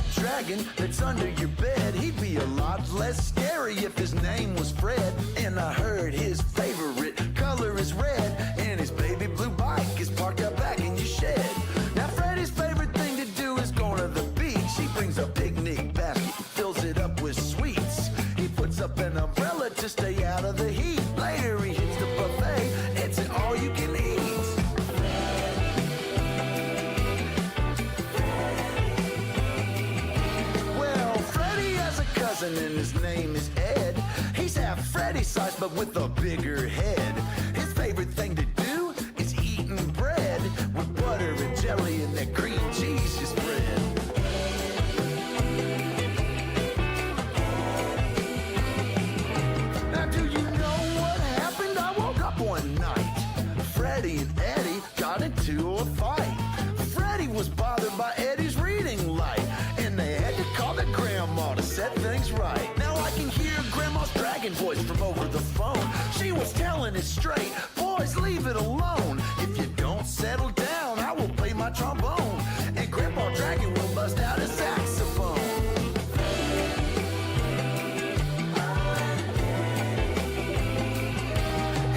pet dragon that's under your bed. He'd be a lot less scary if his name was Fred. And I heard his favorite color is red, and his baby blue bike is parked out back in your shed. Now Freddy's favorite thing to do is go to the beach. He brings a picnic basket, fills it up with sweets. He puts up an umbrella to stay out of the heat. Later he hits the buffet, it's an all-you-can-eat. Well, Freddy has a cousin and his name is Ed. He's half Freddy size but with a bigger head. His favorite thing to do is eating bread with butter and jelly and that cream cheese you spread. Now do you know what happened? I woke up one night. Freddy and Eddie got into a fight. Freddy was bothered by Eddie's reading light, and they had to call their grandma to set things right. Now I can hear Grandma's dragon voice from over the phone. She was telling it straight, boys, leave it alone. If you don't settle down, I will play my trombone, and Grandpa Dragon will bust out his saxophone.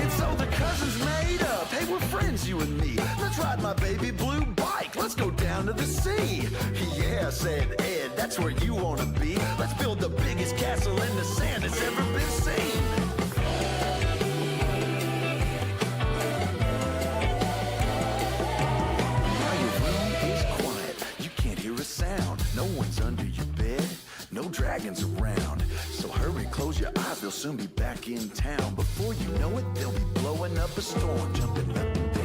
And so the cousins made up, hey, we're friends, you and me. Let's ride my baby blue bike, let's go down to the sea. Yeah, said Ed, that's where you wanna be. Let's build the biggest castle in the sand that's ever been seen. Now your room is quiet, you can't hear a sound. No one's under your bed, no dragons around. So hurry, close your eyes, they'll soon be back in town. Before you know it, they'll be blowing up a storm, jumping up and down.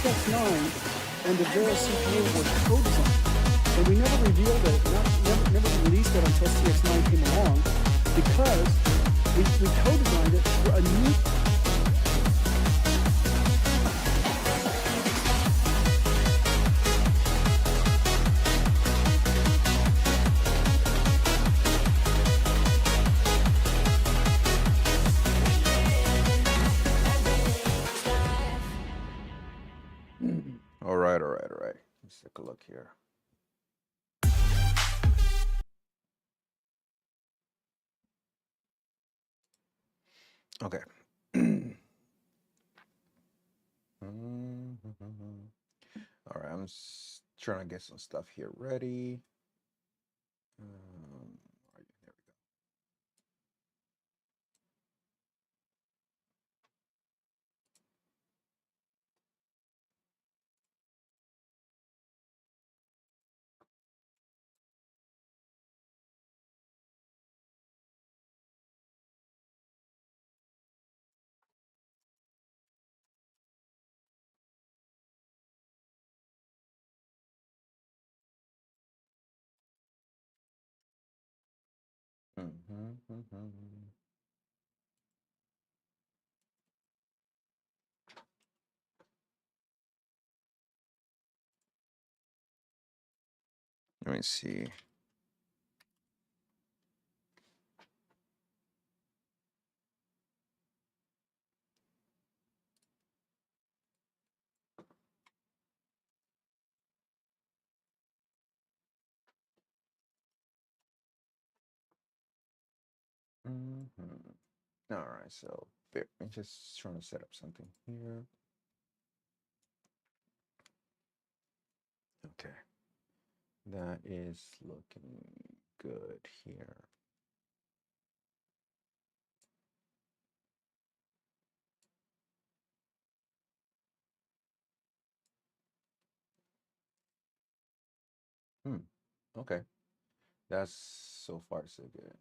Cortex X9 and the Vera CPU were co-designed, and we never revealed it, never released it until CX9 came along, because we co-designed it for a new. All right. Let's take a look here. Okay. All right, I'm trying to get some stuff here ready. There we go. Let me see. All right, so I'm just trying to set up something here. Okay, that is looking good here. Okay, that's so far so good.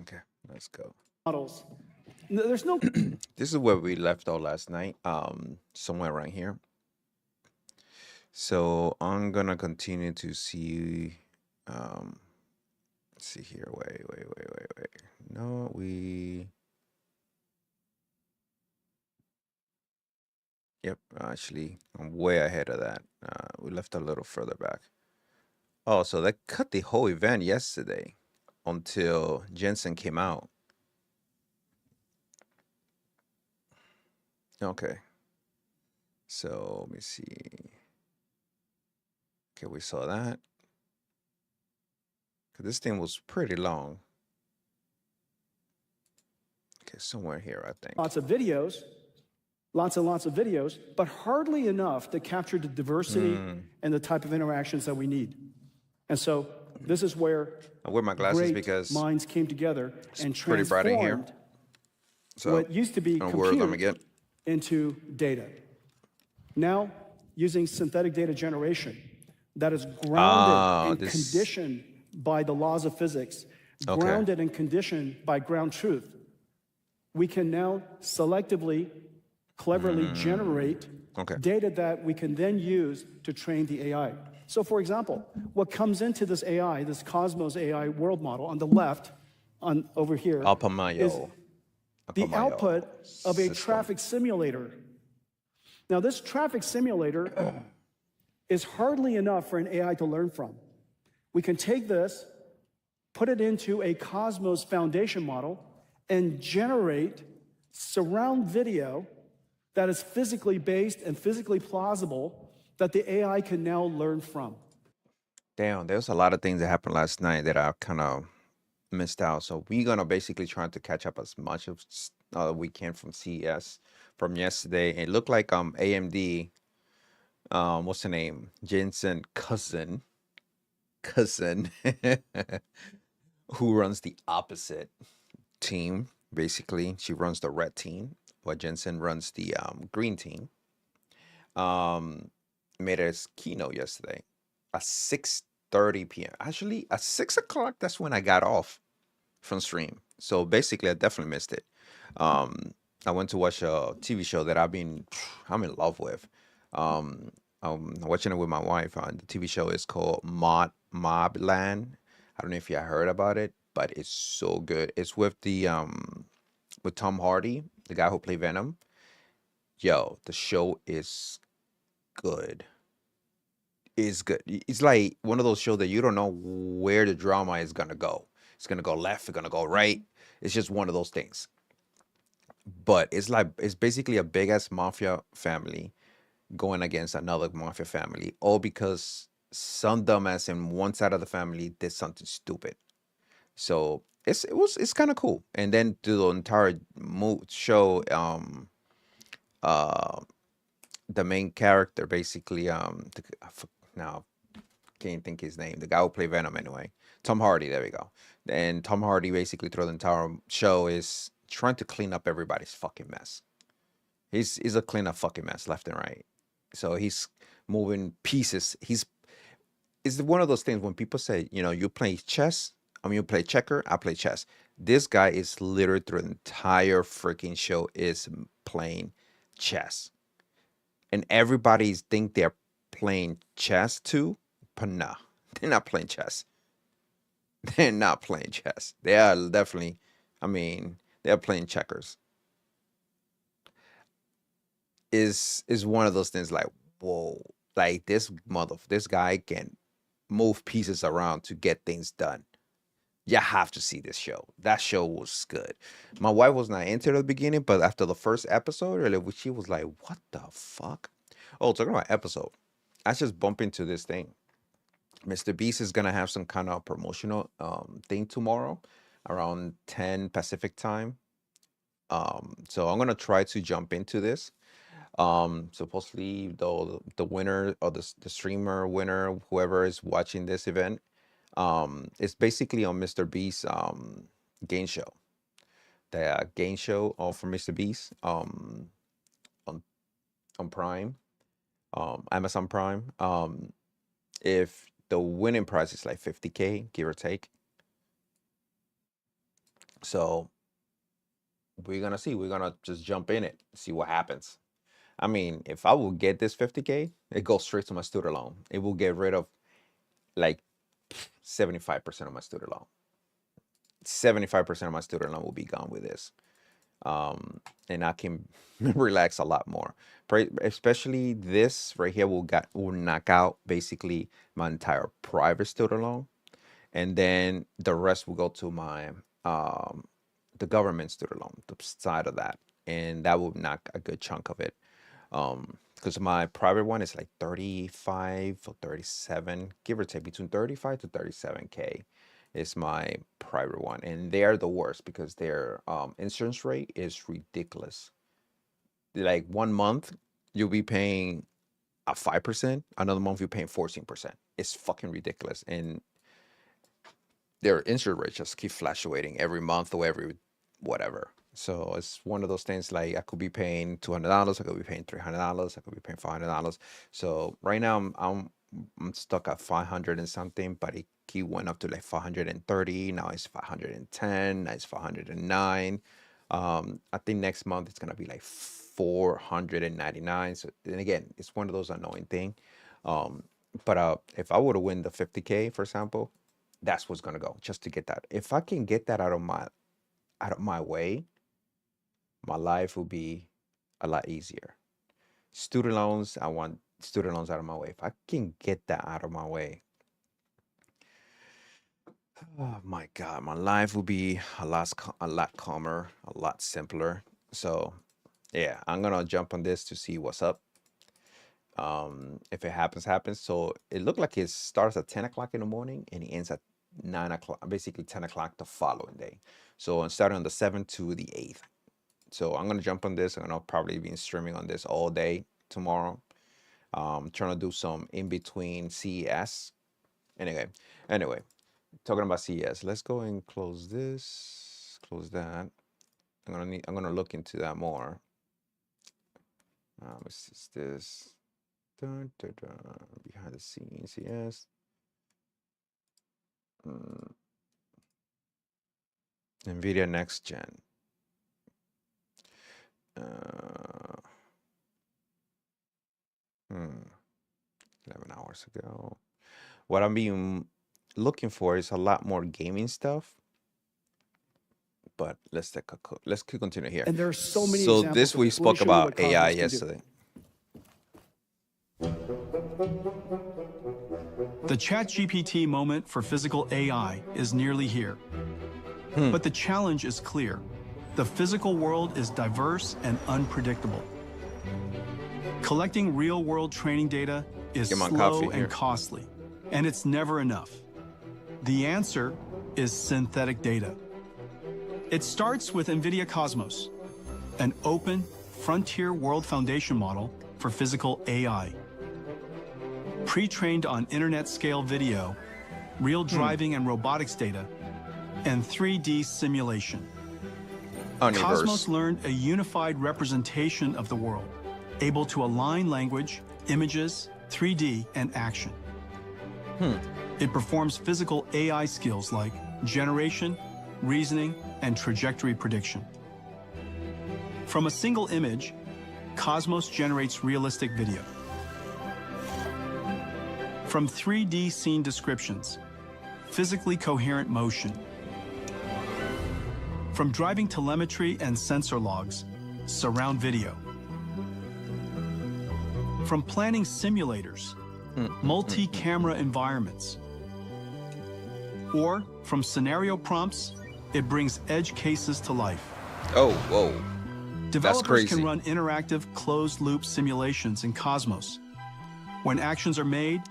Okay, let's go. Models. There's no. This is where we left off last night, somewhere around here. So I'm gonna continue to see. Let's see here. Wait. No, Yep, actually, I'm way ahead of that. We left a little further back. Oh, so they cut the whole event yesterday until Jensen came out. Okay. So let me see. Okay, we saw that. This thing was pretty long. Okay, somewhere here, I think. Lots of videos, lots and lots of videos, but hardly enough to capture the diversity and the type of interactions that we need. And so this is where I wear my glasses great because minds came together and pretty bright in here. transformed So what used to be don't worry them again. compute into data. Now, using synthetic data generation that is grounded and conditioned by the laws of physics, grounded and conditioned by ground truth, we can now selectively, cleverly generate data that we can then use to train the AI. So for example, what comes into this AI, this Cosmos AI world model on the left, over here, is the output of a traffic simulator. Now this traffic simulator is hardly enough for an AI to learn from. We can take this, put it into a Cosmos foundation model, and generate surround video that is physically based and physically plausible that the AI can now learn from. Damn, there's a lot of things that happened last night that I kind of missed out. So we're gonna basically try to catch up as much as we can from CES from yesterday. It looked like AMD, what's the name? Jensen cousin, who runs the opposite team. Basically, she runs the red team, while Jensen runs the green team. Made a keynote yesterday at 6:30 p.m. Actually, at 6 o'clock, that's when I got off from stream. So basically, I definitely missed it. I went to watch a TV show that I'm in love with. Um, I'm watching it with my wife. The TV show is called Mobland. I don't know if you heard about it, but it's so good. It's with the with Tom Hardy, the guy who played Venom. Yo, the show is good. Is good. It's like one of those shows that you don't know where the drama is gonna go. It's gonna go left, it's gonna go right. It's just one of those things. But it's basically a big ass mafia family going against another mafia family, all because some dumbass in one side of the family did something stupid. So it's kind of cool. And then through the entire show, uh, the main character basically, now can't think his name. The guy who played Venom anyway. Tom Hardy. There we go. And Tom Hardy basically through the entire show is trying to clean up everybody's fucking mess. He's a clean up fucking mess left and right. So he's moving pieces. It's one of those things when people say, you play chess. I mean, you play checker. I play chess. This guy is literally through the entire freaking show is playing chess, and everybody think they're playing chess too, but nah, they're not playing chess. They're not playing chess. They are definitely, I mean, they're playing checkers. Is one of those things like, whoa, like this guy can move pieces around to get things done. You have to see this show. That show was good. My wife was not into it at the beginning, but after the first episode, she was like, "What the fuck?" Oh, talking about episode, I just bump into this thing. Mr. Beast is gonna have some kind of promotional thing tomorrow, around 10 Pacific time. So I'm gonna try to jump into this. Supposedly the winner or the streamer winner, whoever is watching this event, it's basically on Mr. Beast's game show. The game show for Mr. Beast on Prime, Amazon Prime. If the winning prize is like 50K, give or take. So we're gonna see. We're gonna just jump in it, see what happens. I mean, if I will get this 50K, it goes straight to my student loan. It will get rid of like 75% of my student loan. 75% of my student loan will be gone with this. And I can relax a lot more. Especially this right here will knock out basically my entire private student loan, and then the rest will go to my the government student loan, the side of that, and that will knock a good chunk of it. Because my private one is like 35 or 37, give or take, between 35 to 37K is my private one. And they're the worst because their insurance rate is ridiculous. Like 1 month, you'll be paying a 5%, another month you're paying 14%. It's fucking ridiculous. And their insurance rate just keep fluctuating every month or every whatever. So it's one of those things like I could be paying $200, I could be paying $300, I could be paying $500. So right now I'm stuck at 500 and something, but it went up to like 530. Now it's 510. Now it's 509. I think next month it's gonna be like 499. So then again, it's one of those annoying thing. But if I were to win the 50K, for example, that's what's gonna go just to get that. If I can get that out of my way, my life will be a lot easier. Student loans, I want student loans out of my way. If I can get that out of my way, oh my God, my life will be a lot calmer, a lot simpler. So yeah, I'm gonna jump on this to see what's up. If it happens, happens. So it looked like it starts at 10 o'clock in the morning and it ends at 9 o'clock, basically 10 o'clock the following day. So I'm starting on the 7th to the 8th. So I'm gonna jump on this. I'm gonna probably be streaming on this all day tomorrow. Trying to do some in between CES. Anyway, talking about CES. Let's go and close this. Close that. I'm gonna look into that more. Is this dun, dun, dun, behind the scenes? CES. NVIDIA Next Gen. Uh, 11 hours ago. What I'm being looking for is a lot more gaming stuff. But let's continue here. And there are so many So examples this of we this. Let me spoke show you what about AI Cosmos can do. yesterday. The ChatGPT moment for physical AI is nearly here. But the challenge is clear. The physical world is diverse and unpredictable. Collecting real-world training data is Get my slow coffee here. and costly, and it's never enough. The answer is synthetic data. It starts with NVIDIA Cosmos, an open, frontier world foundation model for physical AI. Pre-trained on internet-scale video, real driving and robotics data, and 3D simulation. Cosmos learned a unified representation of the world, able to align language, images, 3D, and action. It performs physical AI skills like generation, reasoning, and trajectory prediction. From a single image, Cosmos generates realistic video. From 3D scene descriptions, physically coherent motion. From driving telemetry and sensor logs, surround video. From planning simulators, multi-camera environments. Or from scenario prompts, it brings edge cases to life. Oh, whoa. Developers crazy. can run interactive closed-loop simulations in Cosmos. When actions are made,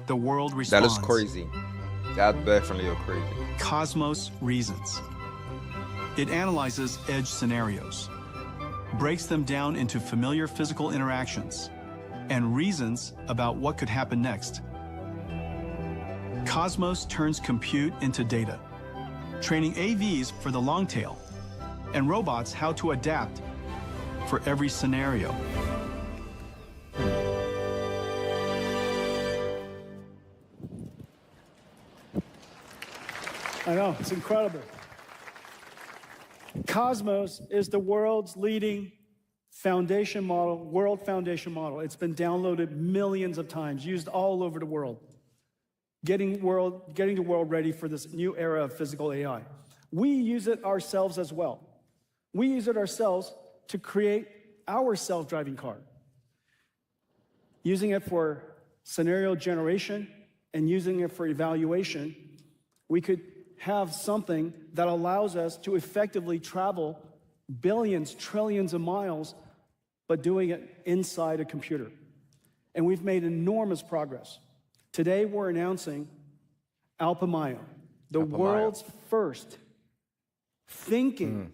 the world That responds. is crazy. That definitely is crazy. Cosmos reasons. It analyzes edge scenarios, breaks them down into familiar physical interactions, and reasons about what could happen next. Cosmos turns compute into data, training AVs for the long tail, and robots how to adapt for every scenario. I know, it's incredible. Cosmos is the world's leading foundation model, world foundation model. It's been downloaded millions of times, used all over the world, getting the world ready for this new era of physical AI. We use it ourselves as well. We use it ourselves to create our self-driving car, using it for scenario generation and using it for evaluation. We could have something that allows us to effectively travel billions, trillions of miles, but doing it inside a computer. And we've made enormous progress. Today, we're announcing Alpamayo, the world's first thinking,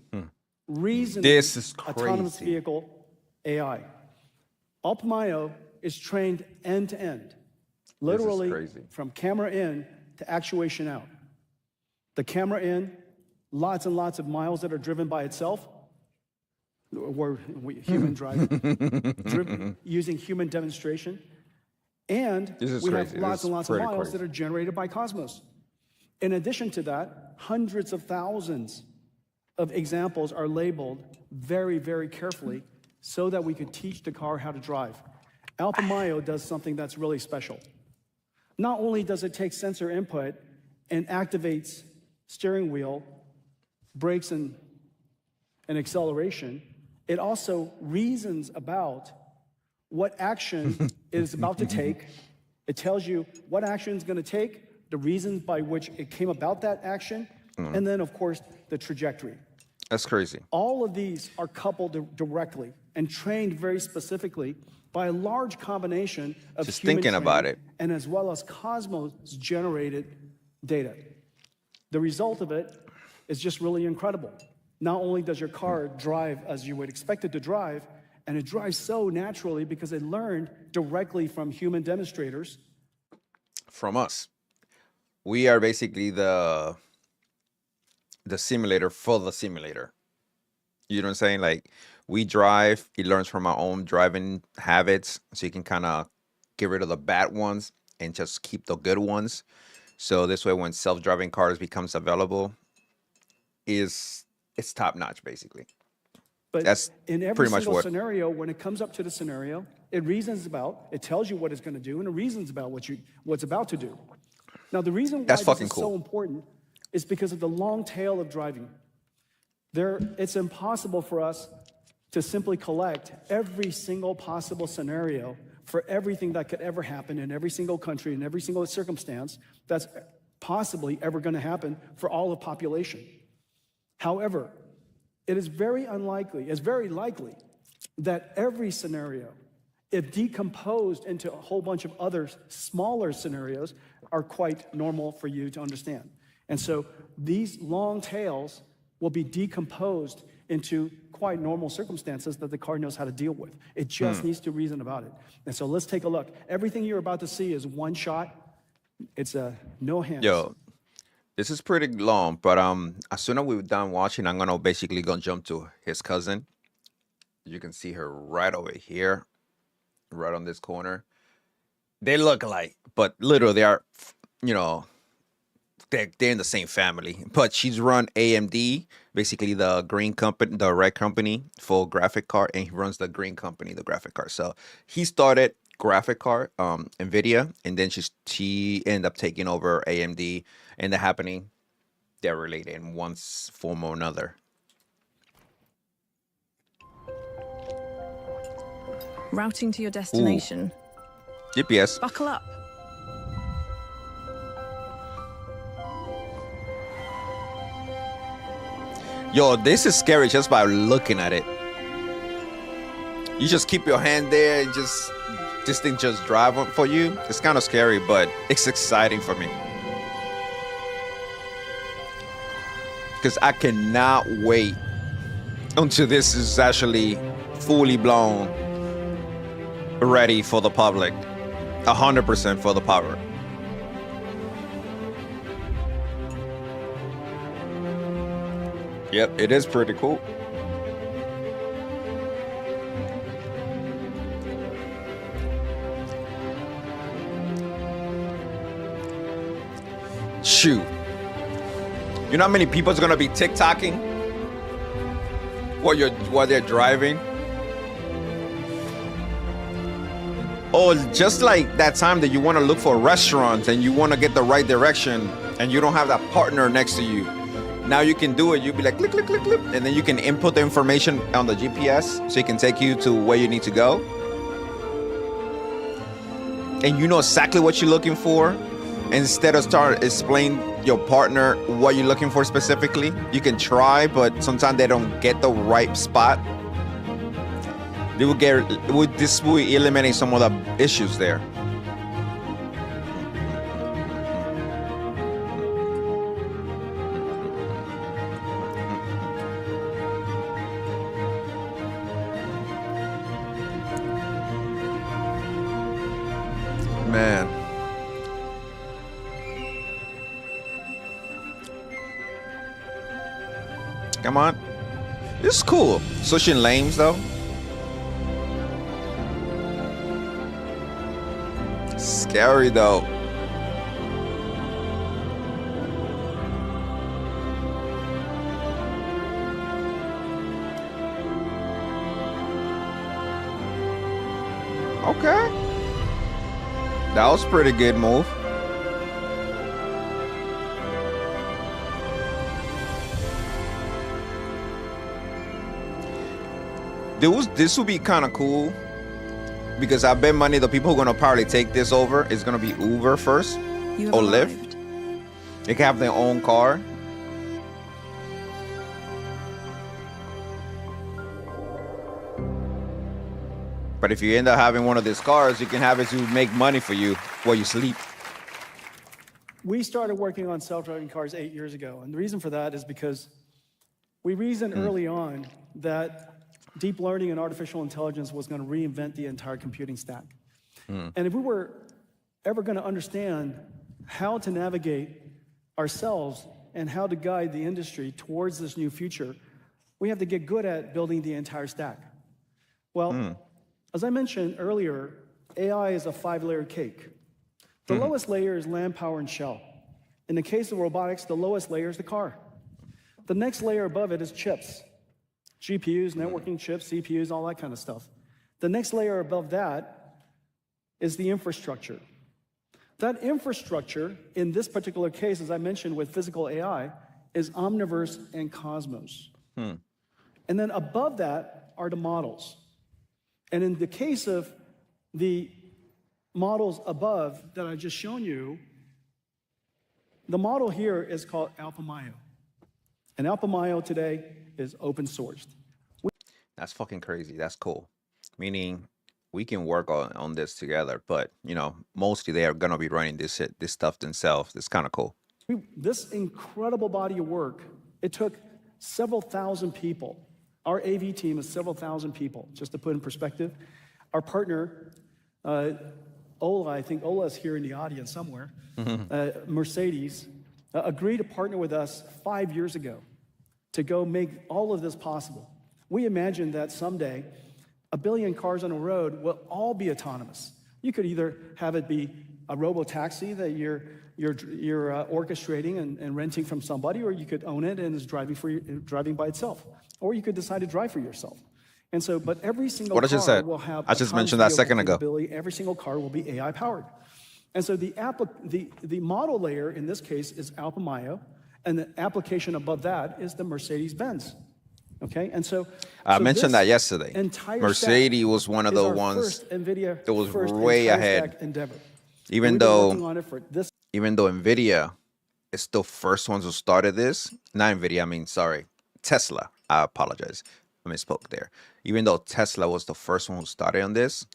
reasoning, This is autonomous crazy. vehicle AI. Alpamayo is trained end to end, literally crazy. from camera in to actuation out. The camera in, lots and lots of miles that are driven by itself, or human driving, using human demonstration. And This is we crazy. have lots This and is lots of pretty miles crazy. that are generated by Cosmos. In addition to that, hundreds of thousands of examples are labeled very, very carefully so that we could teach the car how to drive. Alpamayo does something that's really special. Not only does it take sensor input and activates steering wheel, brakes, and acceleration, it also reasons about what action it is about to take. It tells you what action it's going to take, the reasons by which it came about that action, and then, of course, the trajectory. That's crazy. All of these are coupled directly and trained very specifically by a large combination of Just human thinking about training it. and as well as Cosmos-generated data. The result of it is just really incredible. Not only does your car drive as you would expect it to drive, and it drives so naturally because it learned directly from human demonstrators. From us. We are basically the simulator for the simulator. You know what I'm saying? Like, we drive, it learns from our own driving habits, so you can kind of get rid of the bad ones and just keep the good ones. So this way, when self-driving cars becomes available, it's top notch, basically. But That's in every pretty much single what. scenario, when it comes up to the scenario, it reasons about, it tells you what it's going to do, and it reasons about what's about to do. Now, the reason why That's this fucking is cool. so important is because of the long tail of driving. It's impossible for us to simply collect every single possible scenario for everything that could ever happen in every single country, in every single circumstance that's possibly ever going to happen for all of population. However, it is very likely that every scenario, if decomposed into a whole bunch of other smaller scenarios, are quite normal for you to understand. And so these long tails will be decomposed into quite normal circumstances that the car knows how to deal with. It just needs to reason about it. And so let's take a look. Everything you're about to see is one shot. It's no hands. Yo, this is pretty long, but as soon as we're done watching, I'm gonna basically jump to his cousin. You can see her right over here, right on this corner. They look alike, but literally they are, you know, they're in the same family. But she's run AMD, basically the green company, the red company for graphic card, and he runs the green company, the graphic card. So he started graphic card, NVIDIA, and then she ended up taking over AMD, and they're related in one form or another. Routing to your destination. GPS. Buckle up. Yo, this is scary just by looking at it. You just keep your hand there and this thing just drive for you. It's kind of scary, but it's exciting for me. Because I cannot wait until this is actually fully blown, ready for the public. 100% for the public. Yep, it is pretty cool. Shoot. You know how many people's gonna be TikToking while they're driving? Or just like that time that you want to look for restaurants and you want to get the right direction and you don't have that partner next to you. Now you can do it. You'll be like, click, click, click, click. And then you can input the information on the GPS so it can take you to where you need to go. And you know exactly what you're looking for. Instead of start explain your partner what you're looking for specifically, you can try, but sometimes they don't get the right spot. This will eliminate some of the issues there. Man. Come on. This is cool. Switching lanes though. Scary though. Okay. That was a pretty good move. This would be kind of cool because I bet money the people who are gonna probably take this over is gonna be Uber first or Lyft. They can have their own car. But if you end up having one of these cars, you can have it to make money for you while you sleep. We started working on self-driving cars 8 years ago, and the reason for that is because we reasoned early on that deep learning and artificial intelligence was going to reinvent the entire computing stack. And if we were ever going to understand how to navigate ourselves and how to guide the industry towards this new future, we have to get good at building the entire stack. Well, as I mentioned earlier, AI is a 5-layer cake. The lowest layer is land, power, and shell. In the case of robotics, the lowest layer is the car. The next layer above it is chips. GPUs, networking chips, CPUs, all that kind of stuff. The next layer above that is the infrastructure. That infrastructure, in this particular case, as I mentioned with physical AI, is Omniverse and Cosmos. And then above that are the models. And in the case of the models above that I just shown you, the model here is called AlphaMayo. And AlphaMayo today is open sourced. That's fucking crazy. That's cool. Meaning we can work on this together, but you know, mostly they are gonna be running this stuff themselves. It's kind of cool. This incredible body of work, it took several thousand people. Our AV team is several thousand people, just to put in perspective. Our partner, Ola, I think Ola's here in the audience somewhere, Mercedes, agreed to partner with us 5 years ago to go make all of this possible. We imagine that someday 1 billion cars on the road will all be autonomous. You could either have it be a robo-taxi that you're orchestrating and renting from somebody, or you could own it and it's driving by itself. Or you could decide to drive for yourself. And so, but every single car will have I just mentioned that a second ago. Every single car will be AI powered. And so the model layer in this case is AlphaMayo, and the application above that is the Mercedes-Benz. Okay, and so I mentioned that yesterday. Mercedes was one of the ones that was way ahead. Endeavor. Even though NVIDIA is the first ones who started this, not NVIDIA, I mean, sorry, Tesla. I apologize, I misspoke there. Even though Tesla was the first one who started on this,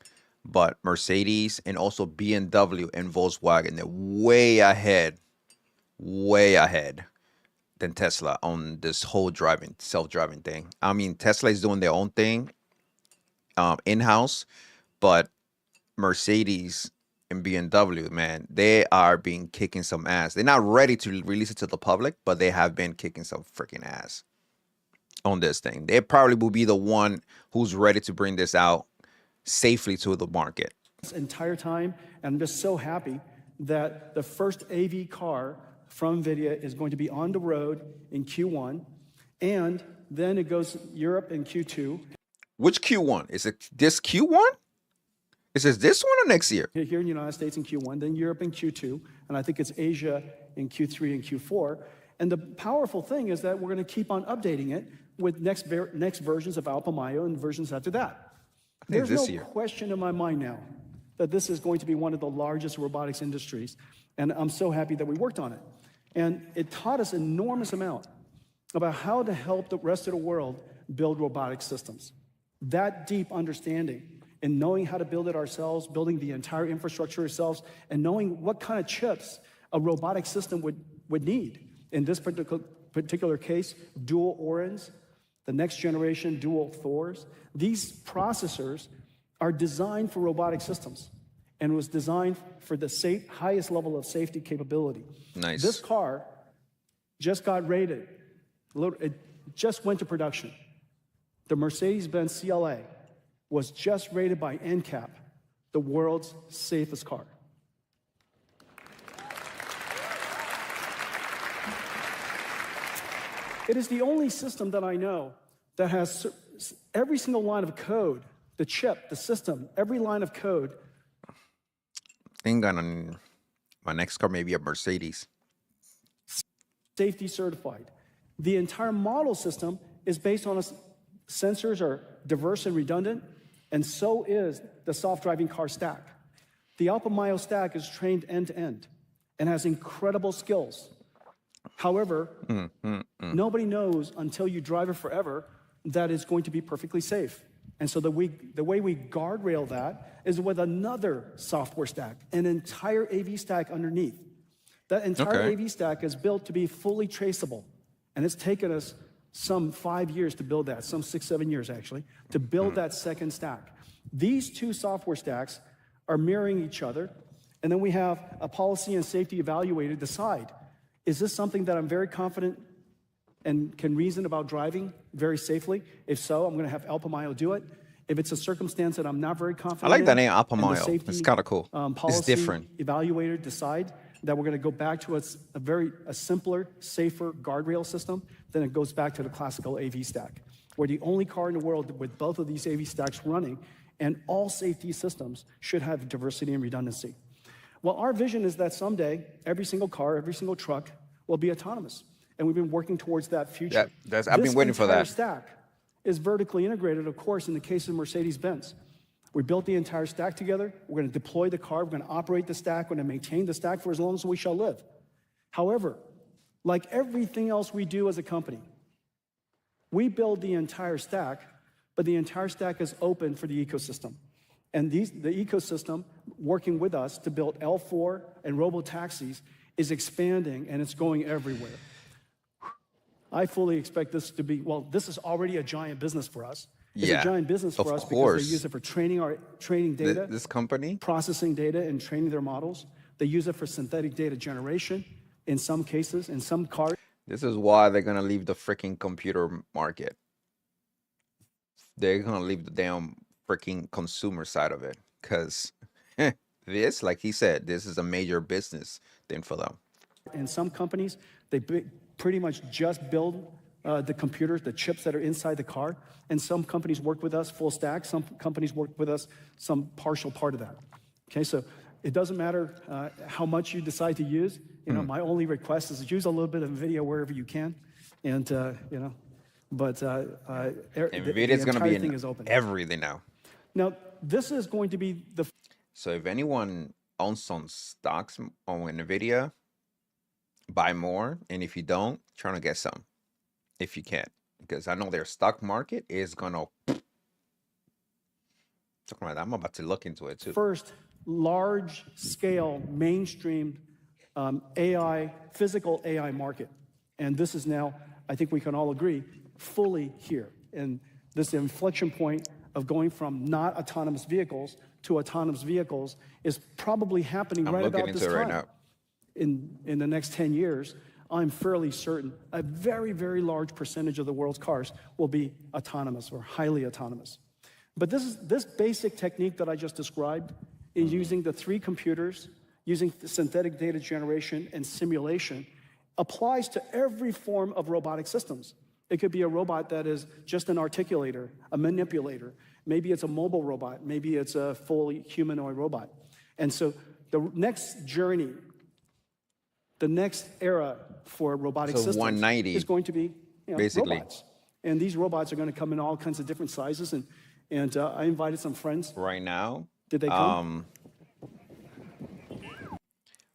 but Mercedes and also BMW and Volkswagen, they're way ahead than Tesla on this whole self-driving thing. I mean, Tesla is doing their own thing in-house, but Mercedes and BMW, man, they are being kicking some ass. They're not ready to release it to the public, but they have been kicking some freaking ass on this thing. They probably will be the one who's ready to bring this out safely to the market. This entire time, and I'm just so happy that the first AV car from NVIDIA is going to be on the road in Q1, and then it goes Europe in Q2. Which Q1? Is it this Q1? Is it this one or next year? Here in the United States in Q1, then Europe in Q2, and I think it's Asia in Q3 and Q4. And the powerful thing is that we're going to keep on updating it with next versions of AlphaMayo and versions after that. There's no question in my mind now that this is going to be one of the largest robotics industries, and I'm so happy that we worked on it. And it taught us an enormous amount about how to help the rest of the world build robotic systems. That deep understanding and knowing how to build it ourselves, building the entire infrastructure ourselves, and knowing what kind of chips a robotic system would need. In this particular case, dual Orins, the next generation dual Thors. These processors are designed for robotic systems and was designed for the highest level of safety capability. Nice. This car just got rated. It just went to production. The Mercedes-Benz CLA was just rated by NCAP, the world's safest car. It is the only system that I know that has every single line of code, the chip, the system, every line of code. I think on my next car may be a Mercedes. Safety certified. The entire model system is based on sensors are diverse and redundant, and so is the self-driving car stack. The AlphaMayo stack is trained end-to-end and has incredible skills. However, nobody knows until you drive it forever that it's going to be perfectly safe. And so the way we guardrail that is with another software stack, an entire AV stack underneath. That entire AV stack is built to be fully traceable. And it's taken us some 5 years to build that, some 6, 7 years actually, to build that second stack. These two software stacks are mirroring each other. And then we have a policy and safety evaluator decide, is this something that I'm very confident and can reason about driving very safely? If so, I'm going to have AlphaMayo do it. If it's a circumstance that I'm not very confident I like that name, in, AlphaMayo. It's kind of cool. Policy it's different. Evaluator decide that we're going to go back to a simpler, safer guardrail system, then it goes back to the classical AV stack. We're the only car in the world with both of these AV stacks running, and all safety systems should have diversity and redundancy. Well, our vision is that someday, every single car, every single truck will be autonomous. And we've been working towards that future. I've been waiting for that. This entire stack is vertically integrated, of course, in the case of Mercedes-Benz. We built the entire stack together. We're going to deploy the car. We're going to operate the stack. We're going to maintain the stack for as long as we shall live. However, like everything else we do as a company, we build the entire stack, but the entire stack is open for the ecosystem. And the ecosystem working with us to build L4 and robo-taxis is expanding, and it's going everywhere. I fully expect this to be, well, this is already a giant business for us. It's a giant business for us because they use it for training data, this company, processing data and training their models. They use it for synthetic data generation in some cases, in some cars. This is why they're going to leave the freaking computer market. They're going to leave the damn freaking consumer side of it. Because this, like he said, this is a major business thing for them. In some companies, they pretty much just build the computers, the chips that are inside the car. And some companies work with us full stack. Some companies work with us some partial part of that. Okay, so it doesn't matter how much you decide to use. You know, my only request is use a little bit of NVIDIA wherever you can. And, you know, but NVIDIA is going to be in everything now. Now, this is going to be the... So if anyone owns some stocks on NVIDIA, buy more. And if you don't, try to get some if you can. Because I know their stock market is going to... I'm about to look into it too. First large-scale, mainstream AI, physical AI market. And this is now, I think we can all agree, fully here. And this inflection point of going from not autonomous vehicles to autonomous vehicles is probably happening right about this time. Right now. In the next 10 years, I'm fairly certain a very, very large percentage of the world's cars will be autonomous or highly autonomous. But this basic technique that I just described is using the 3 computers, using synthetic data generation and simulation, applies to every form of robotic systems. It could be a robot that is just an articulator, a manipulator. Maybe it's a mobile robot. Maybe it's a fully humanoid robot. And so the next journey, the next era for robotic systems 190 is going to be basically robots. And these robots are going to come in all kinds of different sizes. And I invited some friends. Right now? Did they come?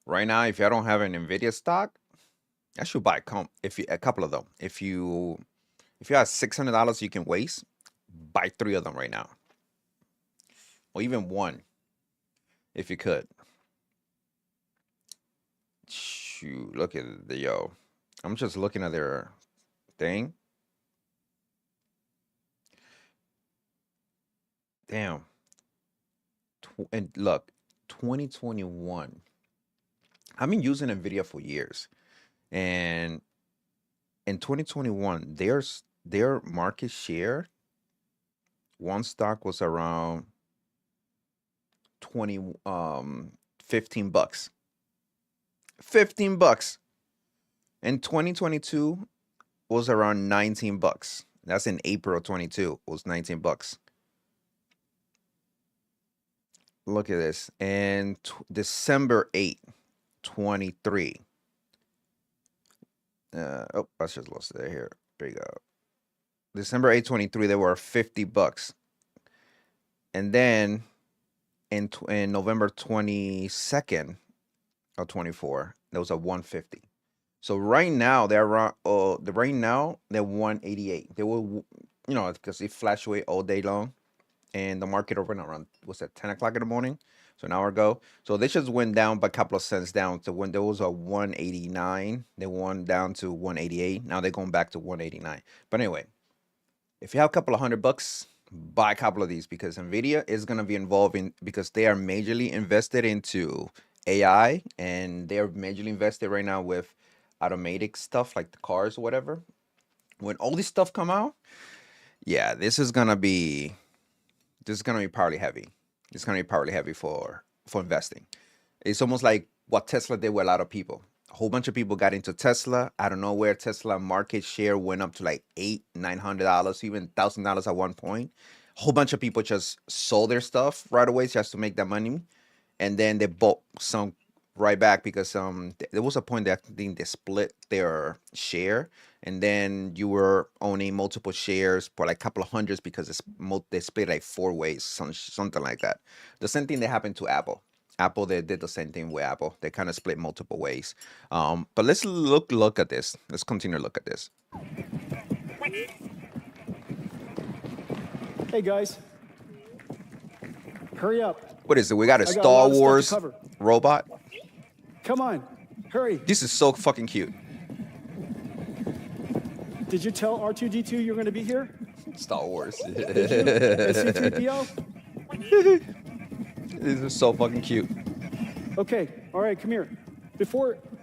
Right now, if I don't have an NVIDIA stock, I should buy a couple of them. If you have $600 you can waste, buy 3 of them right now. Or even 1, if you could. Shoot, look at the I'm just looking at their thing. Damn. And look, 2021. I've been using NVIDIA for years. And in 2021, their market share, one stock was around 15 bucks. 15 bucks. In 2022 was around 19 bucks. That's in April 22, was 19 bucks. Look at this. And December 8, 23. I just lost it here. There you go. December 8, 23, they were 50 bucks. And then in November 22nd of 24, there was a 150. So right now they're around. Right now they're 188. They will, because it flashed away all day long, and the market opened around 10 o'clock in the morning. So an hour ago. So they just went down by a couple of cents down to when there was a 189. They went down to 188. Now they're going back to 189. But anyway, if you have a couple of $100, buy a couple of these because NVIDIA is going to be involved because they are majorly invested into AI and they're majorly invested right now with automatic stuff like the cars or whatever. When all this stuff come out, yeah, this is gonna be powerly heavy. It's gonna be powerly heavy for investing. It's almost like what Tesla did with a lot of people. A whole bunch of people got into Tesla. I don't know where Tesla market share went up to like $800-900, even $1,000 at one point. A whole bunch of people just sold their stuff right away just to make that money, and then they bought some right back because there was a point that I think they split their share, and then you were owning multiple shares for like a couple of hundreds because they split like 4 ways, something like that. The same thing that happened to Apple. Apple, they did the same thing with Apple. They kind of split multiple ways. But let's look at this. Let's continue to look at this. Hey guys, hurry up. What is it? We got a I got a Star lot of stuff to Wars cover. robot. Come on, hurry. This is so fucking cute. Did you tell R2-D2 you're going to be here? Star Wars. Did you? And C-3PO? This is so fucking cute. Okay, all right, come here.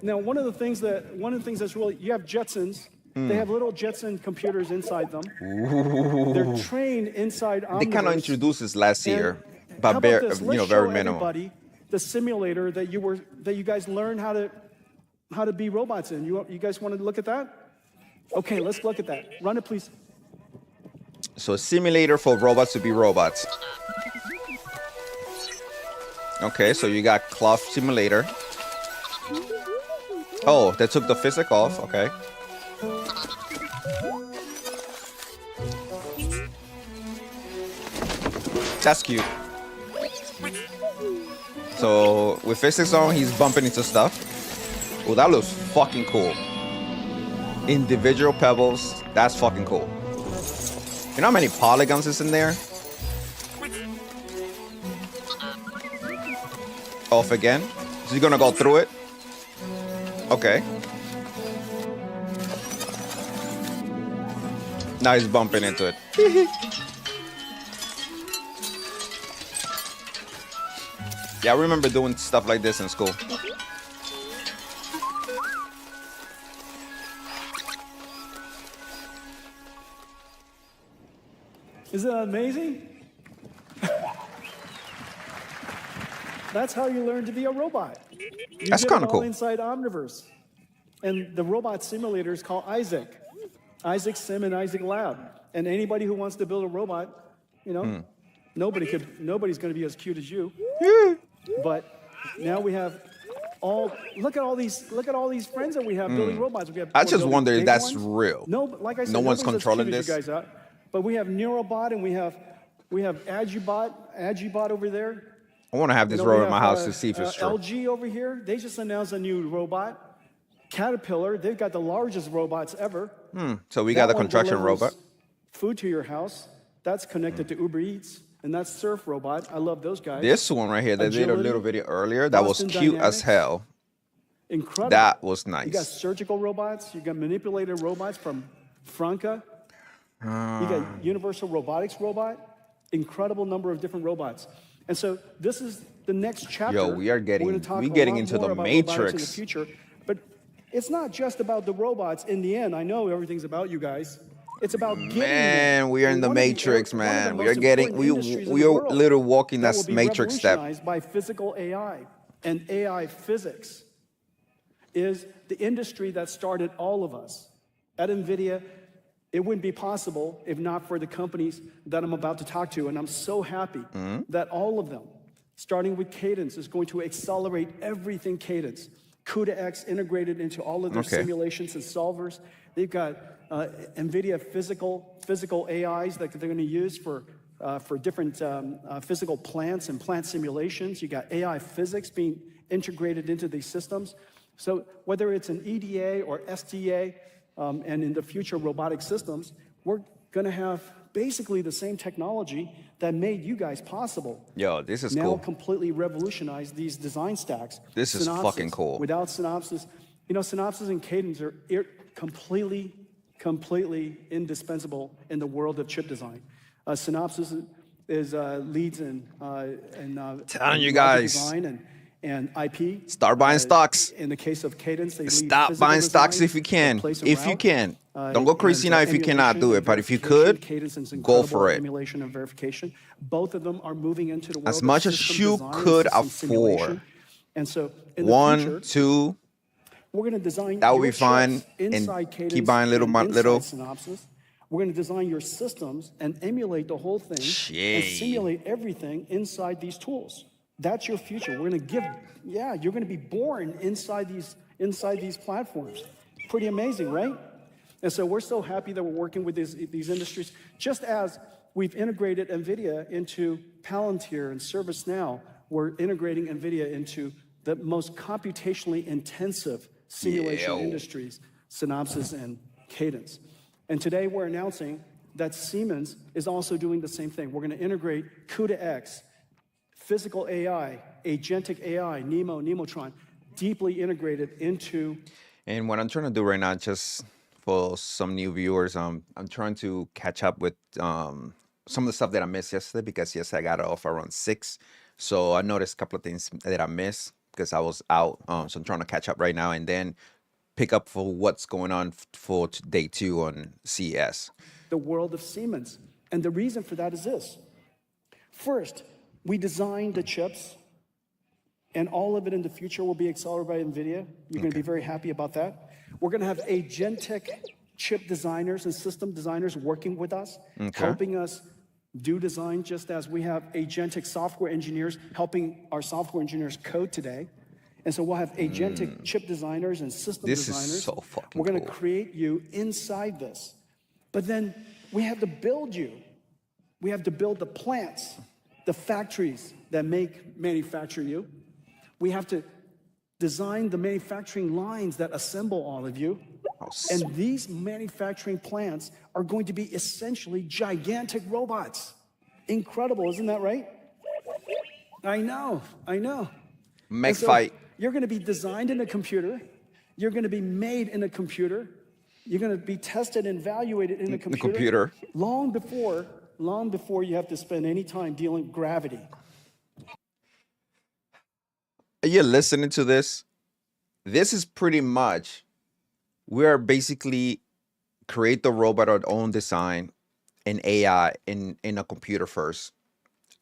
Now, one of the things that's really, you have Jetsons. They have little Jetson computers inside them. Ooh. They're trained inside Omniverse. They kind of introduced this last year, How but about very this? Let's show very minimal. everybody the simulator that you guys learned how to be robots in. You guys want to look at that? Okay, let's look at that. Run it, please. So a simulator for robots to be robots. Okay, so you got cloth simulator. Oh, they took the physics off. Okay. That's cute. So with physics on, he's bumping into stuff. Oh, that looks fucking cool. Individual pebbles. That's fucking cool. You know how many polygons is in there? Off again. Is he gonna go through it? Okay. Now he's bumping into it. Yeah, I remember doing stuff like this in school. Isn't that amazing? That's how you learn to be a robot. That's kind of cool. Inside Omniverse. And the robot simulator is called Isaac. Isaac Sim and Isaac Lab. And anybody who wants to build a robot, you know, nobody's going to be as cute as you. But now we have look at all these friends that we have building robots. We have I just wonder if that's real. No, like I said, no one's controlling this. this. You guys are. But we have Neurobot and we have Agibot over there. I want to have this robot in my house to see if it's true. LG over here, they just announced a new robot. Caterpillar, they've got the largest robots ever. So we got the construction robot. Food to your house. That's connected to Uber Eats. And that's Surf Robot. I love those guys. This one right here, they did a little video earlier. That was cute as hell. Incredible. That was nice. You got surgical robots. You got manipulated robots from Franca. You got Universal Robotics robot. Incredible number of different robots. And so this is the next chapter. Yo, we're getting into the Matrix. In the future. But it's not just about the robots in the end. I know everything's about you guys. It's about getting man, we are in the Matrix, man. We are literally walking that Matrix step. By physical AI and AI physics is the industry that started all of us. At NVIDIA, it wouldn't be possible if not for the companies that I'm about to talk to. And I'm so happy that all of them, starting with Cadence, is going to accelerate everything Cadence. CUDA-X integrated into all of their simulations and solvers. They've got NVIDIA physical AIs that they're going to use for different physical plants and plant simulations. You got AI physics being integrated into these systems. So whether it's an EDA or SDA, and in the future robotic systems, we're going to have basically the same technology that made you guys possible. Yo, this is now cool. Completely revolutionize these design stacks. This is fucking cool. Without Synopsys, Synopsys and Cadence are completely indispensable in the world of chip design. Synopsys leads in telling you guys. Design and IP. Start buying stocks. In the case of Cadence, they stop buying stocks if you can. If you can. Don't go crazy now if you cannot do it, but if you could, go for it. Emulation and verification. Both of them are moving into the world as much as you could afford. And so, in 1, the future, 2, We're going to design That would your be fun, chips and inside Cadence keep buying little and by inside little. Synopsys. We're going to design your systems and emulate the whole thing and Shit. simulate everything inside these tools. That's your future. We're going to give, yeah, you're going to be born inside these platforms. Pretty amazing, right? And so we're so happy that we're working with these industries. Just as we've integrated NVIDIA into Palantir and ServiceNow, we're integrating NVIDIA into the most computationally intensive simulation industries, Synopsys and Cadence. And today we're announcing that Siemens is also doing the same thing. We're going to integrate CUDA-X, physical AI, agentic AI, NeMo, Nemotron, deeply integrated into. And what I'm trying to do right now, just for some new viewers, I'm trying to catch up with some of the stuff that I missed yesterday, because yesterday I got off around 6. So I noticed a couple of things that I missed because I was out. So I'm trying to catch up right now and then pick up for what's going on for day 2 on CES. The world of Siemens. And the reason for that is this. First, we designed the chips, and all of it in the future will be accelerated by NVIDIA. You're going to be very happy about that. We're going to have agentic chip designers and system designers working with us, helping us do design, just as we have agentic software engineers helping our software engineers code today. And so we'll have agentic chip designers and system designers. This is so fucking We're going to cool. create you inside this. But then we have to build you. We have to build the plants, the factories that manufacture you. We have to design the manufacturing lines that assemble all of you. And these manufacturing plants are going to be essentially gigantic robots. Incredible, isn't that right? I know. Mech So fight. you're going to be designed in a computer. You're going to be made in a computer. You're going to be tested and evaluated in a computer. Long before you have to spend any time dealing with gravity. Are you listening to this? This is pretty much, we're basically create the robot our own design and AI in a computer first,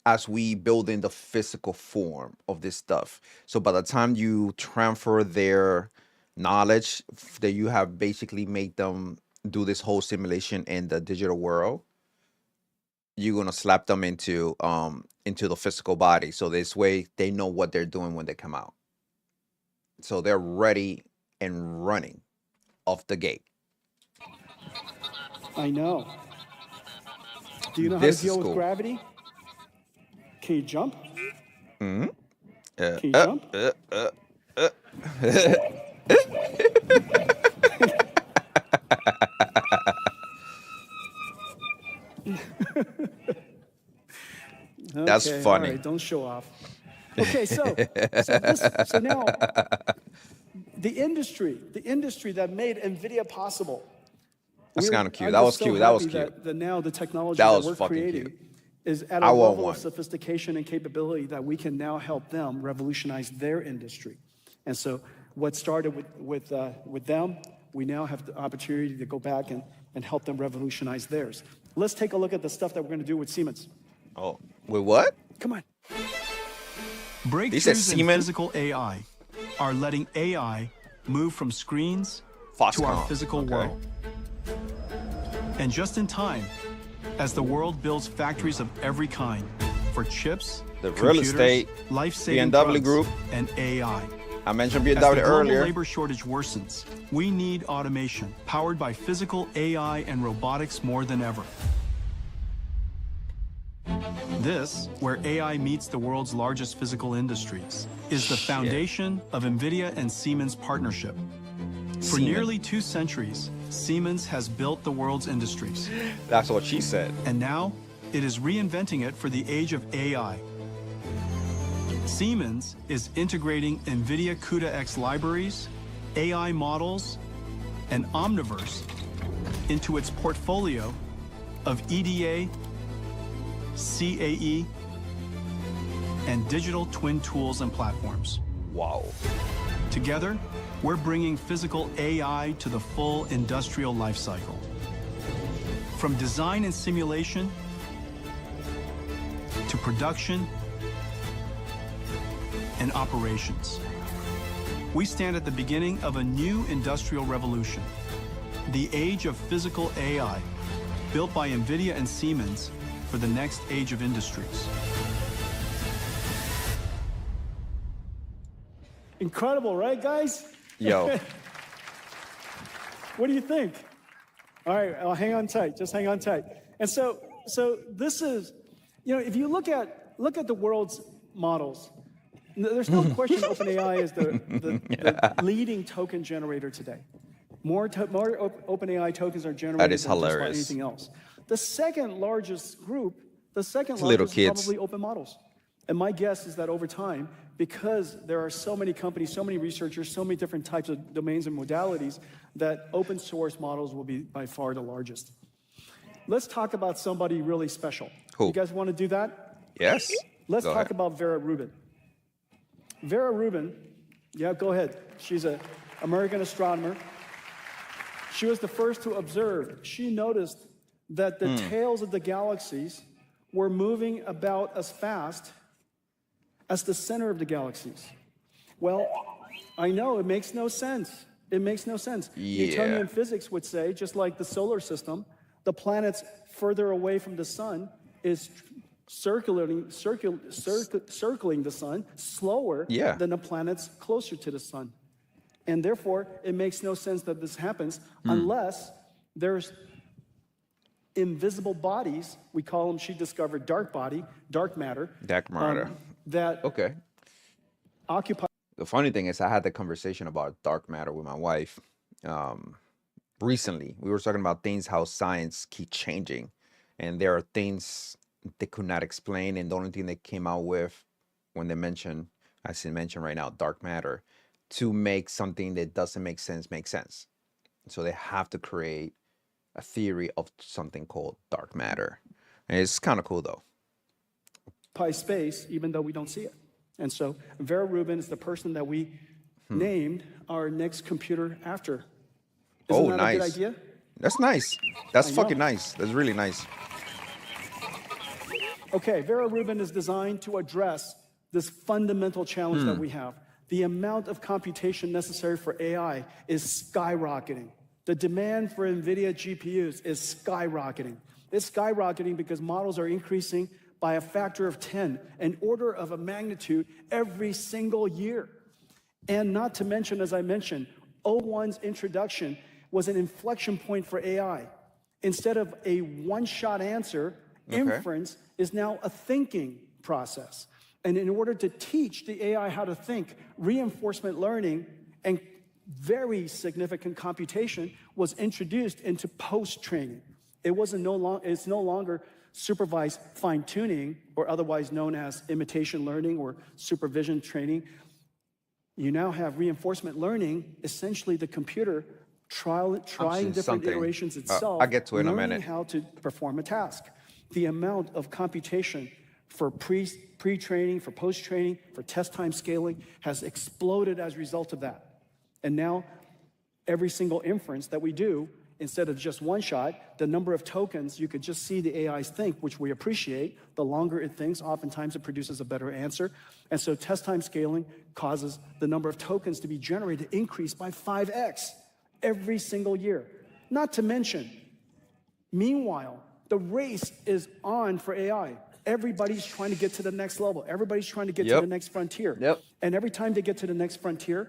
as we build in the physical form of this stuff. So by the time you transfer their knowledge that you have basically made them do this whole simulation in the digital world, you're gonna slap them into the physical body. So this way they know what they're doing when they come out. So they're ready and running off the gate. I know. Do you know how to deal with gravity? Can you jump? Can you jump? That's Okay, funny. All right, don't show off. Okay, so now the industry that made NVIDIA possible. That's kind of cute. I'm That just was cute. so That was happy cute. That now the technology That that was we're fucking creating cute. is at I a want level one. of sophistication and capability that we can now help them revolutionize their industry. And so what started with them, we now have the opportunity to go back and help them revolutionize theirs. Let's take a look at the stuff that we're going to do with Siemens. Oh, with what? Come on. Breakthroughs in Siemens? physical AI are letting AI move from screens to our Foxconn. physical Okay. world. And just in time, as the world builds factories of every kind for chips, The real computers, estate, life-saving BMW drugs, Group. and AI. I mentioned As the BMW global earlier. labor shortage worsens, we need automation powered by physical AI and robotics more than ever. This, where AI meets the world's largest physical industries, is the foundation of NVIDIA and Siemens partnership. For nearly 2 centuries, Siemens has built the world's industries, That's what she said. and now it is reinventing it for the age of AI. Siemens is integrating NVIDIA CUDA-X libraries, AI models, and Omniverse into its portfolio of EDA, CAE, and digital twin tools and platforms. Wow. Together, we're bringing physical AI to the full industrial lifecycle. From design and simulation to production and operations. we stand at the beginning of a new industrial revolution, the age of physical AI, built by NVIDIA and Siemens for the next age of industries. Incredible, right, guys? Yo. What do you think? All right, I'll hang on tight. Just hang on tight. And so this is, if you look at the world's models, there's no question OpenAI is the leading token generator today. More OpenAI tokens are generated That is than just about hilarious. anything else. The second largest group, is probably open models. And my guess is that over time, because there are so many companies, so many researchers, so many different types of domains and modalities, that open source models will be by far the largest. Let's talk about somebody really special. Who? You guys want to do that? Yes. Let's Go talk ahead. about Vera Rubin. Vera Rubin, yeah, go ahead. She's an American astronomer. She was the first to observe. She noticed that the tails of the galaxies were moving about as fast as the center of the galaxies. Well, I know, it makes no sense. It makes no sense. Yeah. Newtonian physics would say, just like the solar system, the planets further away from the sun is circling the sun slower than the planets closer to the sun. And therefore, it makes no sense that this happens unless there's invisible bodies. We call them, she discovered dark matter. Dark matter. That occupy. The funny thing is, I had the conversation about dark matter with my wife recently. We were talking about things, how science keeps changing, and there are things they could not explain, and the only thing they came out with when they mentioned, as you mentioned right now, dark matter, to make something that doesn't make sense make sense. So they have to create a theory of something called dark matter, and it's kind of cool though. Space, even though we don't see it. And so Vera Rubin is the person that we named our next computer after. Isn't that nice. a good idea? That's nice. That's I know. fucking nice. That's really nice. Okay, Vera Rubin is designed to address this fundamental challenge that we have. The amount of computation necessary for AI is skyrocketing. The demand for NVIDIA GPUs is skyrocketing. It's skyrocketing because models are increasing by a factor of 10, an order of a magnitude every single year. And not to mention, as I mentioned, O1's introduction was an inflection point for AI. Instead of a one-shot answer, inference is now a thinking process. And in order to teach the AI how to think, reinforcement learning and very significant computation was introduced into post-training. It's no longer supervised fine-tuning, or otherwise known as imitation learning or supervision training. You now have reinforcement learning, essentially the computer trying different iterations itself, I'll get to it in a learning minute. how to perform a task. The amount of computation for pre-training, for post-training, for test time scaling has exploded as a result of that. And now every single inference that we do, instead of just one shot, the number of tokens, you could just see the AIs think, which we appreciate. The longer it thinks, oftentimes it produces a better answer. And so test time scaling causes the number of tokens to be generated increase by 5x every single year. Not to mention, meanwhile, the race is on for AI. Everybody's trying to get to the next level. Everybody's trying to get to the next frontier. And every time they get to the next frontier,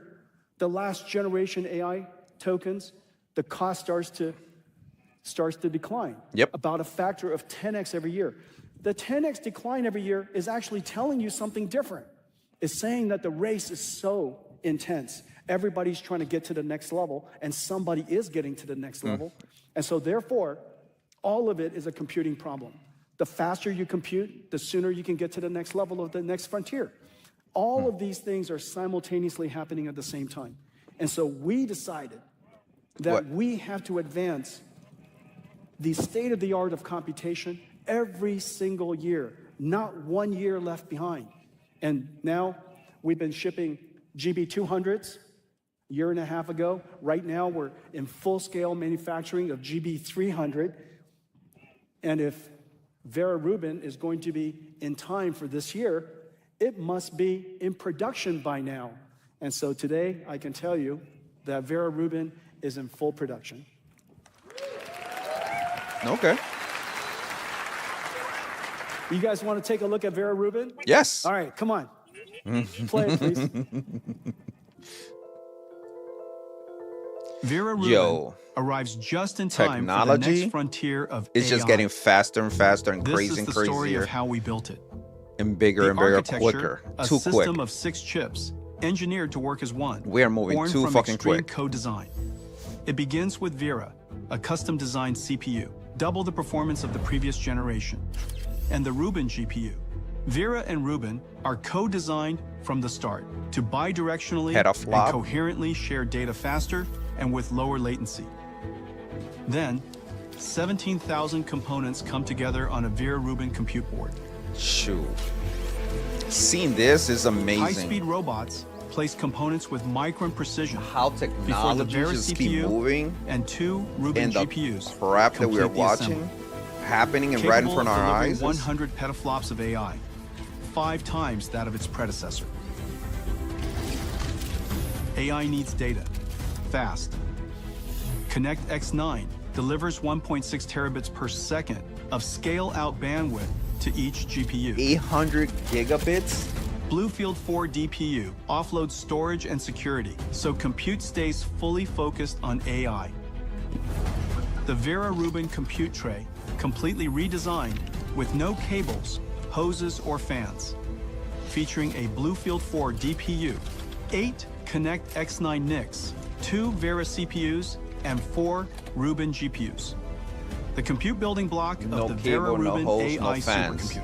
the last generation AI tokens, the cost starts to decline. About a factor of 10x every year. The 10x decline every year is actually telling you something different. It's saying that the race is so intense. Everybody's trying to get to the next level, and somebody is getting to the next level. And so therefore, all of it is a computing problem. The faster you compute, the sooner you can get to the next level of the next frontier. All of these things are simultaneously happening at the same time. And so we decided that we have to advance the state of the art of computation every single year, not 1 year left behind. And now we've been shipping GB200s a year and a half ago. Right now we're in full-scale manufacturing of GB300. And if Vera Rubin is going to be in time for this year, it must be in production by now. And so today, I can tell you that Vera Rubin is in full production. Okay. You guys want to take a look at Vera Rubin? Yes. All right, come on. Play it, please. Vera Rubin arrives just in time for the next frontier of it's AI. just getting faster and faster and crazy and This is the story crazier of how we built it. and bigger and bigger, quicker. A Too quick. system of 6 chips, engineered to work as one. We are moving born too from fucking extreme quick. Co-design. It begins with Vera, a custom-designed CPU, double the performance of the previous generation, and the Rubin GPU. Vera and Rubin are co-designed from the start to bidirectionally and coherently share data faster and with lower latency. Then, 17,000 components come together on a Vera Rubin compute board. Shoot. Seeing this is amazing. High-speed robots place components with micron precision. How technology just keep moving, and 2 Rubin and the GPUs crap that we are watching happening and right in front of our eyes. 100 petaflops of AI, 5 times that of its predecessor. AI needs data, fast. Connect X9 delivers 1.6 terabits per second of scale-out bandwidth to each GPU. 800 gigabits? Bluefield 4 DPU offloads storage and security, so compute stays fully focused on AI. The Vera Rubin compute tray, completely redesigned with no cables, hoses, or fans. Featuring a Bluefield 4 DPU, 8 Connect X9 NICs, 2 Vera CPUs, and 4 Rubin GPUs. The compute building block of the Vera Rubin AI supercomputer.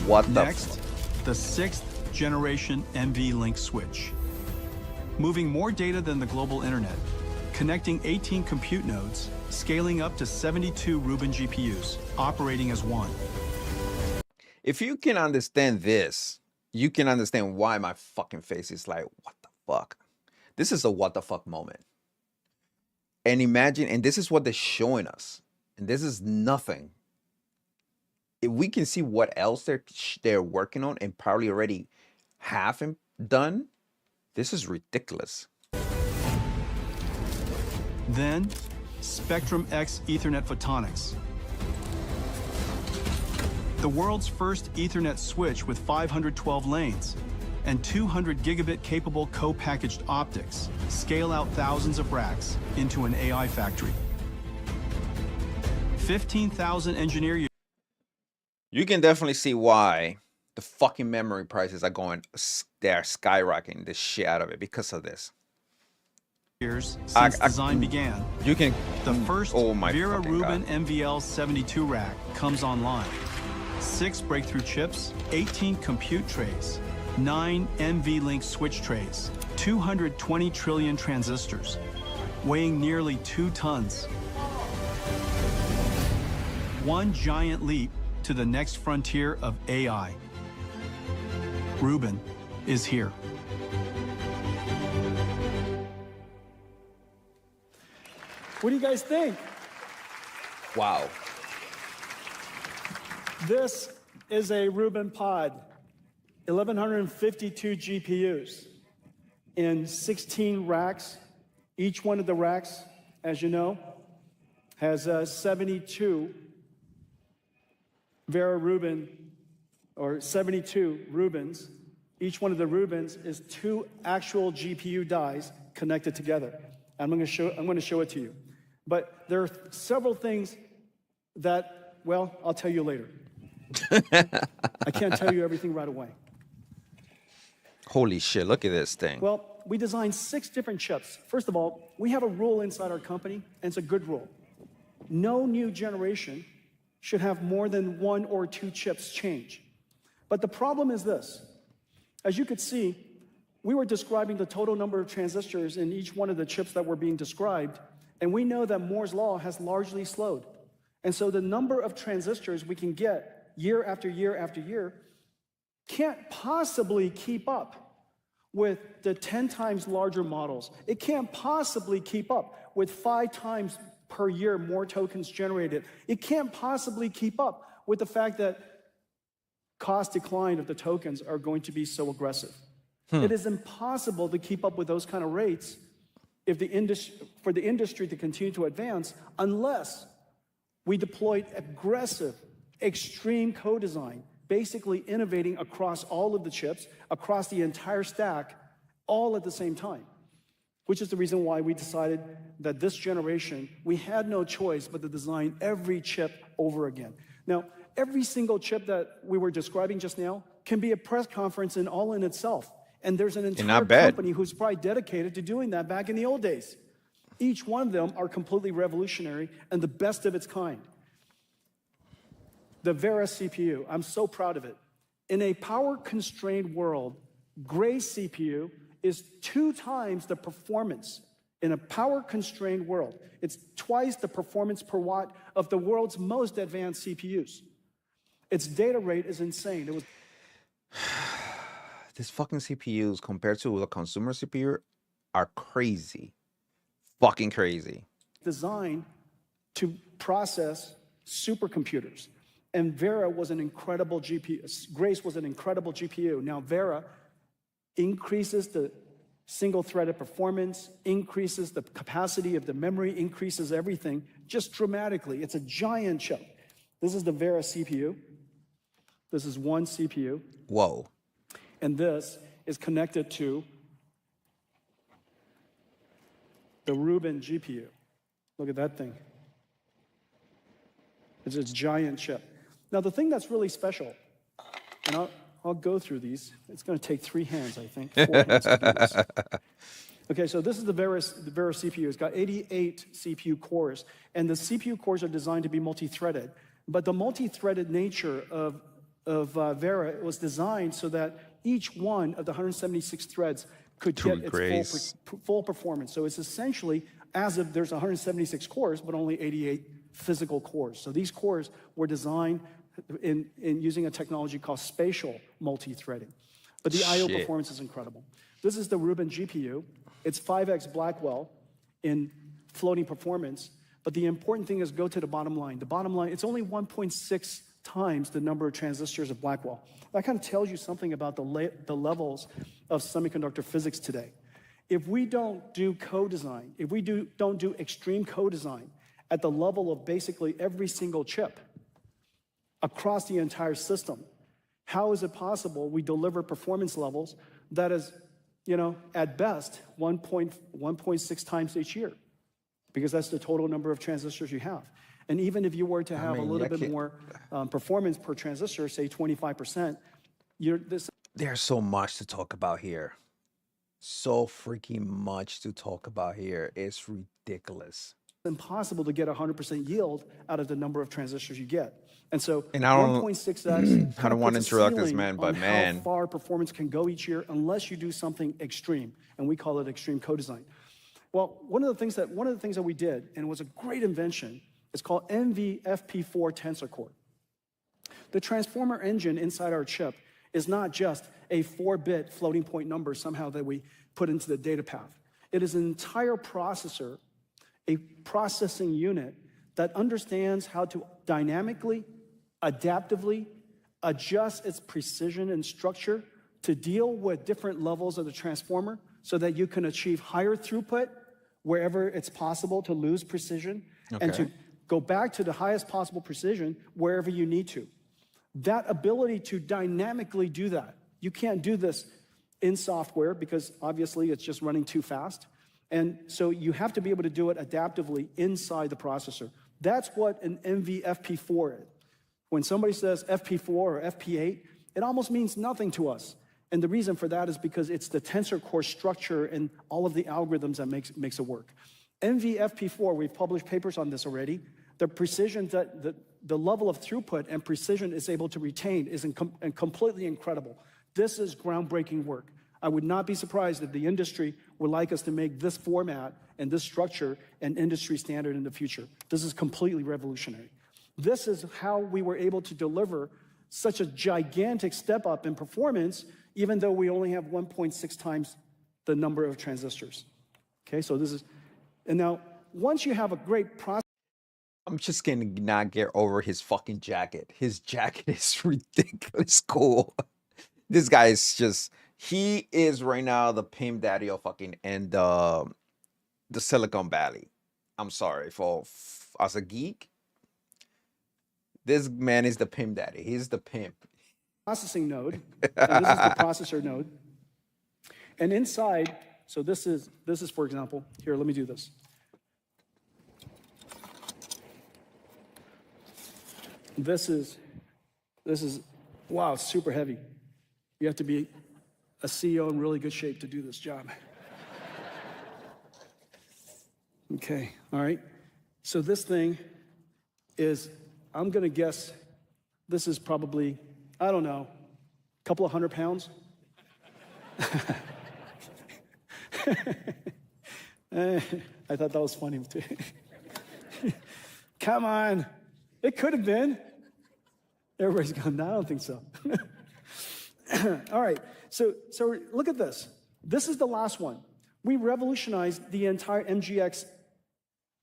What the Next, the 6th generation NVLink switch. Moving more data than the global internet, connecting 18 compute nodes, scaling up to 72 Rubin GPUs, operating as one. If you can understand this, you can understand why my fucking face is like, what the fuck? This is a what the fuck moment. And imagine, and this is what they're showing us. And this is nothing. If we can see what else they're working on and probably already have done, this is ridiculous. Then, Spectrum X Ethernet Photonics. The world's first Ethernet switch with 512 lanes and 200 gigabit capable co-packaged optics scale out thousands of racks into an AI factory. 15,000 engineer years. You can definitely see why the fucking memory prices are going, they're skyrocketing the shit out of it because of this. Years since design began, you can, the first Vera Rubin NVL72 rack comes online. 6 breakthrough chips, 18 compute trays, 9 NVLink switch trays, 220 trillion transistors, weighing nearly 2 tons. One giant leap to the next frontier of AI. Rubin is here. What do you guys think? Wow. This is a Rubin pod, 1,152 GPUs in 16 racks. Each one of the racks, as you know, has 72 Vera Rubin, or 72 Rubins. Each one of the Rubins is 2 actual GPU dies connected together. I'm going to show it to you. But there are several things that, well, I'll tell you later. I can't tell you everything right away. Holy shit, look at this thing. Well, we designed 6 different chips. First of all, we have a rule inside our company, and it's a good rule. No new generation should have more than 1 or 2 chips change. But the problem is this. As you could see, we were describing the total number of transistors in each one of the chips that were being described, and we know that Moore's law has largely slowed. And so the number of transistors we can get year after year after year can't possibly keep up with the 10 times larger models. It can't possibly keep up with 5 times per year more tokens generated. It can't possibly keep up with the fact that cost decline of the tokens are going to be so aggressive. It is impossible to keep up with those kind of rates if for the industry to continue to advance unless we deployed aggressive, extreme co-design, basically innovating across all of the chips, across the entire stack, all at the same time, which is the reason why we decided that this generation, we had no choice but to design every chip over again. Now, every single chip that we were describing just now can be a press conference in all in itself. And there's an entire company who's probably dedicated to doing that back in the old days. Each one of them are completely revolutionary and the best of its kind. The Vera CPU, I'm so proud of it. In a power-constrained world, Grace CPU is 2 times the performance. In a power-constrained world, it's twice the performance per watt of the world's most advanced CPUs. Its data rate is insane. It was These fucking CPUs compared to the consumer CPU are crazy. Fucking crazy. Designed to process supercomputers. And Vera was an incredible GPU. Grace was an incredible GPU. Now Vera increases the single-threaded performance, increases the capacity of the memory, increases everything just dramatically. It's a giant chip. This is the Vera CPU. This is one CPU. Whoa. And this is connected to the Rubin GPU. Look at that thing. It's a giant chip. Now, the thing that's really special, and I'll go through these. It's going to take 3 hands, I think. 4 hands to do this. Okay, so this is the Vera CPU. It's got 88 CPU cores, and the CPU cores are designed to be multi-threaded. But the multi-threaded nature of Vera was designed so that each one of the 176 threads could get its full performance. So it's essentially as if there's 176 cores, but only 88 physical cores. So these cores were designed in using a technology called spatial multi-threading. But the I/O performance is incredible. This is the Rubin GPU. It's 5x Blackwell in floating performance. But the important thing is go to the bottom line. The bottom line, it's only 1.6 times the number of transistors of Blackwell. That kind of tells you something about the levels of semiconductor physics today. If we don't do co-design, if we don't do extreme co-design at the level of basically every single chip across the entire system, how is it possible we deliver performance levels that is, at best 1.6 times each year? Because that's the total number of transistors you have. And even if you were to have a little bit more performance per transistor, say 25%, there's so much to talk about here. So freaking much to talk about here. It's ridiculous. It's impossible to get 100% yield out of the number of transistors you get. And so 1.6x. I don't want to interrupt this man, but man, how far performance can go each year unless you do something extreme, and we call it extreme co-design. Well, one of the things that we did, and it was a great invention, it's called NVFP4 Tensor Core. The transformer engine inside our chip is not just a 4-bit floating point number somehow that we put into the data path. It is an entire processor, a processing unit that understands how to dynamically, adaptively adjust its precision and structure to deal with different levels of the transformer so that you can achieve higher throughput wherever it's possible to lose precision, and to go back to the highest possible precision wherever you need to. That ability to dynamically do that, you can't do this in software because obviously it's just running too fast. And so you have to be able to do it adaptively inside the processor. That's what an NVFP4 is. When somebody says FP4 or FP8, it almost means nothing to us. And the reason for that is because it's the tensor core structure and all of the algorithms that makes it work. NVFP4, we've published papers on this already. The precision, the level of throughput and precision it's able to retain is completely incredible. This is groundbreaking work. I would not be surprised if the industry would like us to make this format and this structure an industry standard in the future. This is completely revolutionary. This is how we were able to deliver such a gigantic step up in performance, even though we only have 1.6 times the number of transistors. Okay, so this is, and now once you have a great process, I'm just gonna not get over his fucking jacket. His jacket is ridiculous cool. This guy is just, He is right now the pimp daddy of fucking and the Silicon Valley. I'm sorry as a geek. This man is the pimp daddy. He's the pimp. Processing node, and this is the processor node. And inside, so this is for example, here, let me do this. This is, wow, super heavy. You have to be a CEO in really good shape to do this job. Okay, all right. So this thing is, I'm gonna guess, this is probably, I don't know, a couple of 100 pounds. I thought that was funny too. Come on, it could have been. Everybody's going, no, I don't think so. All right, so look at this. This is the last one. We revolutionized the entire MGX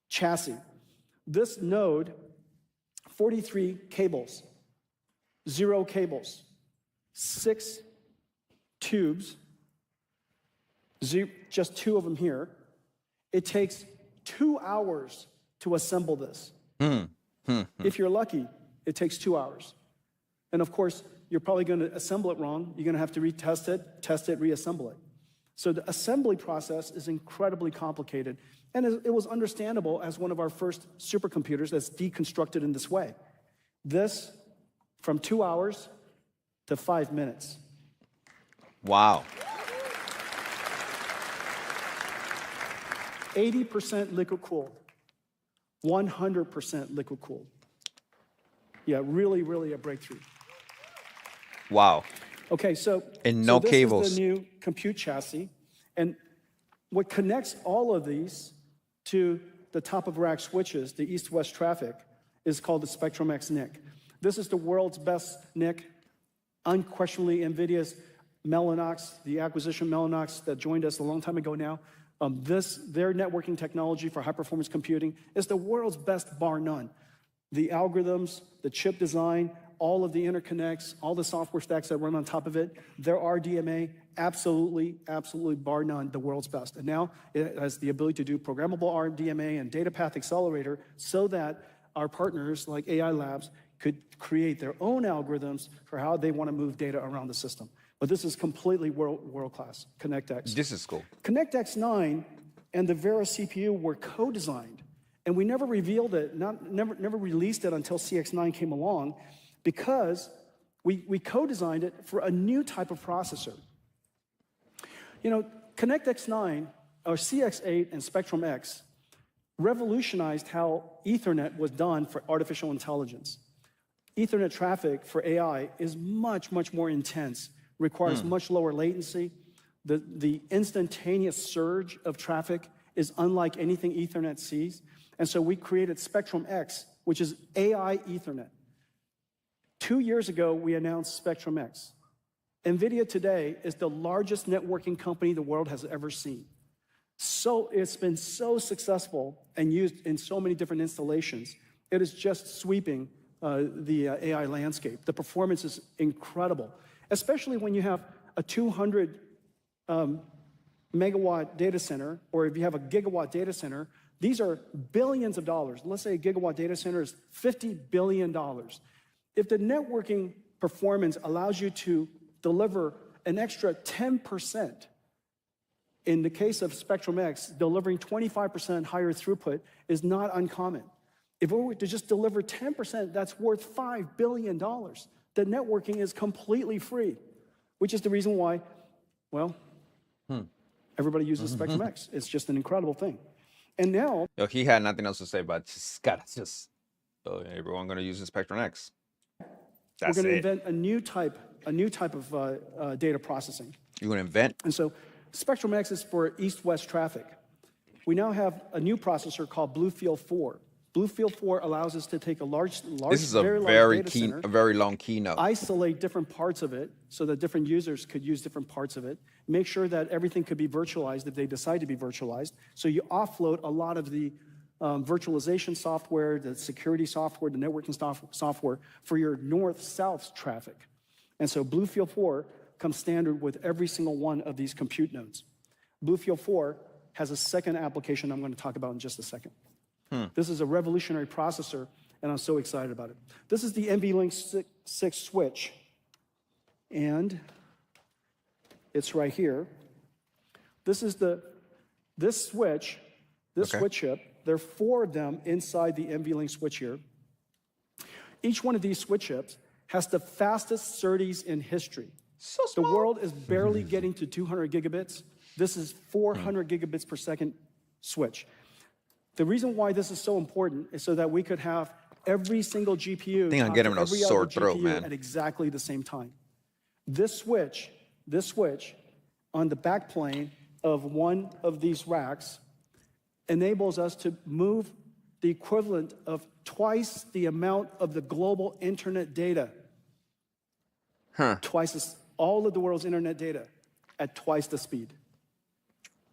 chassis. This node, 43 cables, 0 cables, 6 tubes, just 2 of them here. It takes 2 hours to assemble this. If you're lucky, it takes 2 hours. And of course, you're probably going to assemble it wrong. You're going to have to retest it, test it, reassemble it. So the assembly process is incredibly complicated. And it was understandable as one of our first supercomputers that's deconstructed in this way. This, from 2 hours to 5 minutes. Wow. 80% liquid cooled, 100% liquid cooled. Yeah, really, really a breakthrough. Wow. Okay, so, and no cables. This is the new compute chassis. And what connects all of these to the top of rack switches, the east-west traffic, is called the Spectrum X NIC. This is the world's best NIC, unquestionably NVIDIA's Mellanox, the acquisition Mellanox that joined us a long time ago now. Their networking technology for high-performance computing is the world's best, bar none. The algorithms, the chip design, all of the interconnects, all the software stacks that run on top of it, their RDMA, absolutely, bar none, the world's best. And now it has the ability to do programmable RDMA and data path accelerator so that our partners like AI Labs could create their own algorithms for how they want to move data around the system. But this is completely world-class, ConnectX. This is cool. ConnectX 9 and the Vera CPU were co-designed, and we never revealed it, never released it until CX9 came along, because we co-designed it for a new type of processor. You know, ConnectX 9, or CX8 and Spectrum X, revolutionized how Ethernet was done for artificial intelligence. Ethernet traffic for AI is much, much more intense, requires much lower latency. The instantaneous surge of traffic is unlike anything Ethernet sees. And so we created Spectrum X, which is AI Ethernet. 2 years ago, we announced Spectrum X. NVIDIA today is the largest networking company the world has ever seen. So it's been so successful and used in so many different installations. It is just sweeping the AI landscape. The performance is incredible, especially when you have a 200 megawatt data center, or if you have a gigawatt data center. These are billions of dollars. Let's say a gigawatt data center is $50 billion. If the networking performance allows you to deliver an extra 10%, in the case of Spectrum X, delivering 25% higher throughput is not uncommon. If we were to just deliver 10%, that's worth $5 billion. The networking is completely free, which is the reason why, well, everybody uses Spectrum X. It's just an incredible thing. And now... Yo, he had nothing else to say, but everyone going to use the Spectrum X. That's we're going to invent a new type of data processing. You're going to invent? And so Spectrum X is for east-west traffic. We now have a new processor called Bluefield 4. Bluefield 4 allows us to take a large, this is a very long keynote. Isolate different parts of it so that different users could use different parts of it. Make sure that everything could be virtualized if they decide to be virtualized. So you offload a lot of the virtualization software, the security software, the networking software for your north-south traffic. And so Bluefield 4 comes standard with every single one of these compute nodes. BlueField 4 has a second application I'm going to talk about in just a second. This is a revolutionary processor, and I'm so excited about it. This is the NVLink 6 switch, and it's right here. This is this switch chip. There are 4 of them inside the NVLink switch here. Each one of these switch chips has the fastest SerDes in history. So small. The world is barely getting to 200 gigabits. This is 400 gigabits per second switch. The reason why this is so important is so that we could have every single GPU I think I'm getting a every sore other throat, GPU man. at exactly the same time. This switch on the backplane of one of these racks enables us to move the equivalent of twice the amount of the global internet data. All of the world's internet data at twice the speed.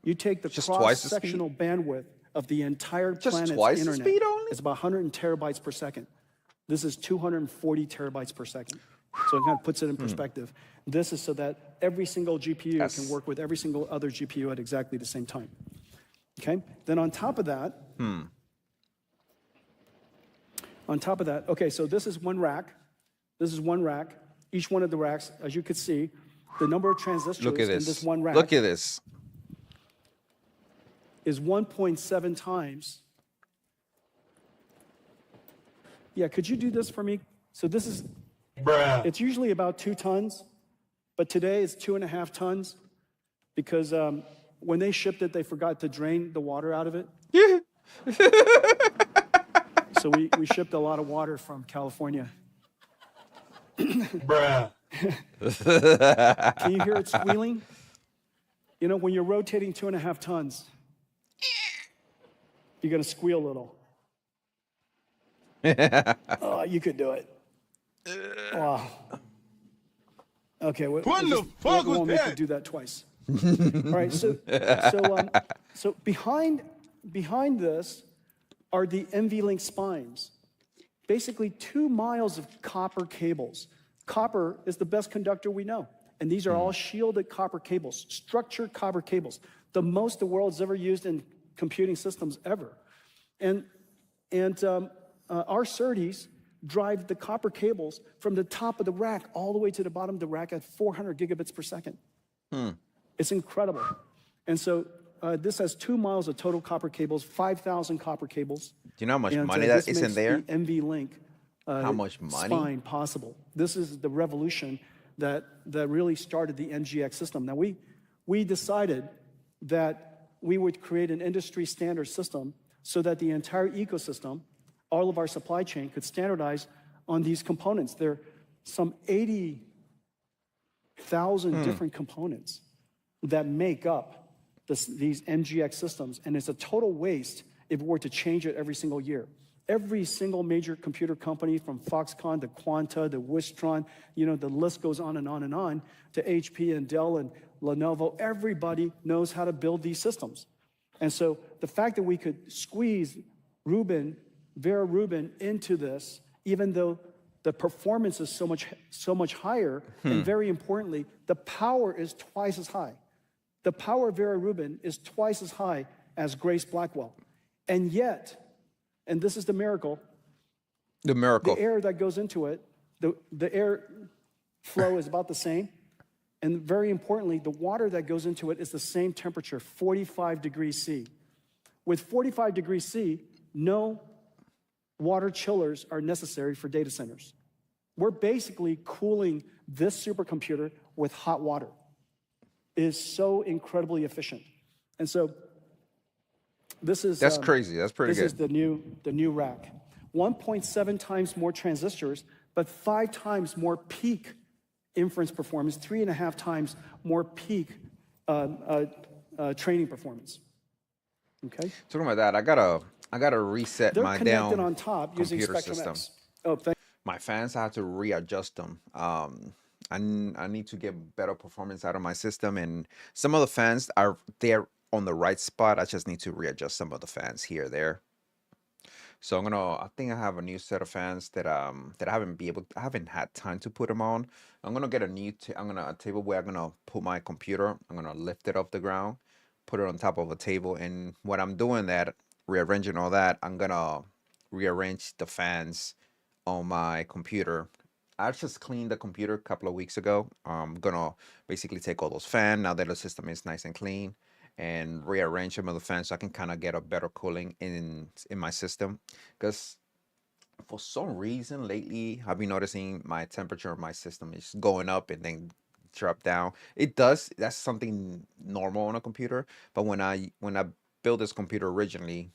You take the cross-sectional bandwidth of the entire planet's twice the internet. speed only? It's about 100 terabytes per second. This is 240 terabytes per second. So it kind of puts it in perspective. This is so that every single GPU can work with every single other GPU at exactly the same time. Okay? Then on top of that, okay, so this is one rack. This is one rack. Each one of the racks, as you can see, the number of transistors Look at in this. this one rack Look at this. is 1.7 times. Yeah, could you do this for me? So this is, it's usually about 2 tons, but today it's 2.5 tons because when they shipped it, they forgot to drain the water out of it. Yeah. So we shipped a lot of water from California. Can you hear it squealing? You know, when you're rotating 2.5 tons, you're going to squeal a little. Oh, you could do it. Wow. Okay, what the fuck was that? Make you do that twice. All right, so behind this are the NVLink spines. Basically 2 miles of copper cables. Copper is the best conductor we know. And these are all shielded copper cables, structured copper cables, the most the world's ever used in computing systems ever. And our SerDes drive the copper cables from the top of the rack all the way to the bottom of the rack at 400 gigabits per second. It's incredible. And so this has 2 miles of total copper cables, 5,000 copper cables. Do you know how much money that is in there? The NVLink How much money? spine possible. This is the revolution that really started the NGX system. Now, we decided that we would create an industry standard system so that the entire ecosystem, all of our supply chain, could standardize on these components. There are some 80,000 different components that make up these NGX systems, and it's a total waste if we were to change it every single year. Every single major computer company, from Foxconn to Quanta to Wistron, you know, the list goes on and on and on, to HP and Dell and Lenovo, everybody knows how to build these systems. And so the fact that we could squeeze Vera Rubin into this, even though the performance is so much higher, and very importantly, the power is twice as high. The power of Vera Rubin is twice as high as Grace Blackwell. And yet, and this is the miracle, The miracle. the air that goes into it, the air flow is about the same. And very importantly, the water that goes into it is the same temperature, 45 degrees C. With 45 degrees C, no water chillers are necessary for data centers. We're basically cooling this supercomputer with hot water. It is so incredibly efficient. And so this is... That's crazy. That's pretty good. This is the new rack. 1.7 times more transistors, but 5 times more peak inference performance, 3.5 times more peak training performance. Okay? Talking about that, I gotta reset They're my connected down on top using computer Spectrum system. X. Oh, thank My fans, I have to readjust them. I need to get better performance out of my system, and some of the fans they're on the right spot. I just need to readjust some of the fans here, there. So I think I have a new set of fans that I haven't had time to put them on. I'm gonna get a table where I'm gonna put my computer. I'm gonna lift it off the ground, put it on top of a table, and when I'm doing that, rearranging all that, I'm gonna rearrange the fans on my computer. I just cleaned the computer a couple of weeks ago. I'm gonna basically take all those fans now that the system is nice and clean and rearrange some of the fans so I can kind of get a better cooling in my system. Because for some reason lately, I've been noticing my temperature of my system is going up and then drop down. It does. That's something normal on a computer. But when I built this computer originally,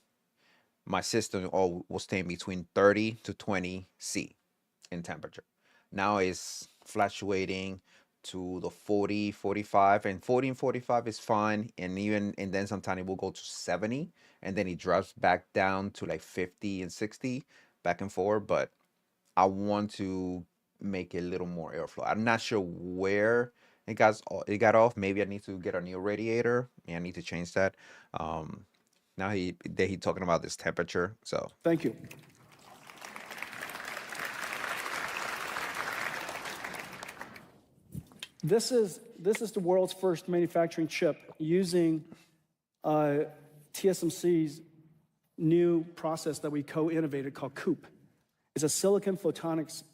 my system all was staying between 30 to 20 C in temperature. Now it's fluctuating to the 40, 45, and 40 and 45 is fine. And then sometimes it will go to 70 and then it drops back down to like 50 and 60 back and forth. But I want to make it a little more airflow. I'm not sure where it got off. Maybe I need to get a new radiator and I need to change that. Now he talking about this temperature. So Thank you. This is the world's first manufacturing chip using TSMC's new process that we co-innovated called COUP. It's a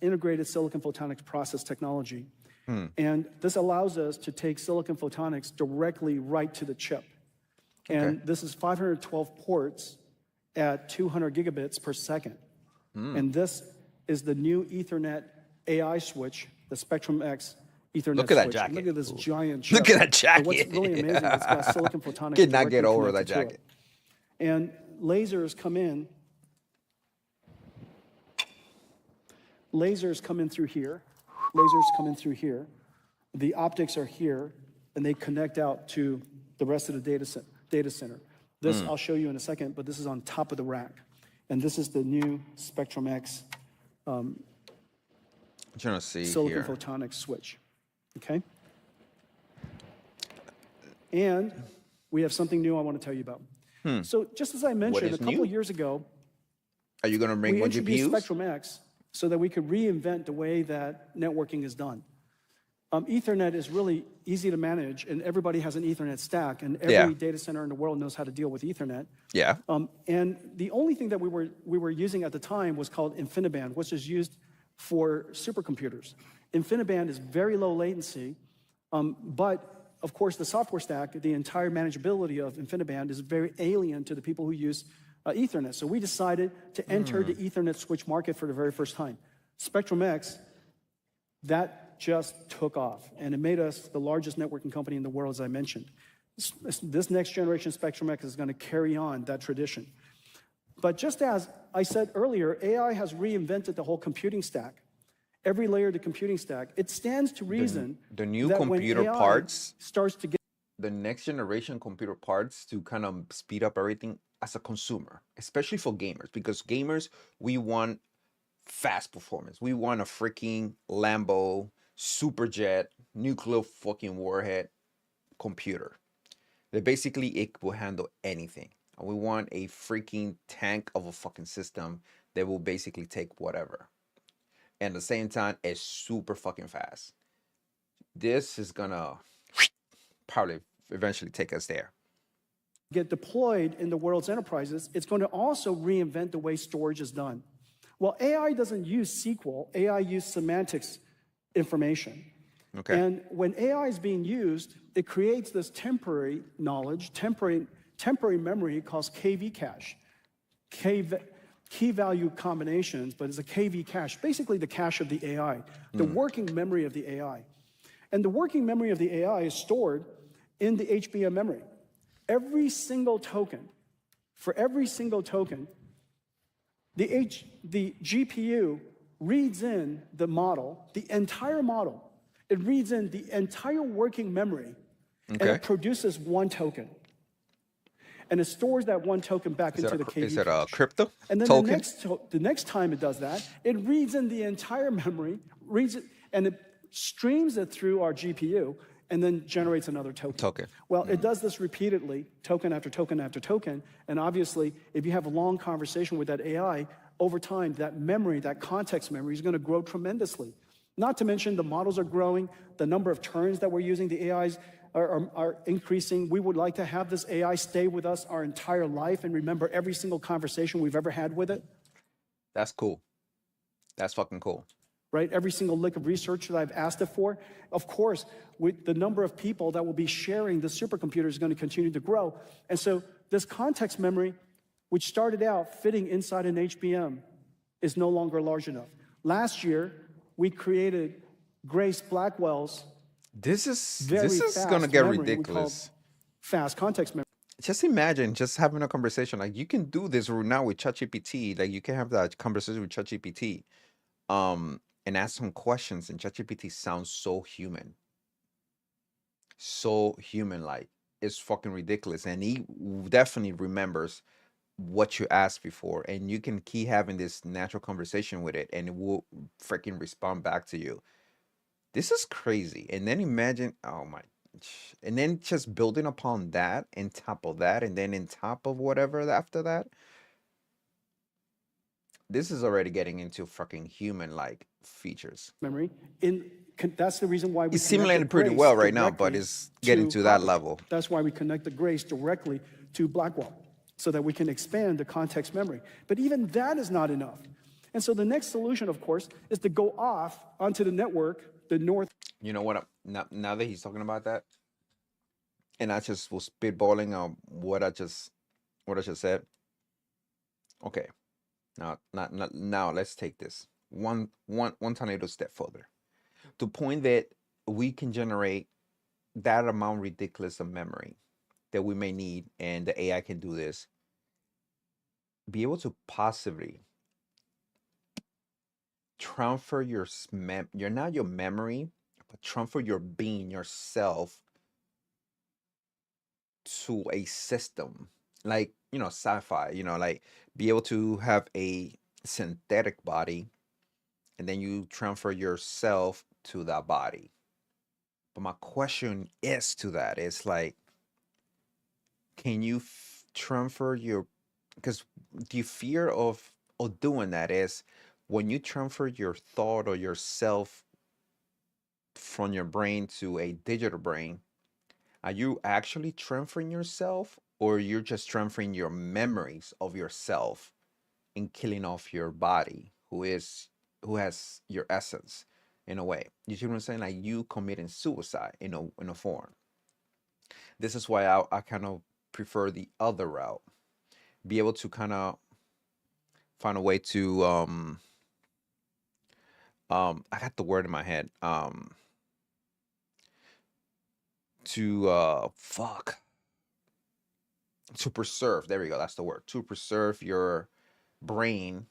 integrated silicon photonics process technology. And this allows us to take silicon photonics directly right to the chip. And this is 512 ports at 200 gigabits per second. And this is the new Ethernet AI switch, the Spectrum-X Ethernet look at that switch. jacket. Look at this giant chip. Look at that jacket. And what's really amazing is it's got silicon photonics. Could not get directly over that connected to jacket. it. And lasers come in. Lasers come in through here. Lasers come in through here. The optics are here, and they connect out to the rest of the data center. This I'll show you in a second, but this is on top of the rack. And this is the new Spectrum-X I'm trying to see silicon here. photonics switch. Okay? And we have something new I want to tell you about. So just as I mentioned, is a couple new? of years ago, Are you gonna bring we more introduced GPUs? Spectrum-X so that we could reinvent the way that networking is done. Ethernet is really easy to manage, and everybody has an Ethernet stack, and every data center in the world knows how to deal with Ethernet. Yeah. And the only thing that we were using at the time was called InfiniBand, which is used for supercomputers. InfiniBand is very low latency, but of course the software stack, the entire manageability of InfiniBand is very alien to the people who use Ethernet. So we decided to enter the Ethernet switch market for the very first time. Spectrum-X, that just took off, and it made us the largest networking company in the world, as I mentioned. This next generation Spectrum-X is going to carry on that tradition. But just as I said earlier, AI has reinvented the whole computing stack. Every layer of the computing stack, it stands to reason The new that when computer AI parts, starts to get the next generation computer parts to kind of speed up everything as a consumer, especially for gamers, because gamers, we want fast performance. We want a freaking Lambo, Superjet, nuclear fucking warhead computer. That basically it will handle anything. And we want a freaking tank of a fucking system that will basically take whatever. And at the same time, it's super fucking fast. This is gonna probably eventually take us there. get deployed in the world's enterprises, it's going to also reinvent the way storage is done. Well, AI doesn't use SQL, AI uses semantics information. Okay. And when AI is being used, it creates this temporary knowledge, temporary memory called KV cache, key value combinations, but it's a KV cache, basically the cache of the AI, the working memory of the AI. And the working memory of the AI is stored in the HBM memory. Every single token, for every single token, the GPU reads in the model, the entire model. It reads in the entire working memory, and it produces one token. And it stores that one token back into the KV Is it a cache. crypto And then token? the next time it does that, it reads in the entire memory, reads it, and it streams it through our GPU and then generates another token. Well, it does this repeatedly, token after token after token, and obviously, if you have a long conversation with that AI, over time, that memory, that context memory is going to grow tremendously. Not to mention the models are growing, the number of turns that we're using the AIs are increasing. We would like to have this AI stay with us our entire life and remember every single conversation we've ever had with it. That's cool. That's fucking cool. Right? Every single lick of research that I've asked it for. Of course, with the number of people that will be sharing the supercomputer is going to continue to grow. And so this context memory, which started out fitting inside an HBM, is no longer large enough. Last year, we created Grace Blackwell's This is going to get ridiculous. Fast context memory. Just imagine just having a conversation. Like, you can do this now with ChatGPT. Like, you can have that conversation with ChatGPT. And ask some questions, and ChatGPT sounds so human. So human-like. It's fucking ridiculous. And he definitely remembers what you asked before. And you can keep having this natural conversation with it, and it will freaking respond back to you. This is crazy. And then imagine, oh my, and then just building upon that, and top of that, and then in top of whatever after that. This is already getting into fucking human-like features. Memory. That's the reason why we it's simulated pretty well right now, but it's getting to that level. That's why we connect the Grace directly to Blackwell, so that we can expand the context memory. But even that is not enough. And so the next solution, of course, is to go off onto the network, the north. You know what? Now that he's talking about that, and I just was spitballing on what I just said. Okay. Now let's take this one tiny little step further. To point that we can generate that amount ridiculous of memory that we may need, and the AI can do this. Be able to possibly transfer your not your memory, but transfer your being, yourself, to a system. Like, sci-fi, like be able to have a synthetic body, and then you transfer yourself to that body. But my question is to that is like, can you transfer because the fear of doing that is when you transfer your thought or yourself from your brain to a digital brain, are you actually transferring yourself, or you're just transferring your memories of yourself and killing off your body, who has your essence in a way? You see what I'm saying? Like, you committing suicide in a form. This is why I kind of prefer the other route. Be able to kind of find a way to I got the word in my head. To preserve, there we go, that's the word, to preserve your brain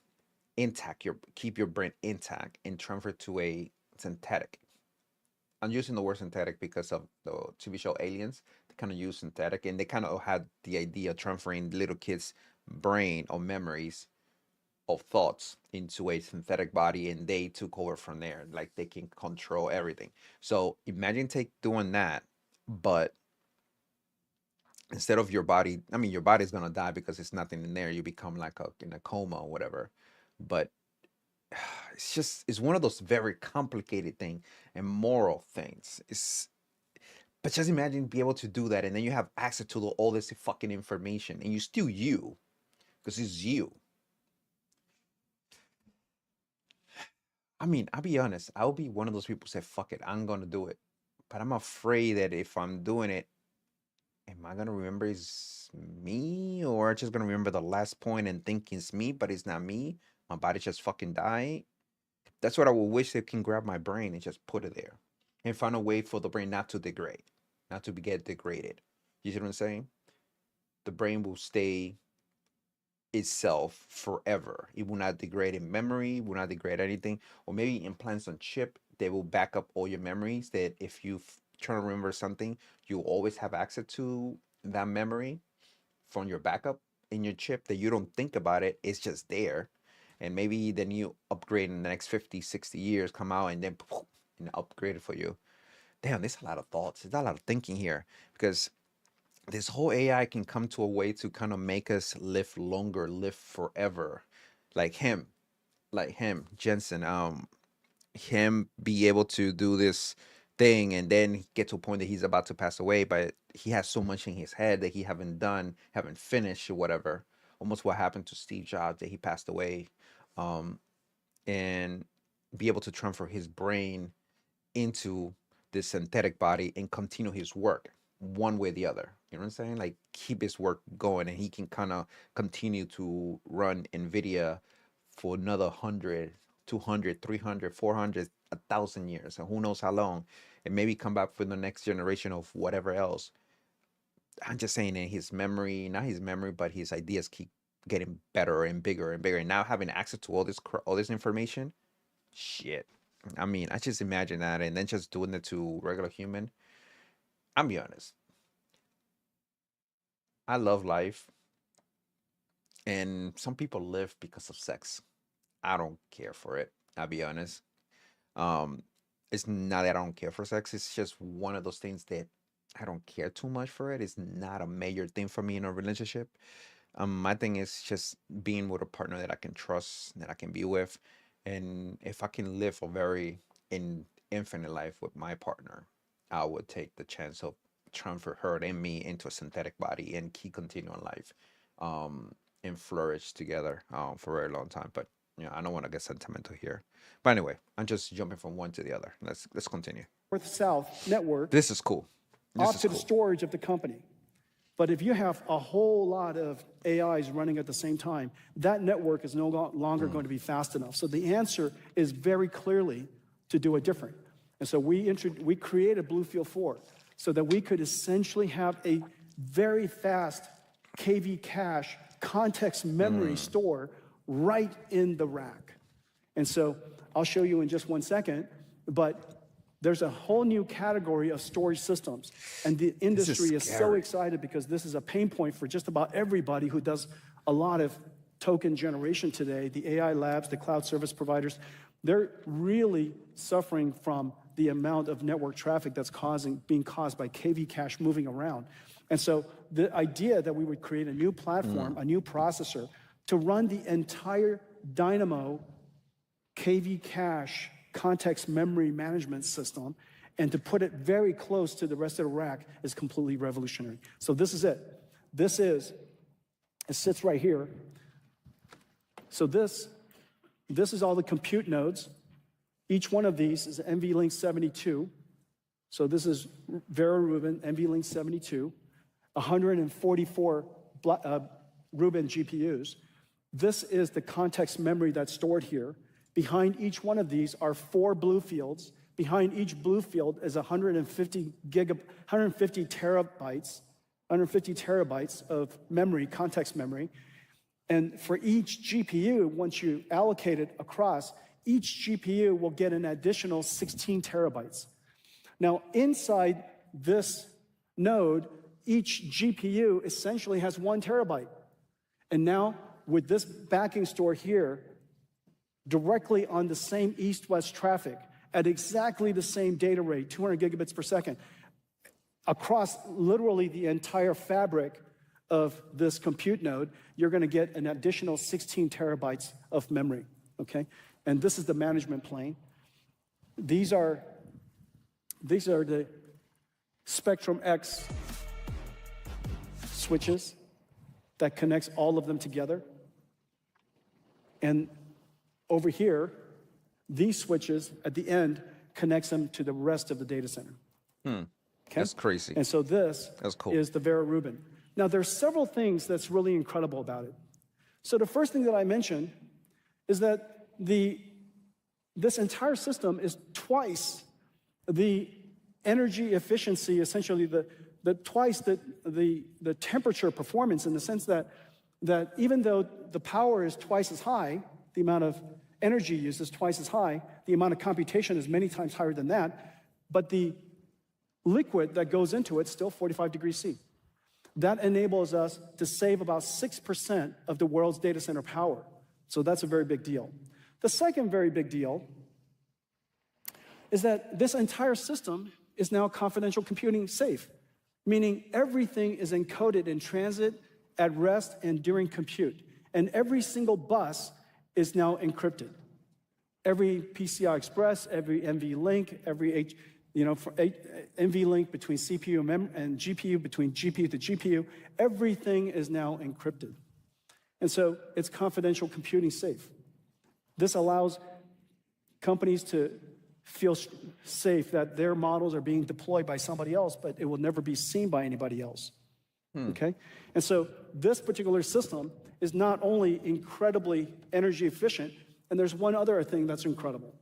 intact, keep your brain intact, and transfer to a synthetic. I'm using the word synthetic because of the TV show Aliens. They kind of use synthetic, and they kind of had the idea of transferring little kids' brain or memories of thoughts into a synthetic body, and they took over from there. Like, they can control everything. So imagine doing that, but instead of your body, I mean, your body's gonna die because it's nothing in there. You become like in a coma or whatever. But it's one of those very complicated things and moral things. But just imagine be able to do that, and then you have access to all this fucking information, and you still you, because it's you. I mean, I'll be honest, I'll be one of those people who say, fuck it, I'm gonna do it. But I'm afraid that if I'm doing it, am I gonna remember it's me, or just gonna remember the last point and think it's me, but it's not me? My body just fucking died. That's what I would wish they can grab my brain and just put it there, and find a way for the brain not to degrade, not to get degraded. You see what I'm saying? The brain will stay itself forever. It will not degrade in memory, will not degrade anything. Or maybe implants on chip, they will back up all your memories, that if you try to remember something, you always have access to that memory from your backup in your chip, that you don't think about it, it's just there. And maybe the new upgrade in the next 50, 60 years come out, and then upgrade it for you. damn, there's a lot of thoughts. There's a lot of thinking here because this whole AI can come to a way to kind of make us live longer, live forever, like him, Jensen. Him be able to do this thing and then get to a point that he's about to pass away, but he has so much in his head that he haven't finished or whatever. Almost what happened to Steve Jobs, that he passed away, and be able to transfer his brain into this synthetic body and continue his work one way or the other. You know what I'm saying? Like keep his work going, and he can kind of continue to run NVIDIA for another 100, 200, 300, 400, 1,000 years, and who knows how long, and maybe come back for the next generation of whatever else. I'm just saying, in his memory, not his memory, but his ideas keep getting better and bigger and bigger. And now having access to all this information, shit. I mean, I just imagine that, and then just doing it to regular human. I'm be honest. I love life, and some people live because of sex. I don't care for it. I'll be honest. Um, it's not that I don't care for sex. It's just one of those things that I don't care too much for it. It's not a major thing for me in a relationship. My thing is just being with a partner that I can trust, that I can be with, and if I can live a very infinite life with my partner, I would take the chance of transfer her and me into a synthetic body and keep continuing life, and flourish together for a very long time. But I don't want to get sentimental here. But anyway, I'm just jumping from one to the other. Let's continue. North-south network This is cool. This off is to the cool. storage of the company. But if you have a whole lot of AIs running at the same time, that network is no longer going to be fast enough. So the answer is very clearly to do it different. And so we created Bluefield 4 so that we could essentially have a very fast KV cache context memory store right in the rack. And so I'll show you in just one second, but there's a whole new category of storage systems. And the industry is so excited because this is a pain point for just about everybody who does a lot of token generation today. The AI labs, the cloud service providers, they're really suffering from the amount of network traffic that's being caused by KV cache moving around. And so the idea that we would create a new platform, a new processor, to run the entire Dynamo KV cache context memory management system and to put it very close to the rest of the rack is completely revolutionary. So this is it. It sits right here. So this is all the compute nodes. Each one of these is NVLink 72. So this is Vera Rubin NVLink 72, 144 Rubin GPUs. This is the context memory that's stored here. Behind each one of these are 4 Bluefields. Behind each Bluefield is 150 terabytes of memory, context memory. And for each GPU, once you allocate it across, each GPU will get an additional 16 terabytes. Now, inside this node, each GPU essentially has 1 terabyte. And now, with this backing store here, directly on the same east-west traffic, at exactly the same data rate, 200 gigabits per second, across literally the entire fabric of this compute node, you're going to get an additional 16 terabytes of memory, okay? And this is the management plane. These are the Spectrum X switches that connects all of them together. And over here, these switches at the end connects them to the rest of the data center. Okay? That's crazy. And so this is the Vera Rubin. Now, there's several things that's really incredible about it. So the first thing that I mentioned is that this entire system is twice the energy efficiency, essentially twice the temperature performance, in the sense that even though the power is twice as high, the amount of energy used is twice as high, the amount of computation is many times higher than that, but the liquid that goes into it's still 45 degrees C. That enables us to save about 6% of the world's data center power. So that's a very big deal. The second very big deal is that this entire system is now confidential computing safe, meaning everything is encoded in transit, at rest, and during compute. And every single bus is now encrypted. Every PCI Express, every NVLink, every NVLink between CPU and GPU, between GPU to GPU, everything is now encrypted. And so it's confidential computing safe. This allows companies to feel safe that their models are being deployed by somebody else, but it will never be seen by anybody else. Okay? And so this particular system is not only incredibly energy efficient, and there's one other thing that's incredible.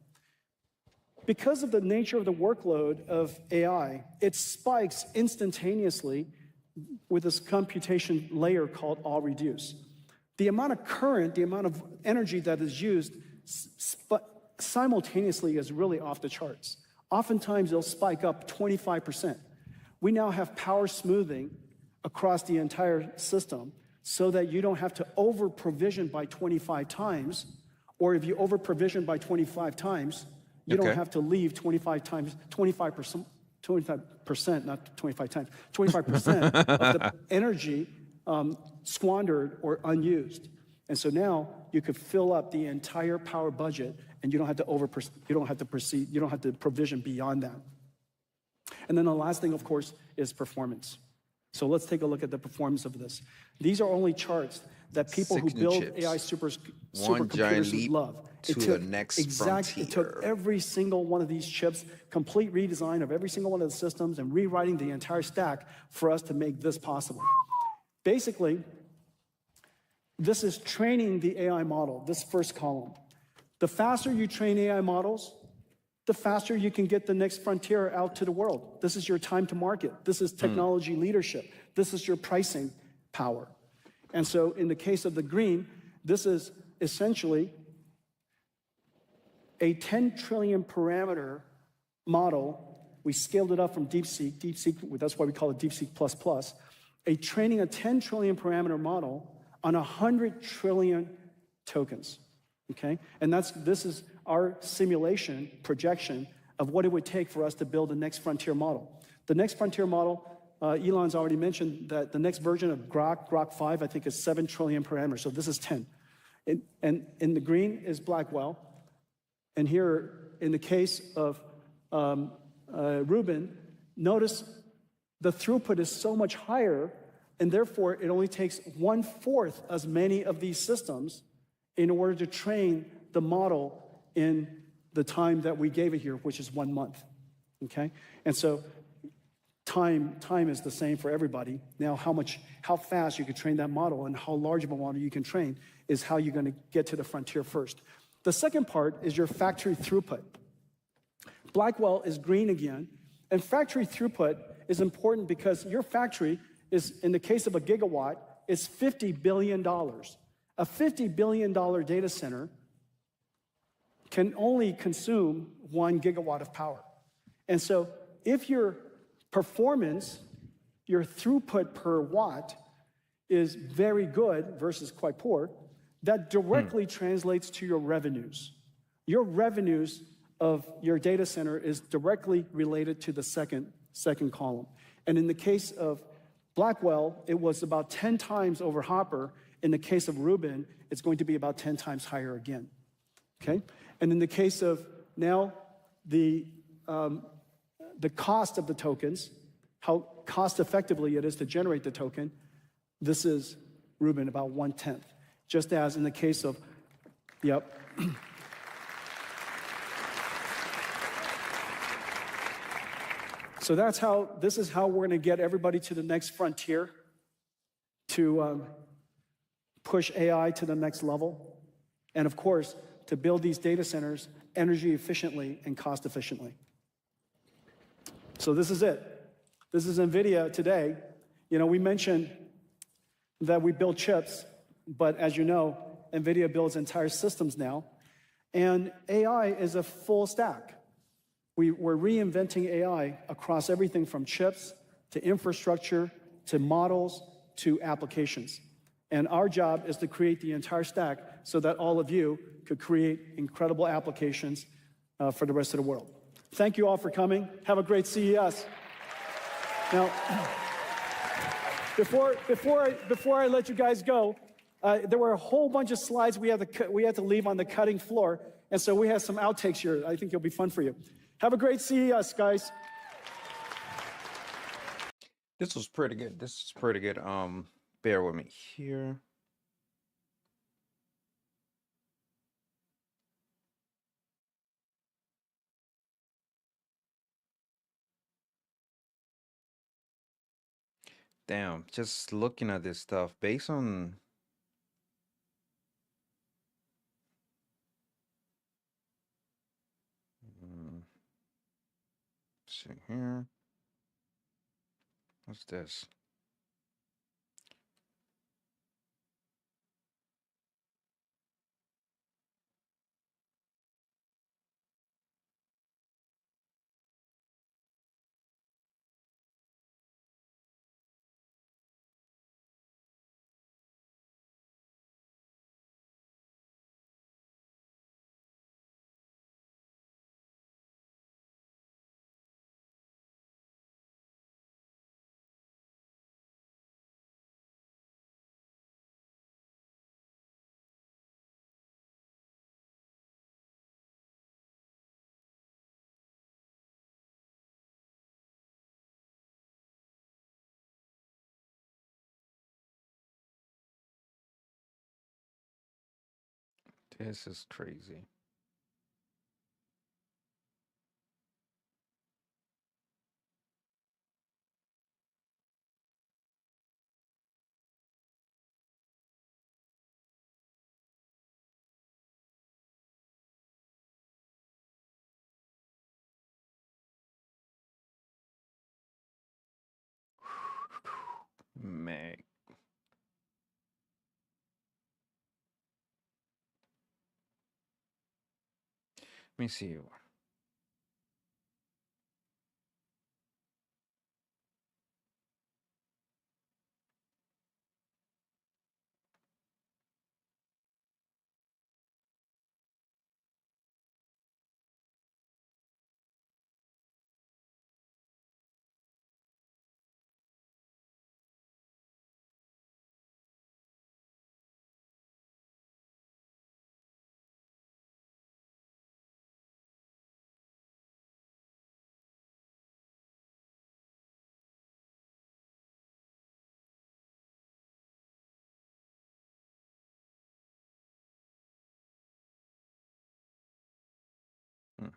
Because of the nature of the workload of AI, it spikes instantaneously with this computation layer called all-reduce. The amount of current, the amount of energy that is used simultaneously is really off the charts. Oftentimes, it'll spike up 25%. We now have power smoothing across the entire system so that you don't have to over-provision by 25 times, or if you over-provision by 25 times, you don't have to leave 25%, not 25 times, 25% of the energy squandered or unused. And so now you could fill up the entire power budget, and you don't have to provision beyond that. And then the last thing, of course, is performance. So let's take a look at the performance of this. These are only charts that people who build AI supercomputers love. To the next frontier. It took every single one of these chips, complete redesign of every single one of the systems, and rewriting the entire stack for us to make this possible. Basically, this is training the AI model, this first column. The faster you train AI models, the faster you can get the next frontier out to the world. This is your time to market. This is technology leadership. This is your pricing power. And so in the case of the green, this is essentially a 10 trillion parameter model. We scaled it up from DeepSeek. DeepSeek, that's why we call it DeepSeek++. Training a 10 trillion parameter model on 100 trillion tokens, okay? And this is our simulation projection of what it would take for us to build the next frontier model. The next frontier model, Elon's already mentioned that the next version of Grok 5, I think is 7 trillion parameters, so this is 10. And in the green is Blackwell. And here, in the case of Rubin, notice the throughput is so much higher, and therefore it only takes 1/4 as many of these systems in order to train the model in the time that we gave it here, which is 1 month, okay? And so time is the same for everybody. Now, how fast you can train that model and how large of a model you can train is how you're gonna get to the frontier first. The second part is your factory throughput. Blackwell is green again, and factory throughput is important because your factory is, in the case of a gigawatt, is $50 billion. A $50 billion data center can only consume 1 gigawatt of power. And so if your performance, your throughput per watt is very good versus quite poor, that directly translates to your revenues. Your revenues of your data center is directly related to the second column. And in the case of Blackwell, it was about 10 times over Hopper. In the case of Rubin, it's going to be about 10 times higher again, okay? And in the case of now the cost of the tokens, how cost effectively it is to generate the token, this is Rubin, about 1/10. Just as in the case of, So this is how we're gonna get everybody to the next frontier, to push AI to the next level, and of course, to build these data centers energy efficiently and cost efficiently. So this is it. This is NVIDIA today. You know, we mentioned that we build chips, but as you know, NVIDIA builds entire systems now, and AI is a full stack. We're reinventing AI across everything from chips to infrastructure to models to applications. And our job is to create the entire stack so that all of you could create incredible applications for the rest of the world. Thank you all for coming. Have a great CES. Now, before I let you guys go, there were a whole bunch of slides we had to leave on the cutting floor, and so we have some outtakes here. I think it'll be fun for you. Have a great CES, guys. This was pretty good. This is pretty good. Bear with me here. Damn, just looking at this stuff based on see here. What's this? This is crazy. Man. Let me see. Hmm.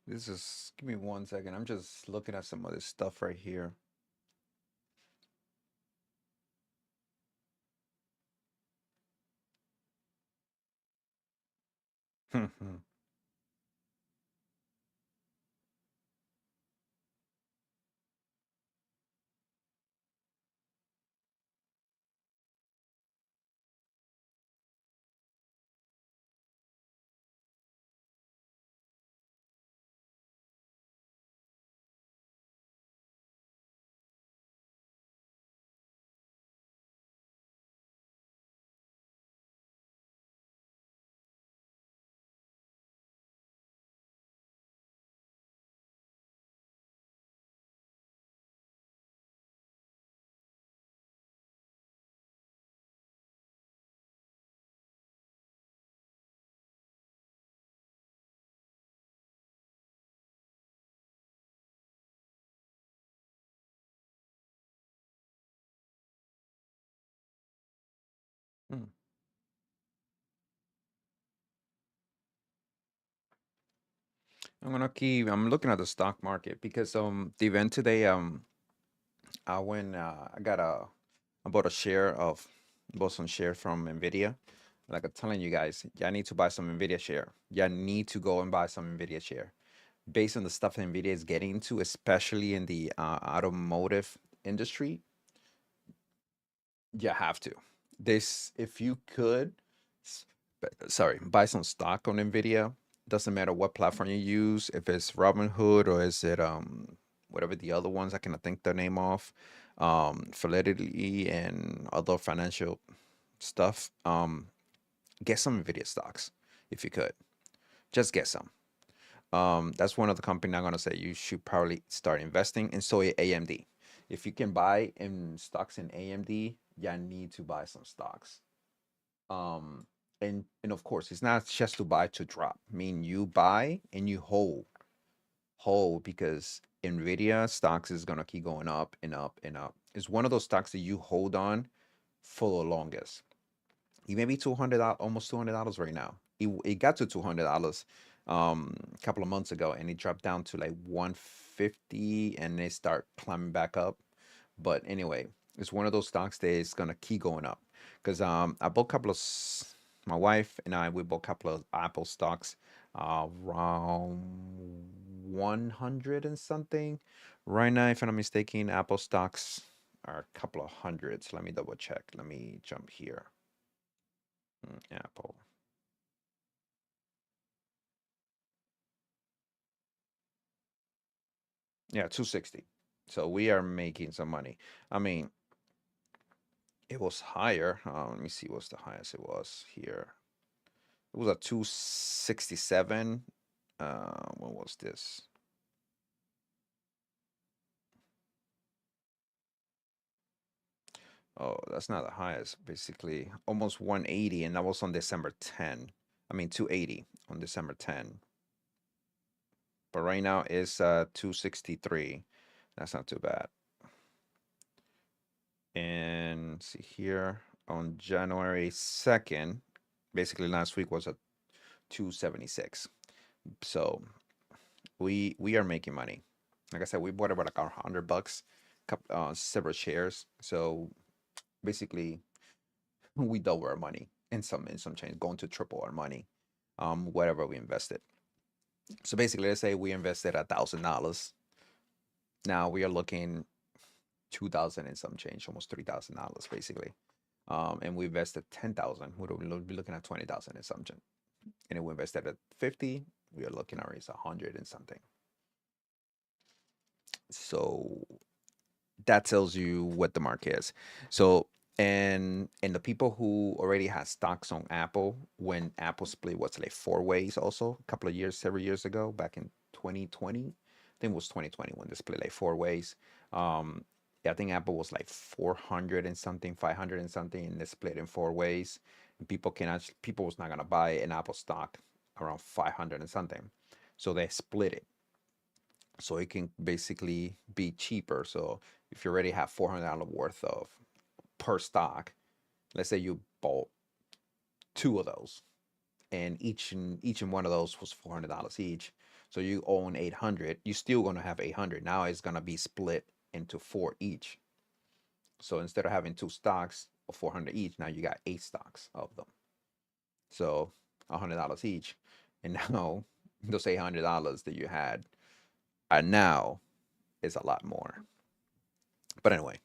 This is, give me 1 second. I'm just looking at some of this stuff right here. Hmm. I'm looking at the stock market because the event today I bought some share from Nvidia. Like I'm telling you guys, y'all need to buy some Nvidia share. Y'all need to go and buy some Nvidia share based on the stuff that Nvidia is getting into, especially in the automotive industry. You have to. If you could, buy some stock on Nvidia. Doesn't matter what platform you use, if it's Robinhood or is it whatever the other ones, I cannot think their name off, Fidelity and other financial stuff. Get some Nvidia stocks if you could. Just get some. That's one of the companies I'm gonna say you should probably start investing in. So AMD. If you can buy in stocks in AMD, you need to buy some stocks. And of course, it's not just to buy to drop. I mean, you buy and you hold because Nvidia stocks is gonna keep going up and up and up. It's one of those stocks that you hold on for the longest. It may be $200, almost $200 right now. It got to $200 a couple of months ago, and it dropped down to like 150, and they start climbing back up. But anyway, it's one of those stocks that is gonna keep going up because I bought a couple of. My wife and I, we bought a couple of Apple stocks around 100 and something. Right now, if I'm not mistaken, Apple stocks are a couple of hundreds. Let me double check. Let me jump here. Apple. Yeah, 260. So we are making some money. I mean, it was higher. Let me see what's the highest it was here. It was a 267. What was this? Oh, that's not the highest. Basically, almost 180, and that was on December 10. I mean, 280 on December 10. But right now it's 263. That's not too bad. And see here on January 2nd, basically last week was a 276. So we are making money. Like I said, we bought about like $100, several shares. So basically we double our money in some change, going to triple our money, whatever we invested. So basically, let's say we invested $1,000. Now we are looking 2,000 and some change, almost $3,000 basically. And we invested 10,000, we'll be looking at 20,000 and something. And if we invested at 50, we are looking at 100 and something. So that tells you what the market is. So and the people who already had stocks on Apple, when Apple split what's like 4 ways also a couple of years, several years ago, back in 2020. I think it was 2020 when they split like 4 ways. I think Apple was like 400 and something, 500 and something, and they split in 4 ways. And people was not gonna buy an Apple stock around 500 and something, so they split it so it can basically be cheaper. So if you already have $400 worth of per stock, let's say you bought 2 of those, and each one of those was $400 each. So you own 800. You're still gonna have 800. Now it's gonna be split into 4 each. So instead of having 2 stocks of 400 each, now you got 8 stocks of them. So $100 each, and now those $800 that you had, and now is a lot more. But anyway.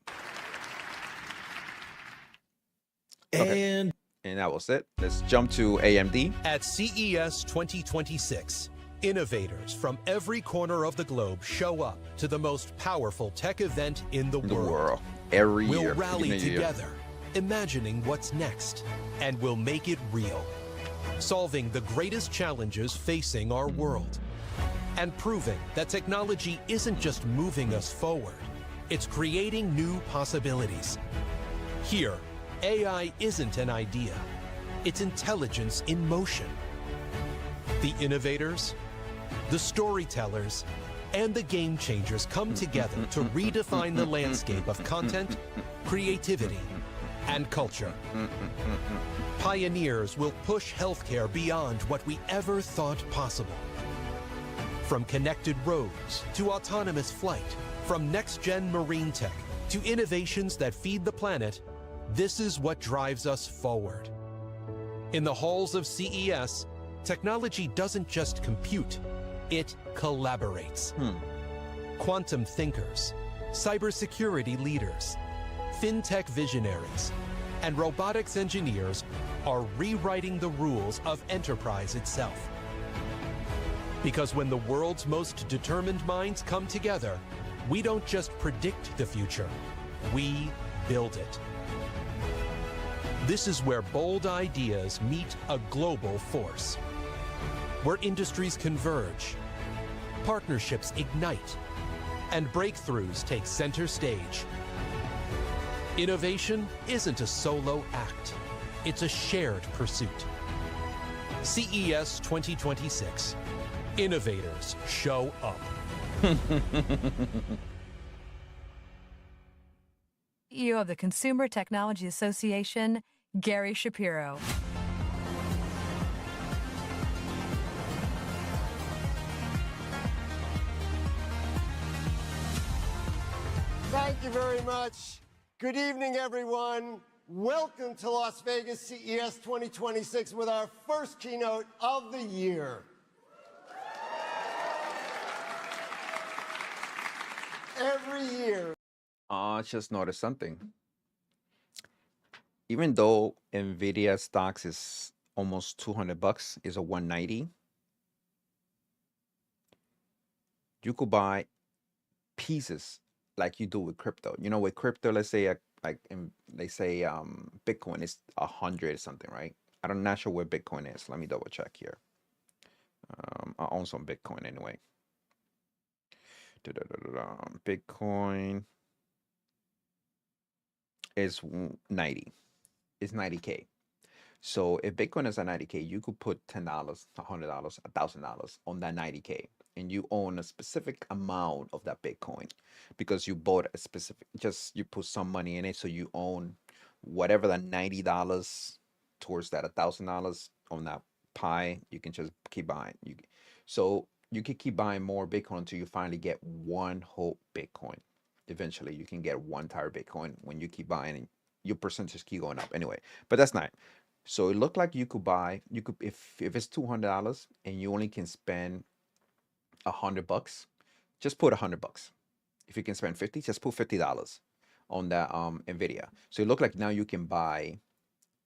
Okay. And that was it. Let's jump to AMD. At CES 2026, innovators from every corner of the globe show up to the most powerful tech event in the world. Every year. We'll rally together, imagining what's next, and we'll make it real. Solving the greatest challenges facing our world. And proving that technology isn't just moving us forward, it's creating new possibilities. Here, AI isn't an idea, it's intelligence in motion. The innovators, the storytellers, and the game changers come together to redefine the landscape of content, creativity, and culture. Pioneers will push healthcare beyond what we ever thought possible. From connected roads to autonomous flight, from next-gen marine tech to innovations that feed the planet, this is what drives us forward. In the halls of CES, technology doesn't just compute, it collaborates. Quantum thinkers, cybersecurity leaders, fintech visionaries, and robotics engineers are rewriting the rules of enterprise itself. Because when the world's most determined minds come together, We don't just predict the future, we build it. This is where bold ideas meet a global force, where industries converge, partnerships ignite, and breakthroughs take center stage. Innovation isn't a solo act, it's a shared pursuit. CES 2026. Innovators show up. CEO of the Consumer Technology Association, Gary Shapiro. Thank you very much. Good evening, everyone. Welcome to Las Vegas CES 2026 with our first keynote of the year. Every year. I just noticed something. Even though Nvidia stocks is almost $200, is a 190, you could buy pieces like you do with crypto. You know, with crypto, let's say they say Bitcoin is 100 something, right? I'm not sure where Bitcoin is. Let me double check here. I own some Bitcoin anyway. Bitcoin is 90. It's 90K. So if Bitcoin is at 90K, you could put $10, $100, $1,000 on that 90K, and you own a specific amount of that Bitcoin because you bought a specific. Just you put some money in it, so you own whatever the $90 towards that $1,000 on that pie. You can just keep buying. So you can keep buying more Bitcoin until you finally get one whole Bitcoin. Eventually, you can get one entire Bitcoin when you keep buying, and your percentage keep going up. Anyway, but that's not. So it looked like you could buy. You could if it's $200 and you only can spend $100, just put $100. If you can spend 50, just put $50 on that Nvidia. So it looked like now you can buy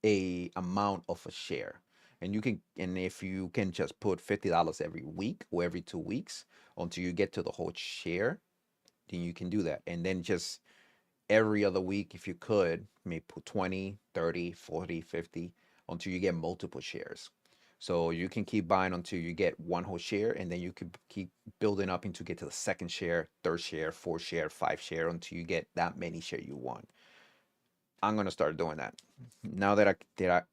a amount of a share. And you can, and if you can just put $50 every week or every 2 weeks until you get to the whole share, then you can do that. And then just every other week, if you could, maybe put 20, 30, 40, 50 until you get multiple shares. So you can keep buying until you get one whole share, and then you could keep building up until you get to the second share, third share, fourth share, 5 share until you get that many share you want. I'm gonna start doing that now that I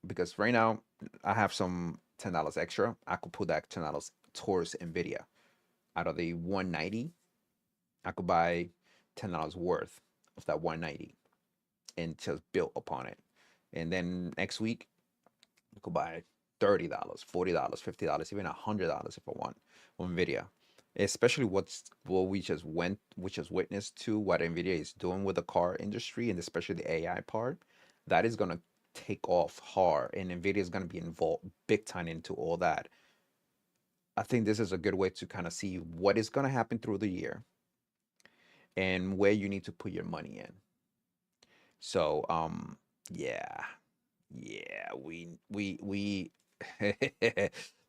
because right now I have some $10 extra. I could put that $10 towards Nvidia. Out of the 190, I could buy $10 worth of that 190 and just build upon it. And then next week, I could buy $30, $40, $50, even $100 if I want on Nvidia. Especially what we just witnessed to what Nvidia is doing with the car industry, and especially the AI part, that is gonna take off hard, and Nvidia is gonna be involved big time into all that. I think this is a good way to kind of see what is gonna happen through the year and where you need to put your money in. So yeah, we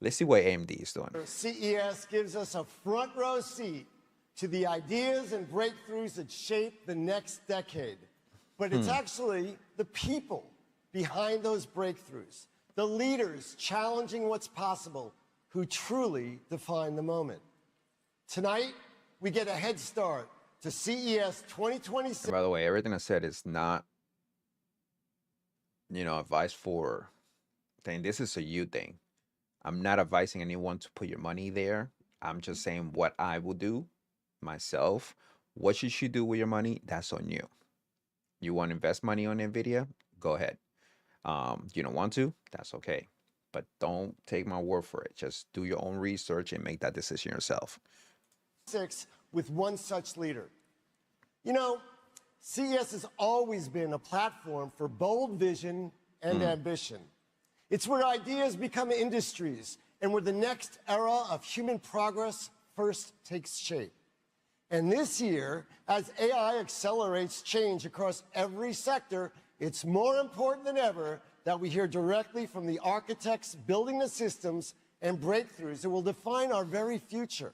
let's see what AMD is doing. CES gives us a front row seat to the ideas and breakthroughs that shape the next decade. But it's actually the people behind those breakthroughs, the leaders challenging what's possible, who truly define the moment. Tonight, we get a head start to CES 2026. And by the way, everything I said is not, advice for thing. This is a you thing. I'm not advising anyone to put your money there. I'm just saying what I will do myself. What you should do with your money, that's on you. You want to invest money on Nvidia? Go ahead. You don't want to? That's okay. But don't take my word for it. Just do your own research and make that decision yourself. With one such leader. CES has always been a platform for bold vision and ambition. It's where ideas become industries and where the next era of human progress first takes shape. And this year, as AI accelerates change across every sector, it's more important than ever that we hear directly from the architects building the systems and breakthroughs that will define our very future.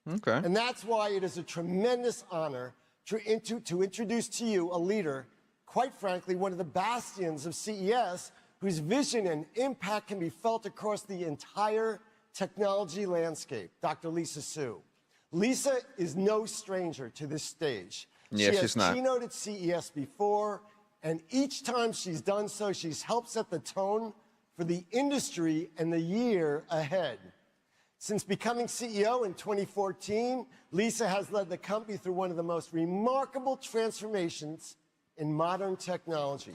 Okay. And that's why it is a tremendous honor to introduce to you a leader, quite frankly, one of the bastions of CES, whose vision and impact can be felt across the entire technology landscape, Dr. Lisa Su. Lisa is no stranger to this stage. Yeah, she's not. She has keynoted CES before, and each time she's done so, she's helped set the tone for the industry and the year ahead. Since becoming CEO in 2014, Lisa has led the company through one of the most remarkable transformations in modern technology.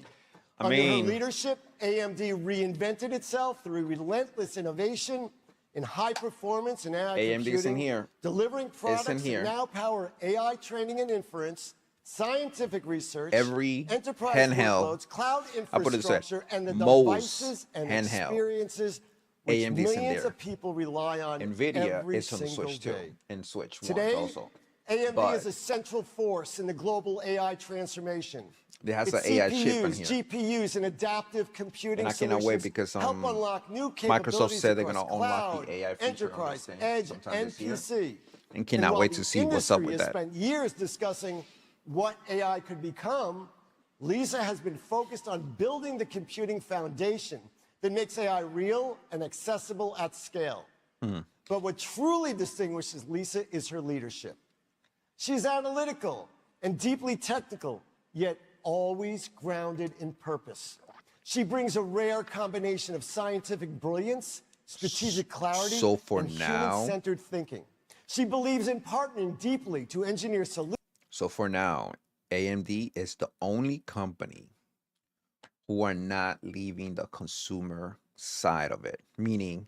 Under her leadership, AMD reinvented itself through relentless innovation in high performance and AI computing, delivering products that now power AI training and inference, scientific research, enterprise workloads, cloud infrastructure, and the devices and experiences which millions of people rely on every single day. Today, AMD is a central force in the global AI transformation. It has an AI chip in here. GPUs, and adaptive computing and I cannot wait because help unlock new Microsoft said they're going to cloud, unlock the AI feature enterprise, edge, and PC. And cannot wait to see what's up with that. Spent years discussing what AI could become. Lisa has been focused on building the computing foundation that makes AI real and accessible at scale. But what truly distinguishes Lisa is her leadership. She's analytical and deeply technical, yet always grounded in purpose. She brings a rare combination of scientific brilliance, strategic clarity, and human-centered thinking. She believes in partnering deeply to engineer solutions. So for now, AMD is the only company who are not leaving the consumer side of it. Meaning,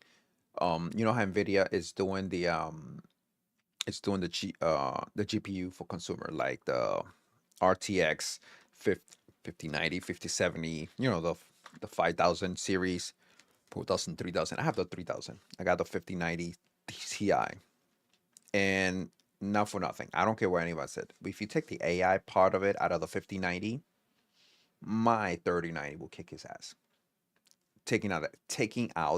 you know how NVIDIA is doing the GPU for consumer, like the RTX 5090, 5070, you know, the 5000 series, 4000, 3000. I have the 3000. I got the 5090 Ti. And not for nothing, I don't care what anybody said. If you take the AI part of it out of the 5090, my 3090 will kick his ass. Taking out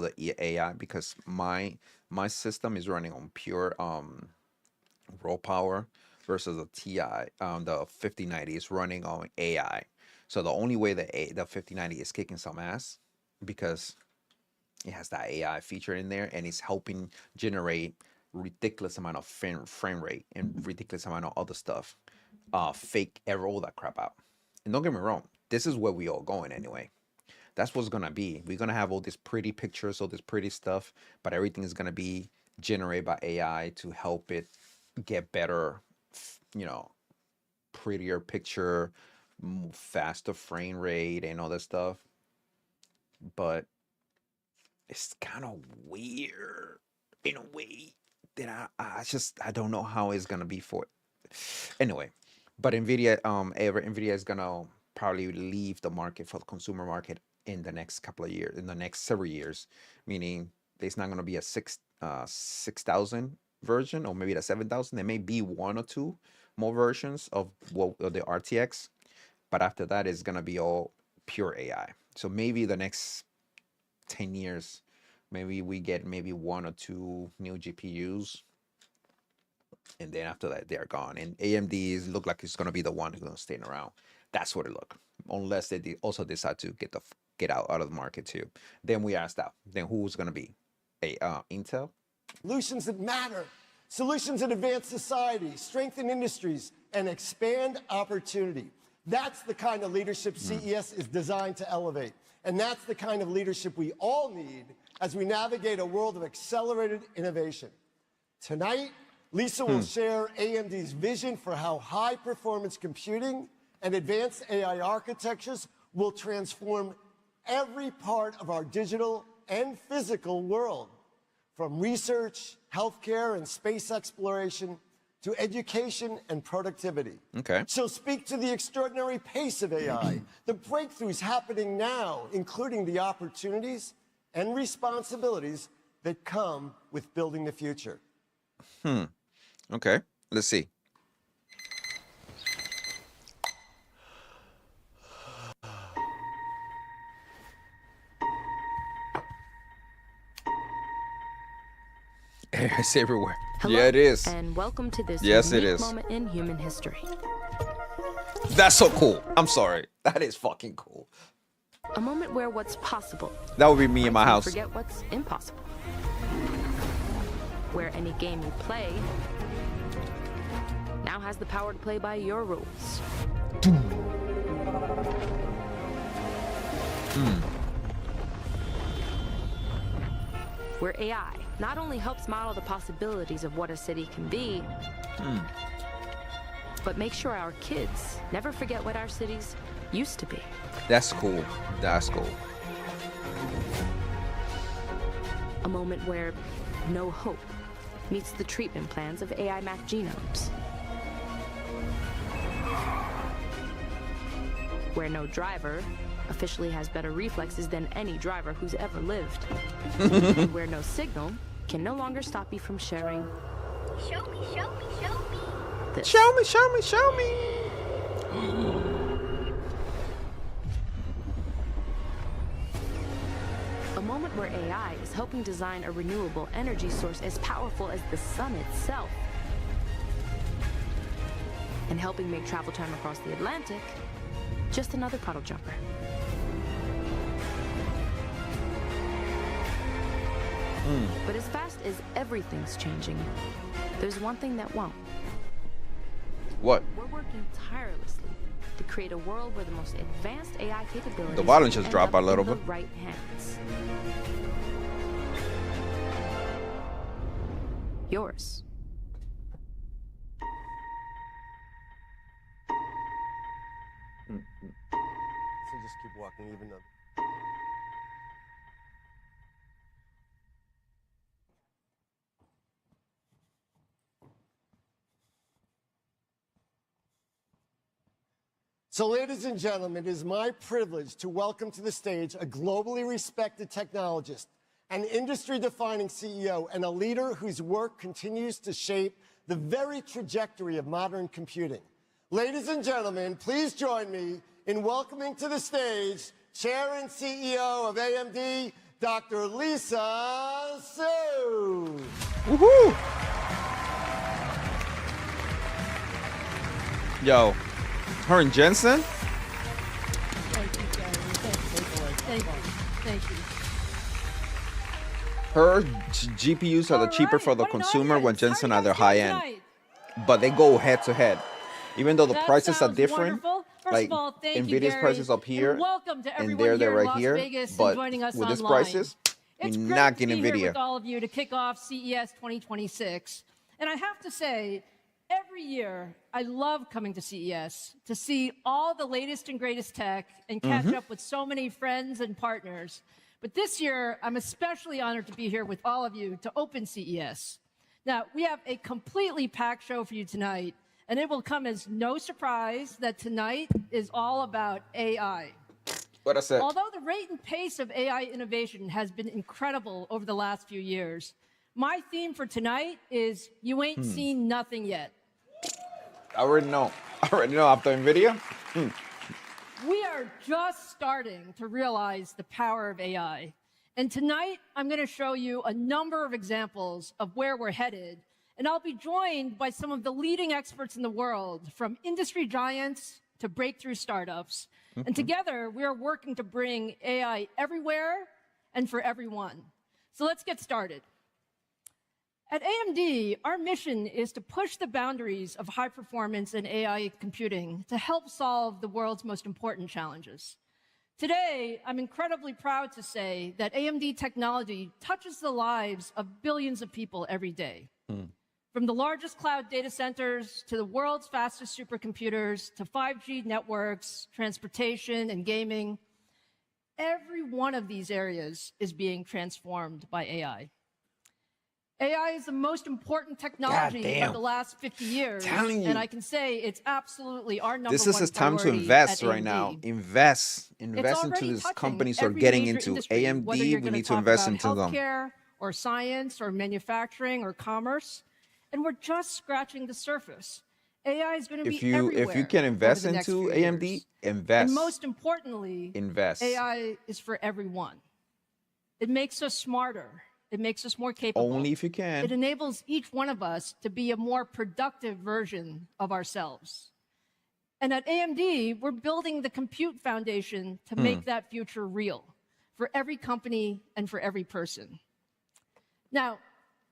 the AI, because my system is running on pure raw power versus the Ti, the 5090 is running on AI. So the only way the 5090 is kicking some ass, because it has that AI feature in there, and it's helping generate ridiculous amount of frame rate and ridiculous amount of other stuff, fake error, all that crap out. And don't get me wrong, this is where we all going anyway. That's what's gonna be. We're gonna have all these pretty pictures, all this pretty stuff, but everything is gonna be generated by AI to help it get better, you know, prettier picture, faster frame rate, and all that stuff. But it's kind of weird in a way that I don't know how it's gonna be for it. Anyway, but NVIDIA is gonna probably leave the market for the consumer market in the next couple of years, in the next several years, meaning there's not gonna be a 6000 version, or maybe the 7000. There may be one or two more versions of the RTX, but after that it's gonna be all pure AI. So maybe the next 10 years, maybe we get maybe one or two new GPUs, and then after that they're gone. And AMD look like it's gonna be the one who's gonna stay around. That's what it look, unless they also decide to get out of the market too. Then we asked out. Then who's gonna be Intel? Solutions that matter, solutions that advance society, strengthen industries, and expand opportunity. That's the kind of leadership CES is designed to elevate. And that's the kind of leadership we all need as we navigate a world of accelerated innovation. Tonight, Lisa will share AMD's vision for how high-performance computing and advanced AI architectures will transform every part of our digital and physical world, from research, healthcare, and space exploration to education and productivity. Okay. She'll speak to the extraordinary pace of AI, the breakthroughs happening now, including the opportunities and responsibilities that come with building the future. Okay, let's see. It's everywhere. Hello, Yeah, it is. And welcome to this Yes, it unique is. moment in human history. That's so cool. I'm sorry. That is fucking cool. A moment where what's possible That would be me in my might house. forget what's impossible. Where any game you play now has the power to play by your rules. Where AI not only helps model the possibilities of what a city can be, but make sure our kids never forget what our cities used to be. That's cool. That's cool. A moment where no hope meets the treatment plans of AI mapped genomes. Where no driver officially has better reflexes than any driver who's ever lived. And where no signal can no longer stop you from sharing. Show me, show me, show me. This. Show me, show me, show me. A moment where AI is helping design a renewable energy source as powerful as the sun itself. And helping make travel time across the Atlantic just another puddle jumper. But as fast as everything's changing, there's one thing that won't. What? We're working tirelessly to create a world where the most advanced AI capabilities The volume just end dropped up a little in the bit. right hands. Yours. So just keep walking, even though. So, ladies and gentlemen, it is my privilege to welcome to the stage a globally respected technologist, an industry-defining CEO, and a leader whose work continues to shape the very trajectory of modern computing. Ladies and gentlemen, please join me in welcoming to the stage Chair and CEO of AMD, Dr. Lisa Su. Woohoo! Yo, her and Jensen? Thank you, Jerry. Thank you. Thank you. Her GPUs are the cheaper for the consumer when Jensen are the high end. But they go head to head. Even though the prices are different, like Nvidia's prices up here and they're right here, but with these prices, It's you're great not to getting be here Nvidia. with all of you to kick off CES 2026. And I have to say, every year, I love coming to CES to see all the latest and greatest tech and catch up with so many friends and partners. But this year, I'm especially honored to be here with all of you to open CES. Now, we have a completely packed show for you tonight, and it will come as no surprise that tonight is all about AI. What I said. Although the rate and pace of AI innovation has been incredible over the last few years, my theme for tonight is you ain't seen nothing yet. I already know. I already know after Nvidia. We are just starting to realize the power of AI. And tonight, I'm going to show you a number of examples of where we're headed. And I'll be joined by some of the leading experts in the world, from industry giants to breakthrough startups. And together, we are working to bring AI everywhere and for everyone. So let's get started. At AMD, our mission is to push the boundaries of high performance and AI computing to help solve the world's most important challenges. Today, I'm incredibly proud to say that AMD technology touches the lives of billions of people every day. From the largest cloud data centers to the world's fastest supercomputers to 5G networks, transportation, and gaming, every one of these areas is being transformed by AI. AI is the most important technology of the last 50 years, and I can say it's absolutely our number one priority. This is time to invest right now. Invest into these companies who are getting into AMD. We need to invest into them. Healthcare or science or manufacturing or commerce, and we're just scratching the surface. AI is going to be everywhere. If you can invest into AMD, invest. And most importantly, invest. AI is for everyone. It makes us smarter. It makes us more capable. Only if you can. It enables each one of us to be a more productive version of ourselves. And at AMD, we're building the compute foundation to make that future real for every company and for every person. Now,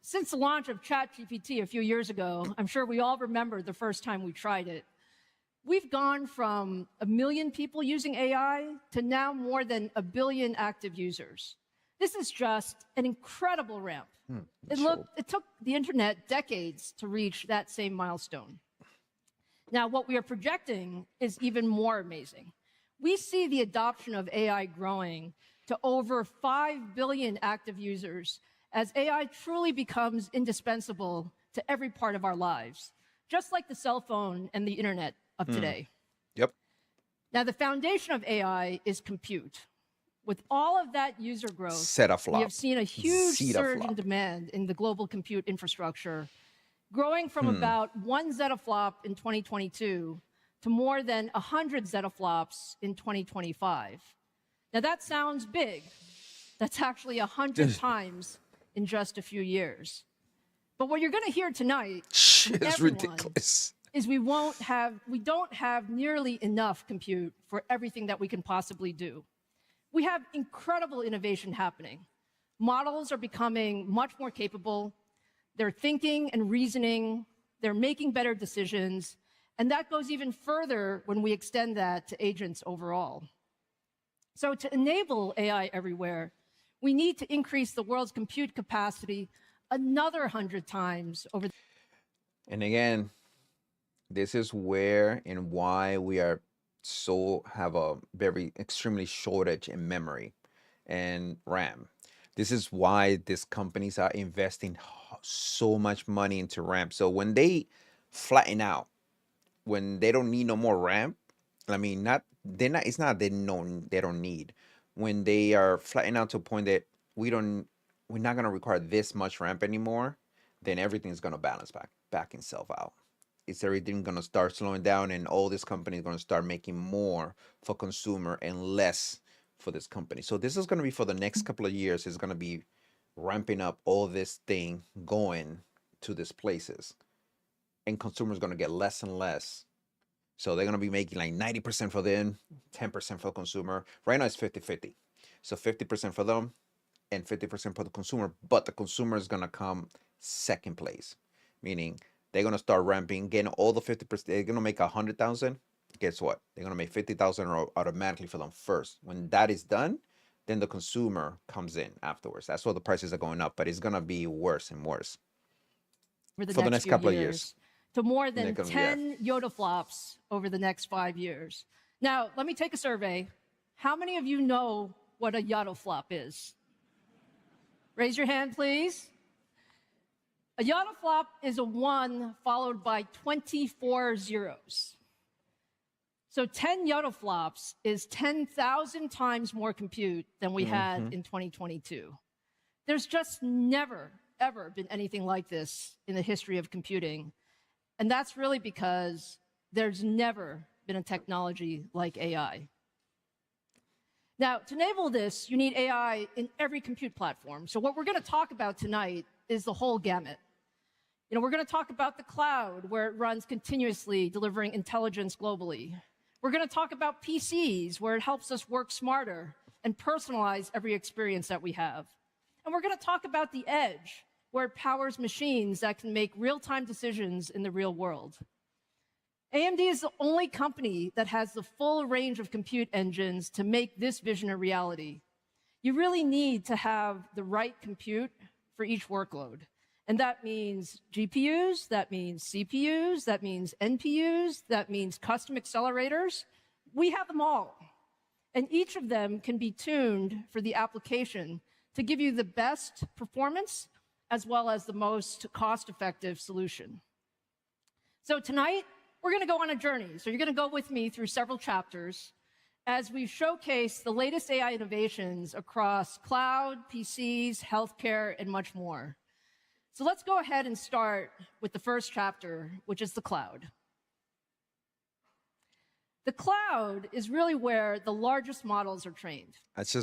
since the launch of ChatGPT a few years ago, I'm sure we all remember the first time we tried it. We've gone from 1 million people using AI to now more than 1 billion active users. This is just an incredible ramp. It took the internet decades to reach that same milestone. Now, what we are projecting is even more amazing. We see the adoption of AI growing to over 5 billion active users as AI truly becomes indispensable to every part of our lives, just like the cell phone and the internet of today. Yep. Now, the foundation of AI is compute. With all of that user growth, we have seen a huge surge in demand in the global compute infrastructure, growing from about 1 zettaflop in 2022 to more than 100 zettaflops in 2025. Now, that sounds big. That's actually 100 times in just a few years. But what you're going to hear tonight is ridiculous. Is we don't have nearly enough compute for everything that we can possibly do. We have incredible innovation happening. Models are becoming much more capable. They're thinking and reasoning. They're making better decisions. And that goes even further when we extend that to agents overall. So to enable AI everywhere, we need to increase the world's compute capacity another 100 times over. And again, this is where and why we have a very extremely shortage in memory and RAM. This is why these companies are investing so much money into RAM. So when they flatten out, when they don't need no more RAM, I mean, it's not they don't need. When they are flattening out to a point that we're not going to require this much RAM anymore, then everything's going to balance back itself out. Is everything going to start slowing down, and all these companies going to start making more for consumer and less for this company? So this is going to be for the next couple of years. It's going to be ramping up all this thing going to these places, and consumers going to get less and less. So they're going to be making like 90% for them, 10% for consumer. Right now it's 50-50. So 50% for them and 50% for the consumer, but the consumer is going to come second place, meaning they're going to start ramping, getting all the 50%. They're going to make 100,000. Guess what? They're going to make 50,000 automatically for them first. When that is done, then the consumer comes in afterwards. That's why the prices are going up, but it's going to be worse and worse for the next couple of years. To more than 10 yotaflops over the next 5 years. Now, let me take a survey. How many of you know what a yottaflop is? Raise your hand, please. A yottaflop is a 1 followed by 24 zeros. So 10 yottaflops is 10,000 times more compute than we had in 2022. There's just never, ever been anything like this in the history of computing. And that's really because there's never been a technology like AI. Now, to enable this, you need AI in every compute platform. So what we're going to talk about tonight is the whole gamut. We're going to talk about the cloud, where it runs continuously, delivering intelligence globally. We're going to talk about PCs, where it helps us work smarter and personalize every experience that we have. And we're going to talk about the edge, where it powers machines that can make real-time decisions in the real world. AMD is the only company that has the full range of compute engines to make this vision a reality. You really need to have the right compute for each workload. And that means GPUs, that means CPUs, that means NPUs, that means custom accelerators. We have them all. And each of them can be tuned for the application to give you the best performance as well as the most cost-effective solution. So tonight, we're going to go on a journey. So you're going to go with me through several chapters as we showcase the latest AI innovations across cloud, PCs, healthcare, and much more. So let's go ahead and start with the first chapter, which is the cloud. The cloud is really where the largest models are trained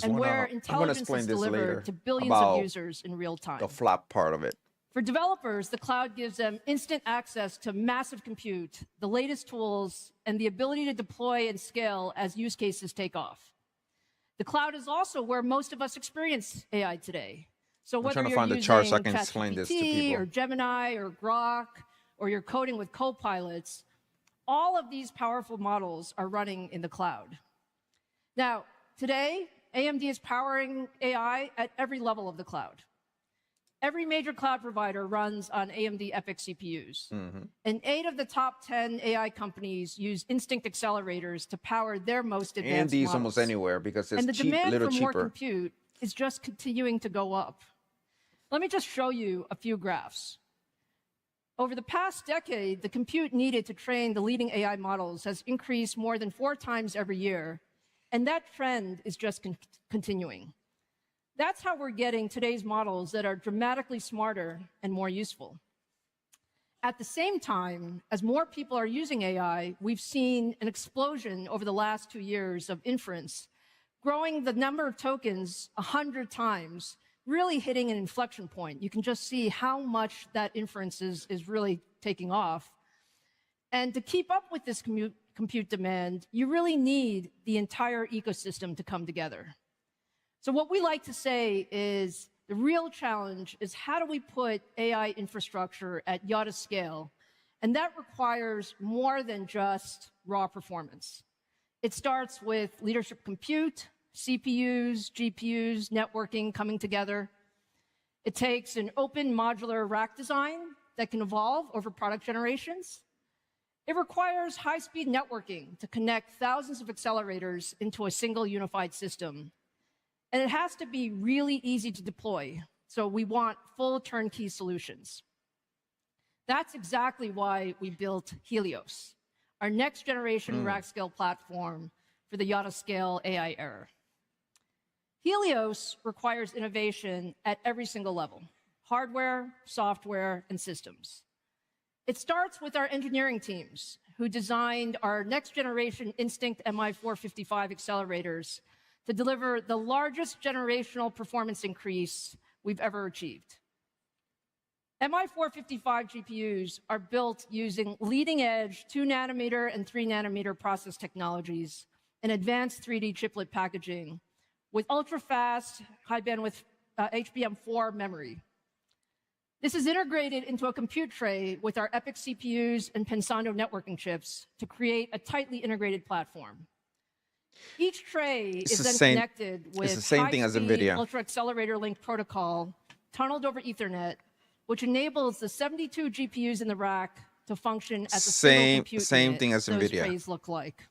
and where intelligence is delivered to billions of users in real time. The flop part of it. For developers, the cloud gives them instant access to massive compute, the latest tools, and the ability to deploy and scale as use cases take off. The cloud is also where most of us experience AI today. So whether you're using ChatGPT or Gemini or Grok, or you're coding with copilots, all of these powerful models are running in the cloud. Now, today, AMD is powering AI at every level of the cloud. Every major cloud provider runs on AMD EPYC CPUs. And 8 of the top 10 AI companies use Instinct accelerators to power their most advanced AMD is models. almost anywhere because it's and the cheap, demand little for cheaper. more compute is just continuing to go up. Let me just show you a few graphs. Over the past decade, the compute needed to train the leading AI models has increased more than 4 times every year, and that trend is just continuing. That's how we're getting today's models that are dramatically smarter and more useful. At the same time, as more people are using AI, we've seen an explosion over the last 2 years of inference, growing the number of tokens 100 times, really hitting an inflection point. You can just see how much that inference is really taking off. And to keep up with this compute demand, you really need the entire ecosystem to come together. So what we like to say is the real challenge is how do we put AI infrastructure at YATA scale? And that requires more than just raw performance. It starts with leadership compute, CPUs, GPUs, networking coming together. It takes an open modular rack design that can evolve over product generations. It requires high-speed networking to connect thousands of accelerators into a single unified system. And it has to be really easy to deploy. So we want full turnkey solutions. That's exactly why we built Helios, our next generation rack scale platform for the YATA scale AI era. Helios requires innovation at every single level: hardware, software, and systems. It starts with our engineering teams, who designed our next generation Instinct MI455 accelerators to deliver the largest generational performance increase we've ever achieved. MI455 GPUs are built using leading-edge 2-nanometer and 3-nanometer process technologies and advanced 3D chiplet packaging with ultra-fast, high-bandwidth HBM4 memory. This is integrated into a compute tray with our EPYC CPUs and Pensando networking chips to create a tightly integrated platform. Each tray is then connected with high-speed ultra-accelerator link protocol tunneled over Ethernet, which enables the 72 GPUs in the rack to function as a single compute unit. Thing as NVIDIA. Those trays look like.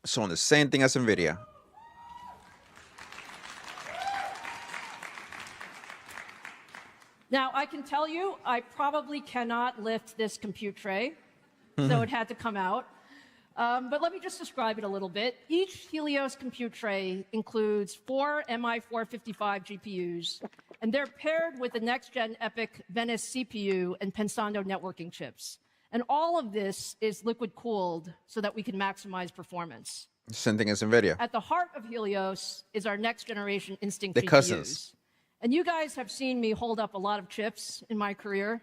So on the same thing as NVIDIA. Now, I can tell you, I probably cannot lift this compute tray, so it had to come out. But let me just describe it a little bit. Each Helios compute tray includes 4 MI455 GPUs, and they're paired with the next-gen EPYC Venice CPU and Pensando networking chips. And all of this is liquid-cooled so that we can maximize performance. Same thing as NVIDIA. At the heart of Helios is our next-generation Instinct GPUs. Cousins. And you guys have seen me hold up a lot of chips in my career.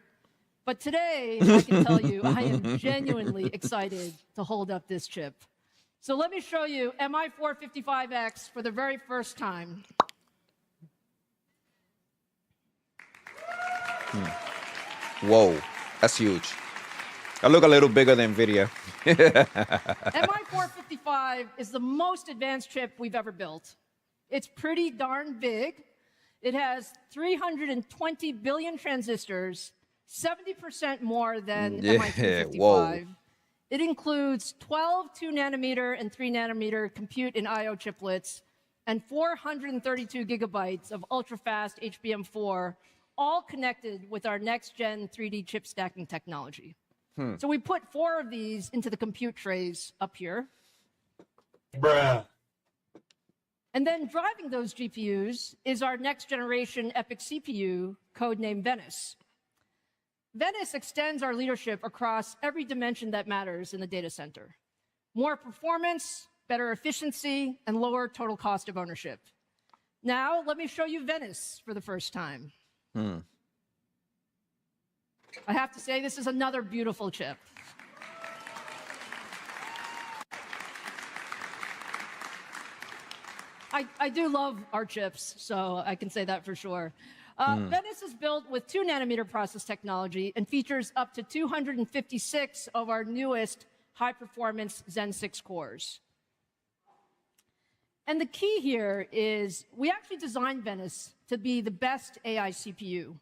But today, I can tell you, I am genuinely excited to hold up this chip. So let me show you MI455X for the very first time. Whoa, that's huge. I look a little bigger than NVIDIA. MI455 is the most advanced chip we've ever built. It's pretty darn big. It has 320 billion transistors, 70% more than MI255. Whoa. It includes 12 2-nanometer and 3-nanometer compute and I/O chiplets and 432 gigabytes of ultra-fast HBM4, all connected with our next-gen 3D chip stacking technology. So we put 4 of these into the compute trays up here. Bruh. And then driving those GPUs is our next-generation EPYC CPU, codenamed Venice. Venice extends our leadership across every dimension that matters in the data center. More performance, better efficiency, and lower total cost of ownership. Now, let me show you Venice for the first time. I have to say, this is another beautiful chip. I do love our chips, so I can say that for sure. Venice is built with 2-nanometer process technology and features up to 256 of our newest high-performance Zen 6 cores. And the key here is we actually designed Venice to be the best AI CPU.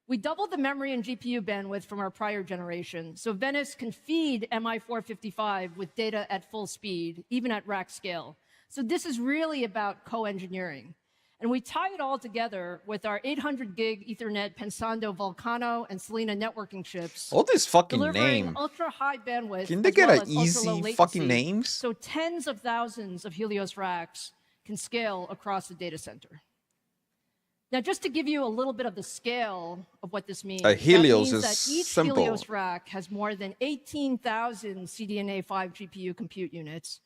We doubled the memory and GPU bandwidth from our prior generation, so Venice can feed MI455 with data at full speed, even at rack scale. So this is really about co-engineering. And we tie it all together with our 800 gig Ethernet Pensando Vulcano and Selena networking chips. All this fucking delivering name. ultra high bandwidth. Can they as get well an as easy ultra-low fucking latency. names? So tens of thousands of Helios racks can scale across the data center. Now, just to give you a little bit of the scale of what this means, A Helios that means is that each simple. Helios rack has more than 18,000 CDNA 5 GPU compute units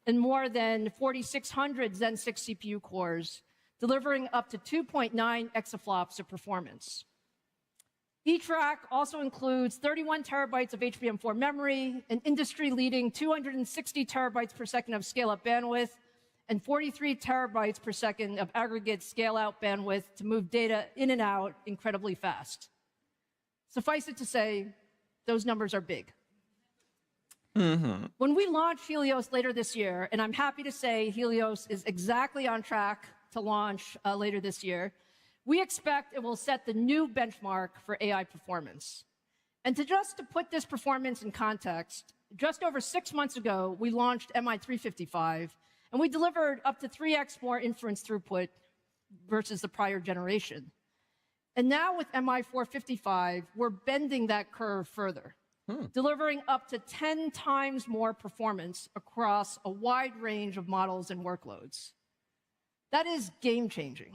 and more than 4,600 Zen 6 CPU cores, delivering up to 2.9 exaflops of performance. Each rack also includes 31 terabytes of HBM4 memory, an industry-leading 260 terabytes per second of scale-up bandwidth, and 43 terabytes per second of aggregate scale-out bandwidth to move data in and out incredibly fast. Suffice it to say, those numbers are big. When we launch Helios later this year, and I'm happy to say Helios is exactly on track to launch later this year, we expect it will set the new benchmark for AI performance. And to put this performance in context, just over 6 months ago, we launched MI355, and we delivered up to 3x more inference throughput versus the prior generation. And now with MI455, we're bending that curve further, delivering up to 10 times more performance across a wide range of models and workloads. That is game-changing.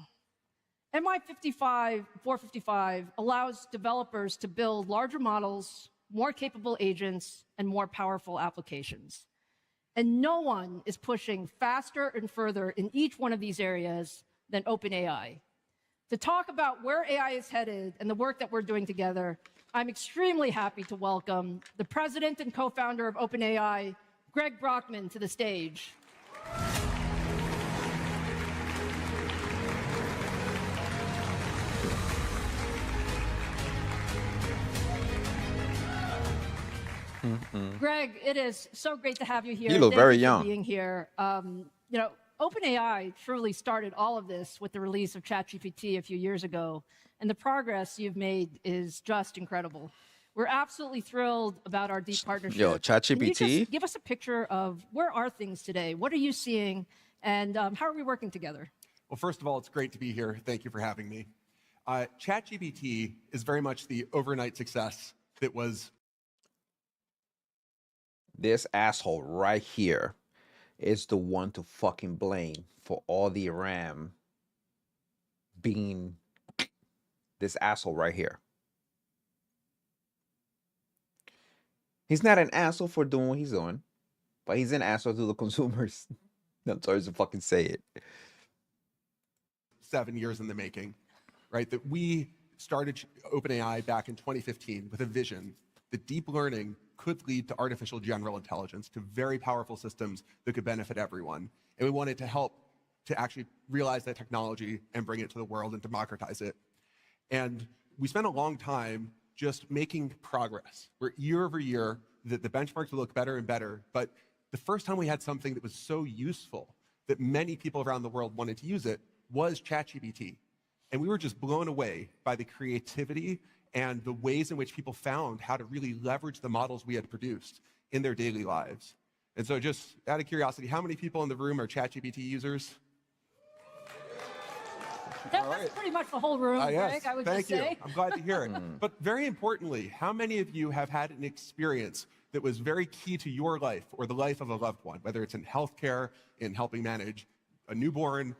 MI455 allows developers to build larger models, more capable agents, and more powerful applications. And no one is pushing faster and further in each one of these areas than OpenAI. To talk about where AI is headed and the work that we're doing together, I'm extremely happy to welcome the president and co-founder of OpenAI, Greg Brockman, to the stage. Greg, it is so great to have you here. You look Thank very you young. for being here. OpenAI truly started all of this with the release of ChatGPT a few years ago, and the progress you've made is just incredible. We're absolutely thrilled about our deep partnership. Yo, ChatGPT? Can you just give us a picture of where are things today? What are you seeing, and how are we working together? Well, first of all, it's great to be here. Thank you for having me. ChatGPT is very much the overnight success that was. This asshole right here is the one to fucking blame for all the RAM being this asshole right here. He's not an asshole for doing what he's doing, but he's an asshole to the consumers. I'm sorry to fucking say it. 7 years in the making, right? That we started OpenAI back in 2015 with a vision that deep learning could lead to artificial general intelligence, to very powerful systems that could benefit everyone. And we wanted to help to actually realize that technology and bring it to the world and democratize it. And we spent a long time just making progress, where year over year, the benchmarks would look better and better. But the first time we had something that was so useful that many people around the world wanted to use it was ChatGPT. And we were just blown away by the creativity and the ways in which people found how to really leverage the models we had produced in their daily lives. And so just out of curiosity, how many people in the room are ChatGPT users? That's pretty much the whole room, Yes, Greg, I would thank just say. you. I'm glad to hear it. But very importantly, how many of you have had an experience that was very key to your life or the life of a loved one, whether it's in healthcare, in helping manage a newborn,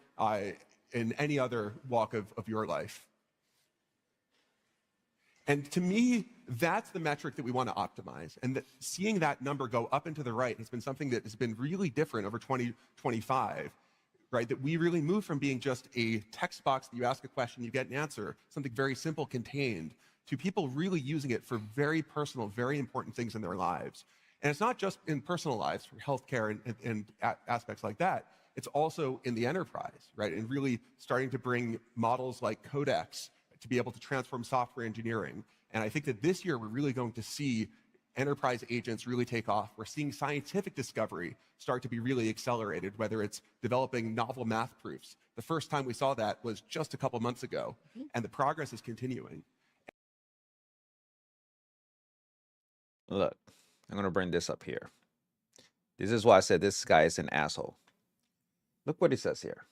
in any other walk of your life? And to me, that's the metric that we want to optimize. And that seeing that number go up and to the right has been something that has been really different over 2025, right? That we really move from being just a text box that you ask a question, you get an answer, something very simple contained, to people really using it for very personal, very important things in their lives. And it's not just in personal lives for healthcare and aspects like that. It's also in the enterprise, right? And really starting to bring models like Codex to be able to transform software engineering. And I think that this year we're really going to see enterprise agents really take off. We're seeing scientific discovery start to be really accelerated, whether it's developing novel math proofs. The first time we saw that was just a couple months ago, and the progress is continuing. Look, I'm going to bring this up here. This is why I said this guy is an asshole. Look what he says here.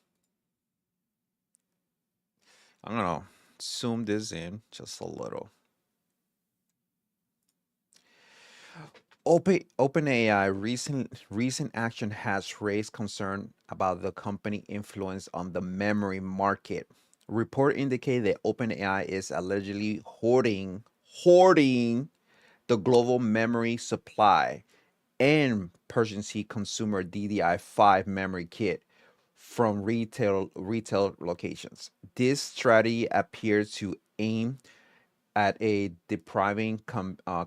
I'm going to zoom this in just a little. OpenAI recent action has raised concern about the company influence on the memory market. Report indicate that OpenAI is allegedly hoarding the global memory supply and purchasing consumer DDI5 memory kit from retail locations. This strategy appears to aim at a depriving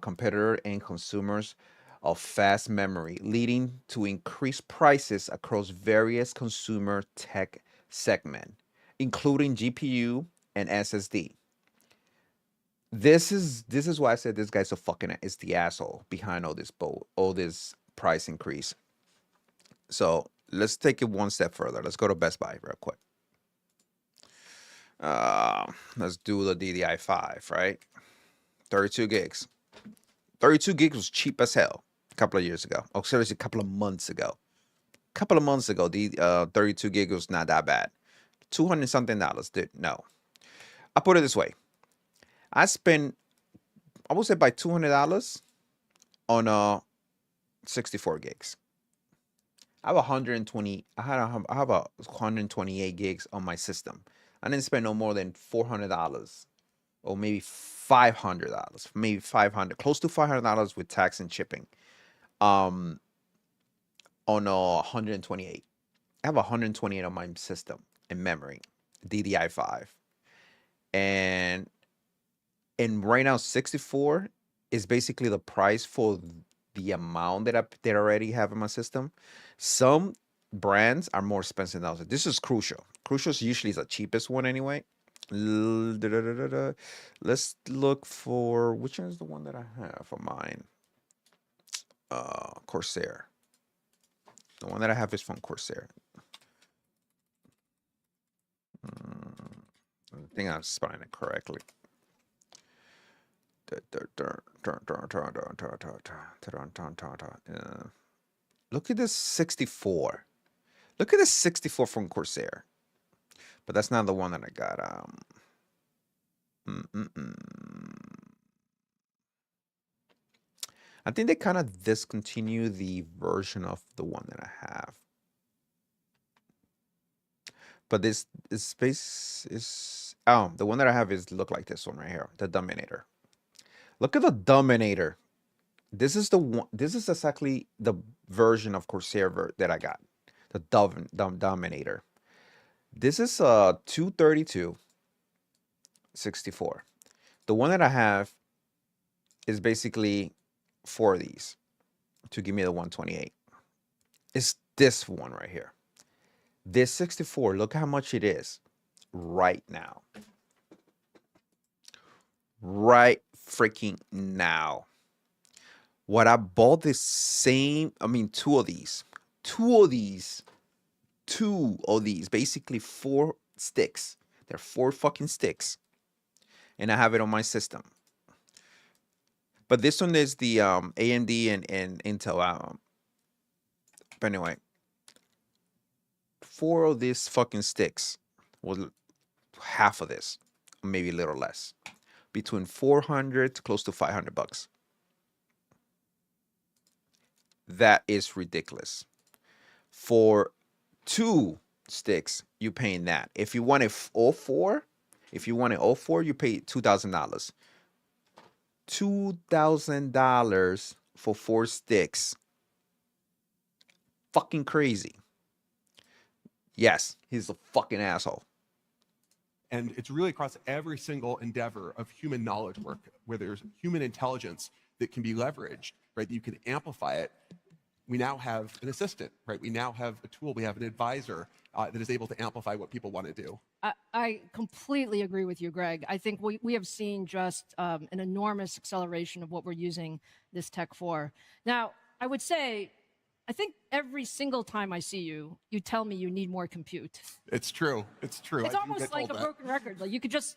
competitor and consumers of fast memory, leading to increased prices across various consumer tech segments, including GPU and SSD. This is why I said this guy's is the asshole behind all this price increase. So let's take it one step further. Let's go to Best Buy real quick. Let's do the DDI5, right? 32 gigs. 32 gigs was cheap as hell a couple of years ago. Oh, seriously, a couple of months ago. The 32 gig was not that bad. $200 something, dude. No. I put it this way. I would say by $200 on 64 gigs. I have 120. I have a 128 gigs on my system. I didn't spend no more than $400 or maybe $500, maybe $500, close to $500 with tax and shipping. On a 128. I have 128 on my system in memory, DDI5, and right now 64 is basically the price for the amount that I already have in my system. Some brands are more expensive than others. This is Crucial. Crucial is usually the cheapest one anyway. Let's look for which one is the one that I have for mine. Corsair. The one that I have is from Corsair. I think I'm spelling it correctly. Look at this 64. Look at this 64 from Corsair. But that's not the one that I got. I think they kind of discontinue the version of the one that I have. But this space is the one that I have is look like this one right here, the Dominator. Look at the Dominator. This is the one. This is exactly the version of Corsair that I got, the Dominator. This is a 232 64. The one that I have is basically 4 of these to give me the 128. It's this one right here. This 64, look how much it is right now. Right freaking now. What I bought this same, two of these, basically 4 sticks. They're 4 fucking sticks. And I have it on my system. But this one is the AMD and Intel. But anyway, 4 of these fucking sticks was half of this, maybe a little less, between 400 to close to $500. That is ridiculous. For 2 sticks, you paying that. If you want it all 4, you pay $2,000. $2,000 for 4 sticks. Fucking crazy. Yes, he's a fucking asshole. And it's really across every single endeavor of human knowledge work where there's human intelligence that can be leveraged, right? That you can amplify it. We now have an assistant, right? We now have a tool. We have an advisor that is able to amplify what people want to do. I completely agree with you, Greg. I think we have seen just an enormous acceleration of what we're using this tech for. Now, I would say, I think every single time I see you, you tell me you need more compute. It's true. It's true. It's almost like a broken record. Like you could just,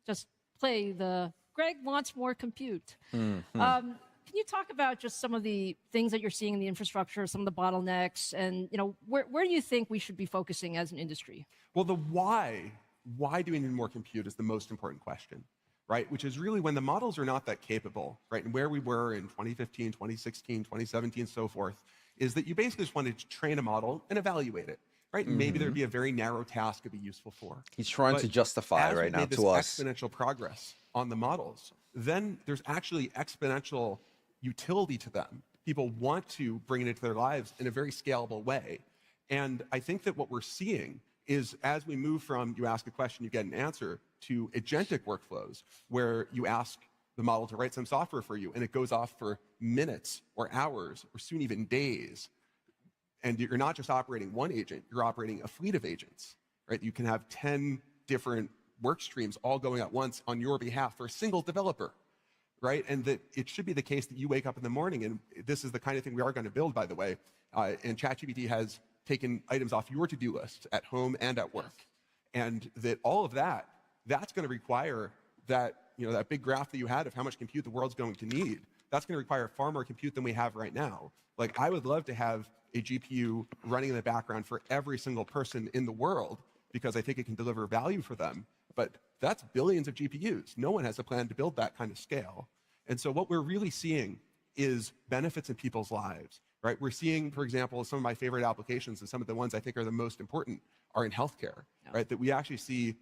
just play the Greg wants more compute. Can you talk about just some of the things that you're seeing in the infrastructure, some of the bottlenecks, and where do you think we should be focusing as an industry? Well, the why do we need more compute is the most important question, right? Which is really when the models are not that capable, right? And where we were in 2015, 2016, 2017, so forth, is that you basically just wanted to train a model and evaluate it, right? And maybe there'd be a very narrow task it'd be useful for. He's trying to justify right now to us. Exponential progress on the models, then there's actually exponential utility to them. People want to bring it into their lives in a very scalable way. And I think that what we're seeing is as we move from you ask a question, you get an answer, to agentic workflows where you ask the model to write some software for you and it goes off for minutes or hours or soon even days. And you're not just operating one agent, you're operating a fleet of agents, right? You can have 10 different work streams all going at once on your behalf for a single developer, right? And that it should be the case that you wake up in the morning, and this is the kind of thing we are going to build, by the way, and ChatGPT has taken items off your to-do list at home and at work. And that all of that, that's going to require that, that big graph that you had of how much compute the world's going to need. That's going to require far more compute than we have right now. Like, I would love to have a GPU running in the background for every single person in the world because I think it can deliver value for them. But that's billions of GPUs. No one has a plan to build that kind of scale. And so what we're really seeing is benefits in people's lives, right? We're seeing, for example, some of my favorite applications and some of the ones I think are the most important are in healthcare, right? That we actually see.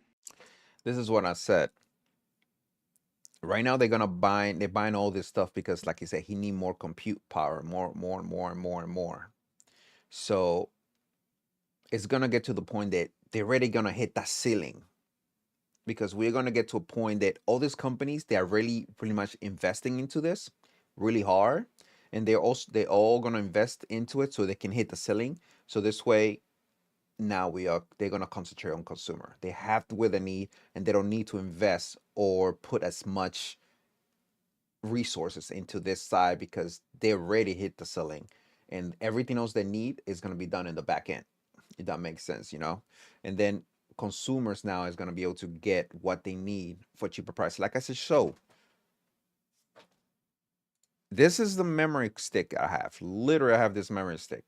This is what I said. Right now, they're buying all this stuff because, like you said, he need more compute power, more. So it's gonna get to the point that they're already gonna hit that ceiling, because we're gonna get to a point that all these companies, they are really pretty much investing into this really hard, and they're all gonna invest into it so they can hit the ceiling. So this way, now they're gonna concentrate on consumer. They have to where they need, and they don't need to invest or put as much resources into this side because they already hit the ceiling, and everything else they need is gonna be done in the back end. If that makes sense, And then consumers now is gonna be able to get what they need for cheaper price. Like I said, this is the memory stick I have. Literally, I have this memory stick.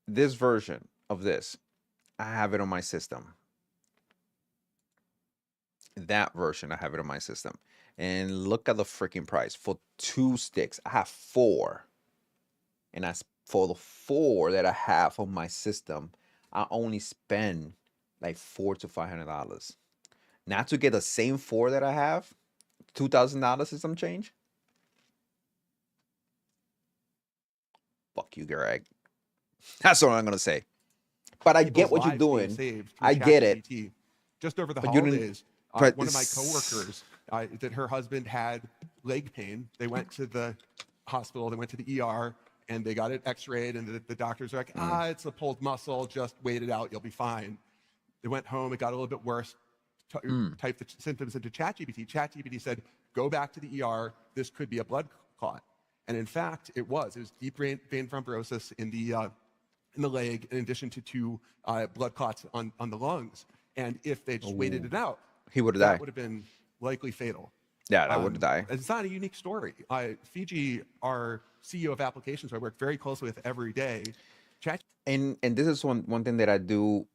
This version of this, I have it on my system. That version, I have it on my system. And look at the freaking price. For 2 sticks, I have 4. And for the 4 that I have on my system, I only spend like $400 to $500. Now to get the same 4 that I have, $2,000 is some change. Fuck you, Greg. That's what I'm gonna say. But I get what you're doing. I get it. Just over the holidays, one of my coworkers, that her husband had leg pain. They went to the hospital. They went to the ER, and they got it X-rayed. And the doctors are like, it's a pulled muscle. Just wait it out. You'll be fine. They went home. It got a little bit worse. Typed the symptoms into ChatGPT. ChatGPT said, go back to the ER. This could be a blood clot. And in fact, it was. It was deep vein thrombosis in the leg, in addition to 2 blood clots on the lungs. And if they just waited it out, he would have died. That would have been likely fatal. Yeah, that would have died. It's not a unique story. Fiji, our CEO of applications, who I work very closely with every day. And this is one thing that I do.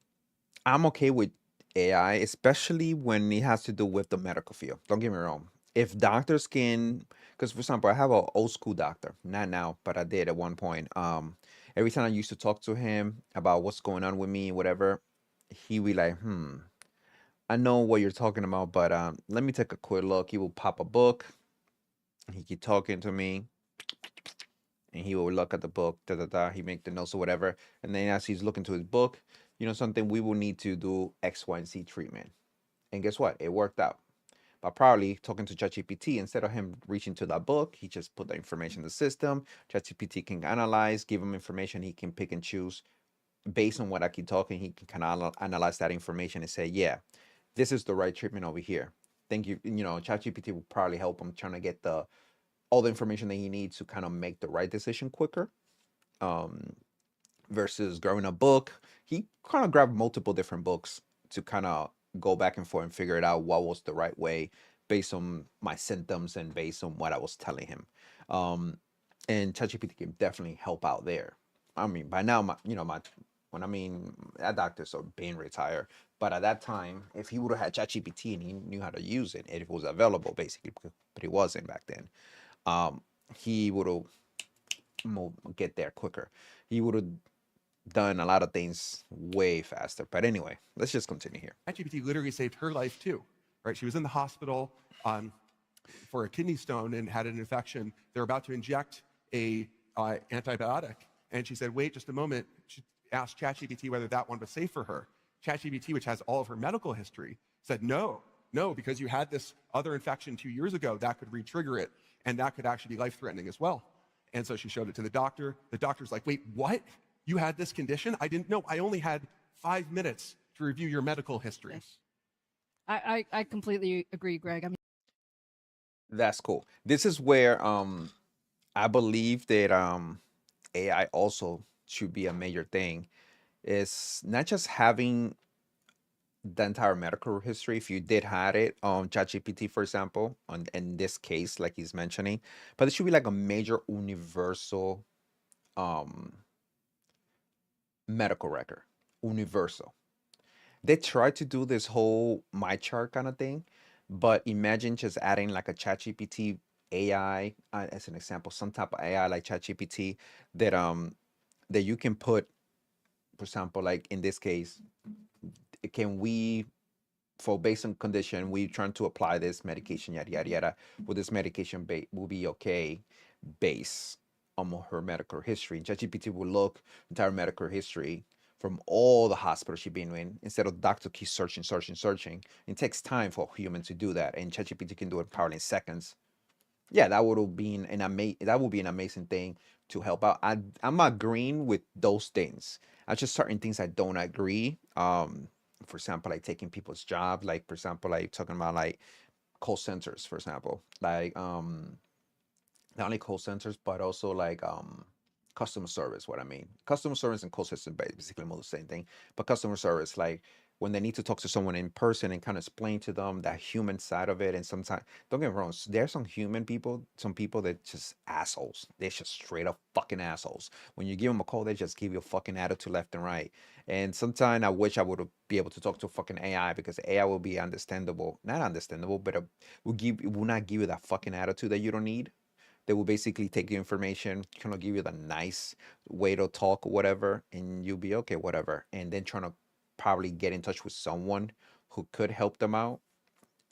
I'm okay with AI, especially when it has to do with the medical field. Don't get me wrong. If doctors can, because for example, I have an old school doctor, not now, but I did at one point. Every time I used to talk to him about what's going on with me, whatever, he would be like, I know what you're talking about, but let me take a quick look. He will pop a book. He keep talking to me, and he will look at the book. Da da da. He make the notes or whatever, and then as he's looking to his book, something we will need to do X, Y, and Z treatment. And guess what? It worked out. But probably talking to ChatGPT, instead of him reaching to that book, he just put the information in the system. ChatGPT can analyze, give him information. He can pick and choose based on what I keep talking. He can kind of analyze that information and say, yeah, this is the right treatment over here. Thank you. ChatGPT will probably help him trying to get all the information that he needs to kind of make the right decision quicker. Versus grabbing a book, he kind of grabbed multiple different books to kind of go back and forth and figure it out what was the right way based on my symptoms and based on what I was telling him. And ChatGPT can definitely help out there. I mean, by now, that doctors are being retired. But at that time, if he would have had ChatGPT and he knew how to use it, if it was available, basically, but it wasn't back then, he would have get there quicker. He would have done a lot of things way faster. But anyway, let's just continue here. ChatGPT literally saved her life too, right? She was in the hospital for a kidney stone and had an infection. They're about to inject a antibiotic, and she said, "Wait just a moment." She asked ChatGPT whether that one was safe for her. ChatGPT, which has all of her medical history, said, "No, because you had this other infection 2 years ago, that could re-trigger it, and that could actually be life-threatening as well." And so she showed it to the doctor. The doctor's like, "Wait, what? You had this condition? I didn't know. I only had 5 minutes to review your medical history." Yes. I completely agree, Greg. I mean, That's cool. This is where I believe that AI also should be a major thing. Is not just having the entire medical history. If you did had it on ChatGPT, for example, in this case, like he's mentioning, but it should be like a major universal medical record. Universal. They tried to do this whole my chart kind of thing, but imagine just adding like a ChatGPT AI as an example, some type of AI like ChatGPT that you can put, for example, like in this case, can we, for based on condition, we trying to apply this medication, yada yada yada. Will this medication will be okay based on her medical history? ChatGPT will look entire medical history from all the hospitals she's been in, instead of the doctor keep searching. It takes time for a human to do that, and ChatGPT can do it probably in seconds. Yeah, that would be an amazing thing to help out. I'm agreeing with those things. I just certain things I don't agree. For example, like taking people's jobs, like for example, like talking about like call centers, for example, like not only call centers but also like customer service. What I mean, customer service and call center basically almost the same thing, but customer service, like when they need to talk to someone in person and kind of explain to them that human side of it. And sometimes, don't get me wrong, there's some people that just assholes. They're just straight up fucking assholes. When you give them a call, they just give you a fucking attitude left and right. And sometimes I wish I would be able to talk to a fucking AI, because AI will be not understandable, but it will not give you that fucking attitude that you don't need. They will basically take your information, kind of give you the nice way to talk or whatever, and you'll be okay, whatever. And then trying to probably get in touch with someone who could help them out.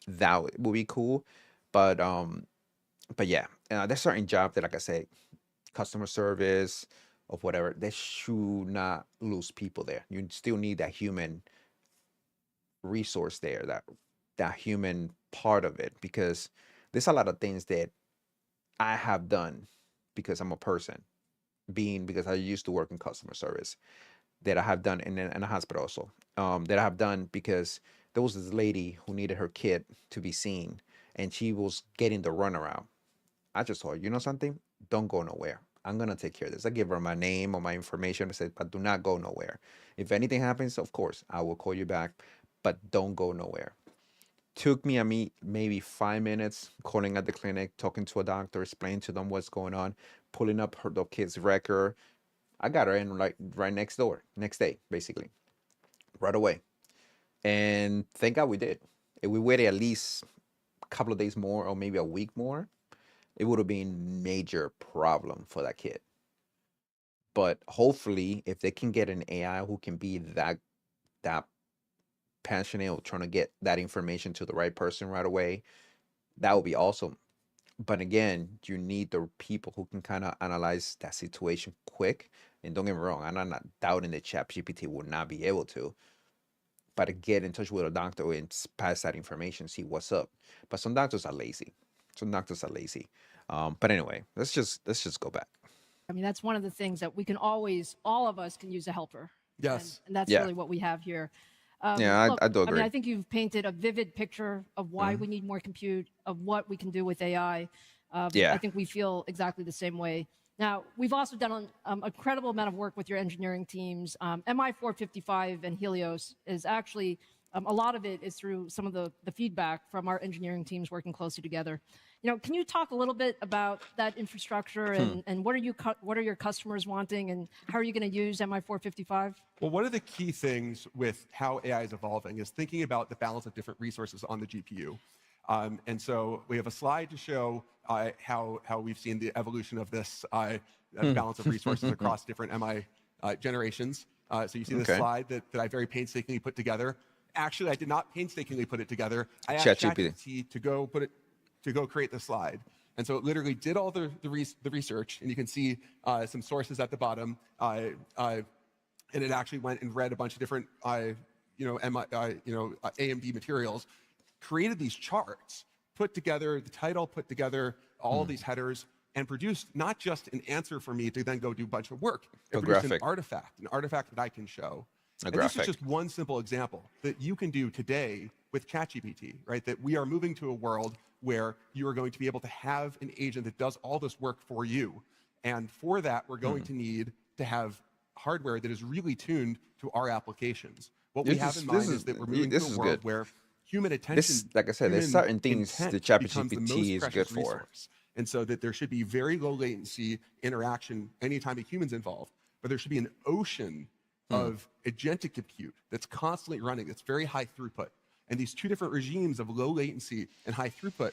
That would be cool. But yeah, there's certain jobs that, like I said, customer service or whatever, they should not lose people there. You still need that human resource there, that human part of it, because there's a lot of things that I have done because I'm a person, because I used to work in customer service, that I have done in a hospital also, that I have done because there was this lady who needed her kid to be seen, and she was getting the runaround. I just told her, you know something? Don't go nowhere. I'm going to take care of this. I give her my name or my information. I said, but do not go nowhere. If anything happens, of course, I will call you back, but don't go nowhere. Took me maybe 5 minutes calling at the clinic, talking to a doctor, explaining to them what's going on, pulling up the kid's record. I got her in like right next day, basically, right away. And thank God we did. If we waited at least a couple of days more or maybe a week more, it would have been major problem for that kid. But hopefully, if they can get an AI who can be that passionate or trying to get that information to the right person right away, that would be awesome. But again, you need the people who can kind of analyze that situation quick. And don't get me wrong, I'm not doubting that ChatGPT will not be able to. But to get in touch with a doctor and pass that information, see what's up. But some doctors are lazy. But anyway, let's just go back. I mean, that's one of the things that we can always, all of us can use a helper. Yes. And that's really what we have here. Yeah, Look, I do agree. I mean, I think you've painted a vivid picture of why we need more compute, of what we can do with AI. Yeah. I think we feel exactly the same way. Now, we've also done an incredible amount of work with your engineering teams. MI455 and Helios is actually, a lot of it is through some of the feedback from our engineering teams working closely together. You know, can you talk a little bit about that infrastructure and what are your customers wanting and how are you going to use MI455? Well, one of the key things with how AI is evolving is thinking about the balance of different resources on the GPU. And so we have a slide to show how we've seen the evolution of this balance of resources across different MI generations. So you see this slide that I very painstakingly put together. Actually, I did not painstakingly put it together. I asked ChatGPT to go create the slide. And so it literally did all the research, and you can see some sources at the bottom. And it actually went and read a bunch of different AMD materials, created these charts, put together the title, put together all these headers, and produced not just an answer for me to then go do a bunch of work. It produced an artifact that I can show. And this is just one simple example that you can do today with ChatGPT, right? That we are moving to a world where you are going to be able to have an agent that does all this work for you. And for that, we're going to need to have hardware that is really tuned to our applications. What we have in mind is that we're moving to a world where human attention, like I said, there's certain things that ChatGPT is good for. Resource. And so that there should be very low latency interaction anytime a human's involved, but there should be an ocean of agentic compute that's constantly running, that's very high throughput. And these two different regimes of low latency and high throughput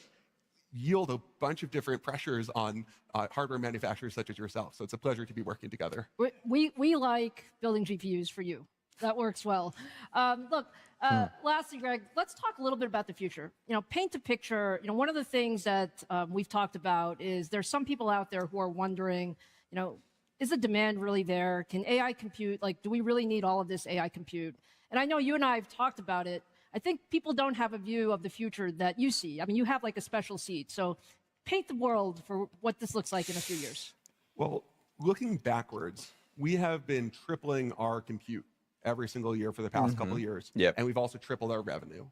yield a bunch of different pressures on hardware manufacturers such as yourself. So it's a pleasure to be working together. We like building GPUs for you. That works well. Lastly, Greg, let's talk a little bit about the future. You know, paint a picture. You know, one of the things that we've talked about is there's some people out there who are wondering, you know, is the demand really there? Can AI compute, like, do we really need all of this AI compute? And I know you and I have talked about it. I think people don't have a view of the future that you see. I mean, you have like a special seat. So paint the world for what this looks like in a few years. Well, looking backwards, we have been tripling our compute every single year for the past couple of years. And we've also tripled our revenue.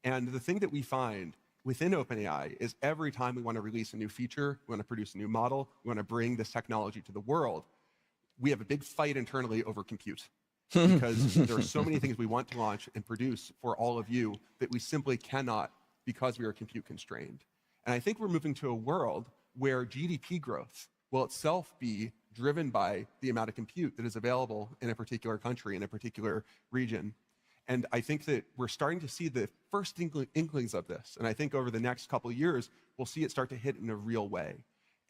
And the thing that we find within OpenAI is every time we want to release a new feature, we want to produce a new model, we want to bring this technology to the world, we have a big fight internally over compute. Because there are so many things we want to launch and produce for all of you that we simply cannot because we are compute constrained. And I think we're moving to a world where GDP growth will itself be driven by the amount of compute that is available in a particular country, in a particular region. And I think that we're starting to see the first inklings of this. And I think over the next couple of years, we'll see it start to hit in a real way.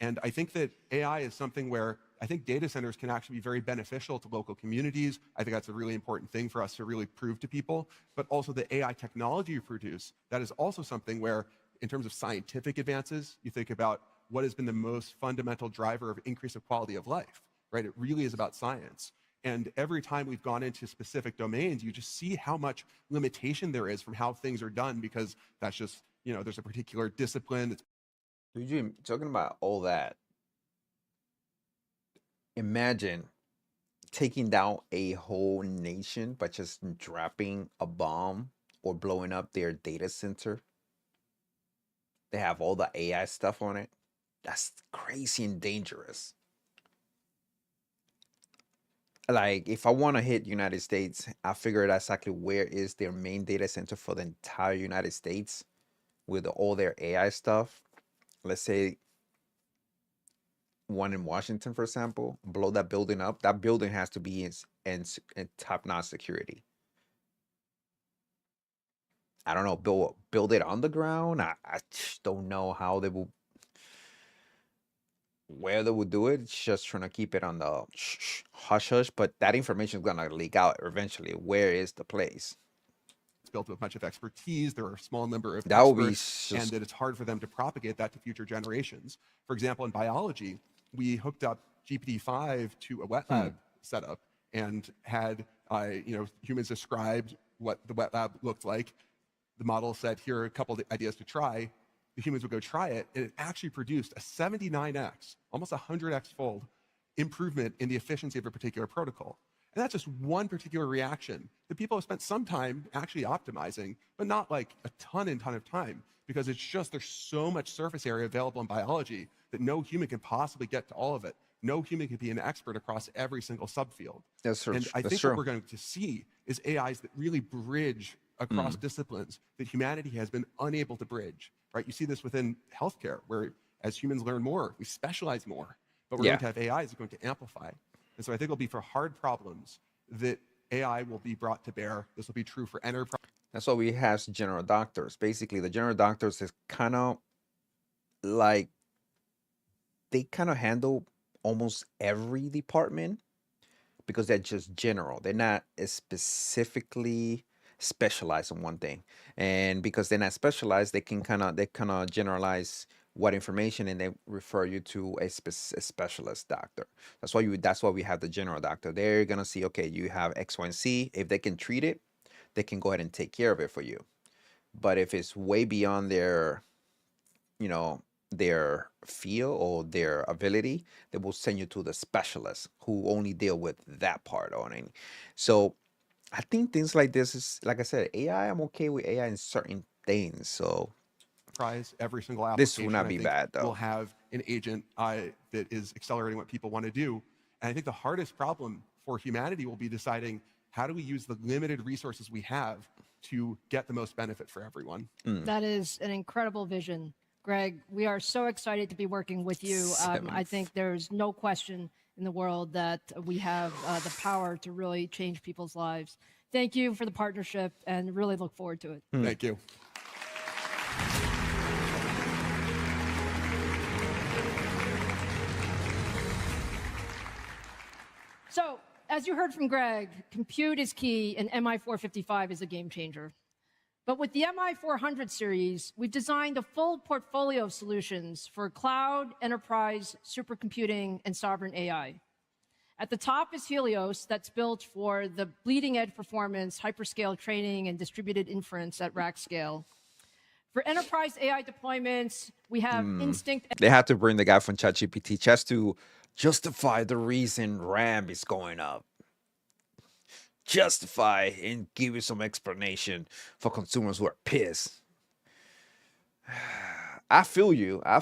And I think that AI is something where I think data centers can actually be very beneficial to local communities. I think that's a really important thing for us to really prove to people. But also the AI technology you produce, that is also something where, in terms of scientific advances, you think about what has been the most fundamental driver of increase of quality of life, right? It really is about science. And every time we've gone into specific domains, you just see how much limitation there is from how things are done because that's just, you know, there's a particular discipline. Eugene, talking about all that, imagine taking down a whole nation by just dropping a bomb or blowing up their data center. They have all the AI stuff on it. That's crazy and dangerous. Like, if I want to hit United States, I figure out exactly where is their main data center for the entire United States with all their AI stuff. Let's say one in Washington, for example, blow that building up. That building has to be in top-notch security. I don't know, build it on the ground. I just don't know how they will, where they would do it. It's just trying to keep it on the hush hush, but that information is gonna leak out eventually. Where is the place? built with much of expertise. There are a small number of That would be experts, and that it's hard for them to propagate that to future generations. For example, in biology, we hooked up GPT-5 to a wet lab setup and had humans described what the wet lab looked like. The model said, here are a couple of ideas to try. The humans would go try it, and it actually produced a 79x, almost 100x fold improvement in the efficiency of a particular protocol. And that's just one particular reaction that people have spent some time actually optimizing, but not like a ton of time, because it's just there's so much surface area available in biology that no human can possibly get to all of it. No human can be an expert across every single subfield. And I think what we're going to see is AIs that really bridge across disciplines that humanity has been unable to bridge. Right? You see this within healthcare, where as humans learn more, we specialize more, but we're going to have AIs that are going to amplify. And so I think it'll be for hard problems that AI will be brought to bear. This will be true for enterprise. That's why we have general doctors. Basically, the general doctors is kind of like, they kind of handle almost every department because they're just general. They're not specifically specialized in one thing. And because they're not specialized, they kind of generalize what information, and they refer you to a specialist doctor. That's why we have the general doctor. They're gonna see, okay, you have X, Y, and Z. If they can treat it, they can go ahead and take care of it for you. But if it's way beyond their, their field or their ability, they will send you to the specialist who only deal with that part on it. So I think things like this is, like I said, AI, I'm okay with AI in certain things. So every single application, this will not be bad, though. We'll have an agent that is accelerating what people want to do. And I think the hardest problem for humanity will be deciding, how do we use the limited resources we have to get the most benefit for everyone? That is an incredible vision, Greg. We are so excited to be working with you. I think there's no question in the world that we have the power to really change people's lives. Thank you for the partnership, and really look forward to it. Thank you. So, as you heard from Greg, compute is key, and MI455 is a game changer. But with the MI400 series, we've designed a full portfolio of solutions for cloud, enterprise, supercomputing, and sovereign AI. At the top is Helios, that's built for the bleeding-edge performance, hyperscale training, and distributed inference at rack scale. For enterprise AI deployments, we have Instinct. They have to bring the guy from ChatGPT just to justify the reason RAM is going up. Justify and give you some explanation for consumers who are pissed. I feel you. I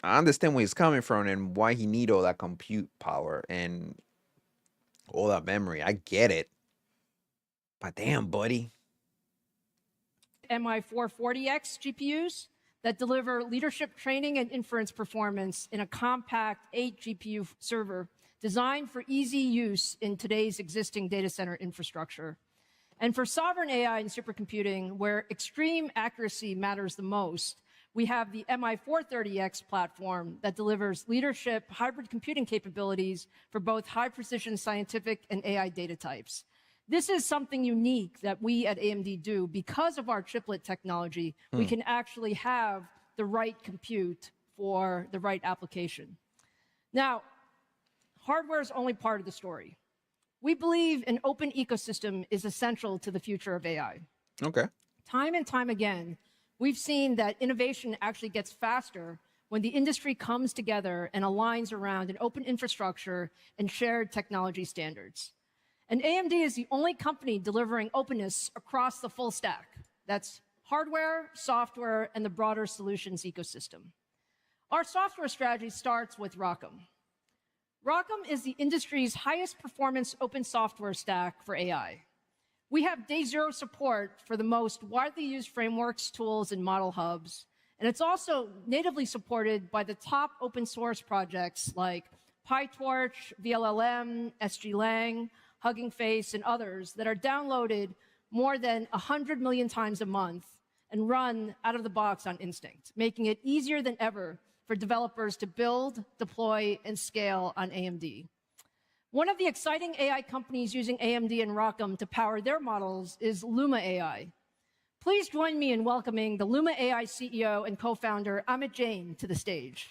understand where he's coming from and why he need all that compute power and all that memory. I get it. But damn, buddy. MI440X GPUs that deliver leadership training and inference performance in a compact 8 GPU server designed for easy use in today's existing data center infrastructure. And for sovereign AI and supercomputing, where extreme accuracy matters the most, we have the MI430X platform that delivers leadership hybrid computing capabilities for both high-precision scientific and AI data types. This is something unique that we at AMD do. Because of our chiplet technology, we can actually have the right compute for the right application. Now, hardware is only part of the story. We believe an open ecosystem is essential to the future of AI. Okay. Time and time again, we've seen that innovation actually gets faster when the industry comes together and aligns around an open infrastructure and shared technology standards. And AMD is the only company delivering openness across the full stack. That's hardware, software, and the broader solutions ecosystem. Our software strategy starts with ROCm. ROCm is the industry's highest performance open software stack for AI. We have day zero support for the most widely used frameworks, tools, and model hubs. And it's also natively supported by the top open source projects like PyTorch, VLLM, SGLang, Hugging Face, and others that are downloaded more than 100 million times a month and run out of the box on Instinct, making it easier than ever for developers to build, deploy, and scale on AMD. One of the exciting AI companies using AMD and ROCm to power their models is Luma AI. Please join me in welcoming the Luma AI CEO and co-founder Amit Jain to the stage.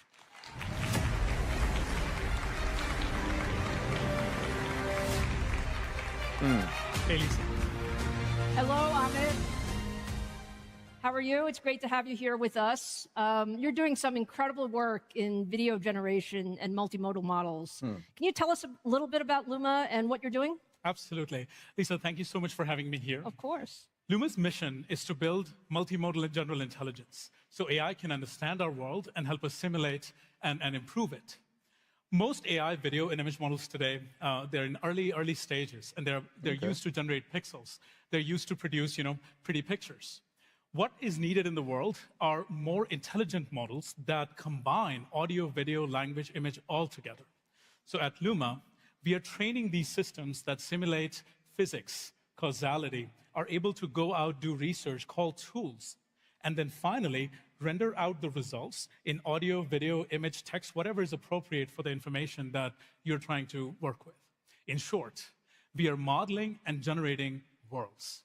Hey, Lisa. Hello, Amit. How are you? It's great to have you here with us. You're doing some incredible work in video generation and multimodal models. Can you tell us a little bit about Luma and what you're doing? Absolutely. Lisa, thank you so much for having me here. Of course. Luma's mission is to build multimodal general intelligence, so AI can understand our world and help us simulate and improve it. Most AI video and image models today, they're in early stages, and they're used to generate pixels. They're used to produce, pretty pictures. What is needed in the world are more intelligent models that combine audio, video, language, image all together. So at Luma, we are training these systems that simulate physics, causality, are able to go out, do research, call tools, and then finally render out the results in audio, video, image, text, whatever is appropriate for the information that you're trying to work with. In short, we are modeling and generating worlds.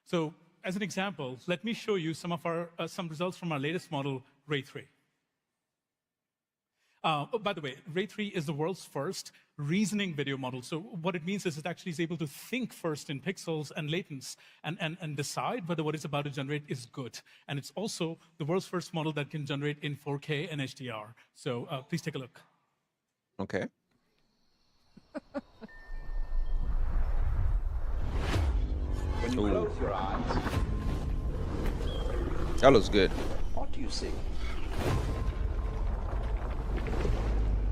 So as an example, let me show you some results from our latest model, Ray 3. By the way, Ray 3 is the world's first reasoning video model. So what it means is it actually is able to think first in pixels and latents and decide whether what it's about to generate is good. And it's also the world's first model that can generate in 4K and HDR. So please take a look. Okay. When you close your eyes, that looks good. what do you see?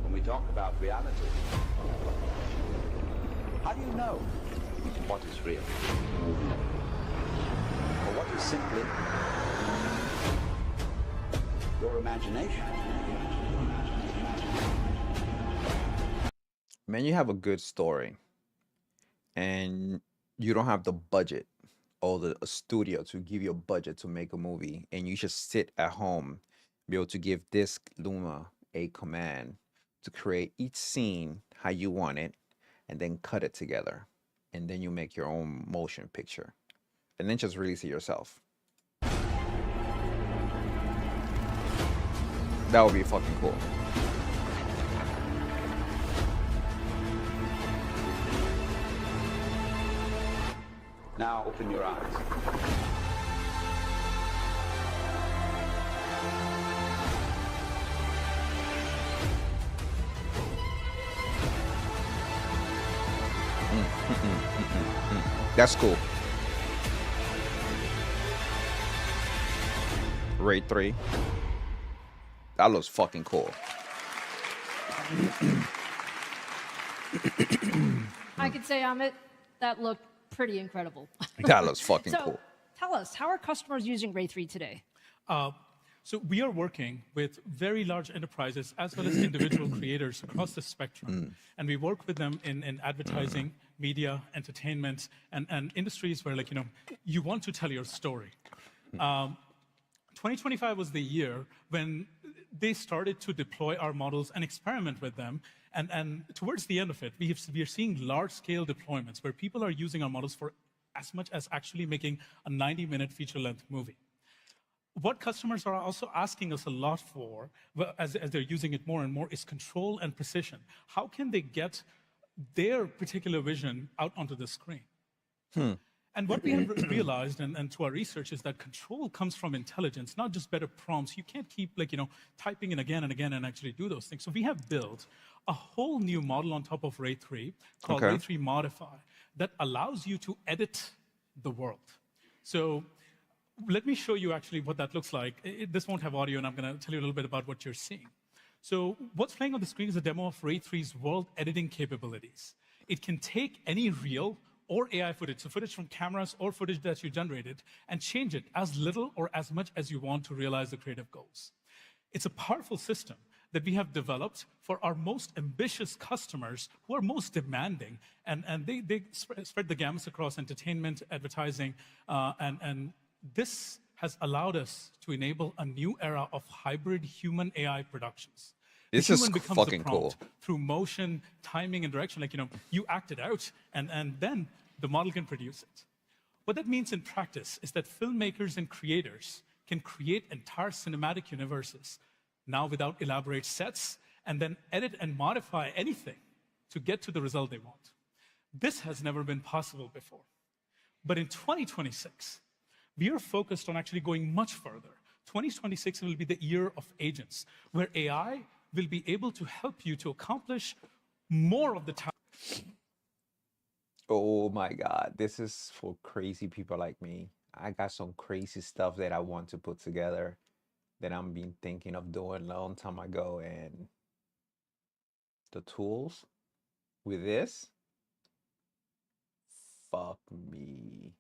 When we talk about reality, how do you know what is real? Or what is simply your imagination? Man, you have a good story, and you don't have the budget or the studio to give you a budget to make a movie, and you just sit at home, be able to give this Luma a command to create each scene how you want it, and then cut it together, and then you make your own motion picture, and then just release it yourself. That would be fucking cool. Now open your eyes. That's cool. Ray 3. That looks fucking cool. I could say, Amit, that looked pretty incredible. That looks fucking cool. So tell us, how are customers using Ray 3 today? So we are working with very large enterprises as well as individual creators across the spectrum. And we work with them in advertising, media, entertainment, and industries where, you want to tell your story. 2025 was the year when they started to deploy our models and experiment with them. And towards the end of it, we are seeing large-scale deployments where people are using our models for as much as actually making a 90-minute feature-length movie. What customers are also asking us a lot for, as they're using it more and more, is control and precision. How can they get their particular vision out onto the screen? And what we have realized, and through our research, is that control comes from intelligence, not just better prompts. You can't keep typing in again and again and actually do those things. So we have built a whole new model on top of Ray 3 called Ray 3 Modify that allows you to edit the world. So let me show you actually what that looks like. This won't have audio, and I'm going to tell you a little bit about what you're seeing. So what's playing on the screen is a demo of Ray 3's world editing capabilities. It can take any real or AI footage, so footage from cameras or footage that you generated, and change it as little or as much as you want to realize the creative goals. It's a powerful system that we have developed for our most ambitious customers who are most demanding, and they spread the gamut across entertainment, advertising, and this has allowed us to enable a new era of hybrid human AI productions. This the is human becomes fucking the prompt cool. through motion, timing, and direction. Like, you act it out, and then the model can produce it. What that means in practice is that filmmakers and creators can create entire cinematic universes now without elaborate sets, and then edit and modify anything to get to the result they want. This has never been possible before. But in 2026, we are focused on actually going much further. 2026 will be the year of agents, where AI will be able to help you to accomplish more of the tasks. Oh my God, this is for crazy people like me. I got some crazy stuff that I want to put together that I'm been thinking of doing a long time ago, and the tools with this, fuck me.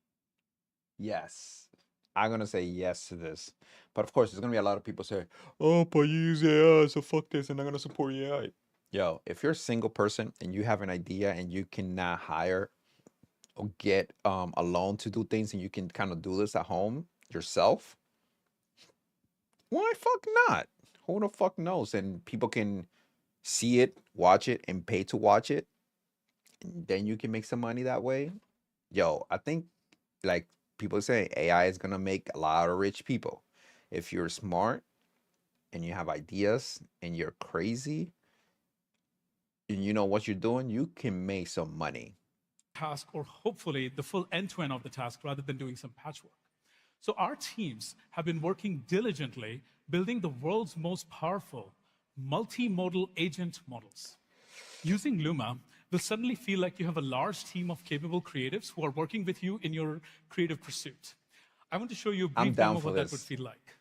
Yes. I'm gonna say yes to this. But of course, there's gonna be a lot of people say, oh, but you use AI, so fuck this, and I'm gonna support AI. Yo, if you're a single person and you have an idea and you cannot hire or get a loan to do things, and you can kind of do this at home yourself, why fuck not? Who the fuck knows? And people can see it, watch it, and pay to watch it. And then you can make some money that way. Yo, I think, like people say, AI is gonna make a lot of rich people. If you're smart and you have ideas and you're crazy and you know what you're doing, you can make some money. Task, or hopefully the full end-to-end of the task, rather than doing some patchwork. So our teams have been working diligently building the world's most powerful multimodal agent models. Using Luma will suddenly feel like you have a large team of capable creatives who are working with you in your creative pursuit. I want to show you a brief demo of what that would feel like.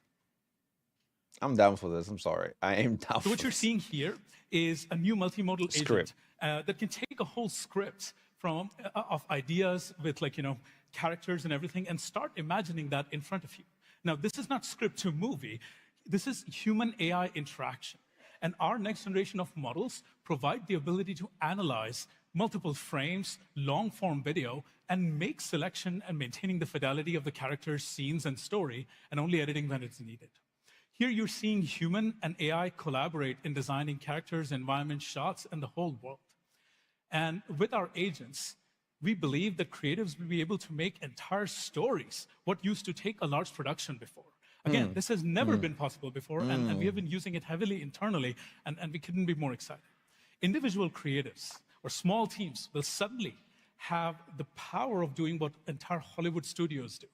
I'm down for this. I'm sorry. I am down for So what you're seeing here is a new multimodal agent that can take a whole script from of ideas with, like, characters and everything, and start imagining that in front of you. Now, this is not script to movie. This is human AI interaction. And our next generation of models provide the ability to analyze multiple frames, long-form video, and make selection and maintaining the fidelity of the characters, scenes, and story, and only editing when it's needed. Here you're seeing human and AI collaborate in designing characters, environments, shots, and the whole world. And with our agents, we believe that creatives will be able to make entire stories, what used to take a large production before. Again, this has never been possible before, and we have been using it heavily internally, and we couldn't be more excited. Individual creatives or small teams will suddenly have the power of doing what entire Hollywood studios do.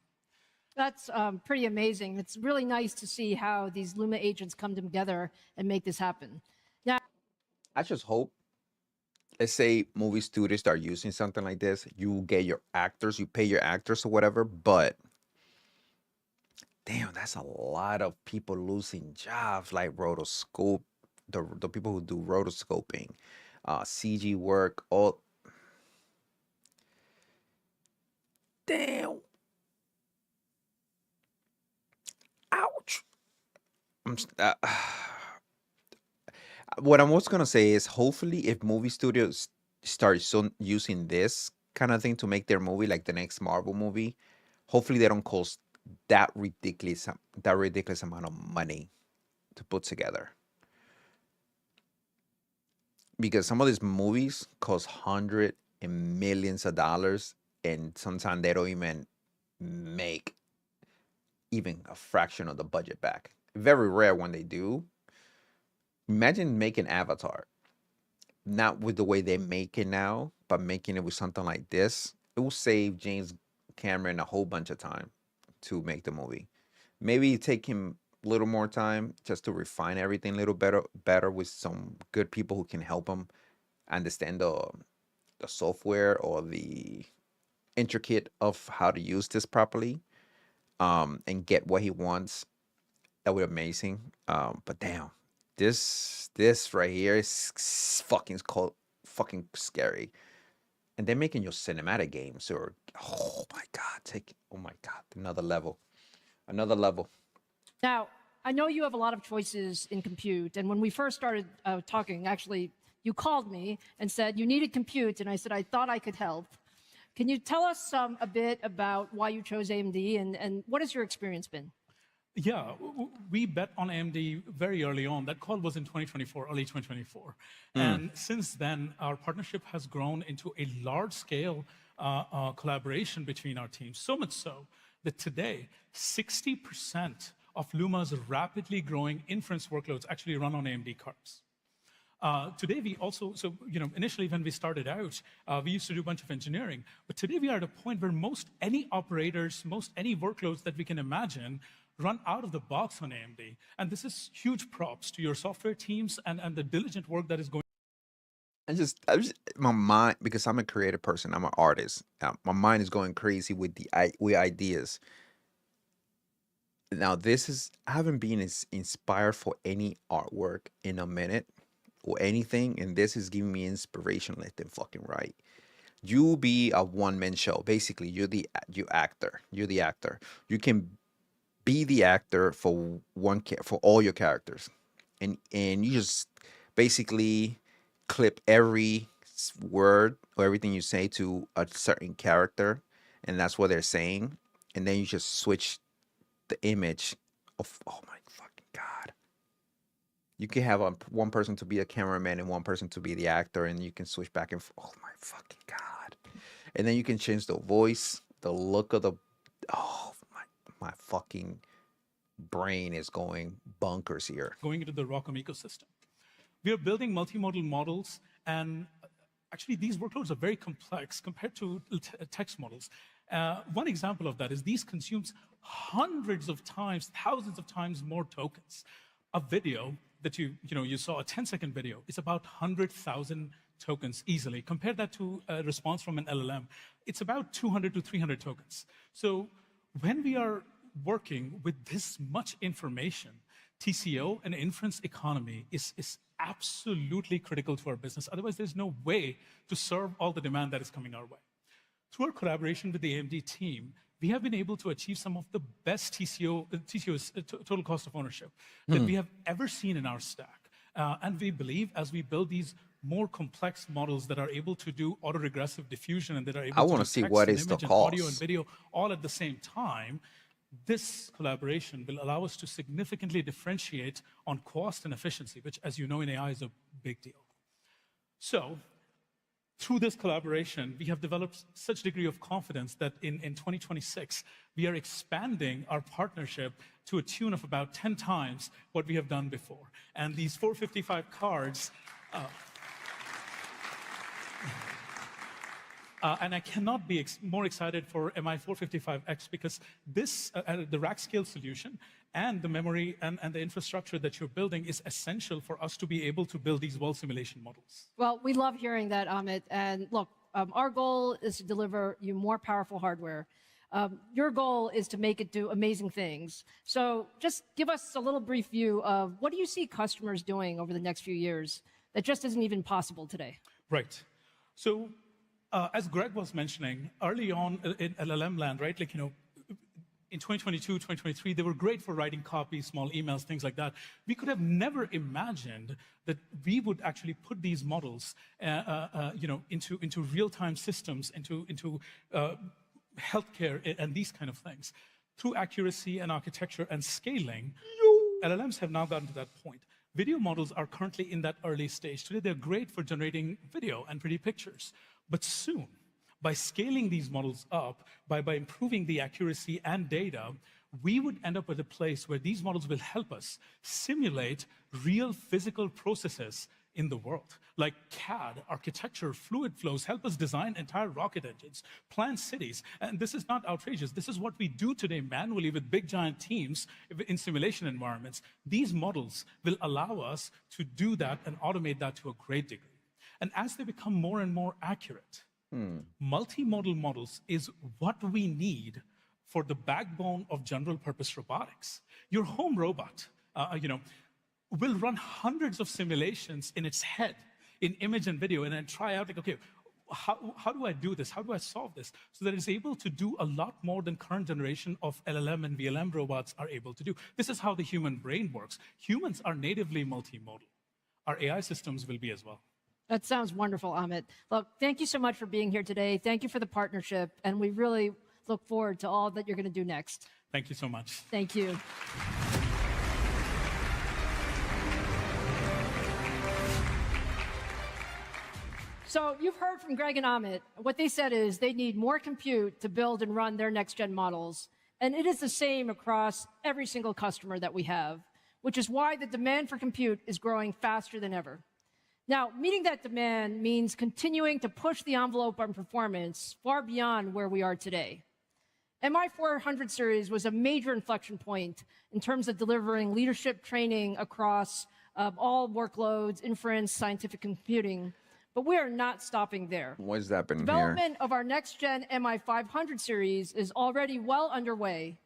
That's pretty amazing. It's really nice to see how these Luma agents come together and make this happen. Now, I just hope, let's say movie studios start using something like this, you get your actors, you pay your actors or whatever, but damn, that's a lot of people losing jobs, like rotoscope, the people who do rotoscoping, CG work, all. Damn. Ouch. What I'm also gonna say is, hopefully, if movie studios start using this kind of thing to make their movie, like the next Marvel movie, hopefully they don't cost that ridiculous amount of money to put together. Because some of these movies cost hundreds and millions of dollars, and sometimes they don't even make even a fraction of the budget back. Very rare when they do. Imagine making Avatar, not with the way they make it now, but making it with something like this. It will save James Cameron a whole bunch of time to make the movie. Maybe take him a little more time just to refine everything a little better with some good people who can help him understand the software or the intricate of how to use this properly, and get what he wants. That would be amazing. But damn, this right here is fucking scary. And they're making your cinematic games, or oh my god, another level. Now, I know you have a lot of choices in compute, and when we first started talking, actually, you called me and said you needed compute, and I said I thought I could help. Can you tell us a bit about why you chose AMD, and what has your experience been? Yeah, we bet on AMD very early on. That call was in 2024, early 2024. And since then, our partnership has grown into a large-scale collaboration between our teams. So much so that today, 60% of Luma's rapidly growing inference workloads actually run on AMD cards. Today, we also, initially when we started out, we used to do a bunch of engineering. But today, we are at a point where most any operators, most any workloads that we can imagine run out of the box on AMD. And this is huge props to your software teams and the diligent work that is going. My mind, because I'm a creative person, I'm an artist. My mind is going crazy with with ideas. Now, I haven't been inspired for any artwork in a minute or anything, and this is giving me inspiration left and fucking right. You be a one-man show. Basically, you're the actor. You're the actor. You can be the actor for for all your characters, and you just basically clip every word or everything you say to a certain character, and that's what they're saying, and then you just switch the image of, oh my fucking god. You can have one person to be a cameraman and one person to be the actor, and you can switch back and forth. Oh my fucking god. And then you can change the voice, the look of the, oh my fucking brain is going bonkers here. Going into the ROCm ecosystem. We are building multimodal models, and actually these workloads are very complex compared to text models. One example of that is these consumes hundreds of times, thousands of times more tokens. A video that you saw, a 10-second video, is about 100,000 tokens easily. Compare that to a response from an LLM. It's about 200 to 300 tokens. So when we are working with this much information, TCO and inference economy is absolutely critical to our business. Otherwise, there's no way to serve all the demand that is coming our way. Through our collaboration with the AMD team, we have been able to achieve some of the best TCO is total cost of ownership, that we have ever seen in our stack. And we believe as we build these more complex models that are able to do autoregressive diffusion and that are able to do text and image and audio and video all at the same time, this collaboration will allow us to significantly differentiate on cost and efficiency, which, as you know, in AI is a big deal. So, through this collaboration, we have developed such degree of confidence that in 2026, we are expanding our partnership to a tune of about 10 times what we have done before. And these 455 cards, and I cannot be more excited for MI455X because this, the rack scale solution and the memory and the infrastructure that you're building is essential for us to be able to build these world simulation models. Well, we love hearing that, Amit. And look, our goal is to deliver you more powerful hardware. Your goal is to make it do amazing things. So just give us a little brief view of what do you see customers doing over the next few years that just isn't even possible today? Right. So as Greg was mentioning, early on in LLM land, right, like, in 2022, 2023, they were great for writing copy, small emails, things like that. We could have never imagined that we would actually put these models, into real-time systems, into healthcare and these kind of things. Through accuracy and architecture and scaling, LLMs have now gotten to that point. Video models are currently in that early stage. Today, they're great for generating video and pretty pictures. But soon, by scaling these models up, by improving the accuracy and data, we would end up at a place where these models will help us simulate real physical processes in the world, like CAD, architecture, fluid flows, help us design entire rocket engines, plan cities. And this is not outrageous. This is what we do today manually with big, giant teams in simulation environments. These models will allow us to do that and automate that to a great degree. And as they become more and more accurate, multimodal models is what we need for the backbone of general purpose robotics. Your home robot, will run hundreds of simulations in its head, in image and video, and then try out, like, okay, how do I do this? How do I solve this? So that it's able to do a lot more than current generation of LLM and VLM robots are able to do. This is how the human brain works. Humans are natively multimodal. Our AI systems will be as well. That sounds wonderful, Amit. Look, thank you so much for being here today. Thank you for the partnership, and we really look forward to all that you're going to do next. Thank you so much. Thank you. So you've heard from Greg and Amit. What they said is they need more compute to build and run their next-gen models. And it is the same across every single customer that we have, which is why the demand for compute is growing faster than ever. Now, meeting that demand means continuing to push the envelope on performance far beyond where we are today. MI400 series was a major inflection point in terms of delivering leadership training across all workloads, inference, scientific computing. But we are not stopping there. What's happening here? Development of our next-gen MI500 series is already well underway.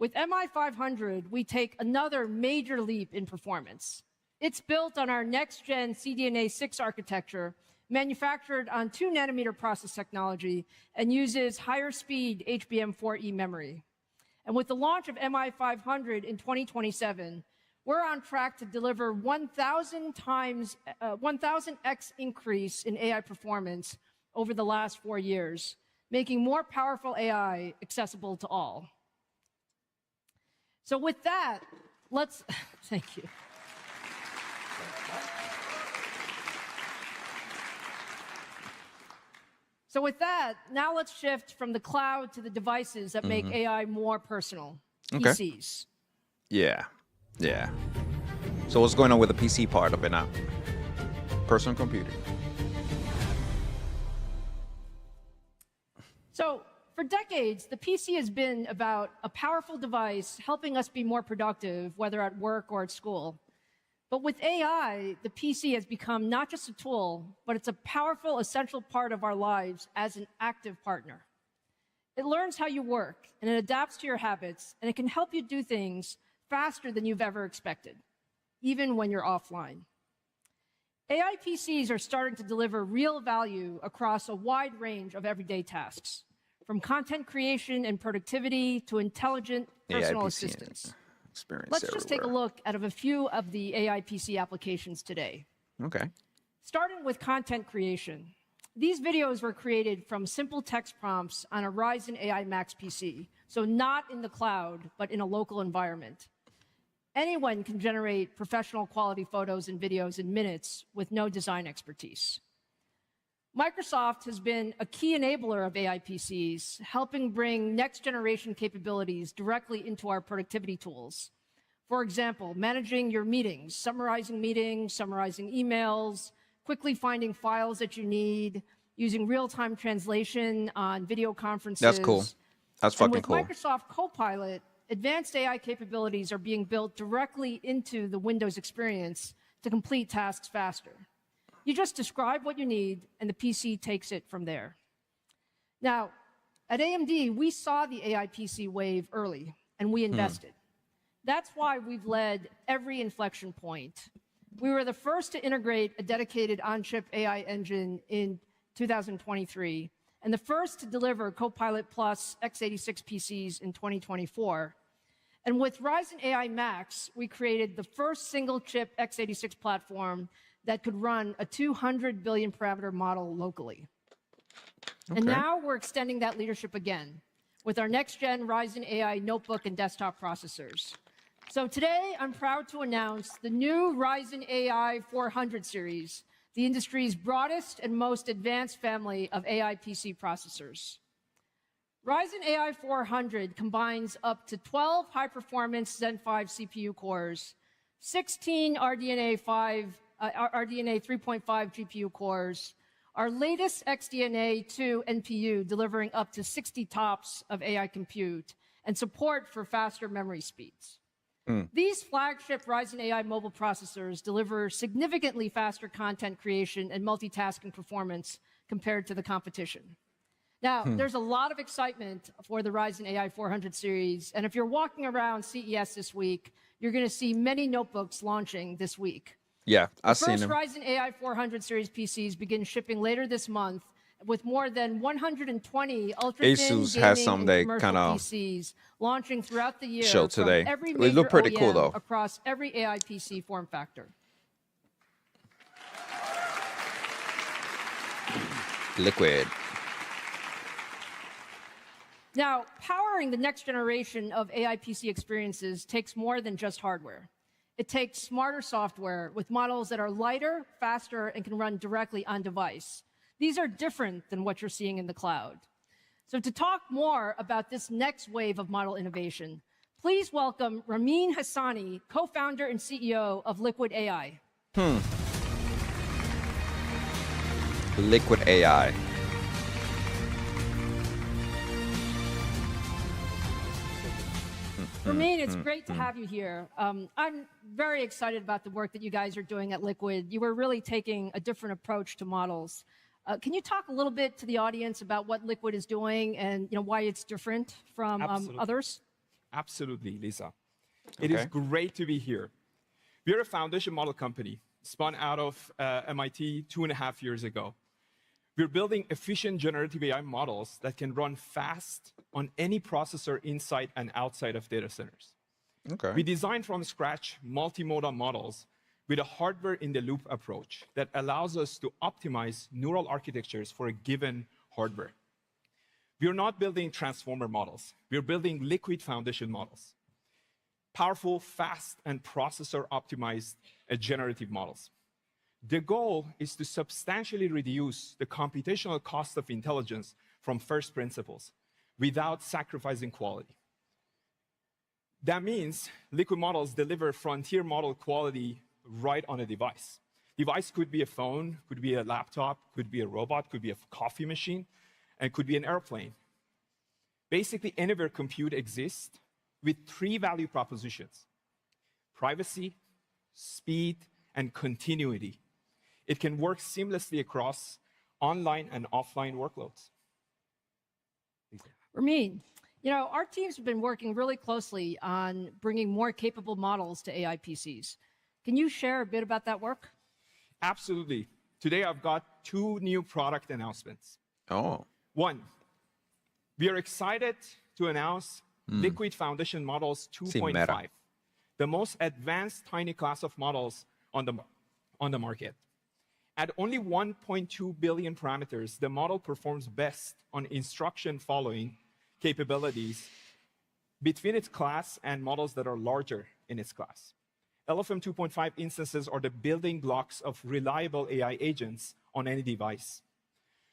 With MI500, we take another major leap in performance. It's built on our next-gen CDNA 6 architecture, manufactured on 2-nanometer process technology, and uses higher-speed HBM4E memory. And with the launch of MI500 in 2027, we're on track to deliver 1,000x increase in AI performance over the last 4 years, making more powerful AI accessible to all. So with that, thank you. So with that, now let's shift from the cloud to the devices that make AI more personal, PCs. Yeah. So what's going on with the PC part of it now? Personal computing. So for decades, the PC has been about a powerful device helping us be more productive, whether at work or at school. But with AI, the PC has become not just a tool, but it's a powerful, essential part of our lives as an active partner. It learns how you work, and it adapts to your habits, and it can help you do things faster than you've ever expected, even when you're offline. AI PCs are starting to deliver real value across a wide range of everyday tasks, from content creation and productivity to intelligent personal assistants. Let's just take a look at a few of the AI PC applications today. Okay. Starting with content creation. These videos were created from simple text prompts on a Ryzen AI Max PC, so not in the cloud, but in a local environment. Anyone can generate professional quality photos and videos in minutes with no design expertise. Microsoft has been a key enabler of AI PCs, helping bring next-generation capabilities directly into our productivity tools. For example, managing your meetings, summarizing emails, quickly finding files that you need, using real-time translation on video conferences. That's cool. That's fucking cool. And with Microsoft Copilot, advanced AI capabilities are being built directly into the Windows experience to complete tasks faster. You just describe what you need, and the PC takes it from there. Now, at AMD, we saw the AI PC wave early, and we invested. That's why we've led every inflection point. We were the first to integrate a dedicated on-chip AI engine in 2023, and the first to deliver Copilot Plus x86 PCs in 2024. And with Ryzen AI Max, we created the first single-chip x86 platform that could run a 200 billion parameter model locally. Okay. And now we're extending that leadership again with our next-gen Ryzen AI notebook and desktop processors. So today, I'm proud to announce the new Ryzen AI 400 series, the industry's broadest and most advanced family of AI PC processors. Ryzen AI 400 combines up to 12 high-performance Zen 5 CPU cores, 16 RDNA 3.5 GPU cores, our latest XDNA 2 NPU delivering up to 60 TOPS of AI compute, and support for faster memory speeds. These flagship Ryzen AI mobile processors deliver significantly faster content creation and multitasking performance compared to the competition. Now, there's a lot of excitement for the Ryzen AI 400 series, and if you're walking around CES this week, you're going to see many notebooks launching this week. Yeah, I've seen them. The first Ryzen AI 400 series PCs begin shipping later this month, with more than 120 ultra-thin Asus gaming has some and they commercial kind of PCs launching throughout the year show today. from every They major look pretty OEM cool though. across every AI PC form factor. Liquid. Now, powering the next generation of AI PC experiences takes more than just hardware. It takes smarter software with models that are lighter, faster, and can run directly on device. These are different than what you're seeing in the cloud. So to talk more about this next wave of model innovation, please welcome Ramin Hassani, co-founder and CEO of Liquid AI. Liquid AI. Ramin, it's great to have you here. I'm very excited about the work that you guys are doing at Liquid. You were really taking a different approach to models. Can you talk a little bit to the audience about what Liquid is doing and why it's different from others? Absolutely, Lisa. It is great to be here. We're a foundation model company spun out of MIT 2.5 years ago. We're building efficient generative AI models that can run fast on any processor inside and outside of data centers. We designed from scratch multimodal models with a hardware-in-the-loop approach that allows us to optimize neural architectures for a given hardware. We're not building transformer models. We're building liquid foundation models. Powerful, fast, and processor-optimized generative models. The goal is to substantially reduce the computational cost of intelligence from first principles without sacrificing quality. That means liquid models deliver frontier model quality right on a device. Device could be a phone, could be a laptop, could be a robot, could be a coffee machine, and could be an airplane. Basically, anywhere compute exists with 3 value propositions: privacy, speed, and continuity. It can work seamlessly across online and offline workloads. Ramin, our teams have been working really closely on bringing more capable models to AI PCs. Can you share a bit about that work? Absolutely. Today, I've got 2 new product announcements. One, we are excited to announce Liquid Foundation Models 2.5, the most advanced tiny class of models on the market. At only 1.2 billion parameters, the model performs best on instruction following capabilities between its class and models that are larger in its class. LFM 2.5 instances are the building blocks of reliable AI agents on any device.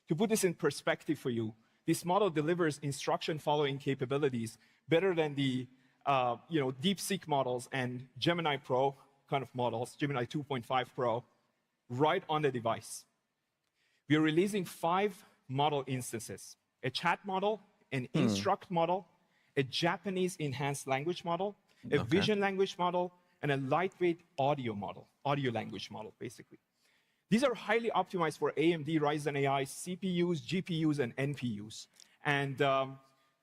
To put this in perspective for you, this model delivers instruction following capabilities better than the DeepSeek models and Gemini Pro kind of models, Gemini 2.5 Pro, right on the device. We are releasing 5 model instances: a chat model, an instruct model, a Japanese enhanced language model, a vision language model, and a lightweight audio model, audio language model, basically. These are highly optimized for AMD Ryzen AI CPUs, GPUs, and NPUs. And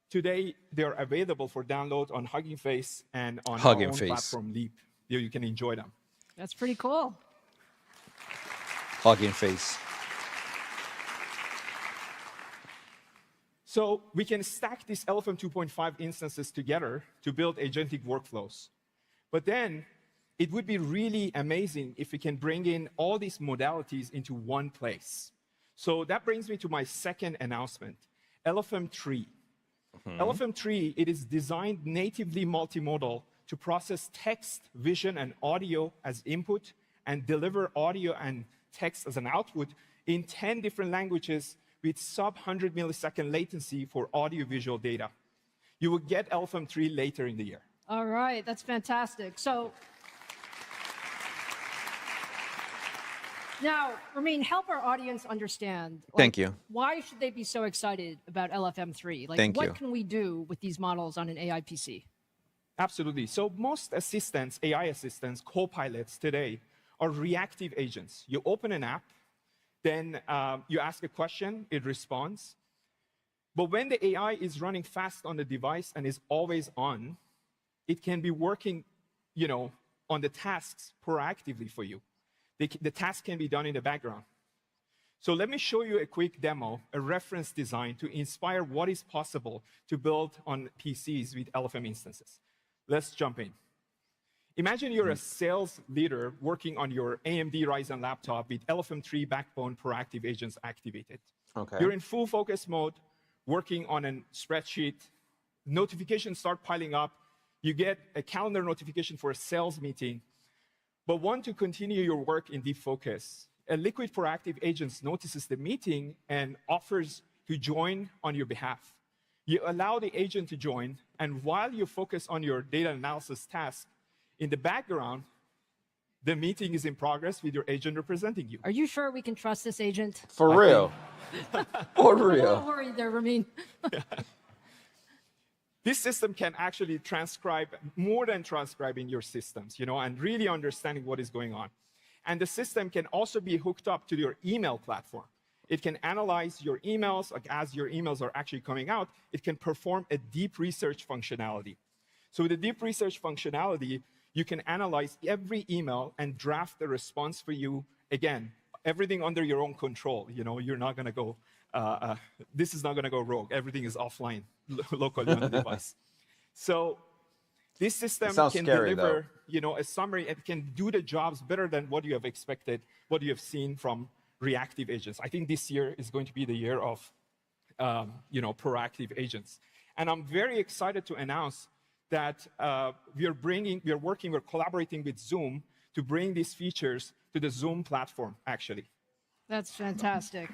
today, they're available for download on Hugging Face and on our own platform, Leap. You can enjoy them. That's pretty cool. Hugging Face. So we can stack these LFM 2.5 instances together to build agentic workflows. But then it would be really amazing if we can bring in all these modalities into one place. So that brings me to my second announcement, LFM 3. LFM 3, it is designed natively multimodal to process text, vision, and audio as input and deliver audio and text as an output in 10 different languages with sub-100 millisecond latency for audio-visual data. You will get LFM 3 later in the year. All right, that's fantastic. So now, Ramin, help our audience understand. Thank you. Why should they be so excited about LFM 3? What can we do with these models on an AI PC? Absolutely. So most assistants, AI assistants, co-pilots today are reactive agents. You open an app, then you ask a question, it responds. But when the AI is running fast on the device and is always on, it can be working, on the tasks proactively for you. The task can be done in the background. So let me show you a quick demo, a reference design to inspire what is possible to build on PCs with LFM instances. Let's jump in. Imagine you're a sales leader working on your AMD Ryzen laptop with LFM 3 backbone proactive agents activated. You're in full focus mode, working on a spreadsheet, notifications start piling up, you get a calendar notification for a sales meeting, but want to continue your work in deep focus. A Liquid Proactive Agent notices the meeting and offers to join on your behalf. You allow the agent to join, and while you focus on your data analysis task, in the background, the meeting is in progress with your agent representing you. Are you sure we can trust this agent? For real. For I'm a real. little worried there, Ramin. This system can actually transcribe more than transcribing your systems, and really understanding what is going on. And the system can also be hooked up to your email platform. It can analyze your emails, like as your emails are actually coming out, it can perform a deep research functionality. So with the deep research functionality, you can analyze every email and draft a response for you. Again, everything under your own control. You're not going to go, this is not going to go rogue. Everything is offline, locally on the device. So this system can deliver, a summary and can do the jobs better than what you have expected, what you have seen from reactive agents. I think this year is going to be the year of, proactive agents. And I'm very excited to announce that we're collaborating with Zoom to bring these features to the Zoom platform, actually. That's fantastic.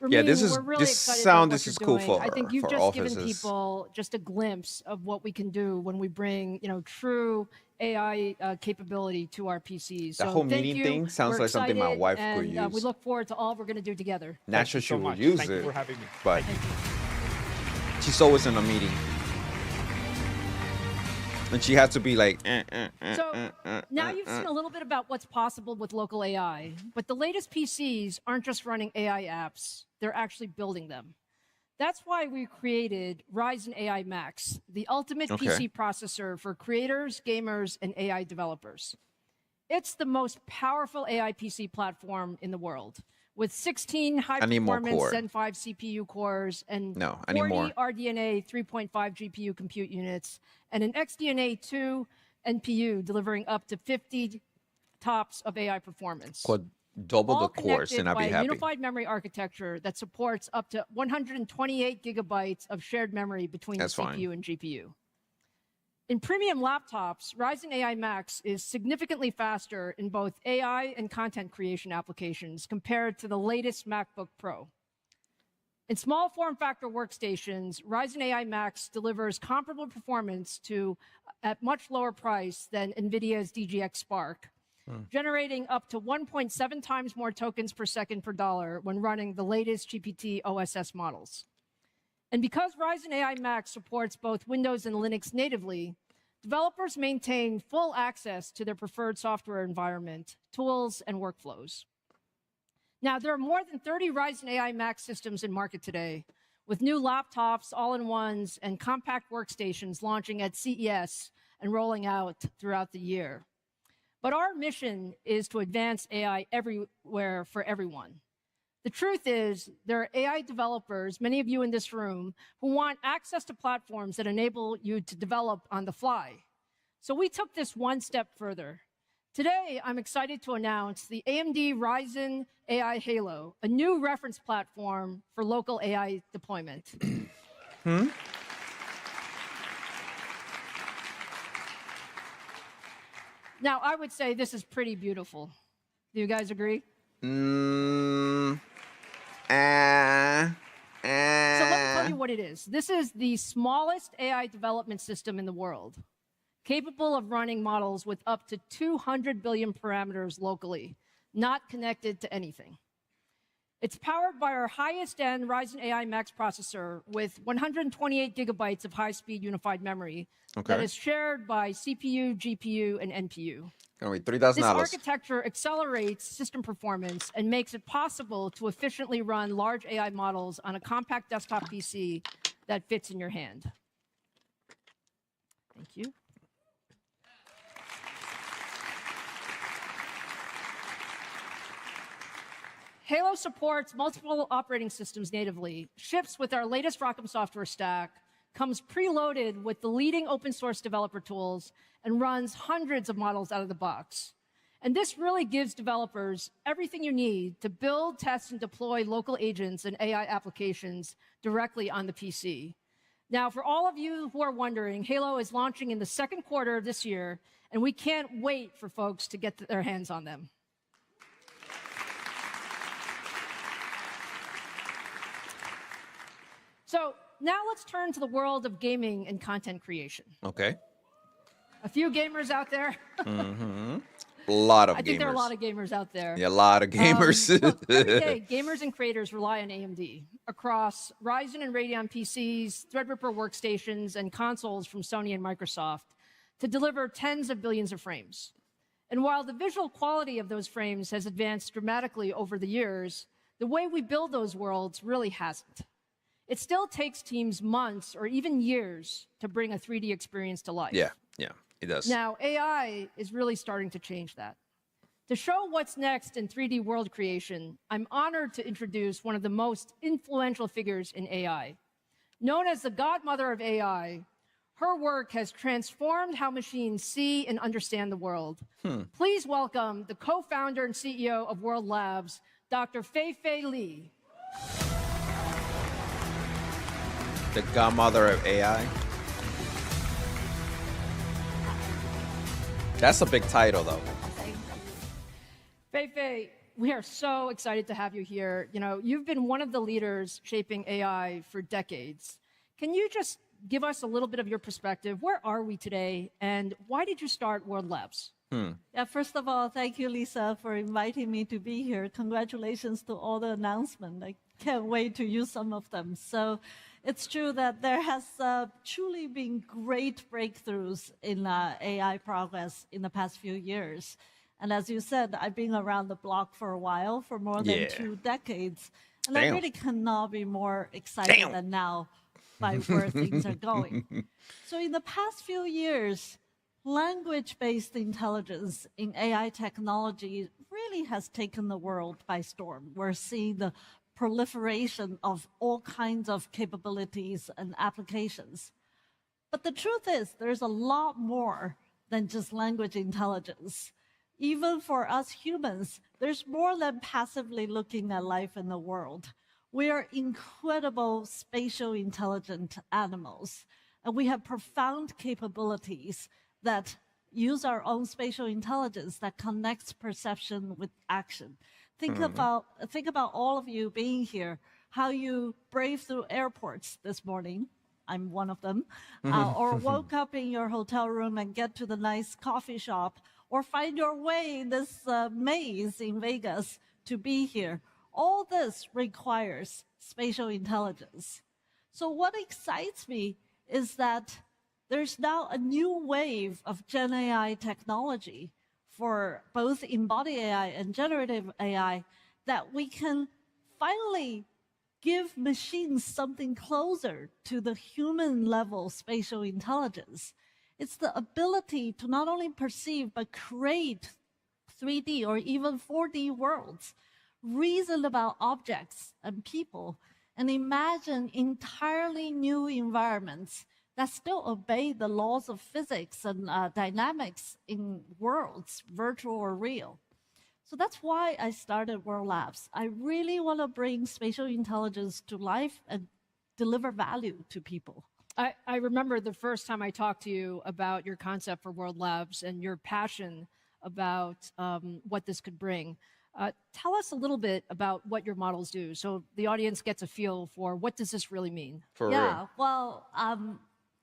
Yeah, this is we're really this excited sound. about This what is you're cool doing. for I think you've just offices. given people just a glimpse of what we can do when we bring, true AI capability to our PCs. The So whole thank meeting you. thing sounds We're like something my excited, wife and, could use. we look forward to all we're going to do together. Not sure she will use Thank it, you for having me. but she's always in a meeting. And she has to be like, So now you've seen a little bit about what's possible with local AI, but the latest PCs aren't just running AI apps, they're actually building them. That's why we created Ryzen AI Max, the ultimate PC processor for creators, gamers, and AI developers. It's the most powerful AI PC platform in the world, with 16 high-performance Zen 5 CPU cores and 40 RDNA 3.5 GPU compute units, and an XDNA 2 NPU delivering up to 50 TOPS of AI performance. double all the course and I'll be by a happy. unified memory architecture that supports up to 128 gigabytes of shared memory between the CPU and GPU. In premium laptops, Ryzen AI Max is significantly faster in both AI and content creation applications compared to the latest MacBook Pro. In small form factor workstations, Ryzen AI Max delivers comparable performance at much lower price than NVIDIA's DGX Spark, generating up to 1.7 times more tokens per second per dollar when running the latest GPT OSS models. And because Ryzen AI Max supports both Windows and Linux natively, developers maintain full access to their preferred software environment, tools, and workflows. Now, there are more than 30 Ryzen AI Max systems in market today, with new laptops, all-in-ones, and compact workstations launching at CES and rolling out throughout the year. But our mission is to advance AI everywhere for everyone. The truth is, there are AI developers, many of you in this room, who want access to platforms that enable you to develop on the fly. So we took this one step further. Today, I'm excited to announce the AMD Ryzen AI Halo, a new reference platform for local AI deployment. Now, I would say this is pretty beautiful. Do you guys agree? So let me tell you what it is. This is the smallest AI development system in the world, capable of running models with up to 200 billion parameters locally, not connected to anything. It's powered by our highest-end Ryzen AI Max processor with 128 gigabytes of high-speed unified memory that is shared by CPU, GPU, and NPU. $3,000. This architecture accelerates system performance and makes it possible to efficiently run large AI models on a compact desktop PC that fits in your hand. Thank you. Halo supports multiple operating systems natively, ships with our latest ROCm software stack, comes preloaded with the leading open source developer tools, and runs hundreds of models out of the box. And this really gives developers everything you need to build, test, and deploy local agents and AI applications directly on the PC. Now, for all of you who are wondering, Halo is launching in the second quarter of this year, and we can't wait for folks to get their hands on them. So now let's turn to the world of gaming and content creation. Okay. A few gamers out there. A lot of gamers. I think there are a lot of gamers out there. Yeah, a lot of gamers. Look, every day, gamers and creators rely on AMD across Ryzen and Radeon PCs, Threadripper workstations, and consoles from Sony and Microsoft to deliver tens of billions of frames. And while the visual quality of those frames has advanced dramatically over the years, the way we build those worlds really hasn't. It still takes teams months or even years to bring a 3D experience to life. Yeah, it does. Now, AI is really starting to change that. To show what's next in 3D world creation, I'm honored to introduce one of the most influential figures in AI. Known as the godmother of AI, her work has transformed how machines see and understand the world. Please welcome the co-founder and CEO of World Labs, Dr. Fei-Fei Li. The godmother of AI. That's a big title, though. Fei-Fei, we are so excited to have you here. You know, you've been one of the leaders shaping AI for decades. Can you just give us a little bit of your perspective? Where are we today, and why did you start World Labs? Yeah, first of all, thank you, Lisa, for inviting me to be here. Congratulations to all the announcements. I can't wait to use some of them. So it's true that there has truly been great breakthroughs in AI progress in the past few years. And as you said, I've been around the block for a while, for more than 2 decades. And I really cannot be more excited than now by where things are going. So in the past few years, language-based intelligence in AI technology really has taken the world by storm. We're seeing the proliferation of all kinds of capabilities and applications. But the truth is, there's a lot more than just language intelligence. Even for us humans, there's more than passively looking at life in the world. We are incredible spatial intelligent animals, and we have profound capabilities that use our own spatial intelligence that connects perception with action. Think about all of you being here, how you brave through airports this morning. I'm one of them. Or woke up in your hotel room and get to the nice coffee shop, or find your way in this maze in Vegas to be here. All this requires spatial intelligence. So what excites me is that there's now a new wave of Gen AI technology for both embodied AI and generative AI that we can finally give machines something closer to the human level spatial intelligence. It's the ability to not only perceive, but create 3D or even 4D worlds, reason about objects and people, and imagine entirely new environments that still obey the laws of physics and dynamics in worlds, virtual or real. So that's why I started World Labs. I really want to bring spatial intelligence to life and deliver value to people. I remember the first time I talked to you about your concept for World Labs and your passion about what this could bring. Tell us a little bit about what your models do so the audience gets a feel for what does this really mean? For real. Well,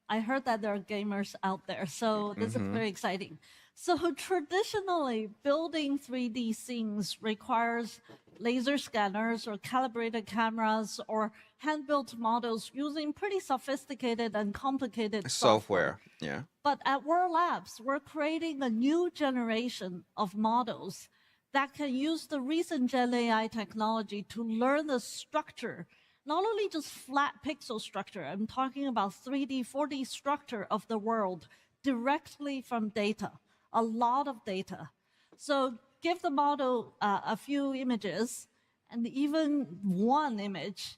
I heard that there are gamers out there, so this is very exciting. So traditionally, building 3D scenes requires laser scanners or calibrated cameras or hand-built models using pretty sophisticated and complicated software. Yeah. But at World Labs, we're creating a new generation of models that can use the recent Gen AI technology to learn the structure, not only just flat pixel structure, I'm talking about 3D, 4D structure of the world directly from data, a lot of data. So give the model a few images and even one image,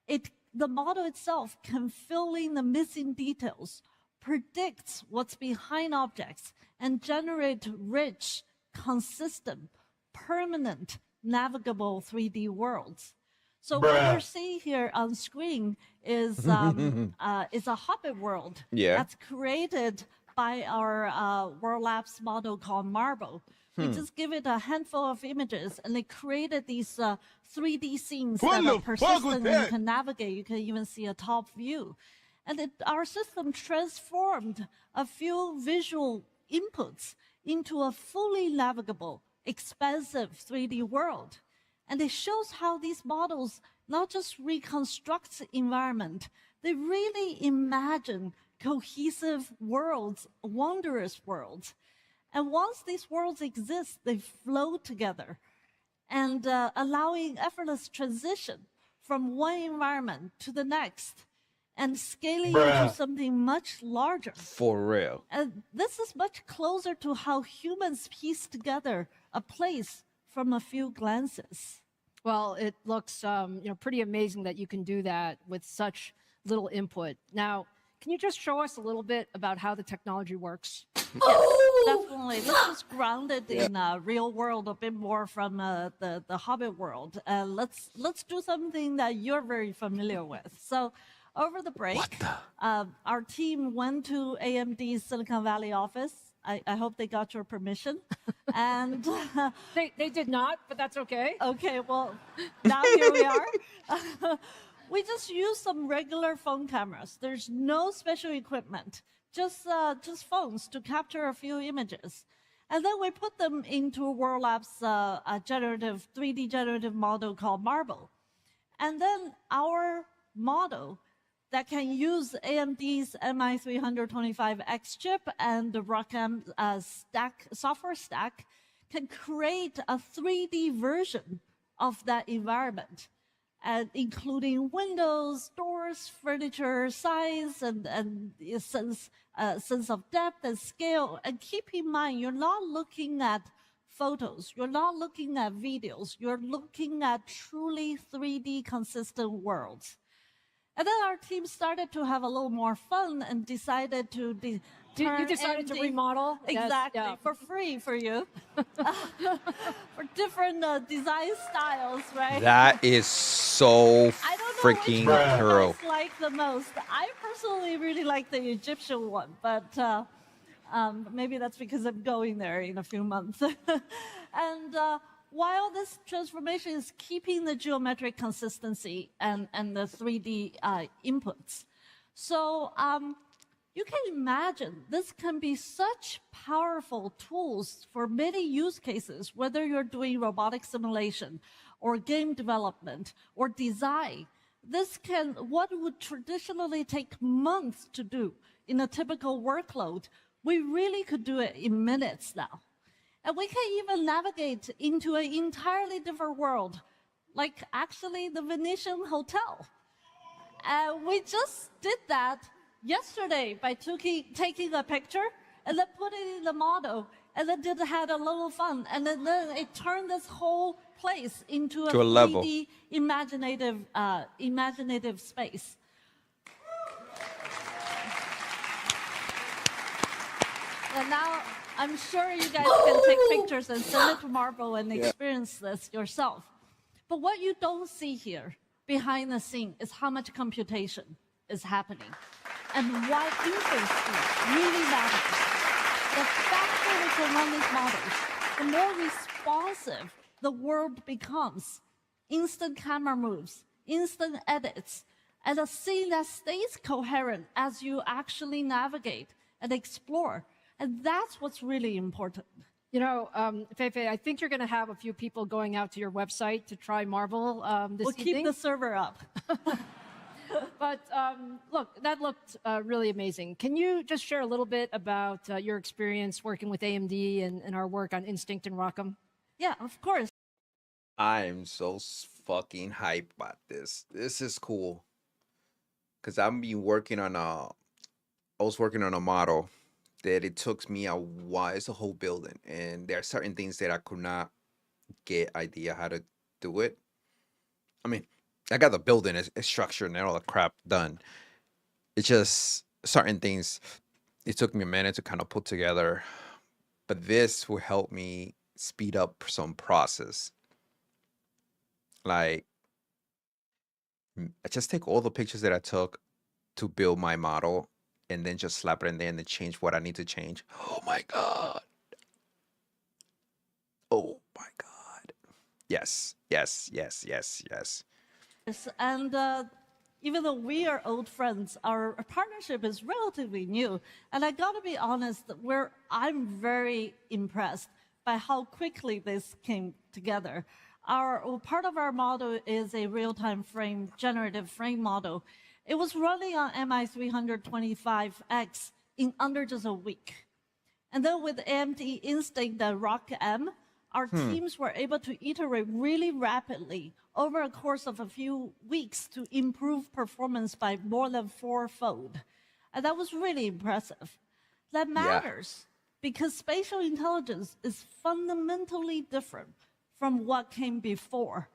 the model itself can fill in the missing details, predicts what's behind objects, and generate rich, consistent, permanent, navigable 3D worlds. So what we're seeing here on screen is a Hobbit world that's created by our World Labs model called Marble. We just give it a handful of images, and it created these 3D scenes that are persistent and you can navigate. You can even see a top view. And our system transformed a few visual inputs into a fully navigable, expansive 3D world. And it shows how these models not just reconstruct the environment, they really imagine cohesive worlds, wondrous worlds. And once these worlds exist, they flow together and allowing effortless transition from one environment to the next and scaling into something much larger. For real. And this is much closer to how humans piece together a place from a few glances. Well, it looks pretty amazing that you can do that with such little input. Now, can you just show us a little bit about how the technology works? Yes, definitely. Let's just ground it in real world a bit more from the Hobbit world. Let's do something that you're very familiar with. So over the break, our team went to AMD's Silicon Valley office. I hope they got your permission. And they did not, but that's okay. Okay, well, now here we are. We just use some regular phone cameras. There's no special equipment, just phones to capture a few images. And then we put them into World Labs' 3D generative model called Marble. And then our model that can use AMD's MI325X chip and the ROCm software stack can create a 3D version of that environment, including windows, doors, furniture, size, and sense of depth and scale. And keep in mind, you're not looking at photos, you're not looking at videos, you're looking at truly 3D consistent worlds. And then our team started to have a little more fun and decided to you decided to remodel? Exactly, Yes, for free for you. For different design styles, right? That is so freaking thorough. I like the most. I personally really like the Egyptian one, but maybe that's because I'm going there in a few months. And while this transformation is keeping the geometric consistency and the 3D inputs. So you can imagine this can be such powerful tools for many use cases, whether you're doing robotic simulation or game development or design. What would traditionally take months to do in a typical workload, we really could do it in minutes now. And we can even navigate into an entirely different world, like actually the Venetian Hotel. And we just did that yesterday by taking a picture and then put it in the model, and then had a little fun. And then it turned this whole place into a 3D imaginative space. And now I'm sure you guys can take pictures and send it to Marble and experience this yourself. But what you don't see here behind the scene is how much computation is happening and why inference speed really matters. The faster we can run these models, the more responsive the world becomes. Instant camera moves, instant edits, and a scene that stays coherent as you actually navigate and explore. And that's what's really important. You know, Feifei, I think you're going to have a few people going out to your website to try Marble this evening. We'll keep the server up. But look, that looked really amazing. Can you just share a little bit about your experience working with AMD and our work on Instinct and ROCm? Yeah, of course. I'm so fucking hyped about this. This is cool. Because I was working on a model that it took me a while. It's a whole building, and there are certain things that I could not get idea how to do it. I mean, I got the building, it's structured and all the crap done. It's just certain things it took me a minute to kind of put together. But this will help me speed up some process. Like, I just take all the pictures that I took to build my model and then just slap it in there and then change what I need to change. Oh my God. Oh my God. Yes, yes, yes, yes, yes. Yes, and even though we are old friends, our partnership is relatively new. And I gotta be honest, I'm very impressed by how quickly this came together. Part of our model is a real-time generative frame model. It was running on MI325X in under just a week. And then with AMD Instinct and ROCm, our teams were able to iterate really rapidly over a course of a few weeks to improve performance by more than 4-fold. And that was really impressive. That matters because spatial intelligence is fundamentally different from what came before.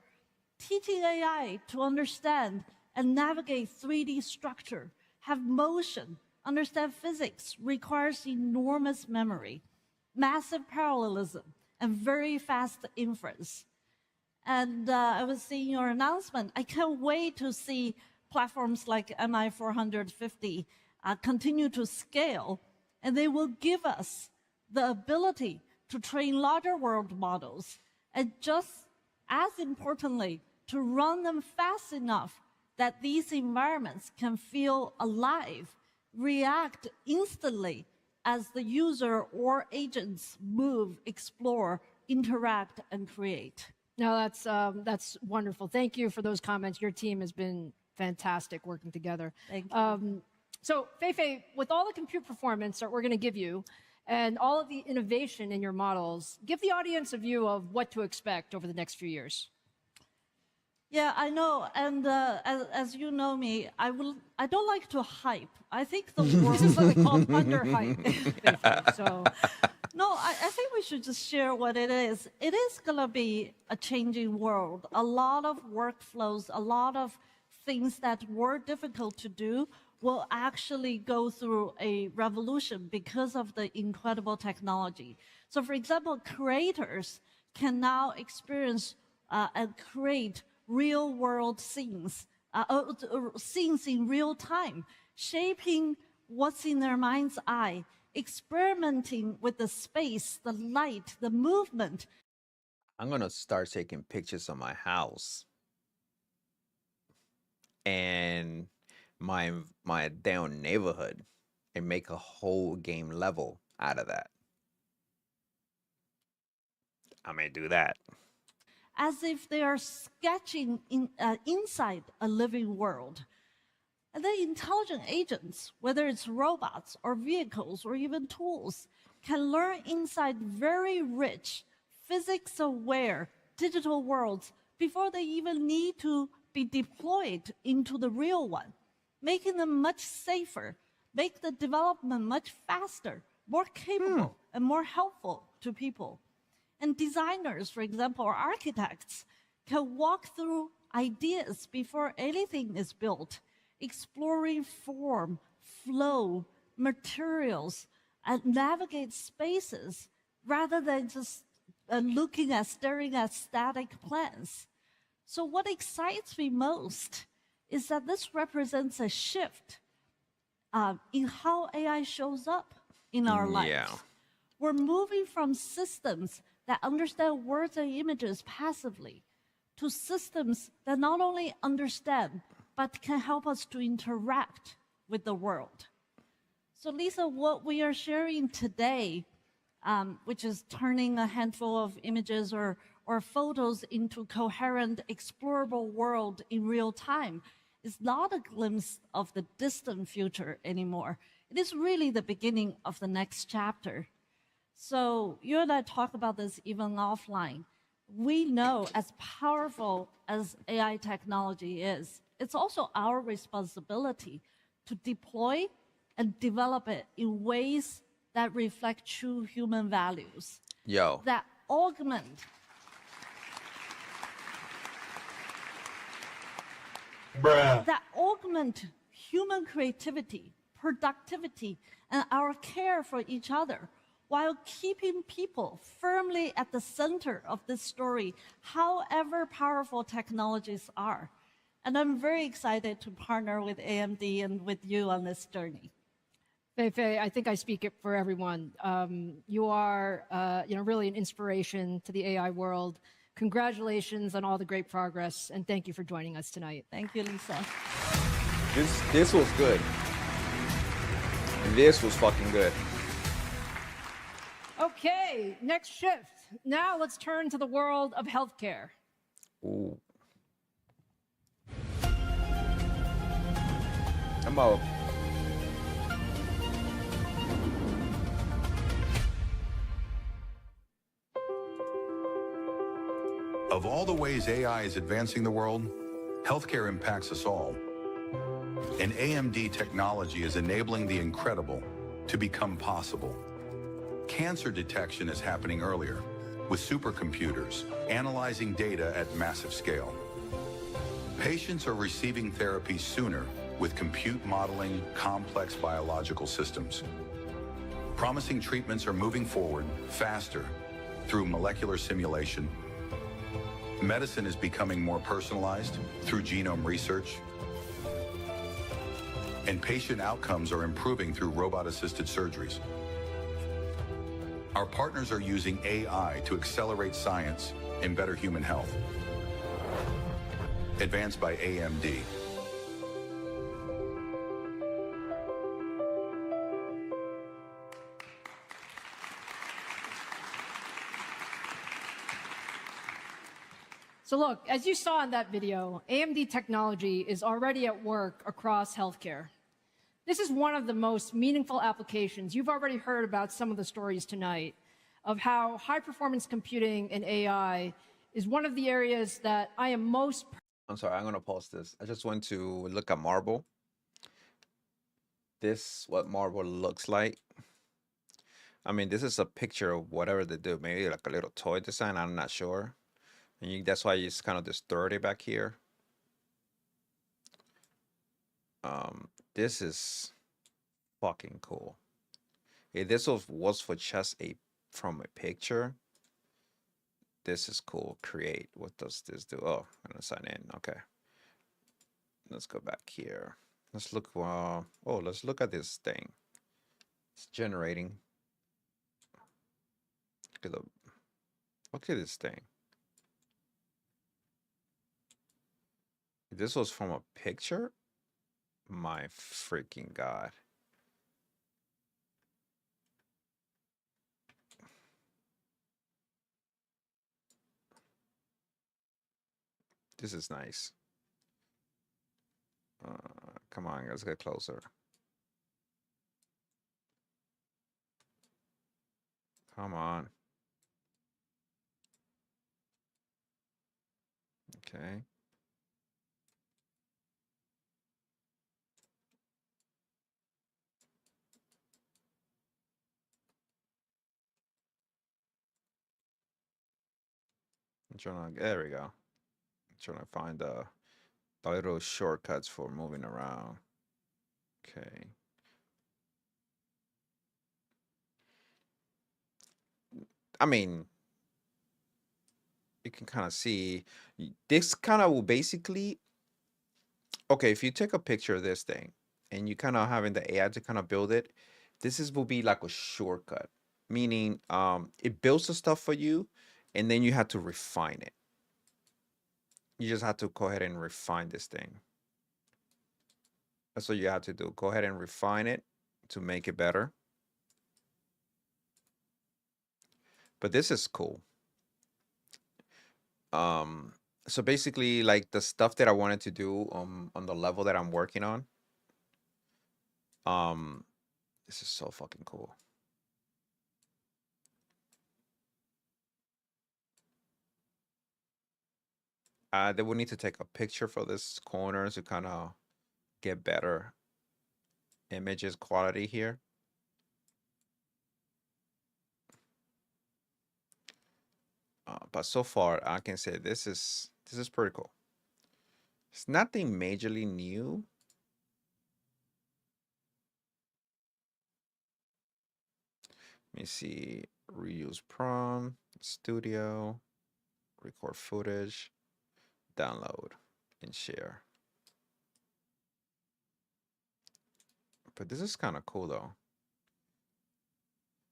Teaching AI to understand and navigate 3D structure, have motion, understand physics requires enormous memory, massive parallelism, and very fast inference. And I was seeing your announcement. I can't wait to see platforms like MI450 continue to scale, and they will give us the ability to train larger world models, and just as importantly, to run them fast enough that these environments can feel alive, react instantly as the user or agents move, explore, interact, and create. No, that's wonderful. Thank you for those comments. Your team has been fantastic working together. Thank you. So, Fei-Fei, with all the compute performance that we're going to give you and all of the innovation in your models, give the audience a view of what to expect over the next few years. Yeah, I know, and as you know me, I don't like to hype. I think the world is what they call under-hype. So, no, I think we should just share what it is. It is going to be a changing world. A lot of workflows, a lot of things that were difficult to do will actually go through a revolution because of the incredible technology. So, for example, creators can now experience and create real-world scenes, scenes in real time, shaping what's in their mind's eye, experimenting with the space, the light, the movement. I'm gonna start taking pictures of my house and my down neighborhood and make a whole game level out of that. I may do that. As if they are sketching inside a living world. And then intelligent agents, whether it's robots or vehicles or even tools, can learn inside very rich, physics-aware digital worlds before they even need to be deployed into the real one, making them much safer, make the development much faster, more capable, and more helpful to people. And designers, for example, or architects, can walk through ideas before anything is built, exploring form, flow, materials, and navigate spaces rather than just staring at static plans. So what excites me most is that this represents a shift in how AI shows up in our lives. Yeah. We're moving from systems that understand words and images passively to systems that not only understand, but can help us to interact with the world. So Lisa, what we are sharing today, which is turning a handful of images or photos into coherent, explorable world in real time, is not a glimpse of the distant future anymore. It is really the beginning of the next chapter. So you and I talk about this even offline. We know as powerful as AI technology is, it's also our responsibility to deploy and develop it in ways that reflect true human values. That augment human creativity, productivity, and our care for each other, while keeping people firmly at the center of this story, however powerful technologies are. And I'm very excited to partner with AMD and with you on this journey. Fei, I think I speak for everyone. You are really an inspiration to the AI world. Congratulations on all the great progress, and thank you for joining us tonight. Thank you, Lisa. This was good. This was fucking good. Okay, next shift. Now let's turn to the world of healthcare. Ooh. I'm out. Of all the ways AI is advancing the world, healthcare impacts us all. And AMD technology is enabling the incredible to become possible. Cancer detection is happening earlier, with supercomputers analyzing data at massive scale. Patients are receiving therapy sooner with compute modeling complex biological systems. Promising treatments are moving forward faster through molecular simulation. Medicine is becoming more personalized through genome research. And patient outcomes are improving through robot-assisted surgeries. Our partners are using AI to accelerate science and better human health. Advanced by AMD. So look, as you saw in that video, AMD technology is already at work across healthcare. This is one of the most meaningful applications. You've already heard about some of the stories tonight of how high-performance computing and AI is one of the areas that I am most... I'm sorry, I'm going to pause this. I just want to look at Marble. This what Marble looks like. I mean, this is a picture of whatever they do. Maybe like a little toy design. I'm not sure. And that's why it's kind of distorted back here. This is fucking cool. If this was for just from a picture, this is cool. Create. What does this do? Oh, I'm gonna sign in. Okay. Let's go back here. Let's look. Let's look at this thing. It's generating. Look at this thing. If this was from a picture, my freaking God. This is nice. Come on, let's get closer. Come on. Okay. I'm trying to, there we go. I'm trying to find the little shortcuts for moving around. Okay. I mean, you can kind of see this kind of will basically, okay, if you take a picture of this thing and you kind of having the AI to kind of build it, will be like a shortcut, meaning it builds the stuff for you and then you have to refine it. You just have to go ahead and refine this thing. That's what you have to do. Go ahead and refine it to make it better. But this is cool. So basically, like the stuff that I wanted to do on the level that I'm working on. This is so fucking cool. They would need to take a picture for this corner to kind of get better images quality here. But so far, I can say this is pretty cool. It's nothing majorly new. Let me see. Reuse prompt, studio, record footage, download, and share. But this is kind of cool though.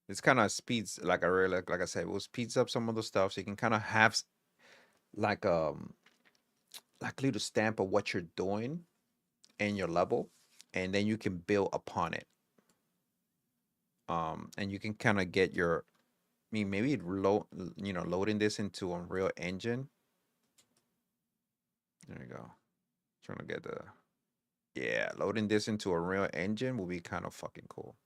This kind of speeds, like I said, it will speeds up some of the stuff, so you can kind of have like a little stamp of what you're doing and your level, and then you can build upon it. And you can kind of get your, I mean, maybe loading this into Unreal Engine. There you go. Trying to get the, yeah, loading this into Unreal Engine will be kind of fucking cool.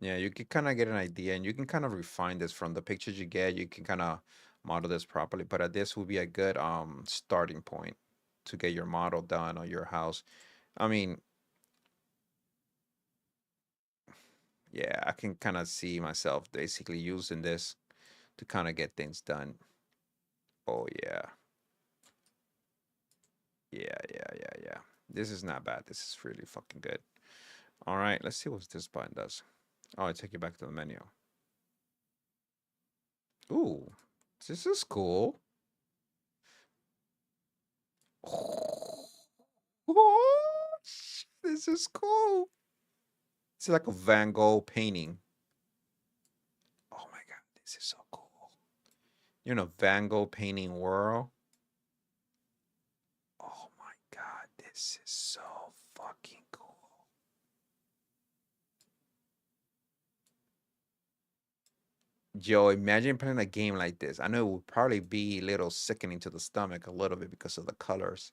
Yeah, you can kind of get an idea, and you can kind of refine this from the pictures you get. You can kind of model this properly, but this will be a good starting point to get your model done on your house. I mean, yeah, I can kind of see myself basically using this to kind of get things done. Oh yeah. Yeah. This is not bad. This is really fucking good. All right, let's see what this button does. Oh, I take you back to the menu. Ooh, this is cool. Oh, this is cool. It's like a Van Gogh painting. Oh my God, this is so cool. You're in a Van Gogh painting world. Oh my God, this is so fucking cool. Joe, imagine playing a game like this. I know it would probably be a little sickening to the stomach a little bit because of the colors,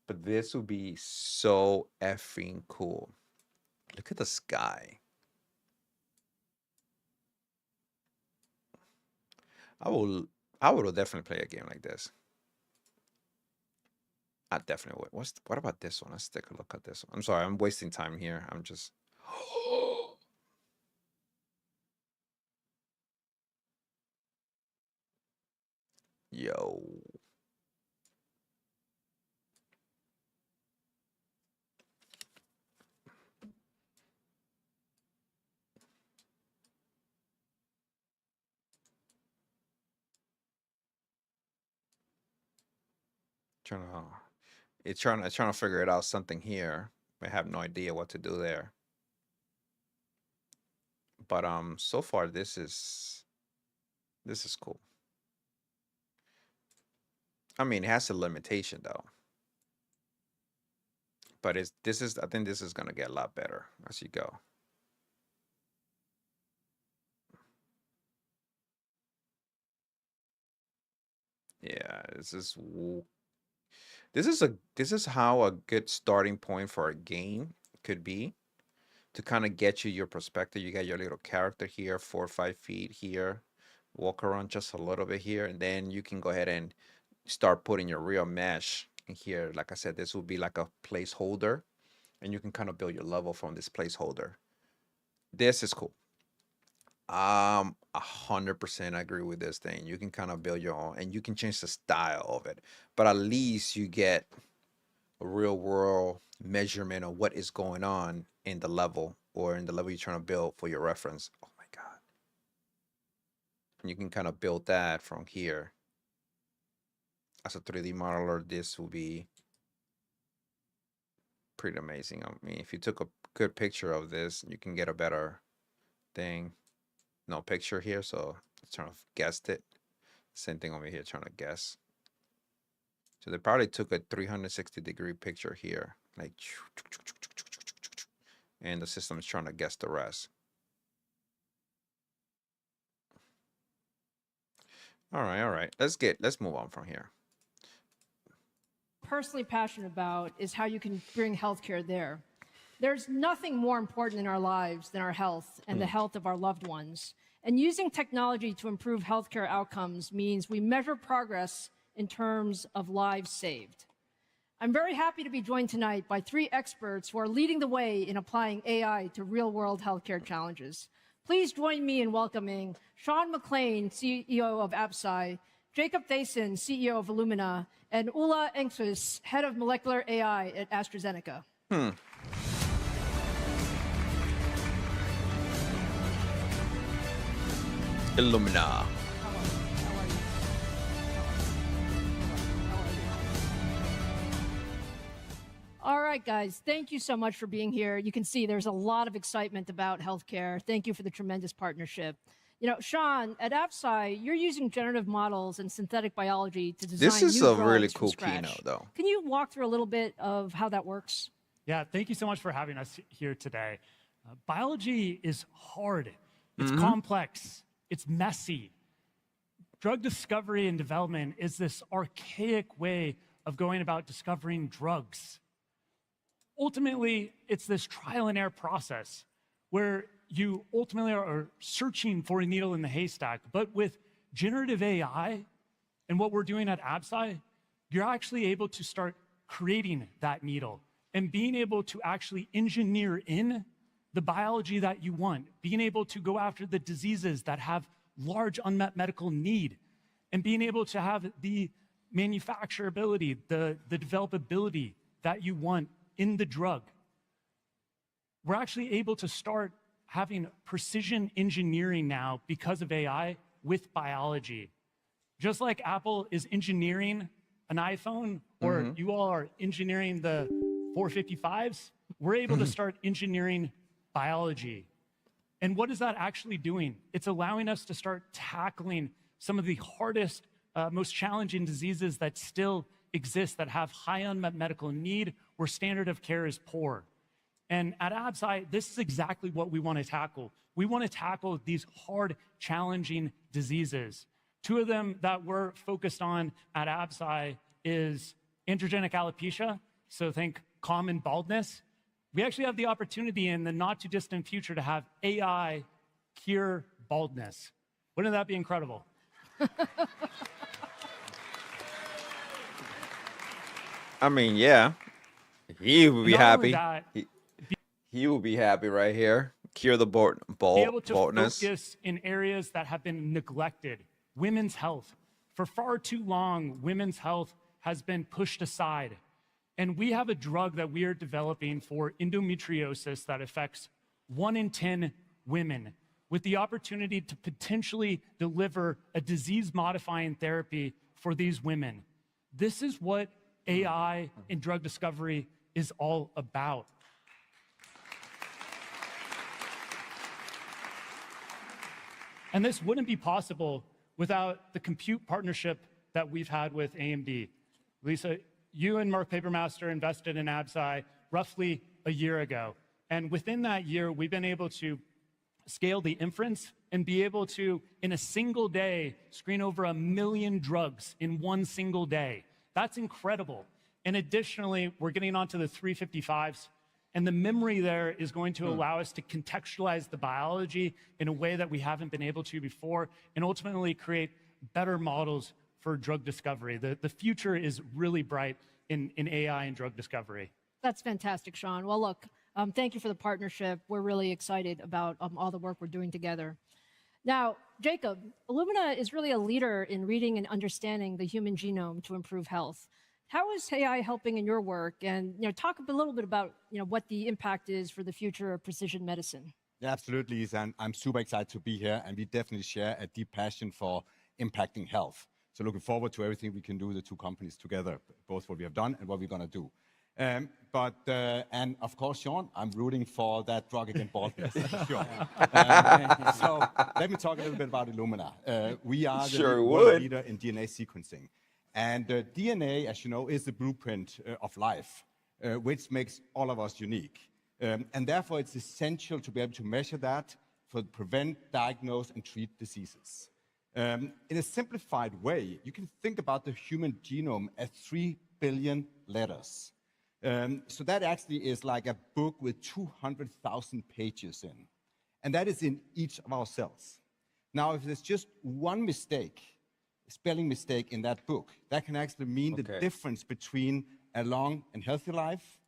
but this would be so effing cool. Look at the sky. I would definitely play a game like this. I definitely would. What about this one? Let's take a look at this one. I'm sorry, I'm wasting time here. I'm just yo. Trying to figure it out something here. I have no idea what to do there. But so far this is cool. I mean, it has a limitation though. But I think this is gonna get a lot better as you go. Yeah, this is how a good starting point for a game could be, to kind of get you your perspective. You got your little character here, 4 or 5 feet here, walk around just a little bit here, and then you can go ahead and start putting your real mesh in here. Like I said, this will be like a placeholder, and you can kind of build your level from this placeholder. This is cool. 100% agree with this thing. You can kind of build your own, and you can change the style of it, but at least you get a real world measurement of what is going on in the level, or in the level you're trying to build for your reference. Oh my God. And you can kind of build that from here. As a 3D modeler, this will be pretty amazing. I mean, if you took a good picture of this, you can get a better thing. No picture here, so it's trying to guess it. Same thing over here, trying to guess. So they probably took a 360-degree picture here, like, and the system is trying to guess the rest. All right. Let's move on from here. Personally passionate about is how you can bring healthcare there. There's nothing more important in our lives than our health and the health of our loved ones. And using technology to improve healthcare outcomes means we measure progress in terms of lives saved. I'm very happy to be joined tonight by 3 experts who are leading the way in applying AI to real-world healthcare challenges. Please join me in welcoming Sean McClain, CEO of Absci, Jacob Thaysen, CEO of Illumina, and Ulla Engquist, Head of Molecular AI at AstraZeneca. Illumina. All right, guys, thank you so much for being here. You can see there's a lot of excitement about healthcare. Thank you for the tremendous partnership. You know, Sean, at Absci, you're using generative models and synthetic biology to design This is new a drugs really from cool scratch. keynote, though. Can you walk through a little bit of how that works? Yeah, thank you so much for having us here today. Biology is hard. It's complex. It's messy. Drug discovery and development is this archaic way of going about discovering drugs. Ultimately, it's this trial and error process where you ultimately are searching for a needle in the haystack. But with generative AI and what we're doing at Absci, you're actually able to start creating that needle and being able to actually engineer in the biology that you want, being able to go after the diseases that have large unmet medical need, and being able to have the manufacturability, the developability that you want in the drug. We're actually able to start having precision engineering now because of AI with biology. Just like Apple is engineering an iPhone, or you all are engineering the 455s, we're able to start engineering biology. And what is that actually doing? It's allowing us to start tackling some of the hardest, most challenging diseases that still exist, that have high unmet medical need, where standard of care is poor. And at Absci, this is exactly what we want to tackle. We want to tackle these hard, challenging diseases. Two of them that we're focused on at Absci is androgenic alopecia, so think common baldness. We actually have the opportunity in the not too distant future to have AI cure baldness. Wouldn't that be incredible? I mean, yeah. He would be Not only happy. that, He would be happy right here. Cure the be able to baldness. focus in areas that have been neglected. Women's health. For far too long, women's health has been pushed aside. And we have a drug that we are developing for endometriosis that affects 1 in 10 women, with the opportunity to potentially deliver a disease-modifying therapy for these women. This is what AI in drug discovery is all about. And this wouldn't be possible without the compute partnership that we've had with AMD. Lisa, you and Mark Papermaster invested in Absci roughly a year ago. And within that year, we've been able to scale the inference and be able to, in a single day, screen over 1 million drugs in one single day. That's incredible. And additionally, we're getting onto the 355s. And the memory there is going to allow us to contextualize the biology in a way that we haven't been able to before, and ultimately create better models for drug discovery. The future is really bright in AI and drug discovery. That's fantastic, Sean. Well, look, thank you for the partnership. We're really excited about all the work we're doing together. Now, Jacob, Illumina is really a leader in reading and understanding the human genome to improve health. How is AI helping in your work? And talk a little bit about what the impact is for the future of precision medicine. Yeah, absolutely, and I'm super excited to be here, and we definitely share a deep passion for impacting health. So looking forward to everything we can do, the two companies together, both what we have done and what we're going to do. And of course, Sean, I'm rooting for that drug against baldness. Sure. So let me talk a little bit about Illumina. We are the world leader in DNA sequencing. And DNA, as you know, is the blueprint of life, which makes all of us unique. And therefore, it's essential to be able to measure that to prevent, diagnose, and treat diseases. In a simplified way, you can think about the human genome as 3 billion letters. So that actually is like a book with 200,000 pages in. And that is in each of our cells. Now, if there's just one mistake, spelling mistake in that book, that can actually mean the difference between a long and healthy life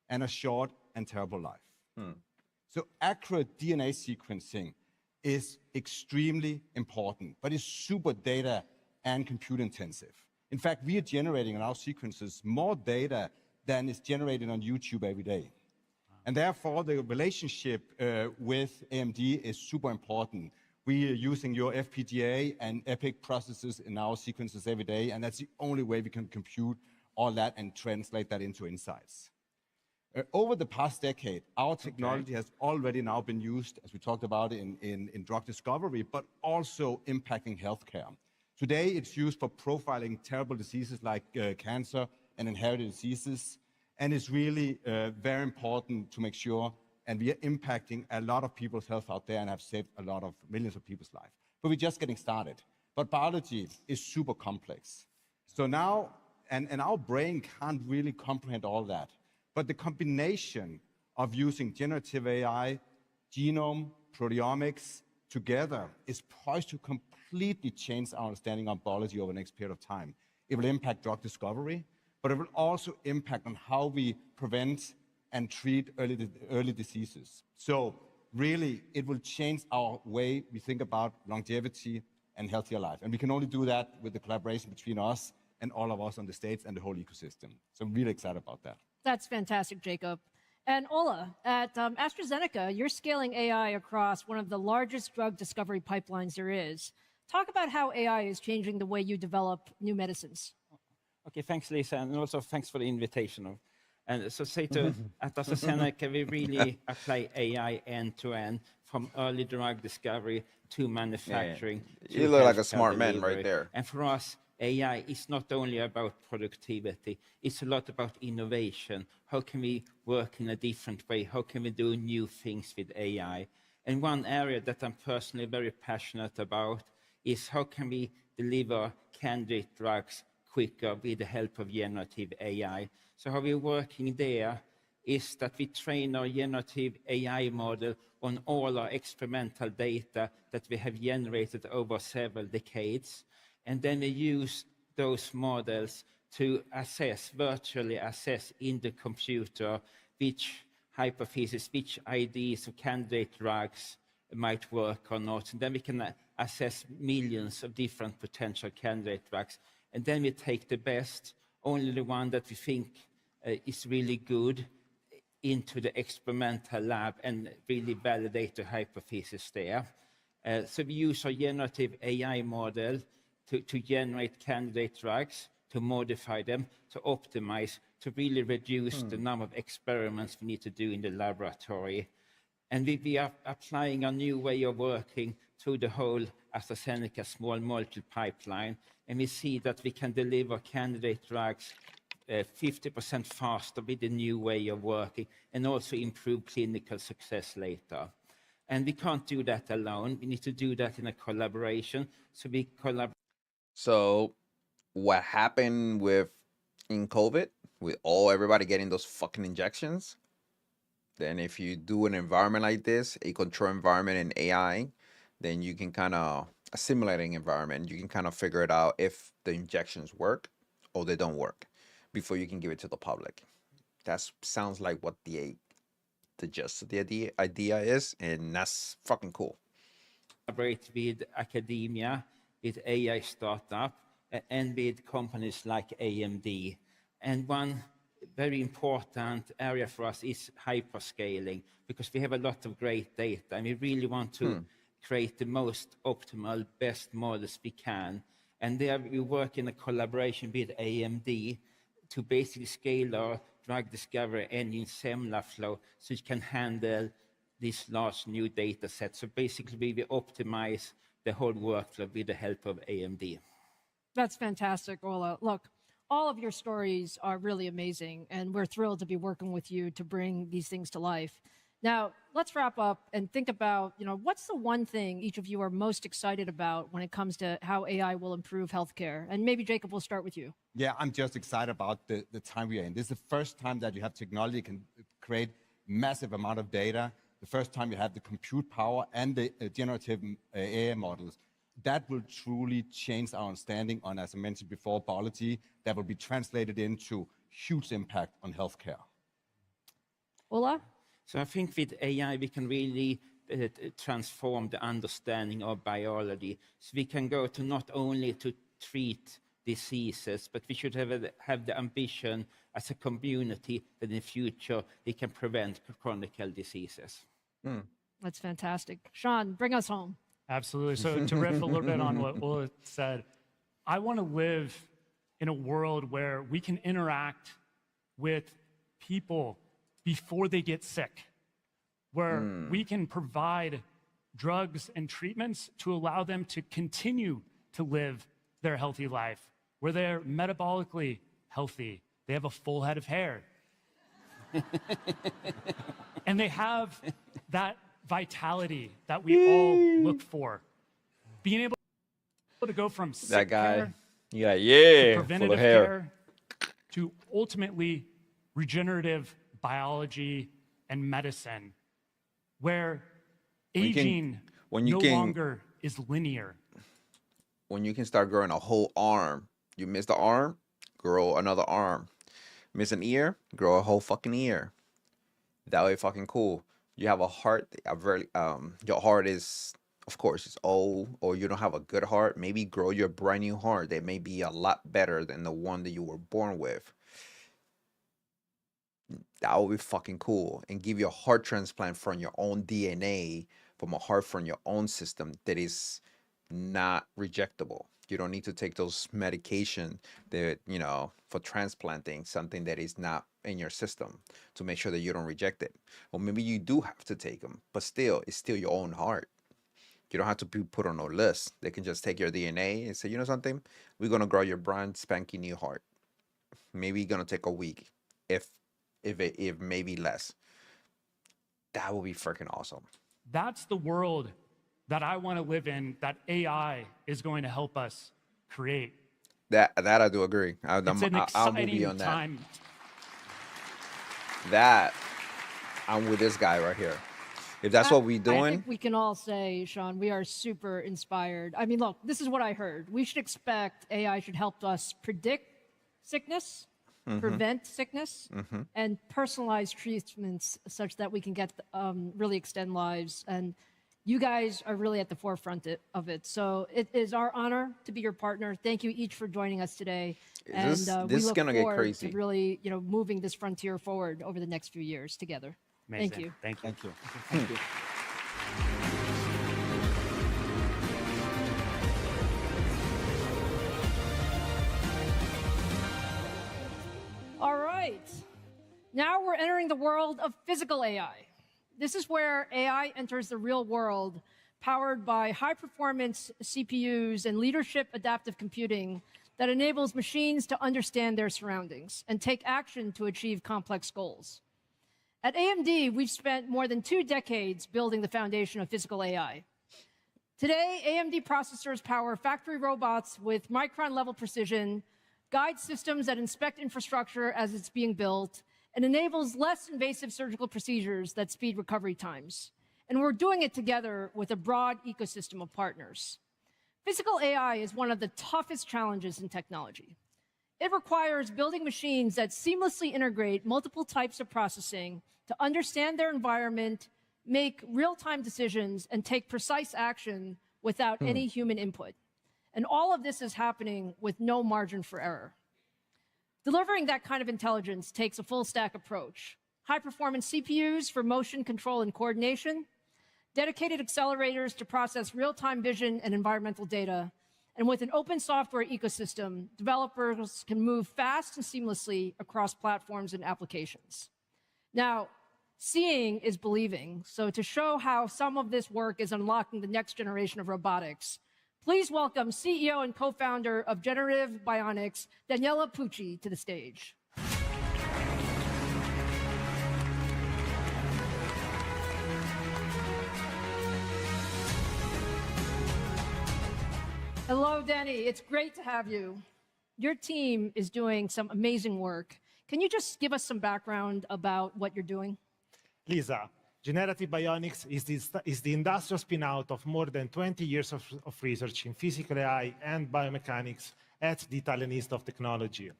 and a short and terrible life. So accurate DNA sequencing is extremely important, but it's super data and compute intensive. In fact, we are generating in our sequences more data than is generated on YouTube every day. And therefore, the relationship with AMD is super important. We are using your FPGA and EPIC processes in our sequences every day, and that's the only way we can compute all that and translate that into insights. Over the past decade, our technology has already now been used, as we talked about, in drug discovery, but also impacting healthcare. Today, it's used for profiling terrible diseases like cancer and inherited diseases, and it's really very important to make sure, and we are impacting a lot of people's health out there and have saved a lot of millions of people's lives. But we're just getting started. But biology is super complex. So now, and our brain can't really comprehend all that. But the combination of using generative AI, genome, proteomics together is poised to completely change our understanding of biology over the next period of time. It will impact drug discovery, but it will also impact on how we prevent and treat early diseases. So really, it will change our way we think about longevity and healthier life. And we can only do that with the collaboration between us and all of us on the States and the whole ecosystem. So I'm really excited about that. That's fantastic, Jacob. And Ola, at AstraZeneca, you're scaling AI across one of the largest drug discovery pipelines there is. Talk about how AI is changing the way you develop new medicines. Okay, thanks, Lisa, and also thanks for the invitation. And so say to at AstraZeneca, we really apply AI end-to-end, from early drug discovery to manufacturing. You look like a smart man right there. And for us, AI is not only about productivity, it's a lot about innovation. How can we work in a different way? How can we do new things with AI? And one area that I'm personally very passionate about is how can we deliver candidate drugs quicker with the help of generative AI. So how we're working there is that we train our generative AI model on all our experimental data that we have generated over several decades. And then we use those models to virtually assess in the computer which hypotheses, which ideas of candidate drugs might work or not. And then we can assess millions of different potential candidate drugs. And then we take the best, only the one that we think is really good, into the experimental lab and really validate the hypothesis there. So we use our generative AI model to generate candidate drugs, to modify them, to optimize, to really reduce the number of experiments we need to do in the laboratory. And we are applying a new way of working through the whole AstraZeneca small molecule pipeline. And we see that we can deliver candidate drugs 50% faster with the new way of working, and also improve clinical success later. And we can't do that alone. We need to do that in a collaboration. So we collaborate. So what happened in COVID, with everybody getting those fucking injections, then if you do an environment like this, a control environment in AI, then you can kind of, a simulating environment, you can kind of figure it out if the injections work or they don't work before you can give it to the public. That sounds like what the gist of the idea is, and that's fucking cool. Collaborate with academia, with AI startup, and with companies like AMD. And one very important area for us is hyperscaling, because we have a lot of great data, and we really want to create the most optimal, best models we can. And there we work in a collaboration with AMD to basically scale our drug discovery engine SemlaFlow so it can handle this large new data set. So basically we optimize the whole workflow with the help of AMD. That's fantastic, Ola. Look, all of your stories are really amazing, and we're thrilled to be working with you to bring these things to life. Now, let's wrap up and think about, what's the one thing each of you are most excited about when it comes to how AI will improve healthcare? And maybe, Jacob, we'll start with you. Yeah, I'm just excited about the time we are in. This is the first time that you have technology that can create massive amount of data, the first time you have the compute power and the generative AI models. That will truly change our understanding on, as I mentioned before, biology, that will be translated into huge impact on healthcare. Ola? So I think with AI, we can really transform the understanding of biology. So we can go to not only to treat diseases, but we should have the ambition as a community that in the future we can prevent chronic diseases. That's fantastic. Sean, bring us home. Absolutely. So to riff a little bit on what Ulla said, I want to live in a world where we can interact with people before they get sick, where we can provide drugs and treatments to allow them to continue to live their healthy life, where they're metabolically healthy, they have a full head of hair, and they have that vitality that we all look for. Being able to go from sick care to preventative care to ultimately regenerative biology and medicine, where aging no longer is linear. When you can start growing a whole arm, you miss the arm, grow another arm. Miss an ear, grow a whole fucking ear. That would be fucking cool. You have a heart, your heart is, of course, it's old, or you don't have a good heart. Maybe grow your brand new heart that may be a lot better than the one that you were born with. That would be fucking cool. And give you a heart transplant from your own DNA, from a heart from your own system that is not rejectable. You don't need to take those medication that, for transplanting something that is not in your system to make sure that you don't reject it. Or maybe you do have to take them, but still, it's still your own heart. You don't have to be put on a list. They can just take your DNA and say, you know something? We're going to grow your brand spanking new heart. Maybe going to take a week, if maybe less. That would be freaking awesome. That's the world that I want to live in, that AI is going to help us create. That I do agree. I'll move you on that. Time. That I'm with this guy right here. If that's what we're doing, I think we can all say, Sean, we are super inspired. I mean, look, this is what I heard. We should expect AI should help us predict sickness, prevent sickness, and personalize treatments such that we can get really extend lives. And you guys are really at the forefront of it. So it is our honor to be your partner. Thank you each for joining us today. This is gonna get crazy. To really, moving this frontier forward over the next few years together. Amazing. Thank you. Thank you. Thank you. Thank you. All right. Now we're entering the world of physical AI. This is where AI enters the real world, powered by high-performance CPUs and leadership adaptive computing that enables machines to understand their surroundings and take action to achieve complex goals. At AMD, we've spent more than 2 decades building the foundation of physical AI. Today, AMD processors power factory robots with micron-level precision, guide systems that inspect infrastructure as it's being built, and enables less invasive surgical procedures that speed recovery times. And we're doing it together with a broad ecosystem of partners. Physical AI is one of the toughest challenges in technology. It requires building machines that seamlessly integrate multiple types of processing to understand their environment, make real-time decisions, and take precise action without any human input. And all of this is happening with no margin for error. Delivering that kind of intelligence takes a full-stack approach. High-performance CPUs for motion control and coordination, dedicated accelerators to process real-time vision and environmental data, and with an open software ecosystem, developers can move fast and seamlessly across platforms and applications. Now, seeing is believing, so to show how some of this work is unlocking the next generation of robotics, please welcome CEO and co-founder of Generative Bionics, Daniela Pucci, to the stage. Hello, Danny. It's great to have you. Your team is doing some amazing work. Can you just give us some background about what you're doing? Lisa, Generative Bionics is the industrial spin-out of more than 20 years of research in physical AI and biomechanics at the Italian Institute of Technology.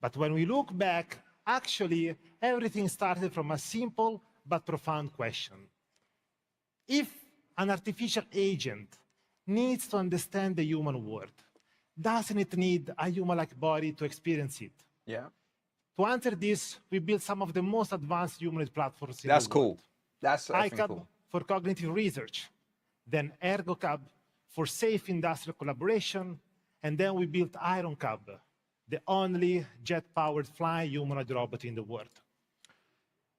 But when we look back, actually, everything started from a simple but profound question. If an artificial agent needs to understand the human world, doesn't it need a human-like body to experience it? Yeah. To answer this, we built some of the most advanced humanoid platforms in That's the world. cool. That's ICAB cool. for cognitive research, then ErgoCab for safe industrial collaboration, and then we built IronCab, the only jet-powered flying humanoid robot in the world.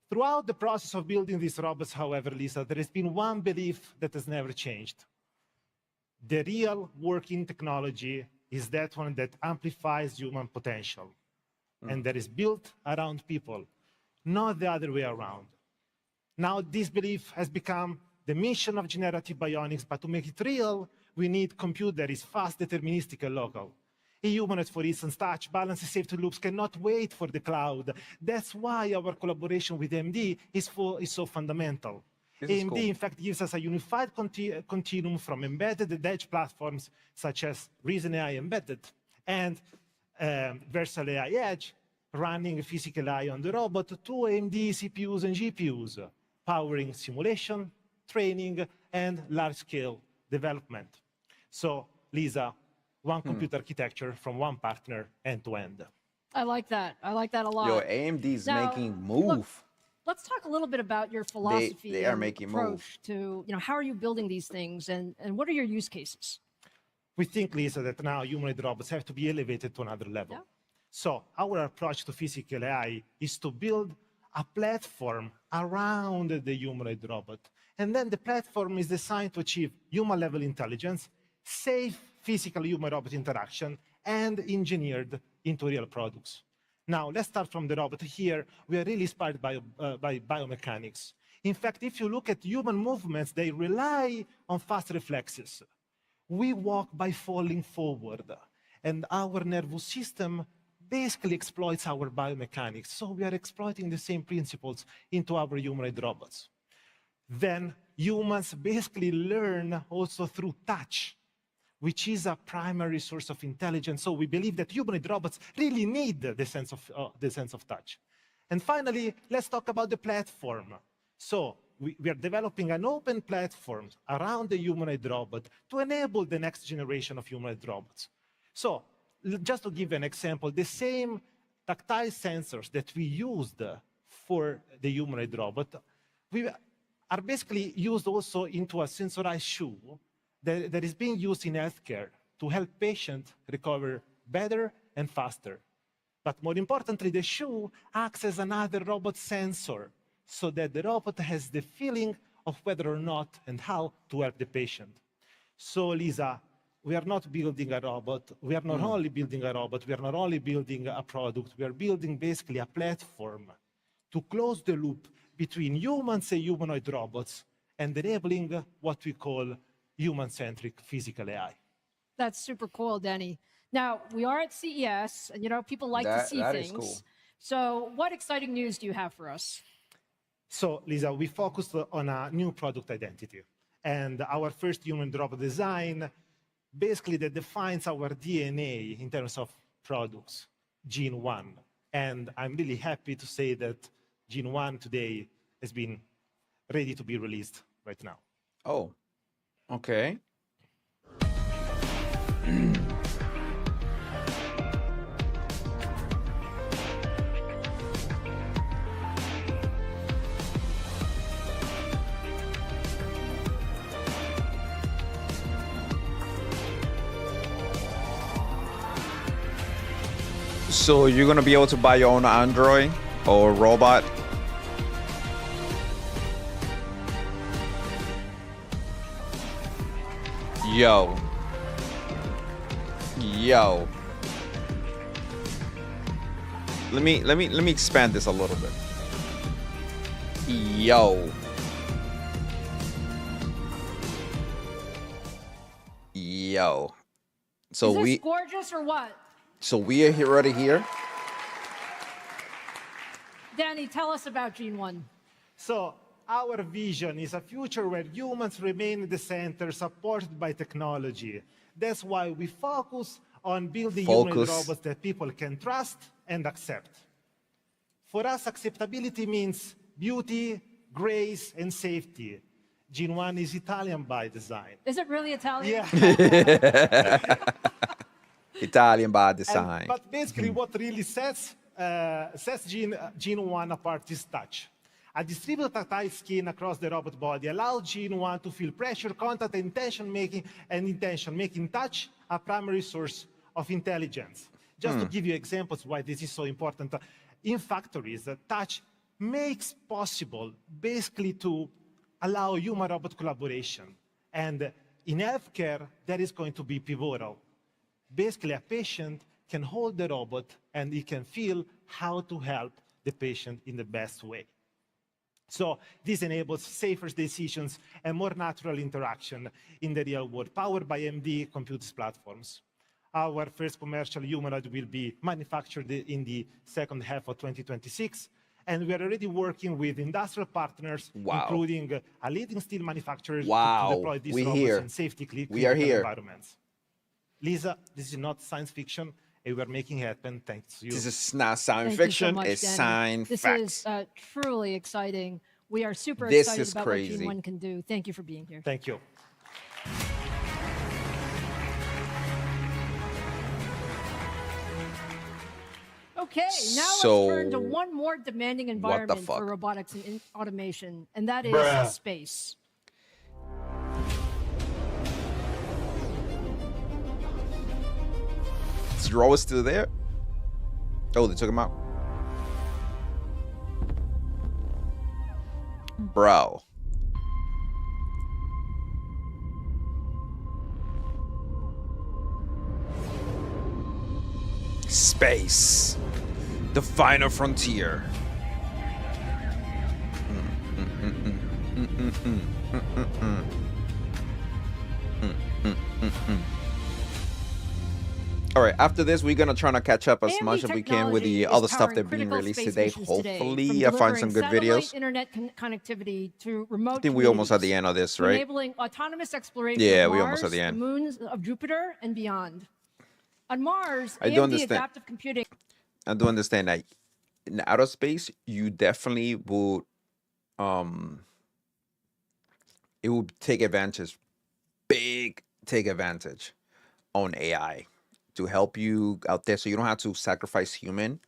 Throughout the process of building these robots, however, Lisa, there has been one belief that has never changed. The real working technology is that one that amplifies human potential and that is built around people, not the other way around. Now, this belief has become the mission of generative bionics, but to make it real, we need compute that is fast, deterministic, and local. A humanoid, for instance, touch, balance, and safety loops cannot wait for the cloud. That's why our collaboration with AMD is so fundamental. AMD, in fact, gives us a unified continuum from embedded and edge platforms such as Reason AI Embedded and Versal AI Edge, running physical AI on the robot, to AMD CPUs and GPUs, powering simulation, training, and large-scale development. So, Lisa, one compute architecture from one partner end-to-end. I like that. I like that a lot. Yo, AMD is Now, making move. Look, let's talk a little bit about your philosophy They are and making approach to, how are you building these things and what are your use cases? We think, Lisa, that now humanoid robots have to be elevated to another level. Yeah. So our approach to physical AI is to build a platform around the humanoid robot. And then the platform is designed to achieve human-level intelligence, safe physical human-robot interaction, and engineered into real products. Now, let's start from the robot. Here, we are really inspired by biomechanics. In fact, if you look at human movements, they rely on fast reflexes. We walk by falling forward, and our nervous system basically exploits our biomechanics. So we are exploiting the same principles into our humanoid robots. Then humans basically learn also through touch, which is a primary source of intelligence. So we believe that humanoid robots really need the sense of touch. And finally, let's talk about the platform. So we are developing an open platform around the humanoid robot to enable the next generation of humanoid robots. So just to give an example, the same tactile sensors that we used for the humanoid robot, we are basically used also into a sensorized shoe that is being used in healthcare to help patients recover better and faster. But more importantly, the shoe acts as another robot sensor so that the robot has the feeling of whether or not and how to help the patient. So, Lisa, we are not building a robot. We are not only building a robot. We are not only building a product. We are building basically a platform to close the loop between humans and humanoid robots and enabling what we call human-centric physical AI. That's super cool, Denny. Now, we are at CES, and people like to see things. That is cool. So what exciting news do you have for us? So, Lisa, we focused on a new product identity. And our first human robot design, basically that defines our DNA in terms of products, Gene 1. And I'm really happy to say that Gene 1 today has been ready to be released right now. Oh, okay. So you're gonna be able to buy your own Android or robot? Yo. Let me expand this a little bit. Yo. So is this gorgeous or what? So we are here already here. Danny, tell us about Gene 1. So our vision is a future where humans remain in the center, supported by technology. That's why we focus on building humanoid robots that people can trust and accept. For us, acceptability means beauty, grace, and safety. Gene 1 is Italian by design. Is it really Italian? Yeah. Italian by design. But basically, what really sets Gene 1 apart is touch. A distributed tactile skin across the robot body allows Gene 1 to feel pressure, contact, and intention, making touch a primary source of intelligence. Just to give you examples why this is so important, in factories, touch makes possible basically to allow human-robot collaboration. And in healthcare, that is going to be pivotal. Basically, a patient can hold the robot and he can feel how to help the patient in the best way. So this enables safer decisions and more natural interaction in the real world, powered by AMD Computer's platforms. Our first commercial humanoid will be manufactured in the second half of 2026, and we are already working with industrial partners, including a leading steel manufacturer, to deploy these robots in safety-critical environments. Lisa, this is not science fiction, and we're making it happen thanks to you. This is not science Thank fiction, you so much, it's Danny. science This facts. is truly exciting. We are super This excited is about crazy. what Gene 1 can do. Thank you for being here. Thank you. Okay, now So, let's turn to one more demanding environment fuck? for robotics and automation, and that is Bruh. space. Is the robot still there? Oh, they took him out. Bro. Space. The final frontier. All right, after this, we're gonna try to catch up as AMD much as we can with technology the is other stuff powering that being critical released space today. missions today, Hopefully, from I find some good delivering videos. satellite internet connectivity to remote I think we almost at the communities, end of this, to right? enabling autonomous exploration Yeah, of we Mars, almost at the end. the moons of Jupiter, and beyond. On Mars, I do AMD understand. adaptive computing. I do understand that in outer space, you definitely would, it would take advantage, take advantage on AI to help you out there, so you don't have to sacrifice human.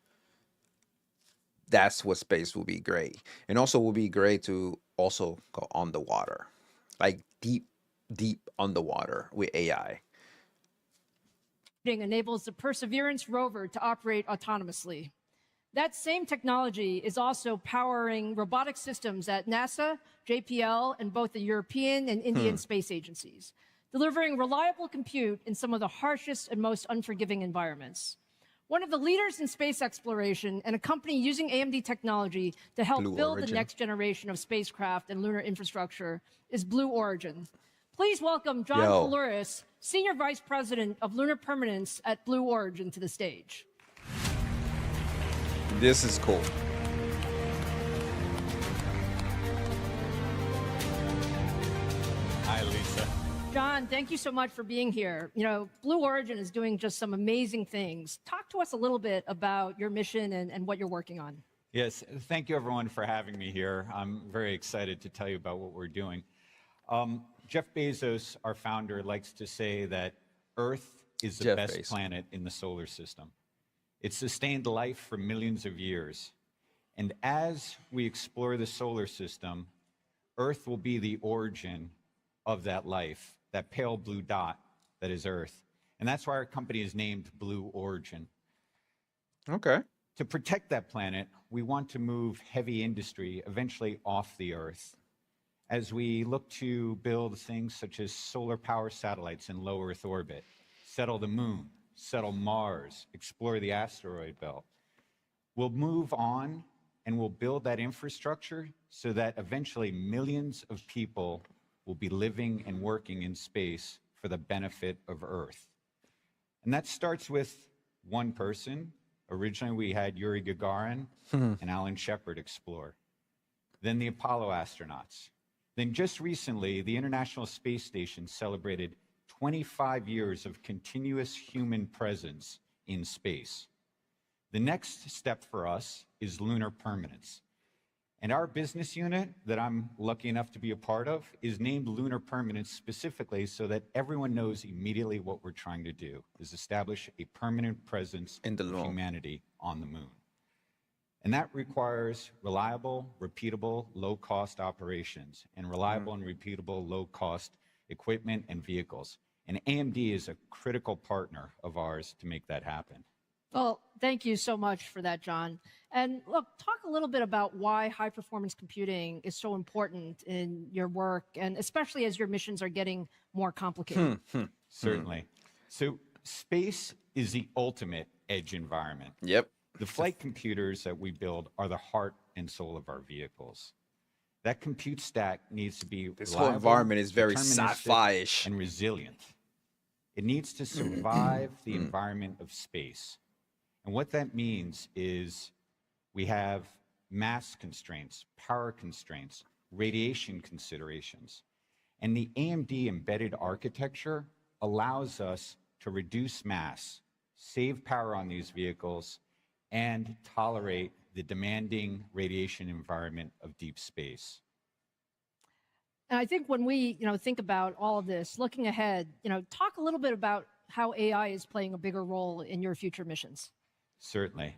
That's what space will be great, and also will be great to also go underwater, like deep underwater with AI. Enables the Perseverance rover to operate autonomously. That same technology is also powering robotic systems at NASA, JPL, and both the European and Indian space agencies, delivering reliable compute in some of the harshest and most unforgiving environments. One of the leaders in space exploration and a company using AMD technology to help build the next generation of spacecraft and lunar infrastructure is Blue Origin. Please welcome John Poluris, Senior Vice President of Lunar Permanence at Blue Origin, to the stage. This is cool. Hi, Lisa. John, thank you so much for being here. You know, Blue Origin is doing just some amazing things. Talk to us a little bit about your mission and what you're working on. Yes, thank you everyone for having me here. I'm very excited to tell you about what we're doing. Jeff Bezos, our founder, likes to say that Earth is the best planet in the solar system. It's sustained life for millions of years. And as we explore the solar system, Earth will be the origin of that life, that pale blue dot that is Earth. And that's why our company is named Blue Origin. Okay. To protect that planet, we want to move heavy industry eventually off the Earth. As we look to build things such as solar power satellites in low Earth orbit, settle the moon, settle Mars, explore the asteroid belt, we'll move on and we'll build that infrastructure so that eventually millions of people will be living and working in space for the benefit of Earth. And that starts with one person. Originally, we had Yuri Gagarin and Alan Shepard explore. Then the Apollo astronauts. Then just recently, the International Space Station celebrated 25 years of continuous human presence in space. The next step for us is lunar permanence. And our business unit that I'm lucky enough to be a part of is named Lunar Permanence specifically so that everyone knows immediately what we're trying to do, is establish a permanent presence of humanity on the moon. And that requires reliable, repeatable, low-cost operations, and reliable and repeatable, low-cost equipment and vehicles. And AMD is a critical partner of ours to make that happen. Well, thank you so much for that, John. And look, talk a little bit about why high-performance computing is so important in your work, and especially as your missions are getting more complicated. Certainly. So space is the ultimate edge environment. Yep. The flight computers that we build are the heart and soul of our vehicles. That compute stack needs to be This whole environment is very sci-fi-ish and resilient. It needs to survive the environment of space. And what that means is we have mass constraints, power constraints, radiation considerations. And the AMD embedded architecture allows us to reduce mass, save power on these vehicles, and tolerate the demanding radiation environment of deep space. And I think when we think about all of this, looking ahead, talk a little bit about how AI is playing a bigger role in your future missions. Certainly.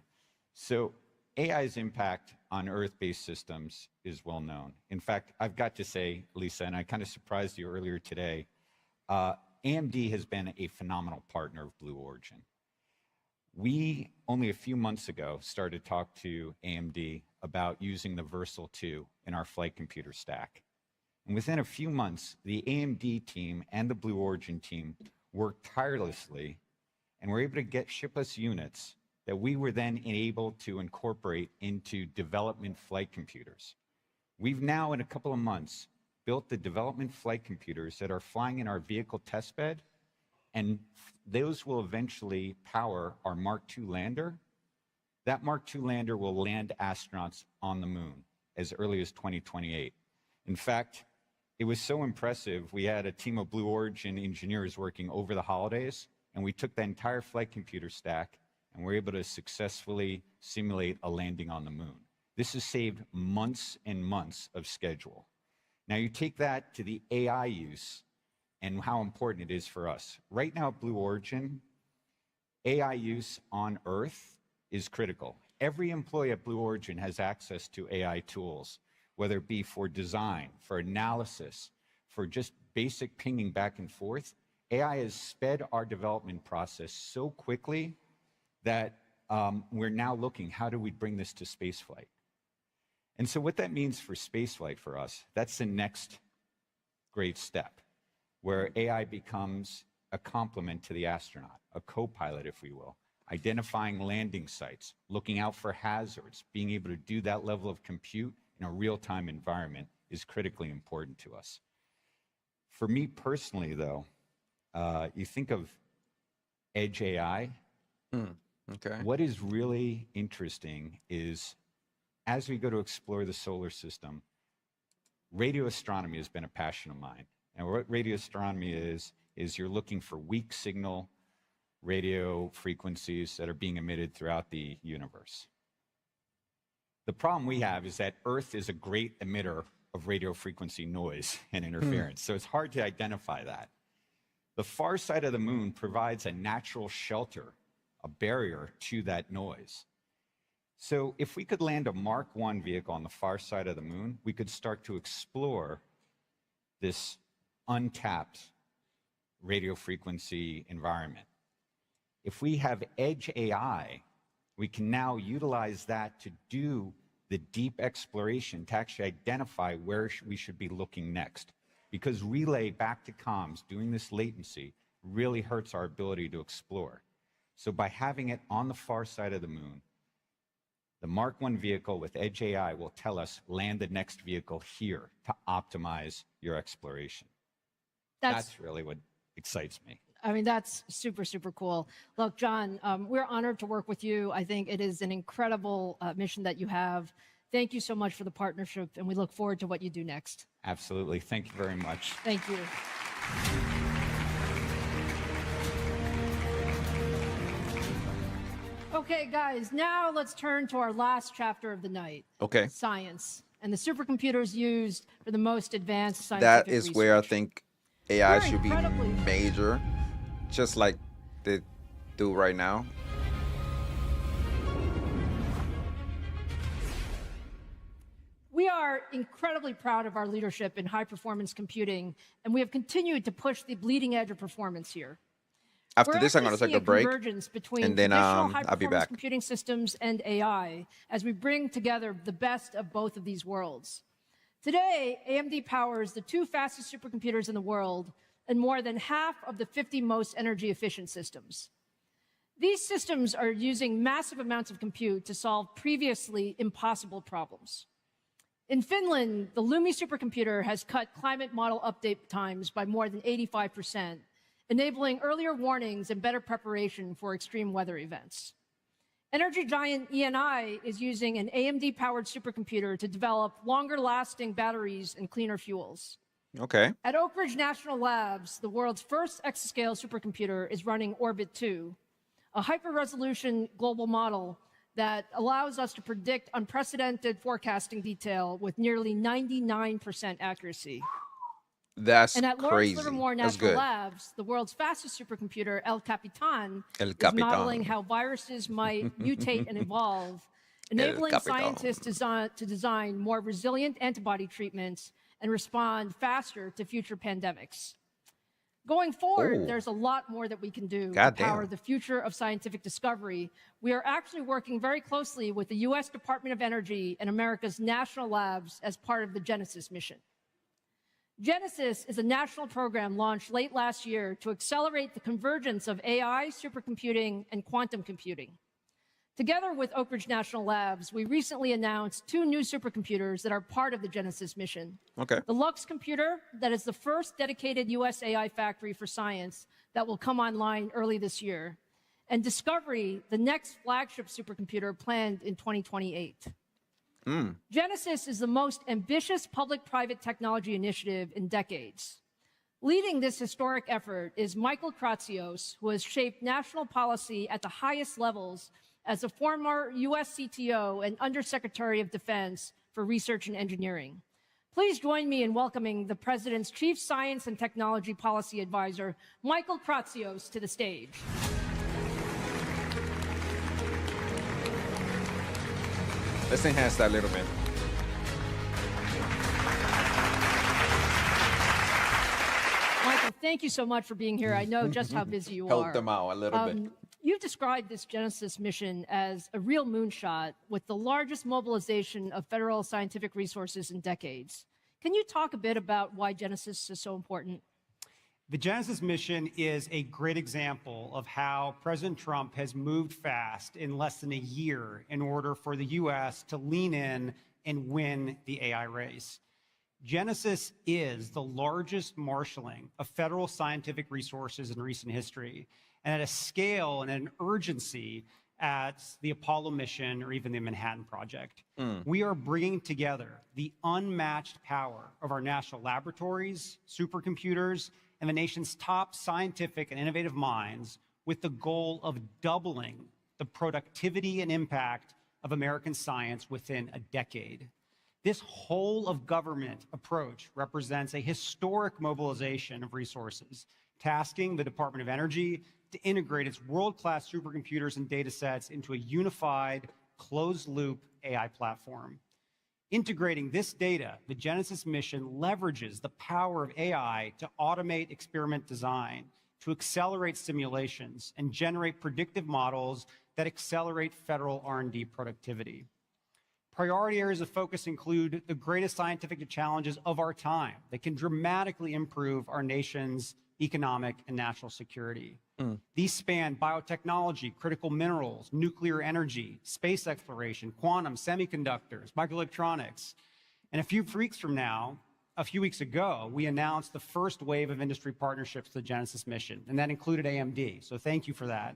So AI's impact on Earth-based systems is well known. In fact, I've got to say, Lisa, and I kind of surprised you earlier today, AMD has been a phenomenal partner of Blue Origin. We, only a few months ago, started to talk to AMD about using the Versal 2 in our flight computer stack. And within a few months, the AMD team and the Blue Origin team worked tirelessly and were able to ship us units that we were then able to incorporate into development flight computers. We've now, in a couple of months, built the development flight computers that are flying in our vehicle testbed, and those will eventually power our Mark II lander. That Mark II lander will land astronauts on the moon as early as 2028. In fact, it was so impressive, we had a team of Blue Origin engineers working over the holidays, and we took the entire flight computer stack and were able to successfully simulate a landing on the moon. This has saved months and months of schedule. Now you take that to the AI use and how important it is for us. Right now at Blue Origin, AI use on Earth is critical. Every employee at Blue Origin has access to AI tools, whether it be for design, for analysis, for just basic pinging back and forth. AI has sped our development process so quickly that we're now looking, how do we bring this to spaceflight? And so what that means for spaceflight for us, that's the next great step, where AI becomes a complement to the astronaut, a co-pilot, if we will, identifying landing sites, looking out for hazards, being able to do that level of compute in a real-time environment is critically important to us. For me personally, though, you think of edge AI. Okay. What is really interesting is, as we go to explore the solar system, radio astronomy has been a passion of mine. And what radio astronomy is you're looking for weak signal radio frequencies that are being emitted throughout the universe. The problem we have is that Earth is a great emitter of radio frequency noise and interference, so it's hard to identify that. The far side of the moon provides a natural shelter, a barrier to that noise. So if we could land a Mark I vehicle on the far side of the moon, we could start to explore this untapped radio frequency environment. If we have edge AI, we can now utilize that to do the deep exploration to actually identify where we should be looking next. Because relay back to comms, doing this latency, really hurts our ability to explore. So by having it on the far side of the moon, the Mark I vehicle with Edge AI will tell us, land the next vehicle here to optimize your exploration. That's really what excites me. I mean, that's super, super cool. Look, John, we're honored to work with you. I think it is an incredible mission that you have. Thank you so much for the partnership, and we look forward to what you do next. Absolutely. Thank you very much. Thank you. Okay, guys, now let's turn to our last chapter of the night. Okay. Science. and the supercomputers used for the most advanced scientific That is research. where I think AI We're should be incredibly- major, just like they do right now. We are incredibly proud of our leadership in high-performance computing, and we have continued to push the bleeding edge of performance here. After We're this, I'm actually going to take a seeing break, convergence between and then traditional I'll be high-performance back. computing systems and AI as we bring together the best of both of these worlds. Today, AMD powers the 2 fastest supercomputers in the world and more than half of the 50 most energy-efficient systems. These systems are using massive amounts of compute to solve previously impossible problems. In Finland, the Lumi supercomputer has cut climate model update times by more than 85%, enabling earlier warnings and better preparation for extreme weather events. Energy giant ENI is using an AMD-powered supercomputer to develop longer-lasting batteries and cleaner fuels. Okay. At Oak Ridge National Labs, the world's first exascale supercomputer is running Orbit 2, a hyper-resolution global model that allows us to predict unprecedented forecasting detail with nearly 99% accuracy. That's And at Lawrence crazy. Livermore That's National good. Labs, the world's fastest supercomputer, El Capitan, El is Capitan. modeling how viruses might mutate and evolve, enabling Capitan. scientists to design more resilient antibody treatments and respond faster to future pandemics. Going forward, Oh. there's a lot more that we can do to Goddamn. power the future of scientific discovery. We are actually working very closely with the U.S. Department of Energy and America's national labs as part of the Genesis mission. Genesis is a national program launched late last year to accelerate the convergence of AI, supercomputing, and quantum computing. Together with Oak Ridge National Labs, we recently announced 2 new supercomputers that are part of the Genesis mission. Okay. The Lux computer, that is the first dedicated US AI factory for science that will come online early this year. And Discovery, the next flagship supercomputer planned in 2028. Genesis is the most ambitious public-private technology initiative in decades. Leading this historic effort is Michael Kratsios, who has shaped national policy at the highest levels as a former US CTO and Undersecretary of Defense for Research and Engineering. Please join me in welcoming the President's Chief Science and Technology Policy Advisor, Michael Kratsios, to the stage. Let's enhance that a little bit. Michael, thank you so much for being here. I know just how busy you are. Help them out a little bit. You've described this Genesis mission as a real moonshot with the largest mobilization of federal scientific resources in decades. Can you talk a bit about why Genesis is so important? The Genesis mission is a great example of how President Trump has moved fast in less than a year in order for the U.S. to lean in and win the AI race. Genesis is the largest marshaling of federal scientific resources in recent history, and at a scale and an urgency at the Apollo mission or even the Manhattan Project. We are bringing together the unmatched power of our national laboratories, supercomputers, and the nation's top scientific and innovative minds with the goal of doubling the productivity and impact of American science within a decade. This whole of government approach represents a historic mobilization of resources, tasking the Department of Energy to integrate its world-class supercomputers and data sets into a unified, closed-loop AI platform. Integrating this data, the Genesis mission leverages the power of AI to automate experiment design, to accelerate simulations, and generate predictive models that accelerate federal R&D productivity. Priority areas of focus include the greatest scientific challenges of our time that can dramatically improve our nation's economic and national security. These span biotechnology, critical minerals, nuclear energy, space exploration, quantum, semiconductors, microelectronics. And a few weeks ago, we announced the first wave of industry partnerships to the Genesis mission, and that included AMD. So thank you for that.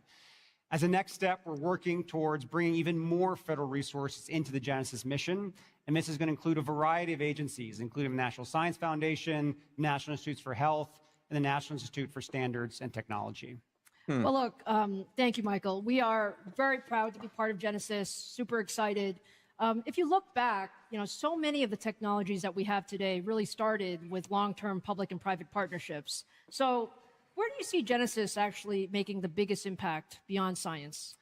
As a next step, we're working towards bringing even more federal resources into the Genesis mission, and this is going to include a variety of agencies, including the National Science Foundation, National Institutes for Health, and the National Institute for Standards and Technology. Well, look, thank you, Michael. We are very proud to be part of Genesis, super excited. If you look back, so many of the technologies that we have today really started with long-term public and private partnerships. So where do you see Genesis actually making the biggest impact beyond science?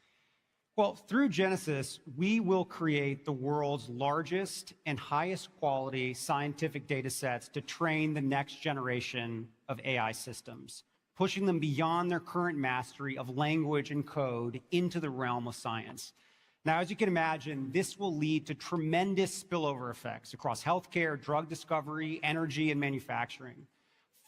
Well, through Genesis, we will create the world's largest and highest quality scientific data sets to train the next generation of AI systems, pushing them beyond their current mastery of language and code into the realm of science. Now, as you can imagine, this will lead to tremendous spillover effects across healthcare, drug discovery, energy, and manufacturing.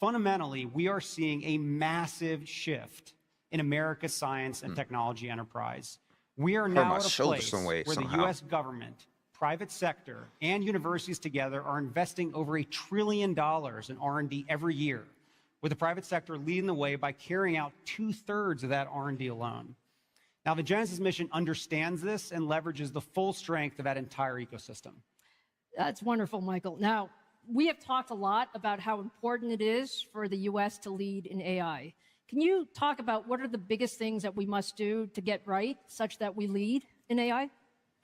Fundamentally, we are seeing a massive shift in America's science and technology enterprise. We are now at a place where the U.S. government, private sector, and universities together are investing over $1 trillion in R&D every year, with the private sector leading the way by carrying out 2/3 of that R&D alone. Now, the Genesis mission understands this and leverages the full strength of that entire ecosystem. That's wonderful, Michael. Now, we have talked a lot about how important it is for the U.S. to lead in AI. Can you talk about what are the biggest things that we must do to get right such that we lead in AI?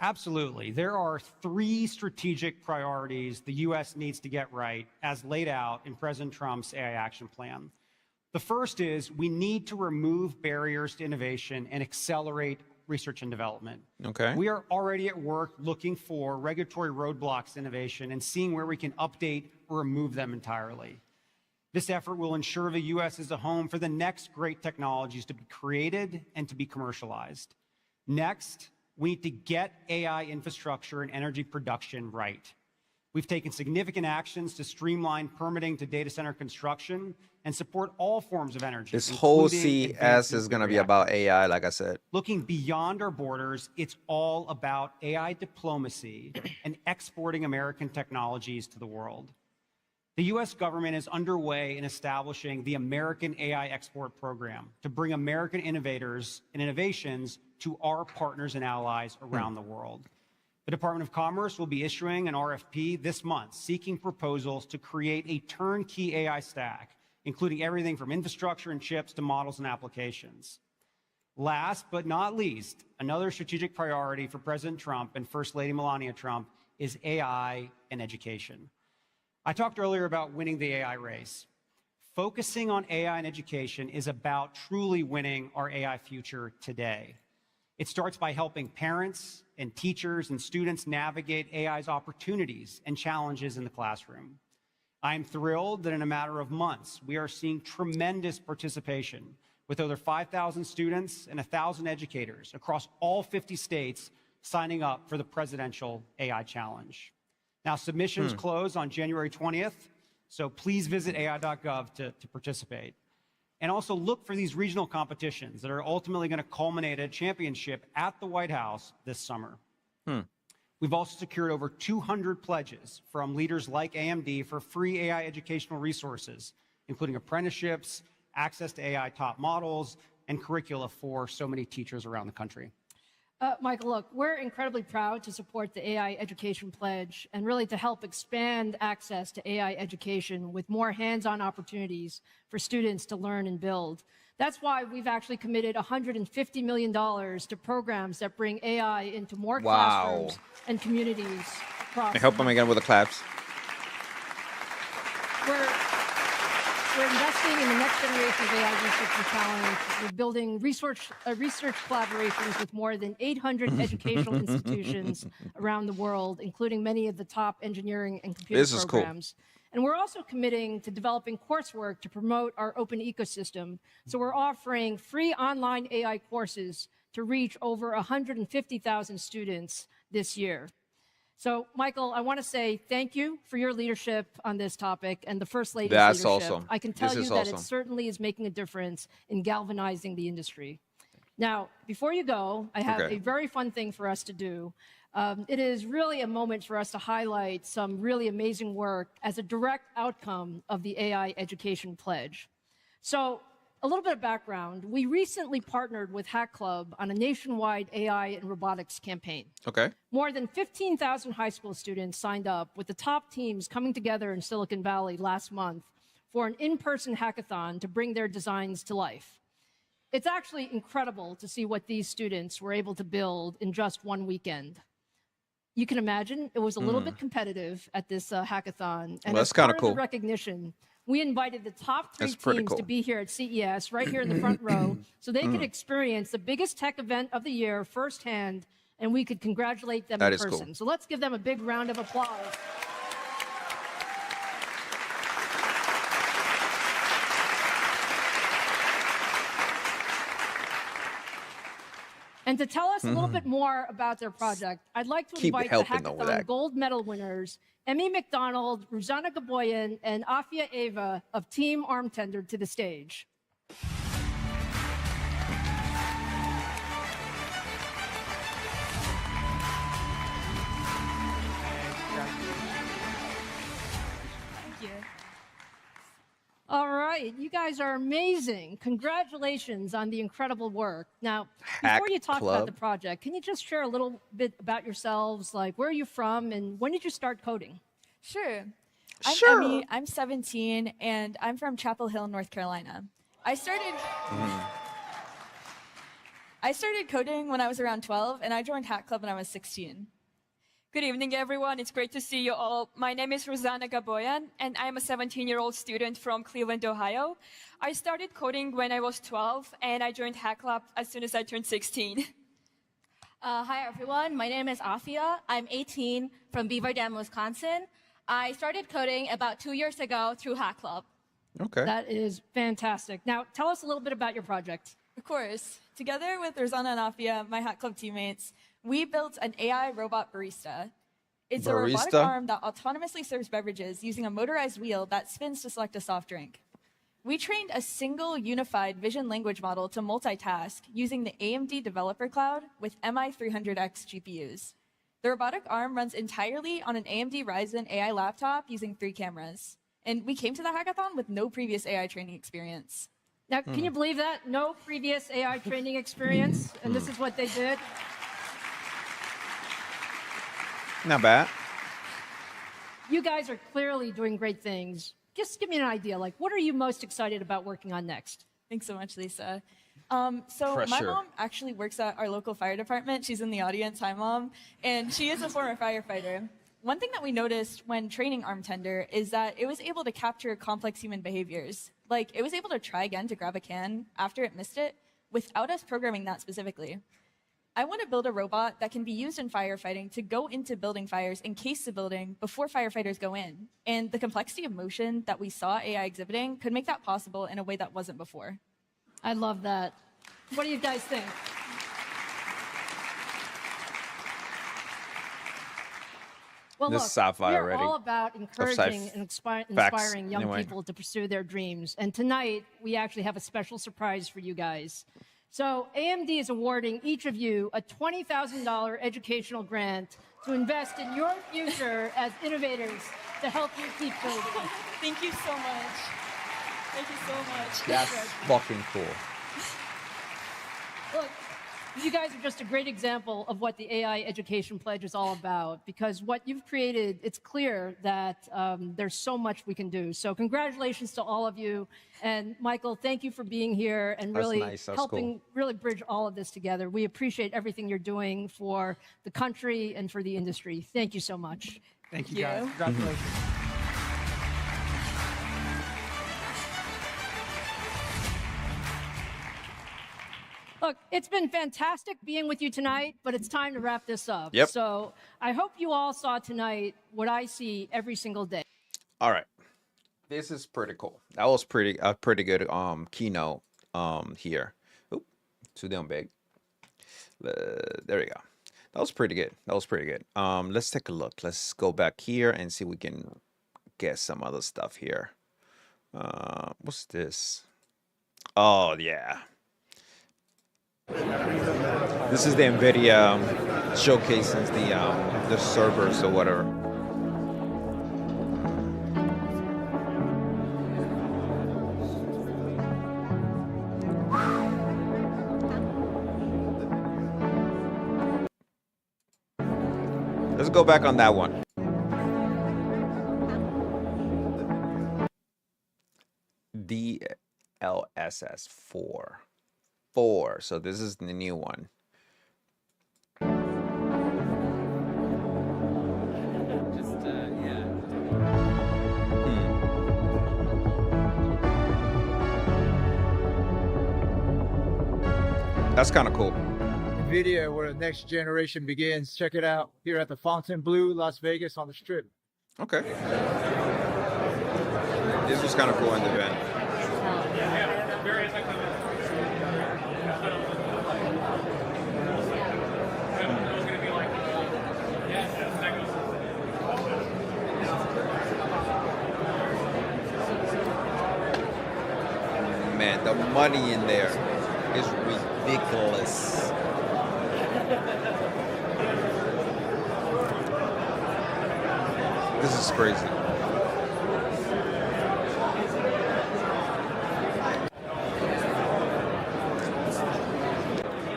Absolutely. There are 3 strategic priorities the U.S. needs to get right as laid out in President Trump's AI action plan. The first is we need to remove barriers to innovation and accelerate research and development. Okay. We are already at work looking for regulatory roadblocks to innovation and seeing where we can update or remove them entirely. This effort will ensure the U.S. is a home for the next great technologies to be created and to be commercialized. Next, we need to get AI infrastructure and energy production right. We've taken significant actions to streamline permitting to data center construction and support all forms of energy. This whole CES is going to be about AI, like I said. Looking beyond our borders, it's all about AI diplomacy and exporting American technologies to the world. The U.S. government is underway in establishing the American AI Export Program to bring American innovators and innovations to our partners and allies around the world. The Department of Commerce will be issuing an RFP this month seeking proposals to create a turnkey AI stack, including everything from infrastructure and chips to models and applications. Last but not least, another strategic priority for President Trump and First Lady Melania Trump is AI and education. I talked earlier about winning the AI race. Focusing on AI and education is about truly winning our AI future today. It starts by helping parents and teachers and students navigate AI's opportunities and challenges in the classroom. I'm thrilled that in a matter of months, we are seeing tremendous participation with over 5,000 students and 1,000 educators across all 50 states signing up for the Presidential AI Challenge. Now, submissions close on January 20th, so please visit AI.gov to participate. And also look for these regional competitions that are ultimately going to culminate at a championship at the White House this summer. We've also secured over 200 pledges from leaders like AMD for free AI educational resources, including apprenticeships, access to AI top models, and curricula for so many teachers around the country. Michael, look, we're incredibly proud to support the AI Education Pledge and really to help expand access to AI education with more hands-on opportunities for students to learn and build. That's why we've actually committed $150 million to programs that bring AI into more classrooms and communities across. I help them again with the claps. We're investing in the next generation of AI research and talent. We're building research collaborations with more than 800 educational institutions around the world, including many of the top engineering and computer programs. Cool. And we're also committing to developing coursework to promote our open ecosystem. So we're offering free online AI courses to reach over 150,000 students this year. So, Michael, I want to say thank you for your leadership on this topic and the First Lady's leadership. Awesome. I can tell you that it certainly is making a difference in galvanizing the industry. Now, before you go, I have a very fun thing for us to do. It is really a moment for us to highlight some really amazing work as a direct outcome of the AI Education Pledge. So, a little bit of background. We recently partnered with Hack Club on a nationwide AI and robotics campaign. More than 15,000 high school students signed up, with the top teams coming together in Silicon Valley last month for an in-person hackathon to bring their designs to life. It's actually incredible to see what these students were able to build in just one weekend. You can imagine it was a little bit competitive at this hackathon. And Well, as that's kinda part of the cool. recognition, we invited the top 3 That's pretty teams to cool. be here at CES, right here in the front row, so they could experience the biggest tech event of the year firsthand, and we could congratulate them That in is cool. person. So let's give them a big round of applause. And to tell us a little bit more about their project, I'd like to Keep invite the helping them with hackathon that. gold medal winners, Emmy McDonald, Ruzana Gaboyan, and Afia Ava of Team Arm Tender to the stage. Thank you. All right, you guys are amazing. Congratulations on the incredible work. Now, before you talk about the project, can you just share a little bit about yourselves? Like, where are you from and when did you start coding? Sure. I'm Sure. Emmy. I'm 17, and I'm from Chapel Hill, North Carolina. I started coding when I was around 12, and I joined Hack Club when I was 16. Good evening, everyone. It's great to see you all. My name is Ruzana Gaboyan, and I'm a 17-year-old student from Cleveland, Ohio. I started coding when I was 12, and I joined Hack Club as soon as I turned 16. Hi, everyone. My name is Afia. I'm 18 from Beaver Dam, Wisconsin. I started coding about 2 years ago through Hack Club. Okay. That is fantastic. Now, tell us a little bit about your project. Of course. Together with Ruzana and Afia, my Hack Club teammates, we built an AI robot barista. It's a robotic Barista? arm that autonomously serves beverages using a motorized wheel that spins to select a soft drink. We trained a single unified vision language model to multitask using the AMD Developer Cloud with MI300X GPUs. The robotic arm runs entirely on an AMD Ryzen AI laptop using 3 cameras. And we came to the hackathon with no previous AI training experience. Now, can you believe that? No previous AI training experience, and this is what they did? Not bad. You guys are clearly doing great things. Just give me an idea, like, what are you most excited about working on next? Thanks so much, Lisa. My Pressure. mom actually works at our local fire department. She's in the audience. Hi, Mom. And she is a former firefighter. One thing that we noticed when training Arm Tender is that it was able to capture complex human behaviors. Like, it was able to try again to grab a can after it missed it without us programming that specifically. I want to build a robot that can be used in firefighting to go into building fires and case the building before firefighters go in. And the complexity of motion that we saw AI exhibiting could make that possible in a way that wasn't before. I love that. What do you guys think? Well, This look, is sci-fi we are already. all about encouraging and inspiring young anyway. people to pursue their dreams. And tonight, we actually have a special surprise for you guys. So AMD is awarding each of you a $20,000 educational grant to invest in your future as innovators to help you keep building. Thank you so much. Thank you so much. That's fucking cool. Look, you guys are just a great example of what the AI Education Pledge is all about, because what you've created, it's clear that there's so much we can do. So congratulations to all of you. And Michael, thank you for being here and That's really nice. That's helping cool. really bridge all of this together. We appreciate everything you're doing for the country and for the industry. Thank you so much. Thank you, guys. Congratulations. Look, it's been fantastic being with you tonight, but it's time to wrap this up. Yep. So I hope you all saw tonight what I see every single day. All right. This is pretty cool. That was pretty good keynote here. Oop, too damn big. There we go. That was pretty good. That was pretty good. Let's take a look. Let's go back here and see if we can get some other stuff here. What's this? Oh yeah. This is the NVIDIA showcasing the servers or whatever. Let's go back on that one. DLSS 4. So this is the new one. That's kind of cool. NVIDIA, where the next generation begins. Check it out here at the Fontainebleau, Las Vegas on the Strip. Okay. This was kind of cool in the event. Man, the money in there is ridiculous. This is crazy.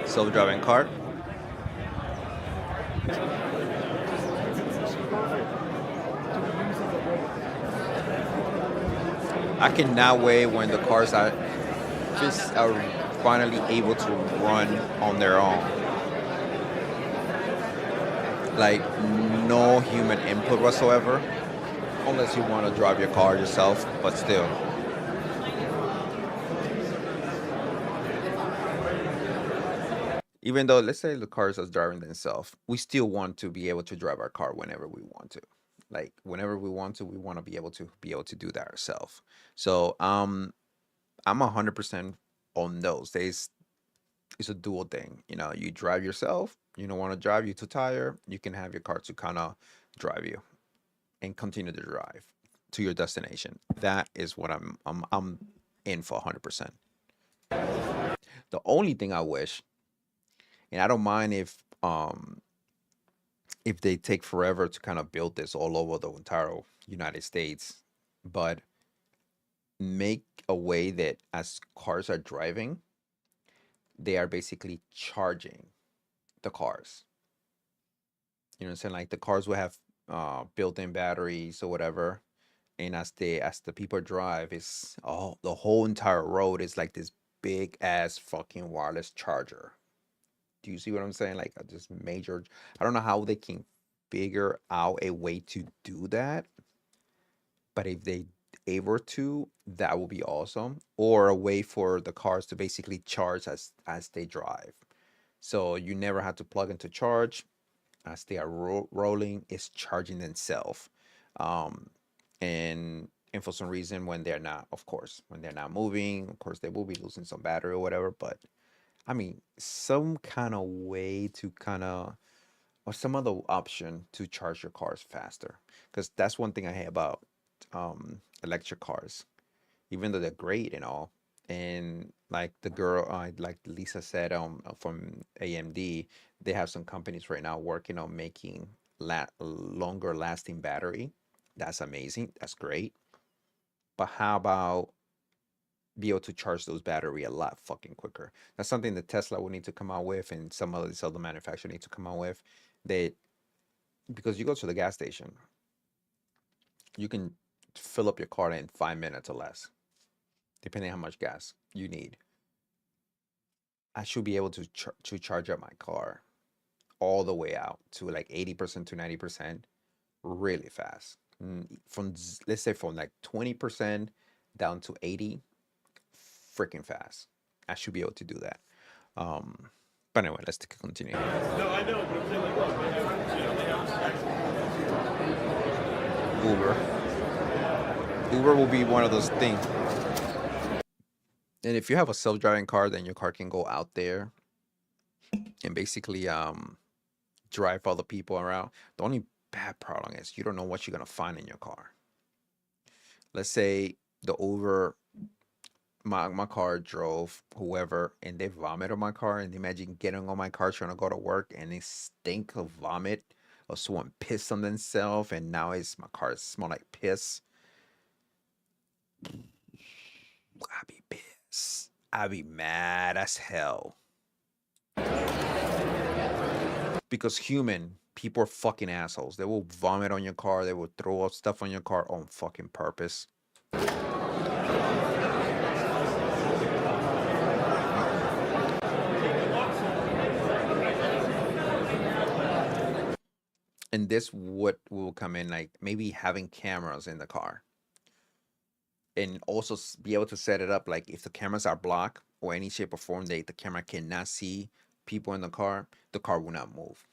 Self-driving car. I cannot wait when the cars are finally able to run on their own. Like no human input whatsoever, unless you want to drive your car yourself, but still. Even though, let's say the cars are driving themselves, we still want to be able to drive our car whenever we want to. Like whenever we want to be able to do that ourselves. So I'm 100% on those. It's a dual thing. You know, you drive yourself. You don't want to drive, you too tired. You can have your car to kind of drive you and continue to drive to your destination. That is what I'm in for 100%. The only thing I wish, and I don't mind if they take forever to kind of build this all over the entire United States, but make a way that as cars are driving, they are basically charging the cars. You know what I'm saying? Like the cars will have built-in batteries or whatever, and as the people drive, it's the whole entire road is like this big ass fucking wireless charger. Do you see what I'm saying? Like this major. I don't know how they can figure out a way to do that, but if they able to, that would be awesome. Or a way for the cars to basically charge as they drive, so you never have to plug into charge. As they are rolling, it's charging themselves. And for some reason, when they're not moving, of course they will be losing some battery or whatever. But I mean, some kind of way to or some other option to charge your cars faster, because that's one thing I hate about electric cars, even though they're great and all. And like the girl, like Lisa said, from AMD, they have some companies right now working on making longer lasting battery. That's amazing. That's great. But how about be able to charge those battery a lot fucking quicker? That's something that Tesla will need to come out with, and some of these other manufacturers need to come out with. Because you go to the gas station, you can fill up your car in 5 minutes or less, depending on how much gas you need. I should be able to charge up my car all the way out to like 80% to 90% really fast. Let's say from like 20% down to 80, freaking fast. I should be able to do that. But anyway, let's continue. No, I know, but I'm saying like, Uber will be one of those things. And if you have a self-driving car, then your car can go out there and basically drive other people around. The only bad problem is you don't know what you're gonna find in your car. Let's say the Uber, my car drove whoever, and they vomit on my car, and imagine getting on my car trying to go to work and it stink of vomit, or someone pissed on themselves, and now my car smell like piss. I'd be pissed. I'd be mad as hell. Because people are fucking assholes. They will vomit on your car. They will throw up stuff on your car on fucking purpose. And this what will come in, like maybe having cameras in the car. And also be able to set it up like if the cameras are blocked or any shape or form that the camera cannot see people in the car will not move.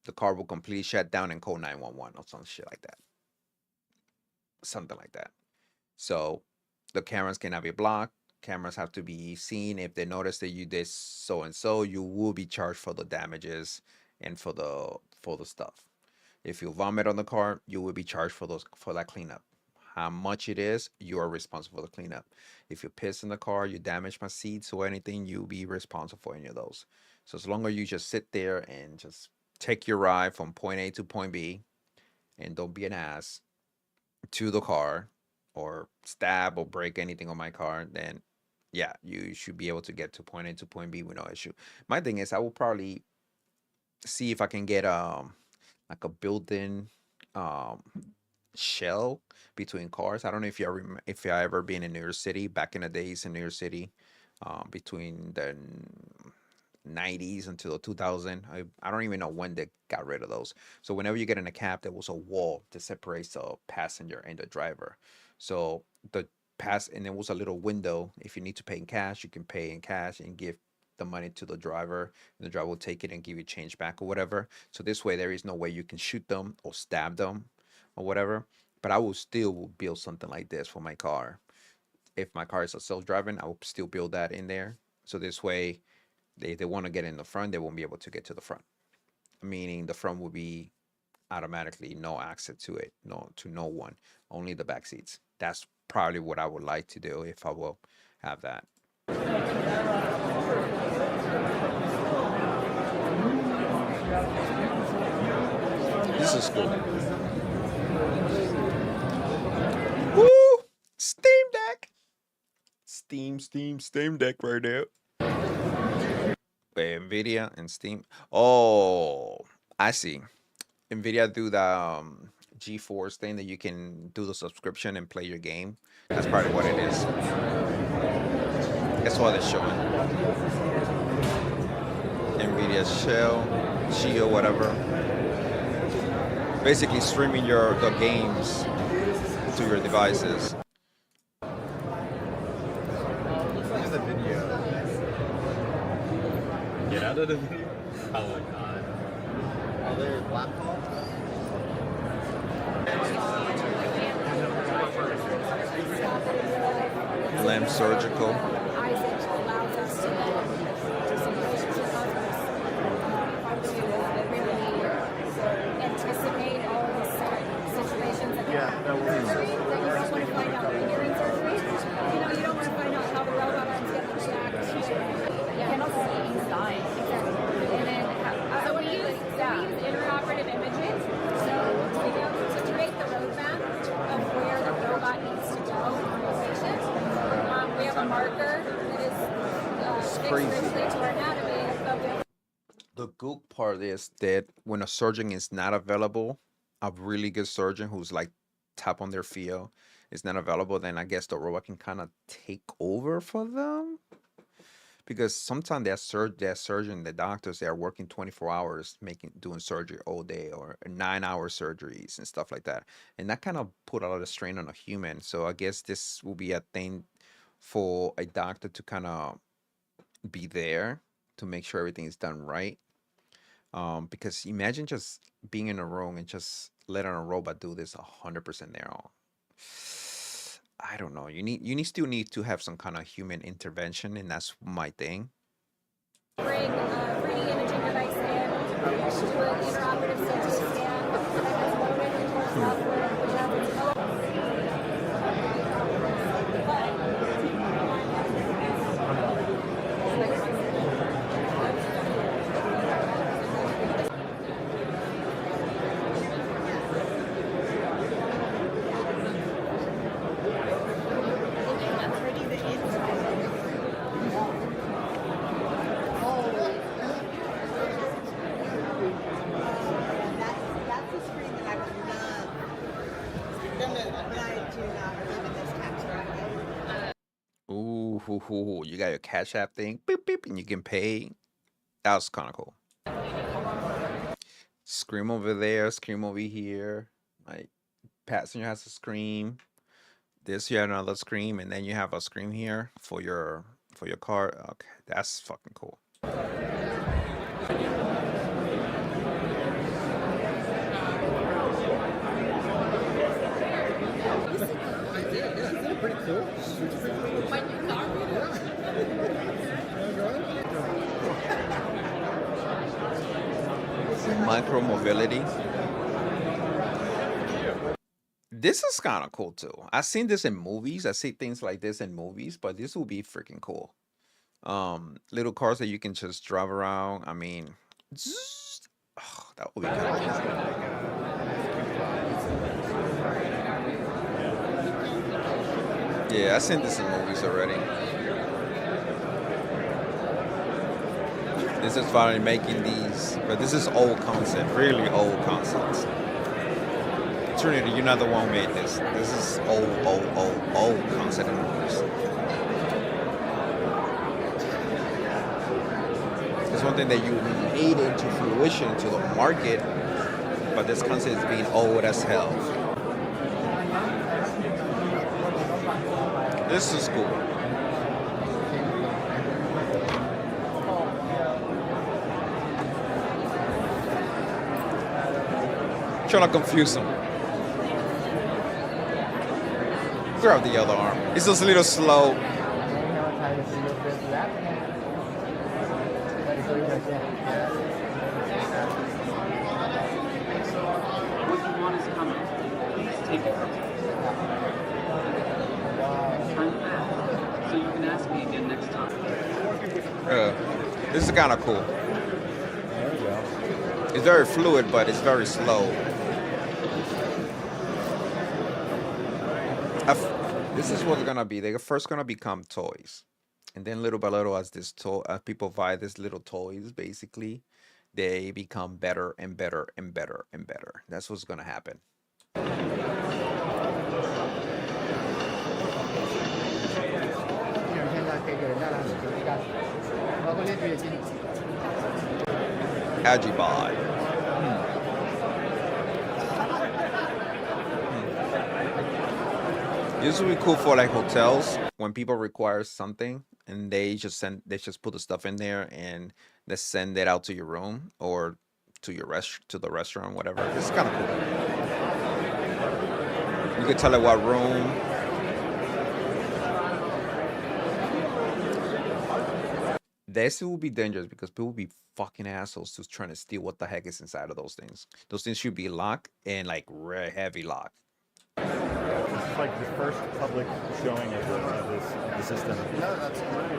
The car will completely shut down and call 911 or some shit like that. Something like that. So the cameras cannot be blocked. Cameras have to be seen. If they notice that you did so and so, you will be charged for the damages and for the stuff. If you vomit on the car, you will be charged for that cleanup. How much it is, you are responsible for the cleanup. If you piss in the car, you damage my seats or anything, you'll be responsible for any of those. So as long as you just sit there and just take your ride from point A to point B and don't be an ass to the car or stab or break anything on my car, then yeah, you should be able to get to point A to point B with no issue. My thing is, I will probably see if I can get like a built-in shell between cars. I don't know if you ever been in New York City back in the days in New York City, between the 90s until 2000. I don't even know when they got rid of those. So whenever you get in a cab, there was a wall that separates the passenger and the driver. So and there was a little window. If you need to pay in cash, you can pay in cash and give the money to the driver, and the driver will take it and give you change back or whatever. So this way, there is no way you can shoot them or stab them or whatever. But I will still build something like this for my car. If my car is a self-driving, I will still build that in there. So this way, if they want to get in the front, they won't be able to get to the front. Meaning the front will be automatically no access to it, to no one, only the back seats. That's probably what I would like to do if I will have that. This is cool. Woo! Steam Deck. Steam Deck right there. NVIDIA and Steam. Oh, I see. NVIDIA do the GeForce thing that you can do the subscription and play your game. That's probably what it is. That's what they're showing. NVIDIA Shield, whatever. Basically streaming the games to your devices. Look at the video. Get out of the video. Oh my god. Are there laptops? Lamb Surgical. Anticipate all the situations that happen. You don't want to find out when you're in surgery. You don't want to find out how the robot arms get the react. You cannot see inside. Exactly. And then so we use intraoperative imaging. So to create the roadmap of where the robot needs to go on the patient. We have a marker that is fixed rigidly to our anatomy. The good part is that when a surgeon is not available, a really good surgeon who's like top on their field is not available, then I guess the robot can kind of take over for them. Because sometimes that surgeon, the doctors, they are working 24 hours doing surgery all day, or 9-hour surgeries and stuff like that. And that kind of put a lot of strain on a human. So I guess this will be a thing for a doctor to kind of be there to make sure everything is done right. Because imagine just being in a room and just letting a robot do this 100% their own. I don't know. You still need to have some kind of human intervention, and that's my thing. Bring 3D imaging device in, do an intraoperative CT scan that has loaded into our software, which happens Ooh, you got your Cash App thing, beep, beep, and you can pay. That was kind of cool. Scream over there, scream over here. Like, passenger has a scream. This, you have another scream, and then you have a scream here for for your car. Okay, that's fucking cool. Pretty cool. Micro mobility. This is kind of cool too. I've seen this in movies. I see things like this in movies, but this will be freaking cool. Little cars that you can just drive around. I mean, that would be kind of cool. Yeah, I've seen this in movies already. This is finally making these, but this is old concept, really old concepts. Trinity, you're not the one who made this. This is old concept in movies. It's one thing that you made into fruition, into the market, but this concept is being old as hell. This is cool. Trying to confuse him. Grab the other arm. It's just a little slow. What you want is coming. Please take it. So you can ask me again next time. This is kind of cool. It's very fluid, but it's very slow. This is what's gonna be. They're first gonna become toys, and then little by little, as people buy these little toys, basically, they become better and better and better and better. That's what's gonna happen. Agibot. This would be cool for like hotels when people require something and they just put the stuff in there and they send it out to your room or to the restaurant, whatever. This is kind of cool. You can tell it what room. This will be dangerous because people will be fucking assholes just trying to steal what the heck is inside of those things. Those things should be locked and like very heavy lock. This is like the first public showing of the system. No, that's great.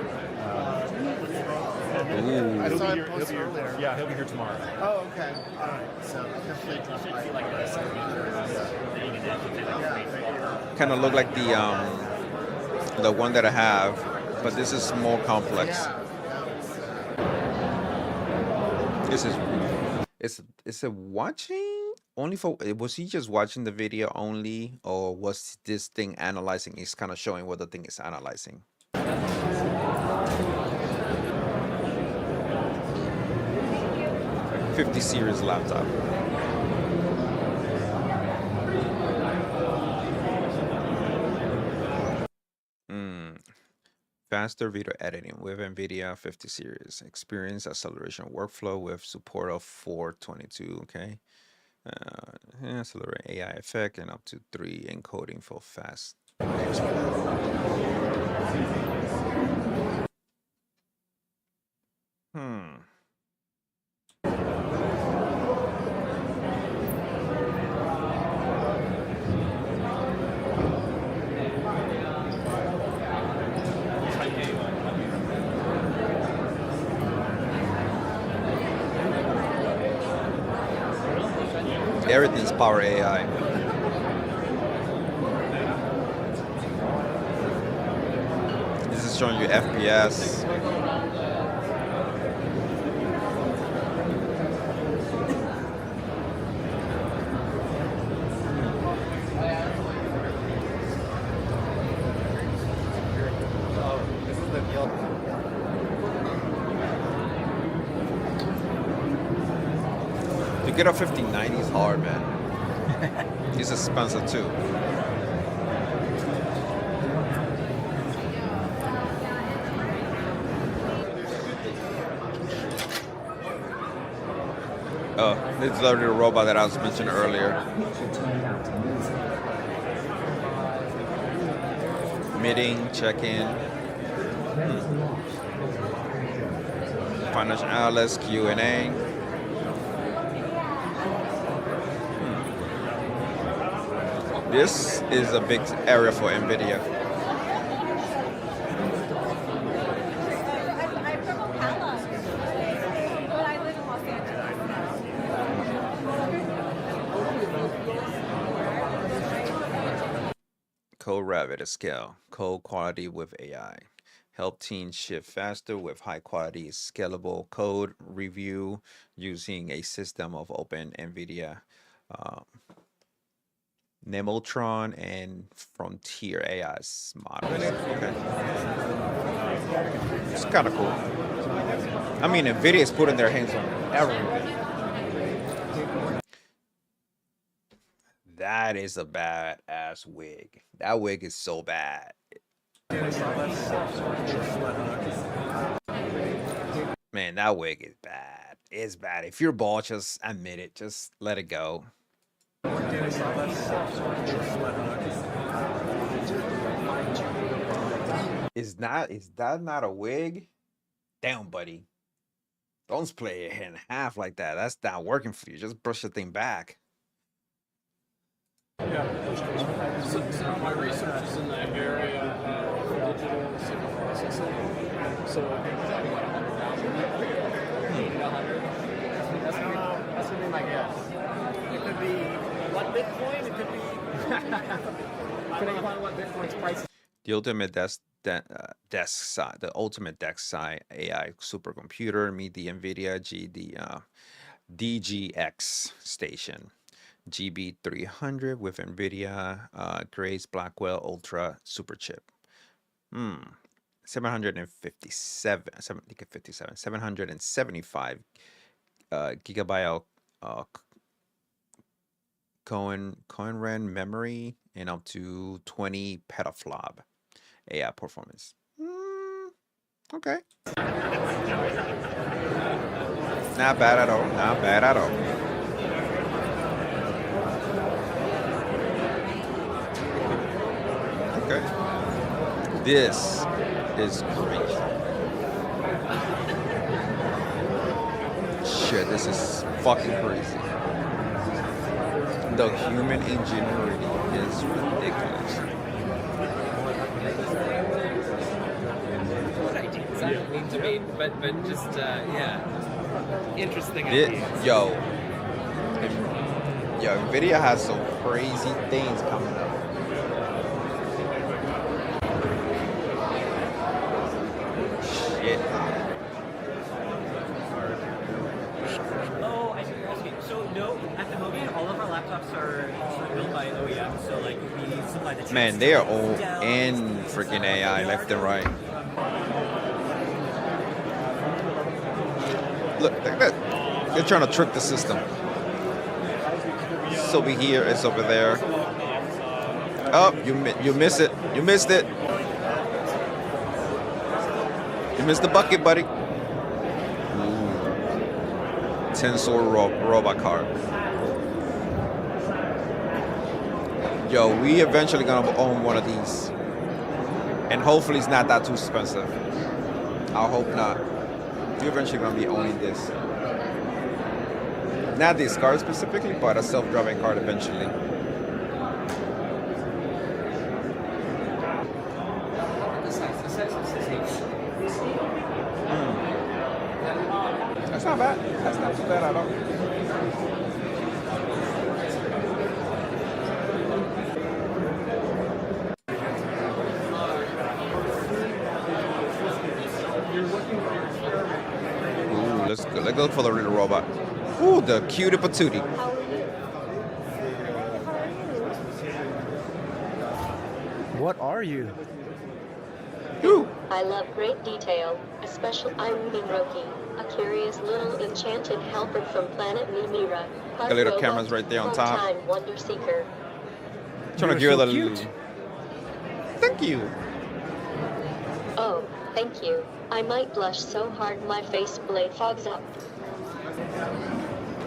He'll be here. Yeah, he'll be here tomorrow. Oh, okay. All right. So Kind of look like the one that I have, but this is more complex. This is it's a watching only for, was he just watching the video only, or was this thing analyzing? It's kind of showing what the thing is analyzing. 50 series laptop. Faster video editing with NVIDIA 50 series. Experience acceleration workflow with support of 422. Okay. Accelerate AI effect and up to 3 encoding for fast. Everything's power AI. This is showing you FPS. To get a 5090 is hard, man. It's expensive too. This is the robot that I was mentioning earlier. Meeting, check-in. Financial analyst, Q&A. This is a big area for NVIDIA. Code Rapid at scale, code quality with AI. Help teams shift faster with high quality, scalable code review using a system of open NVIDIA Nemotron and Frontier AI models. Okay. It's kind of cool. I mean, NVIDIA is putting their hands on everything. That is a badass wig. That wig is so bad. Man, that wig is bad. It's bad. If you're bald, just admit it. Just let it go. Is that not a wig? Damn, buddy. Don't split it in half like that. That's not working for you. Just brush the thing back. Yeah. So my research is in that area of digital signal processing. So that's gonna be my guess. It could be what Bitcoin. It could be depending upon what Bitcoin's price. The ultimate desk side, the ultimate desk side AI supercomputer. Meet the NVIDIA DGX station. GB300 with NVIDIA Grace Blackwell Ultra Super Chip. 775 gigabyte Cohen memory and up to 20 petaflop AI performance. Okay. Not bad at all. Not bad at all. Okay. This is great. Shit, this is fucking crazy. The human ingenuity is ridiculous. What ideas? I don't mean to be, but just yeah, interesting ideas. Yo, NVIDIA has some crazy things coming up. Shit. Oh, I see. Okay. So no, at the moment, all of our laptops are built by OEM. So like we supply the chips. Man, they are all in freaking AI left and right. Look, they're trying to trick the system. It's over here, it's over there. Oh, you missed it. You missed it. You missed the bucket, buddy. Tensor robot car. Yo, we eventually gonna own one of these. And hopefully it's not that too expensive. I hope not. We're eventually gonna be owning this. Not this car specifically, but a self-driving car eventually. That's not bad. That's not too bad at all. Ooh, let's go for the little robot. Ooh, the cutie patootie. What are you? Ooh. I love great detail, especially I'm Minroki, a curious little enchanted helper from planet Mimira. Got little cameras right there on top. Time wonder seeker. Trying to give her the. Thank you. Oh, thank you. I might blush so hard my face blade fogs up.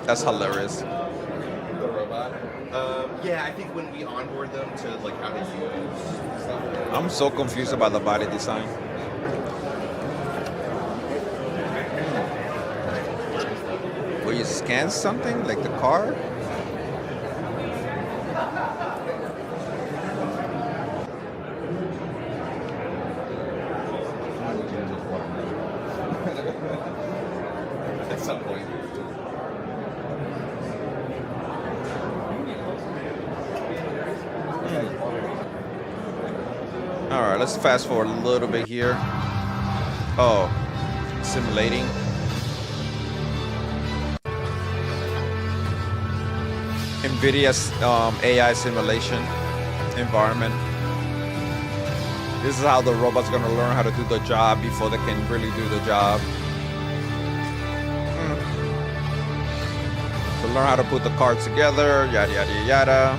That's hilarious. The robot. Yeah, I think when we onboard them to like how to use stuff. I'm so confused about the body design. Will you scan something like the car? At some point. All right, let's fast forward a little bit here. Oh, simulating. NVIDIA's AI simulation environment. This is how the robot's gonna learn how to do the job before they can really do the job. To learn how to put the car together, yada yada yada.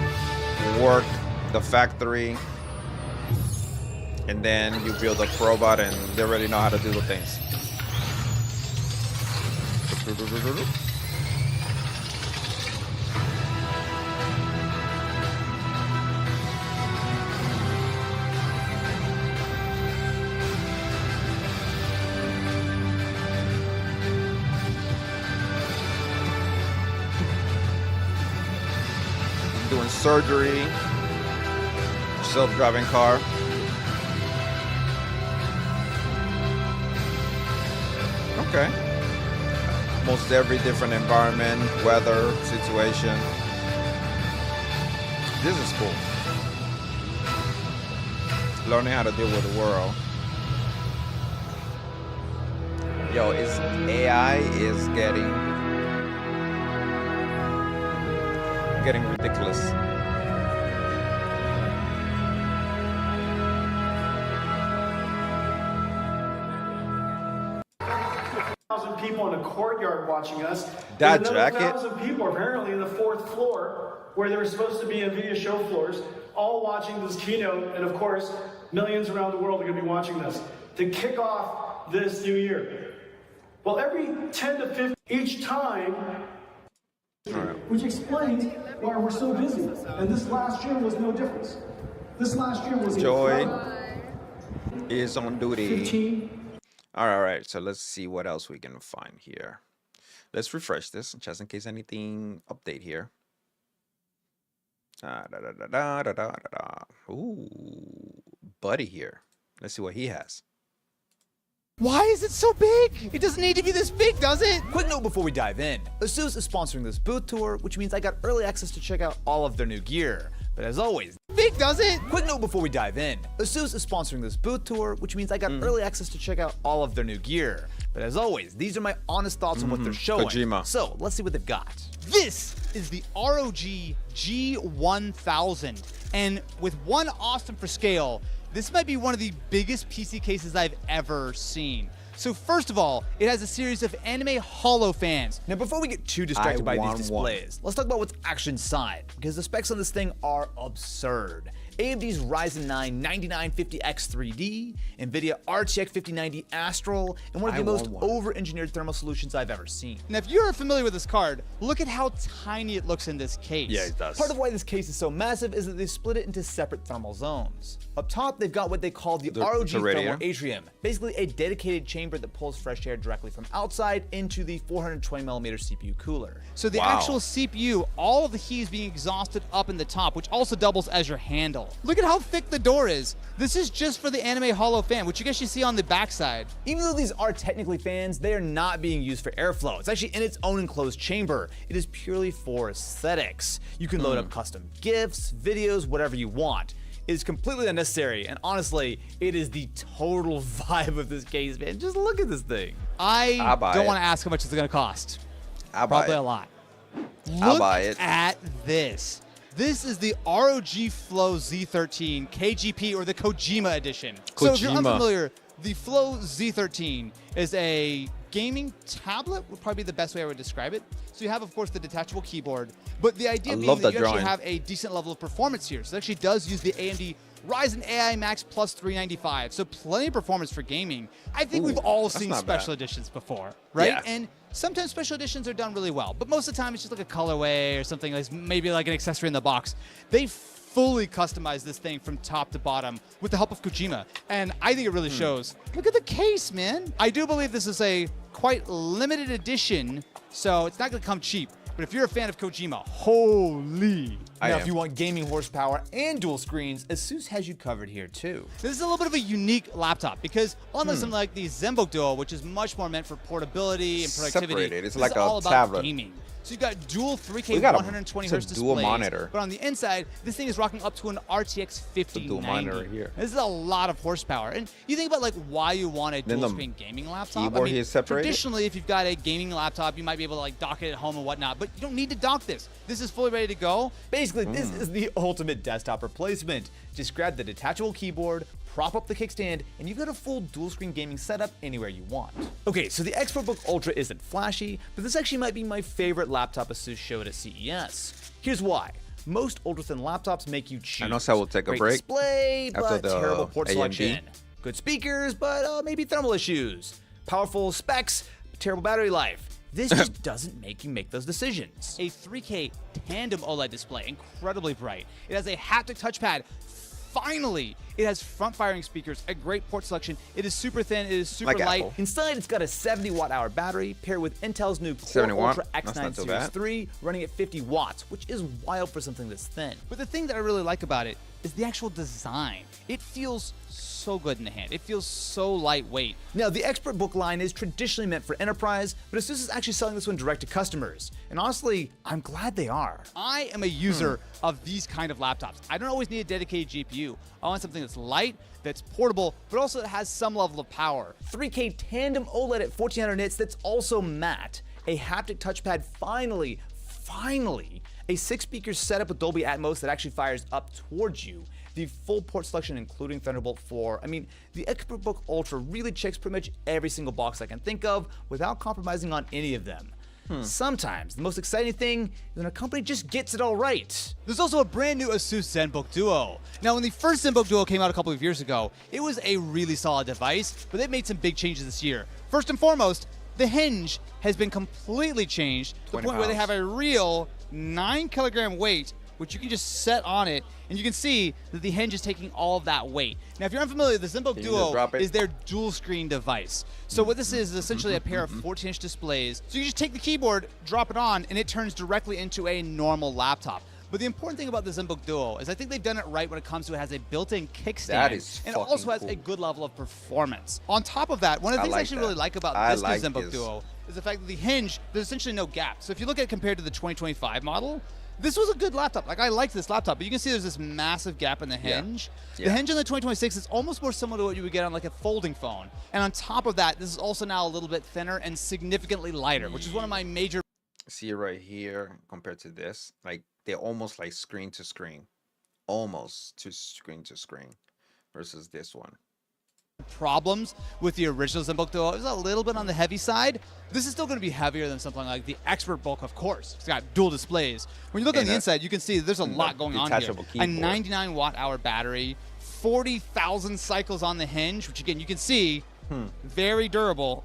Work the factory. And then you build a robot and they already know how to do the things. Doing surgery, self-driving car. Okay. Most every different environment, weather, situation. This is cool. Learning how to deal with the world. Yo, AI is getting ridiculous. People in a courtyard watching us. That There's jacket. 1,000 people apparently in the 4th floor where there were supposed to be NVIDIA show floors, all watching this keynote, and of course, millions around the world are going to be watching this to kick off this new year. Well, every 10 to 15 each time, which explains why we're so busy. And this last year was no difference. This last year was Joy incredible. is on duty. 15. All right, so let's see what else we can find here. Let's refresh this just in case anything update here. Ooh, Buddy here. Let's see what he has. Why is it so big? It doesn't need to be this big, does it? Quick note before we dive in. ASUS is sponsoring this booth tour, which means I got early access to check out all of their new gear. But as always, big does it? Quick note before we dive in. ASUS is sponsoring this booth tour, which means I got early access to check out all of their new gear. But as always, these are my honest thoughts on what they're showing. Kojima. So let's see what they've got. This is the ROG G1000. And with one awesome for scale, this might be one of the biggest PC cases I've ever seen. So first of all, it has a series of anime holo fans. Now before we get too distracted by these displays, let's talk about what's actually inside, because the specs on this thing are absurd. AMD's Ryzen 9 9950X 3D, NVIDIA RTX 5090 Astral, and one of the most over-engineered thermal solutions I've ever seen. Now if you're familiar with this card, look at how tiny it looks in this case. Yeah, it does. Part of why this case is so massive is that they split it into separate thermal zones. Up top, they've got what they call the ROG Thermal Atrium, basically a dedicated chamber that pulls fresh air directly from outside into the 420mm CPU cooler. So the actual CPU, all of the heat is being exhausted up in the top, which also doubles as your handle. Look at how thick the door is. This is just for the anime holo fan, which you guys should see on the backside. Even though these are technically fans, they are not being used for airflow. It's actually in its own enclosed chamber. It is purely for aesthetics. You can load up custom GIFs, videos, whatever you want. It is completely unnecessary, and honestly, it is the total vibe of this case, man. Just look at this thing. I don't want to ask how much it's gonna cost. Probably a lot. Look at this. This is the ROG Flow Z13 KGP, or the Kojima edition. So if you're unfamiliar, the Flow Z13 is a gaming tablet, would probably be the best way I would describe it. So you have, of course, the detachable keyboard, but the idea being that you actually have a decent level of performance here. So it actually does use the AMD Ryzen AI Max Plus 395, so plenty of performance for gaming. I think we've all seen special editions before, right? Yeah. And Sometimes special editions are done really well, but most of the time it's just like a colorway or something like maybe like an accessory in the box. They fully customized this thing from top to bottom with the help of Kojima, and I think it really shows. Look at the case, man. I do believe this is a quite limited edition, so it's not going to come cheap. But if you're a fan of Kojima, holy. Now, if you want gaming horsepower and dual screens, ASUS has you covered here too. This is a little bit of a unique laptop because unlike something like the ZenBook Duo, which is much more meant for portability and productivity, Separated. It's this like is a all about tablet. gaming. So you've got dual 3K We got 120 it's a hertz dual displays, monitor. but on the inside, this thing is rocking up to an RTX 5090. monitor here. This is a lot of horsepower. And you think about like why you want a Then dual the screen gaming laptop. keyboard here is separated? Traditionally, if you've got a gaming laptop, you might be able to like dock it at home and whatnot, but you don't need to dock this. This is fully ready to go. Basically, this is the ultimate desktop replacement. Just grab the detachable keyboard, prop up the kickstand, and you've got a full dual screen gaming setup anywhere you want. Okay, so the ExpertBook Ultra isn't flashy, but this actually might be my favorite laptop ASUS showed at CES. Here's why. Most ultra-thin laptops make you choose. I know, so we'll take a Great break display, after but the terrible port AMD. selection. Good speakers, but maybe thermal issues. Powerful specs, terrible battery life. This just doesn't make you make those decisions. A 3K tandem OLED display, incredibly bright. It has a haptic touchpad. Finally, it has front-firing speakers, a great port selection. It is super thin, it is super Like light. Apple. Inside, it's got a 70 watt-hour battery paired with Intel's new Core 70 watt? Ultra That's X9 not too Series bad. 3 running at 50 watts, which is wild for something this thin. But the thing that I really like about it is the actual design. It feels so good in the hand. It feels so lightweight. Now, the ExpertBook line is traditionally meant for enterprise, but ASUS is actually selling this one direct to customers. And honestly, I'm glad they are. I am a user of these kind of laptops. I don't always need a dedicated GPU. I want something that's light, that's portable, but also that has some level of power. 3K tandem OLED at 1400 nits that's also matte. A haptic touchpad, finally, a 6-speaker setup with Dolby Atmos that actually fires up towards you. The full port selection, including Thunderbolt 4. I mean, the ExpertBook Ultra really checks pretty much every single box I can think of without compromising on any of them. Sometimes the most exciting thing is when a company just gets it all right. There's also a brand new ASUS ZenBook Duo. Now, when the first ZenBook Duo came out a couple of years ago, it was a really solid device, but they've made some big changes this year. First and foremost, the hinge has been completely changed to the point where they have a real 9-kilogram weight, which you can just set on it, and you can see that the hinge is taking all of that weight. Now, if you're unfamiliar, the ZenBook Duo is their dual screen device. So what this is essentially a pair of 14-inch displays. So you just take the keyboard, drop it on, and it turns directly into a normal laptop. But the important thing about the ZenBook Duo is I think they've done it right when it comes to it has a built-in kickstand. That is and it also has a good level of performance. On top of that, one of the things I actually really like about this new ZenBook Duo is the fact that the hinge, there's essentially no gap. So if you look at it compared to the 2025 model, this was a good laptop. Like, I liked this laptop, but you can see there's this massive gap in the hinge. The hinge on the 2026 is almost more similar to what you would get on like a folding phone. And on top of that, this is also now a little bit thinner and significantly lighter, which is one of my major... See right here compared to this, like they're almost like screen to screen, almost to screen versus this one. Problems with the original ZenBook Duo. It was a little bit on the heavy side. This is still going to be heavier than something like the ExpertBook, of course. It's got dual displays. When you look on the inside, you can see there's a lot going on here. A 99 watt-hour battery, 40,000 cycles on the hinge, which again, you can see, very durable.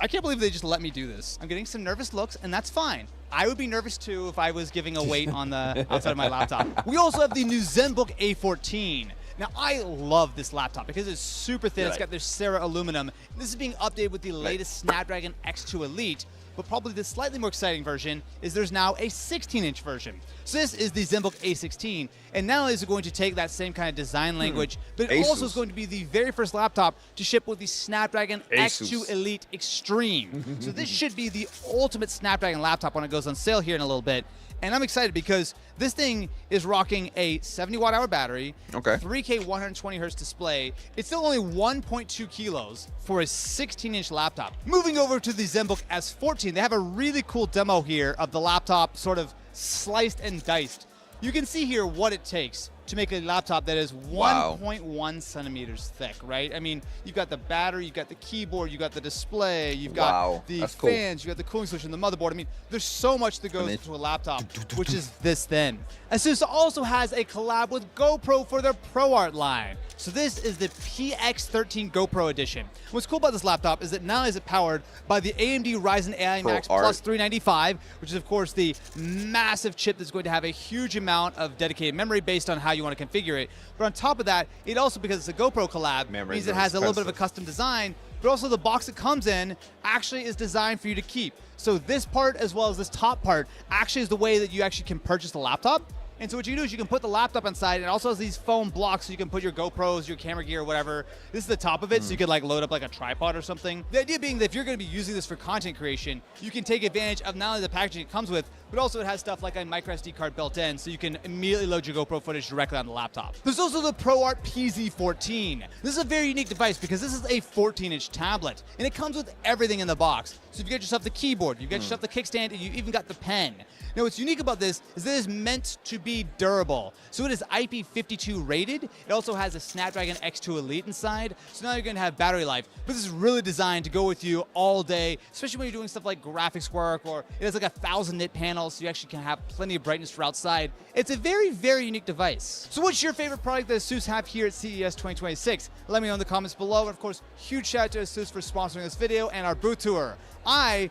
I can't believe they just let me do this. I'm getting some nervous looks, and that's fine. I would be nervous too if I was giving a weight on the outside of my laptop. We also have the new ZenBook A14. Now, I love this laptop because it's super thin. It's got this Cera aluminum. This is being updated with the latest Snapdragon X2 Elite, but probably the slightly more exciting version is there's now a 16-inch version. So this is the ZenBook A16, and not only is it going to take that same kind of design language, but it also is going to be the very first laptop to ship with the Snapdragon X2 Elite Extreme. So this should be the ultimate Snapdragon laptop when it goes on sale here in a little bit. And I'm excited because this thing is rocking a 70 watt-hour battery, 3K 120 hertz display. It's still only 1.2 kilos for a 16-inch laptop. Moving over to the ZenBook S14, they have a really cool demo here of the laptop sort of sliced and diced. You can see here what it takes to make a laptop that is Wow. 1.1 centimeters thick, right? I mean, you've got the battery, you've got the keyboard, you've got the display, you've got Wow, the that's cool. fans, you've got the cooling solution, the motherboard. I mean, there's so much that goes into a laptop, which is this thin. ASUS also has a collab with GoPro for their ProArt line. So this is the PX13 GoPro edition. What's cool about this laptop is that not only is it powered by the AMD Ryzen AI Max ProArt. Plus 395, which is of course the massive chip that's going to have a huge amount of dedicated memory based on how you want to configure it. But on top of that, it also, because it's a GoPro collab, Memory means is it has a little bit of a expensive. custom design, but also the box it comes in actually is designed for you to keep. So this part, as well as this top part, actually is the way that you actually can purchase the laptop. And so what you do is you can put the laptop inside, and it also has these foam blocks so you can put your GoPros, your camera gear, whatever. This is the top of it, so you could like load up like a tripod or something. The idea being that if you're gonna be using this for content creation, you can take advantage of not only the packaging it comes with, but also it has stuff like a micro SD card built in, so you can immediately load your GoPro footage directly on the laptop. There's also the ProArt PZ14. This is a very unique device because this is a 14-inch tablet, and it comes with everything in the box. So you've got yourself the keyboard, you've got yourself the kickstand, and you've even got the pen. Now what's unique about this is that it is meant to be durable. So it is IP52 rated. It also has a Snapdragon X2 Elite inside, so now you're gonna have battery life. But this is really designed to go with you all day, especially when you're doing stuff like graphics work, or it has like 1,000 nit panels, so you actually can have plenty of brightness for outside. It's a very, very unique device. So what's your favorite product that ASUS have here at CES 2026? Let me know in the comments below. And of course, huge shout out to ASUS for sponsoring this video and our booth tour. I'm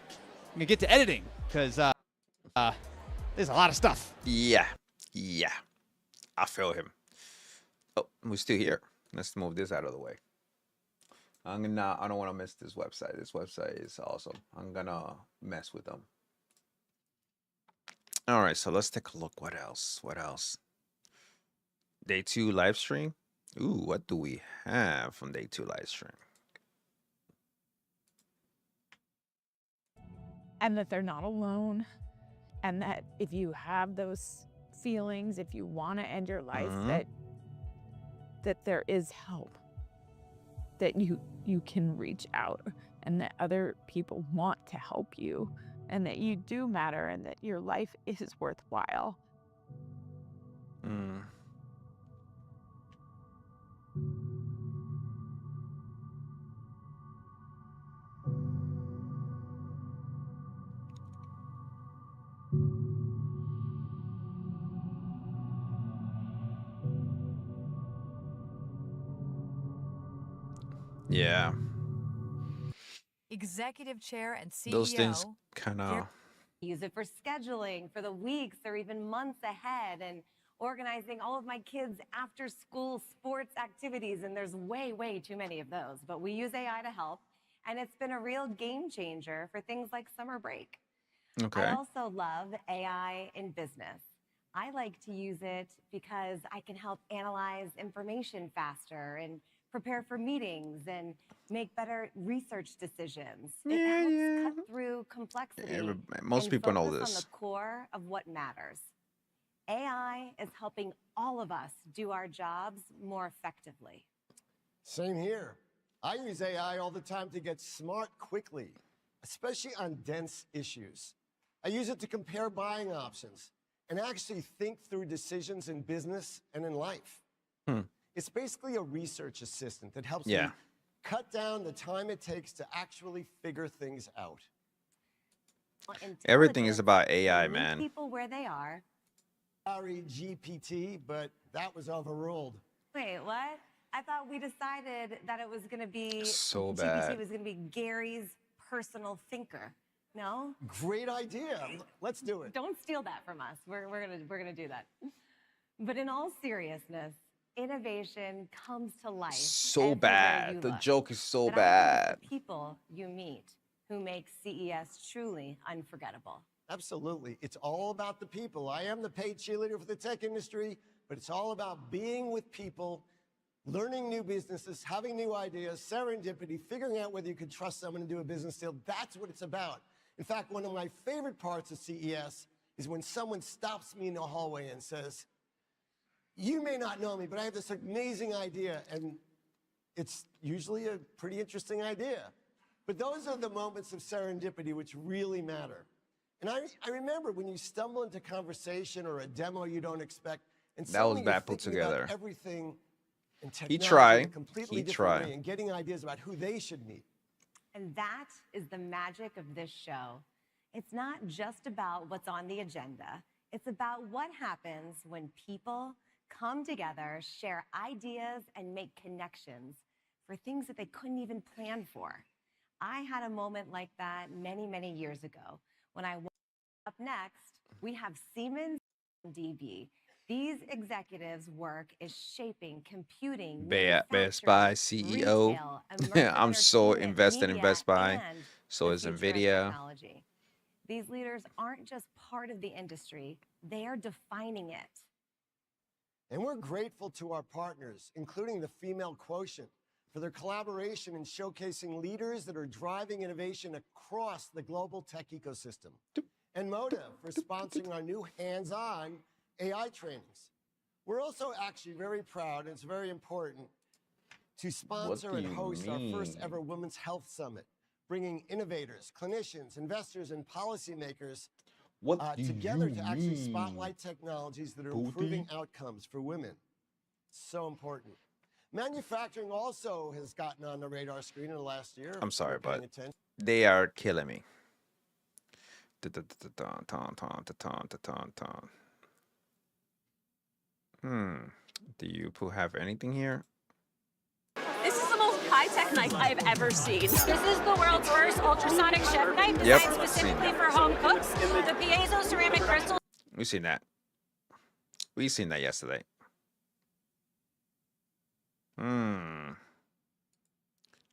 gonna get to editing, because there's a lot of stuff. Yeah. I feel him. Oh, we're still here. Let's move this out of the way. I don't want to miss this website. This website is awesome. I'm gonna mess with them. All right, so let's take a look. What else? Day 2 live stream. Ooh, what do we have from Day 2 live stream? And that they're not alone. And that if you have those feelings, if you want to end your life, that there is help, that you can reach out, and that other people want to help you, and that you do matter, and that your life is worthwhile. Yeah. Executive chair and CEO. Those things kind of. Use it for scheduling for the weeks or even months ahead, and organizing all of my kids' after-school sports activities, and there's way too many of those. But we use AI to help, and it's been a real game changer for things like summer break. Okay. I also love AI in business. I like to use it because I can help analyze information faster and prepare for meetings and make better research decisions. It helps cut through complexity. Most and people know focus this. on the core of what matters. AI is helping all of us do our jobs more effectively. Same here. I use AI all the time to get smart quickly, especially on dense issues. I use it to compare buying options and actually think through decisions in business and in life. It's basically a research assistant that helps me cut down the time it takes to actually figure things out. Everything is about AI, Meet man. people where they are. Sorry, GPT, but that was overruled. Wait, what? I thought we decided that it was going to be So GPT bad. was going to be Gary's personal thinker. No? Great idea. Let's do it. Don't steal that from us. We're gonna do that. But in all seriousness, innovation comes to life. So everywhere bad. you The look. joke is so But I think it's bad. the people you meet who make CES truly unforgettable. Absolutely. It's all about the people. I am the paid cheerleader for the tech industry, but it's all about being with people, learning new businesses, having new ideas, serendipity, figuring out whether you can trust someone to do a business deal. That's what it's about. In fact, one of my favorite parts of CES is when someone stops me in the hallway and says, "You may not know me, but I have this amazing idea," and it's usually a pretty interesting idea. But those are the moments of serendipity which really matter. And I remember when you stumble into conversation or a demo you don't expect, And That was suddenly bad you're put thinking about together. everything in He technology in a tried. completely He different tried. way and getting ideas about who they should meet. And that is the magic of this show. It's not just about what's on the agenda. It's about what happens when people come together, share ideas, and make connections for things that they couldn't even plan for. I had a moment like that many, many years ago. When I woke up next, we have Siemens and DB. These executives' work is shaping, computing, Best Buy CEO. retail, immersive I'm so entertainment, invested in media, Best Buy. and So the is future of Nvidia. technology. These leaders aren't just part of the industry, they are defining it. And we're grateful to our partners, including the Female Quotient, for their collaboration in showcasing leaders that are driving innovation across the global tech ecosystem. And Motive for sponsoring our new hands-on AI trainings. We're also actually very proud, and it's very important, to sponsor and host our first ever Women's Health Summit, bringing innovators, clinicians, investors, and policymakers together to actually spotlight technologies that are improving outcomes for women. So important. Manufacturing also has gotten on the radar screen in the last year. I'm sorry, If you're paying but attention. they are killing me. Do you have anything here? This is the most high-tech knife I've ever seen. This is the world's first ultrasonic chef knife designed specifically for home cooks. The piezo ceramic crystal. We've seen that. We've seen that yesterday.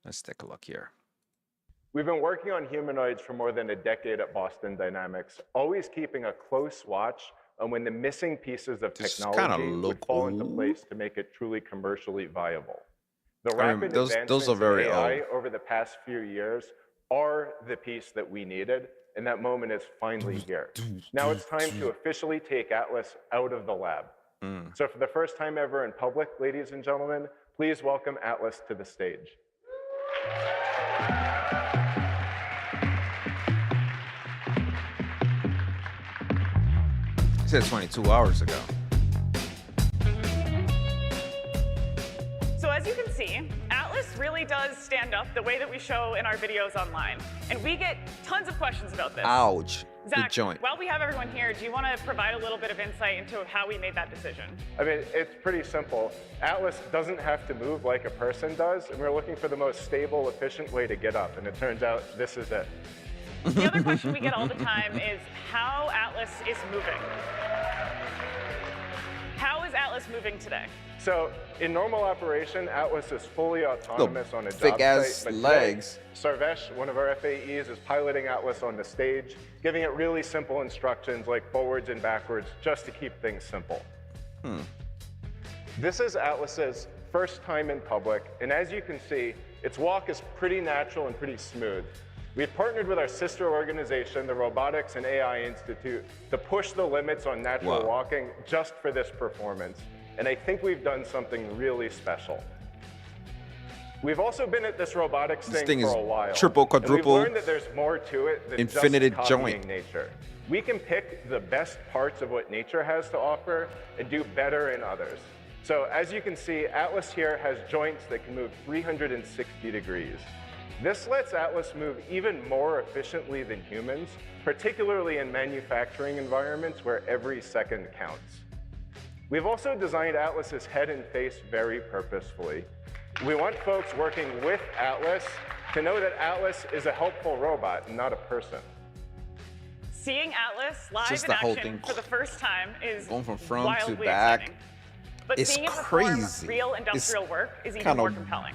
Let's take a look here. We've been working on humanoids for more than a decade at Boston Dynamics, always keeping a close watch on when the missing pieces of technology would fall into place to make it truly commercially viable. The rapid advancements in AI over the past few years are the piece that we needed, and that moment is finally here. Now it's time to officially take Atlas out of the lab. So for the first time ever in public, ladies and gentlemen, please welcome Atlas to the stage. He said 22 hours ago. So as you can see, Atlas really does stand up the way that we show in our videos online. And we get tons of questions about this. Ouch. Zach, the joint. while we have everyone here, do you want to provide a little bit of insight into how we made that decision? I mean, it's pretty simple. Atlas doesn't have to move like a person does, and we're looking for the most stable, efficient way to get up, and it turns out this is it. The other question we get all the time is how Atlas is moving. How is Atlas moving today? So in normal operation, Atlas is fully autonomous on a job thick-ass site. But legs. today, Sarvesh, one of our FAEs, is piloting Atlas on the stage, giving it really simple instructions like forwards and backwards, just to keep things simple. This is Atlas's first time in public, and as you can see, its walk is pretty natural and pretty smooth. We've partnered with our sister organization, the Robotics and AI Institute, to push the limits on natural walking just for this performance. And I think we've done something really special. We've also been at this robotics thing for a while. Triple, quadruple, and we've learned that there's more to it than infinitive just copying joint. nature. We can pick the best parts of what nature has to offer and do better in others. So as you can see, Atlas here has joints that can move 360 degrees. This lets Atlas move even more efficiently than humans, particularly in manufacturing environments where every second counts. We've also designed Atlas's head and face very purposefully. We want folks working with Atlas to know that Atlas is a helpful robot and not a person. Seeing Atlas live Just in the whole action thing for the first time is going from front wildly to back. exciting. But It's seeing it perform crazy. real industrial It's work is even kinda more compelling.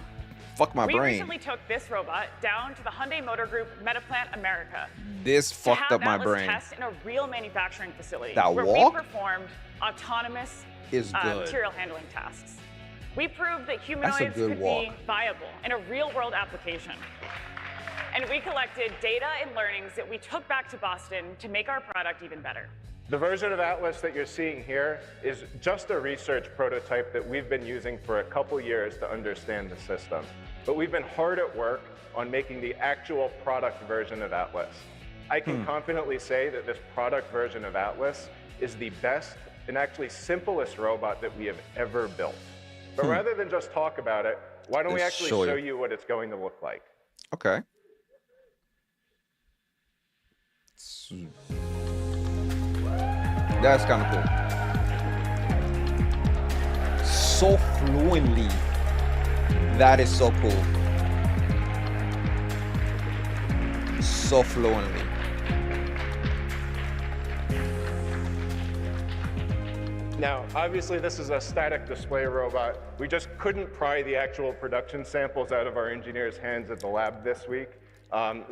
Fuck my we brain. recently took this robot down to the Hyundai Motor Group Metaplant America. This to fucked have up my Atlas brain. test in a real manufacturing facility That where walk we performed autonomous is good. material handling tasks. We proved that That's a humanoids good could walk. be viable in a real-world application. And we collected data and learnings that we took back to Boston to make our product even better. The version of Atlas that you're seeing here is just a research prototype that we've been using for a couple years to understand the system. But we've been hard at work on making the actual product version of Atlas. I can confidently say that this product version of Atlas is the best and actually simplest robot that we have ever built. But rather than just talk about it, why don't we actually show you what it's going to look like? Okay. That's kind of cool. So fluently. That is so cool. So fluently. Now, obviously, this is a static display robot. We just couldn't pry the actual production samples out of our engineers' hands at the lab this week.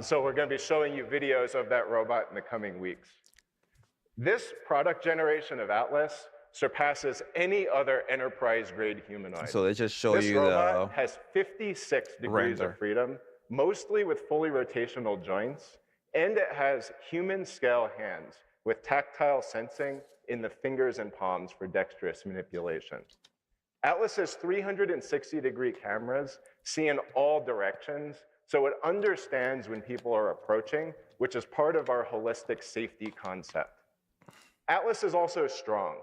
So we're going to be showing you videos of that robot in the coming weeks. This product generation of Atlas surpasses any other enterprise-grade humanoid. So they just show this you robot has 56 degrees render. of freedom, mostly with fully rotational joints, and it has human-scale hands with tactile sensing in the fingers and palms for dexterous manipulation. Atlas's 360-degree cameras see in all directions, so it understands when people are approaching, which is part of our holistic safety concept. Atlas is also strong.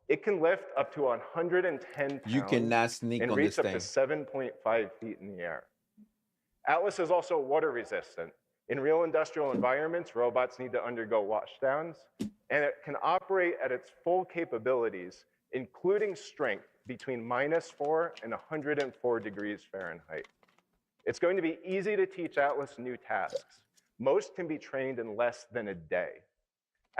It can lift up to 110 pounds You cannot sneak and on reach this up thing. to 7.5 feet in the air. Atlas is also water resistant. In real industrial environments, robots need to undergo washdowns, and it can operate at its full capabilities, including strength between -4 and 104 degrees Fahrenheit. It's going to be easy to teach Atlas new tasks. Most can be trained in less than a day.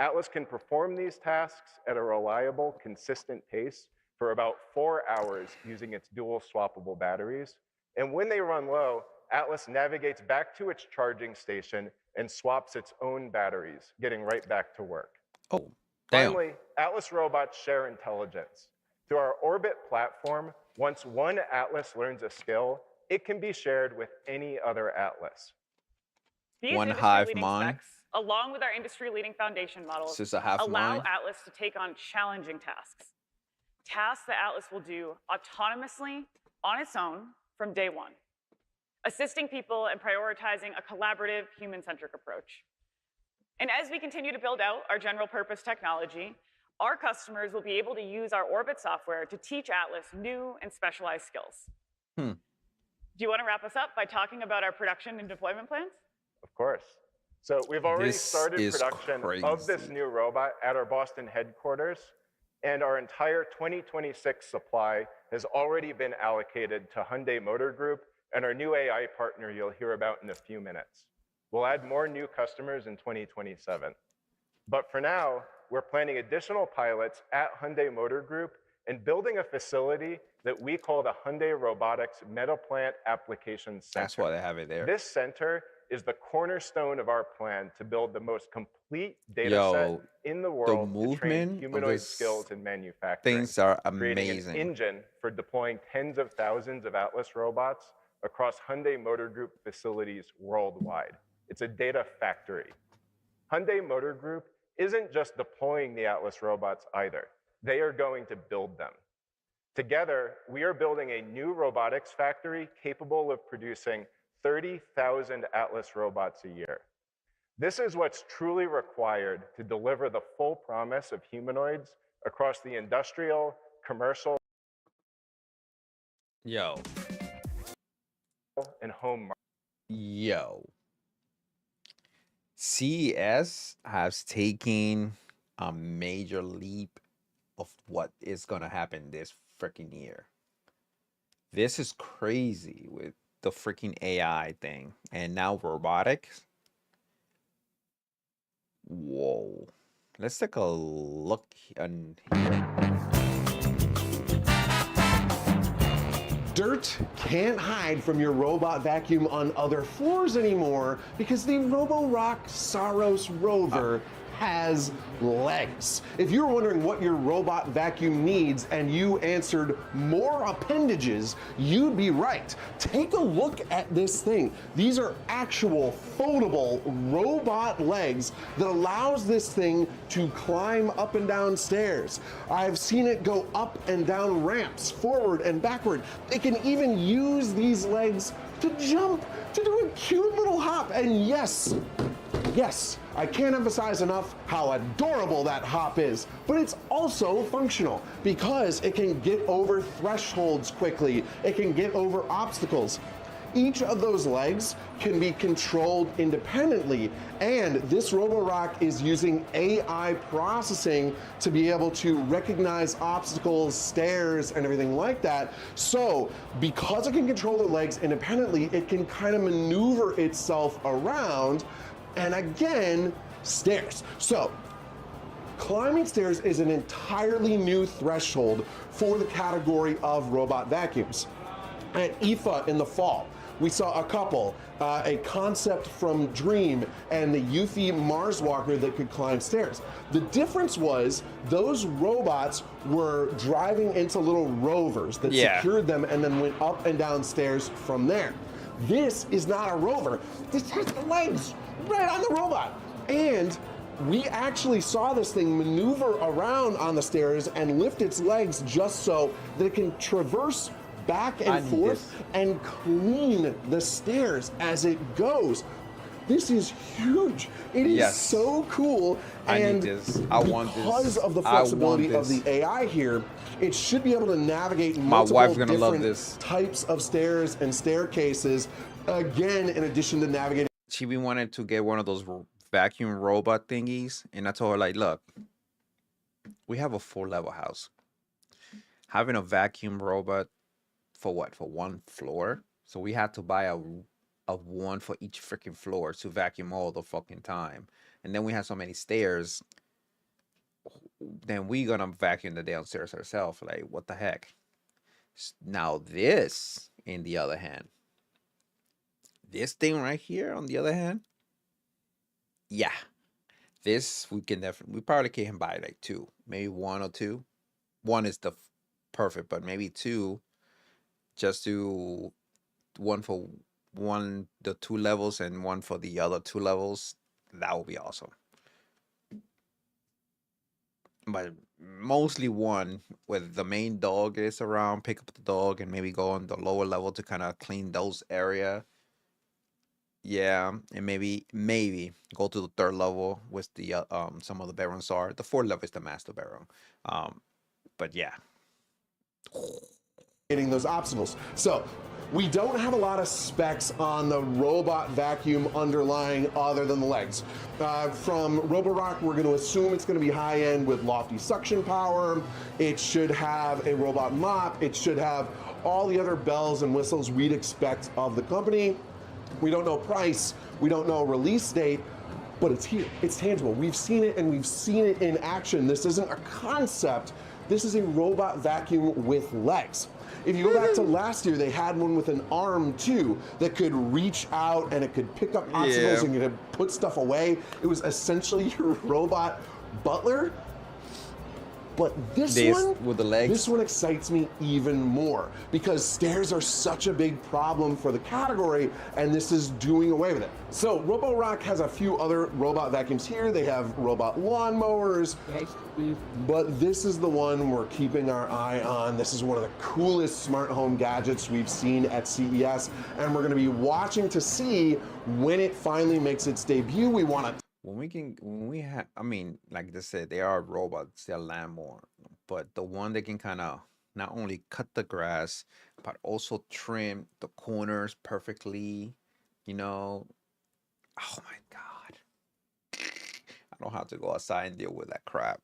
Atlas can perform these tasks at a reliable, consistent pace for about 4 hours using its dual swappable batteries. And when they run low, Atlas navigates back to its charging station and swaps its own batteries, getting right back to work. Oh, damn. Finally, Atlas robots share intelligence. Through our Orbit platform, once one Atlas learns a skill, it can be shared with any other Atlas. These One hive industry-leading mind. specs, along with our industry-leading foundation models, This is a half allow mind. Atlas to take on challenging tasks. Tasks that Atlas will do autonomously on its own from day one, assisting people and prioritizing a collaborative, human-centric approach. And as we continue to build out our general-purpose technology, our customers will be able to use our Orbit software to teach Atlas new and specialized skills. Do you want to wrap us up by talking about our production and deployment plans? Of course. So we've already This started is production of this crazy. new robot at our Boston headquarters, and our entire 2026 supply has already been allocated to Hyundai Motor Group and our new AI partner you'll hear about in a few minutes. We'll add more new customers in 2027. But for now, we're planning additional pilots at Hyundai Motor Group and building a facility that we call the Hyundai Robotics Meta Plant Application Center. That's why they have it there. This center is the cornerstone of our plan to build the most complete data set in the world to train movement of humanoid this skills in manufacturing. things are creating amazing. an engine for deploying tens of thousands of Atlas robots across Hyundai Motor Group facilities worldwide. It's a data factory. Hyundai Motor Group isn't just deploying the Atlas robots either. They are going to build them. Together, we are building a new robotics factory capable of producing 30,000 Atlas robots a year. This is what's truly required to deliver the full promise of humanoids across the industrial, commercial, and home markets. CES has taken a major leap of what is going to happen this freaking year. This is crazy with the freaking AI thing. And now robotics. Whoa. Let's take a look on here. Dirt can't hide from your robot vacuum on other floors anymore because the Roborock Saros rover has legs. If you're wondering what your robot vacuum needs and you answered more appendages, you'd be right. Take a look at this thing. These are actual foldable robot legs that allows this thing to climb up and down stairs. I've seen it go up and down ramps, forward and backward. It can even use these legs to jump, to do a cute little hop. And yes, I can't emphasize enough how adorable that hop is, but it's also functional because it can get over thresholds quickly. It can get over obstacles. Each of those legs can be controlled independently, and this Roborock is using AI processing to be able to recognize obstacles, stairs, and everything like that. So because it can control the legs independently, it can kind of maneuver itself around, and again, stairs. So climbing stairs is an entirely new threshold for the category of robot vacuums. At IFA in the fall, we saw a couple, a concept from Dream and the Eufy Mars Walker that could climb stairs. The difference was those robots were driving into little rovers that secured them and then went up and down stairs from there. This is not a rover. This has the legs right on the robot. And we actually saw this thing maneuver around on the stairs and lift its legs just so that it can traverse back and forth and clean the stairs as it goes. This is huge. It is so cool. And because of the flexibility of the AI here, it should be able to navigate multiple different types of stairs and staircases. Again, in addition to navigating. She wanted to get one of those vacuum robot thingies, and I told her, like, look, we have a 4-level house. Having a vacuum robot for what? For one floor? So we had to buy a one for each freaking floor to vacuum all the fucking time. And then we have so many stairs. Then we gonna vacuum the downstairs ourselves. Like, what the heck? Now this, in the other hand, this thing right here, on the other hand, yeah, this we probably can buy like 2, maybe 1 or 2. 1 is the perfect, but maybe 2. Just do one for the 2 levels and one for the other 2 levels. That would be awesome. But mostly 1 where the main dog is around, pick up the dog and maybe go on the lower level to kind of clean those area. Yeah, and maybe go to the 3rd level with the some of the barons are. The 4th level is the master baron. But yeah. Hitting those obstacles. So we don't have a lot of specs on the robot vacuum underlying other than the legs. From Roborock, we're going to assume it's going to be high-end with lofty suction power. It should have a robot mop. It should have all the other bells and whistles we'd expect of the company. We don't know price. We don't know release date. But it's here. It's tangible. We've seen it, and we've seen it in action. This isn't a concept. This is a robot vacuum with legs. If you go back to last year, they had one with an arm too that could reach out and it could pick up obstacles and it could put stuff away. It was essentially your robot butler. But this one with the legs, this one excites me even more because stairs are such a big problem for the category, and this is doing away with it. So Roborock has a few other robot vacuums here. They have robot lawnmowers, but this is the one we're keeping our eye on. This is one of the coolest smart home gadgets we've seen at CES, and we're going to be watching to see when it finally makes its debut. We want to. I mean, like I said, they are robots, they're lawnmower, but the one that can kind of not only cut the grass, but also trim the corners perfectly, you know. Oh my God. I don't have to go outside and deal with that crap.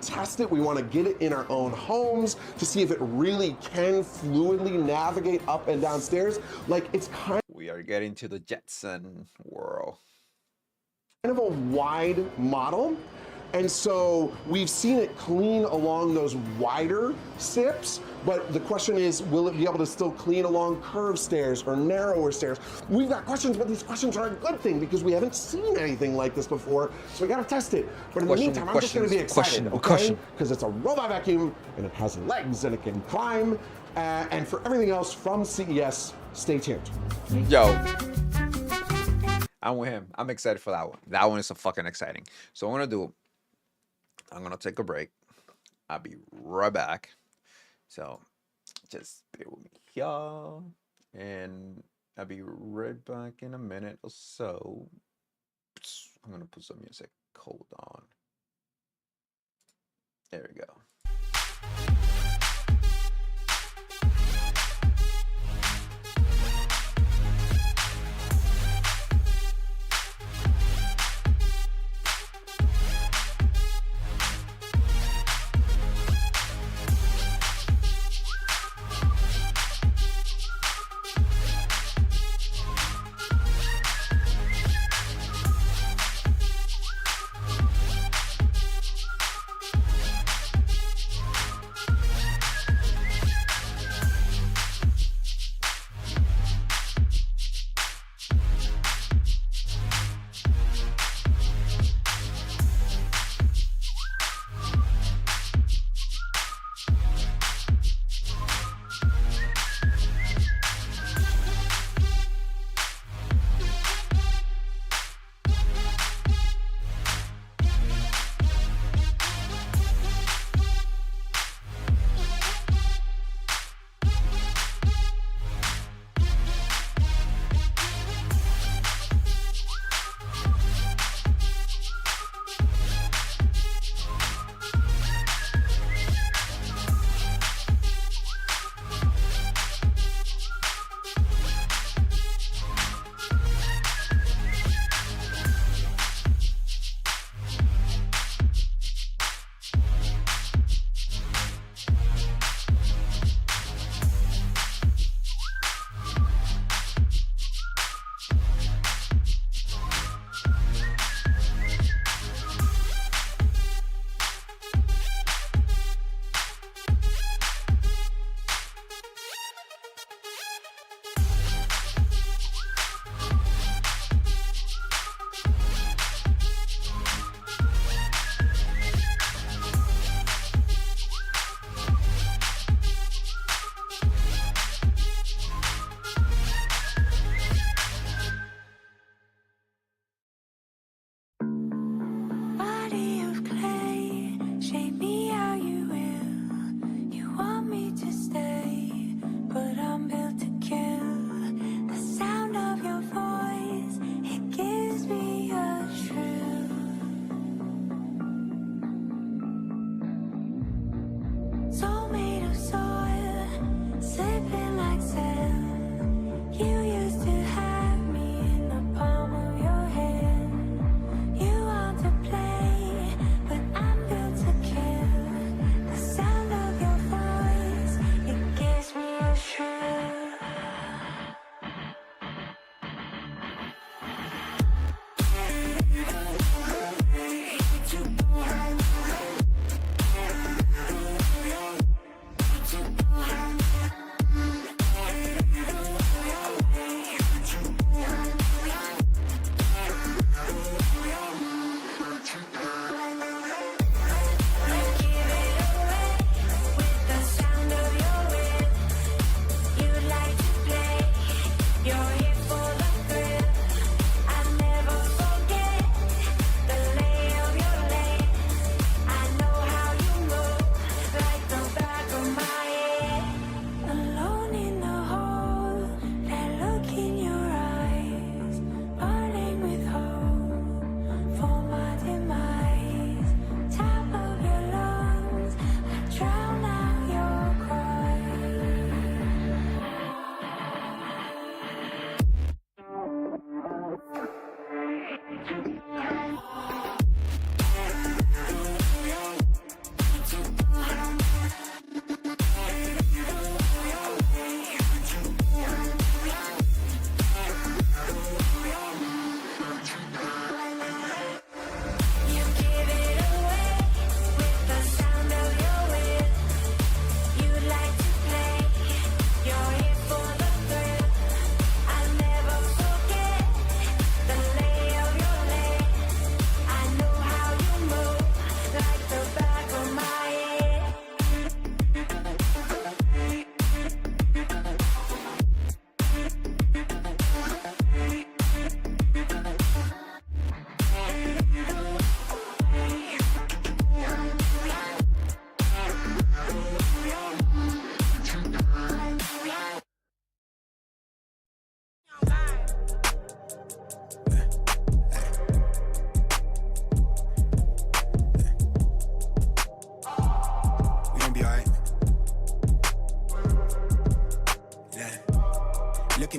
Test it. We want to get it in our own homes to see if it really can fluidly navigate up and down stairs. Like, it's kind of. We are getting to the Jetson world. Kind of a wide model, and so we've seen it clean along those wider sips, but the question is, will it be able to still clean along curved stairs or narrower stairs? We've got questions, but these questions are a good thing because we haven't seen anything like this before, so we gotta test it. But in the meantime, I'm just gonna be excited, okay? Because it's a robot vacuum, and it has legs, and it can climb, and for everything else from CES, stay tuned. Yo. I'm with him. I'm excited for that one. That one is so fucking exciting. So I'm gonna take a break. I'll be right back. So just bear with me here. And I'll be right back in a minute or so. I'm gonna put some music. Hold on. There we go.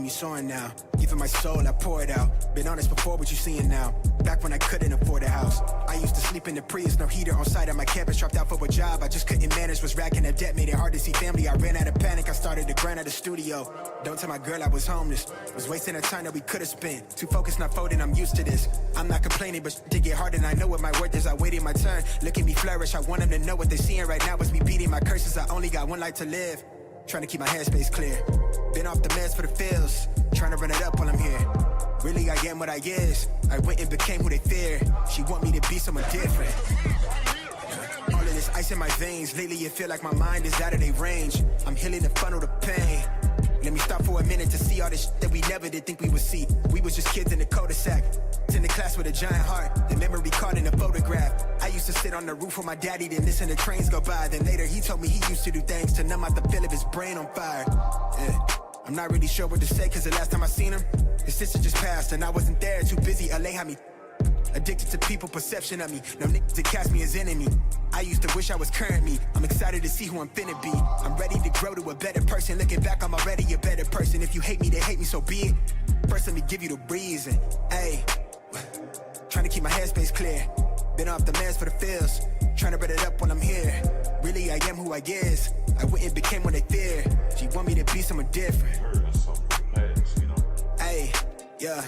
you soaring now. Even my soul, I pour it out. Been honest before, what you seeing now. Back when I couldn't afford a house, I used to sleep in the Prius, no heater on site at my campus. Dropped out for a job, I just couldn't manage. Was racking up debt, made it hard to see family. I ran out of panic, I started to grind at the studio. Don't tell my girl I was homeless. Was wasting the time that we could have spent. Too focused, not folding, I'm used to this. I'm not complaining, but shit get hard and I know what my worth is. I waited my turn, look at me flourish. I want them to know what they're seeing right now is me beating my curses. I only got one life to live. Trying to keep my headspace clear. Been off the meds for the feels. Trying to run it up while I'm here. Really, I am what I is. I went and became who they fear. She want me to be someone different. All of this ice in my veins. Lately, it feel like my mind is out of their range. I'm healing the funnel to pain. Let me stop for a minute to see all this shit that we never did think we would see. We was just kids in the cul-de-sac. In the class with a giant heart, the memory caught in a photograph. I used to sit on the roof with my daddy, then listen to trains go by. Then later he told me he used to do things to numb out the feel of his brain on fire. Yeah. I'm not really sure what to say, cause the last time I seen him, his sister just passed and I wasn't there, too busy, LA had me addicted to people perception of me. No niggas that cast me as enemy. I used to wish I was current me. I'm excited to see who I'm finna be. I'm ready to grow to a better person. Looking back, I'm already a better person. If you hate me, they hate me, so be it. First, let me give you the reason. Ayy, trying to keep my headspace clear. Been off the meds for the feels. Trying to run it up when I'm here. Really, I am who I is. I went and became what they fear. She want me to be someone different. Ayy, yeah.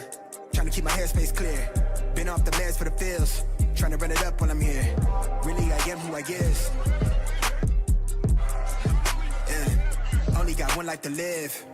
Trying to keep my headspace clear. Been off the meds for the feels. Trying to run it up when I'm here. Really, I am who I is. Yeah. Only got one life to live.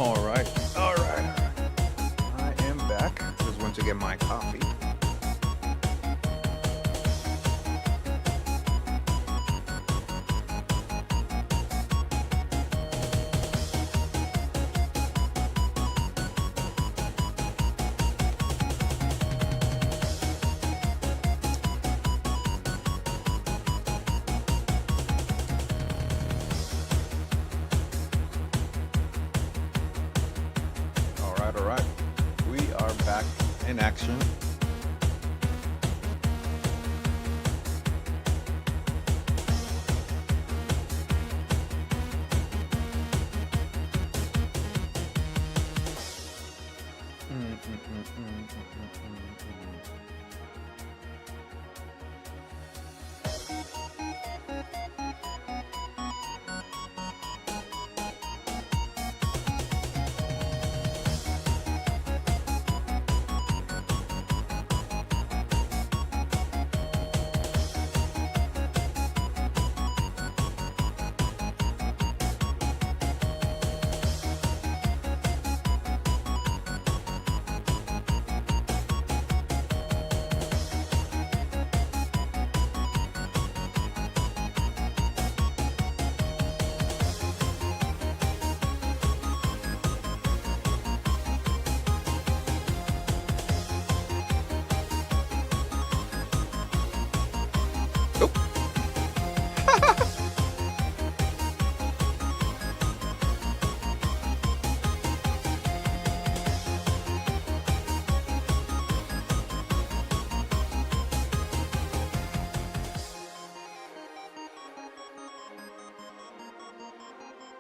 All right. I am back. Just went to get my coffee. All right. We are back in action.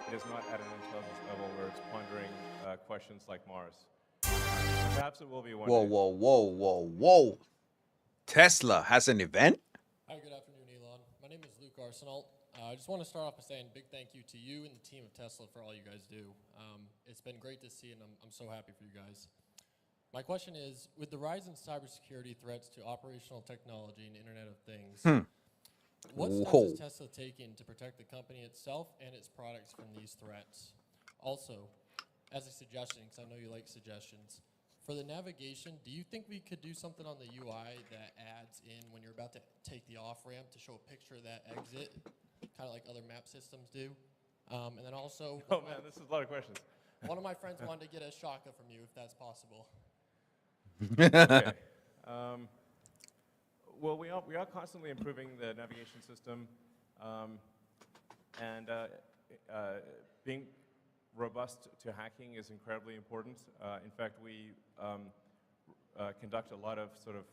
It is not at an intelligence level where it's pondering questions like Mars. Perhaps it will be one Whoa, day. whoa, whoa, whoa, whoa. Tesla has an event? Hi, good afternoon, Elon. My name is Luke Arsenault. I just want to start off by saying a big thank you to you and the team of Tesla for all you guys do. It's been great to see, and I'm so happy for you guys. My question is, with the rise in cybersecurity threats to operational technology and Internet of Things, what steps is Tesla taking to protect the company itself and its products from these threats? Also, as a suggestion, because I know you like suggestions, for the navigation, do you think we could do something on the UI that adds in when you're about to take the off-ramp to show a picture of that exit, kind of like other map systems do? And then also... Oh man, this is a lot of questions. One of my friends wanted to get a shaka from you, if that's possible. Okay. Well, we are constantly improving the navigation system, and being robust to hacking is incredibly important. In fact, we conduct a lot of sort of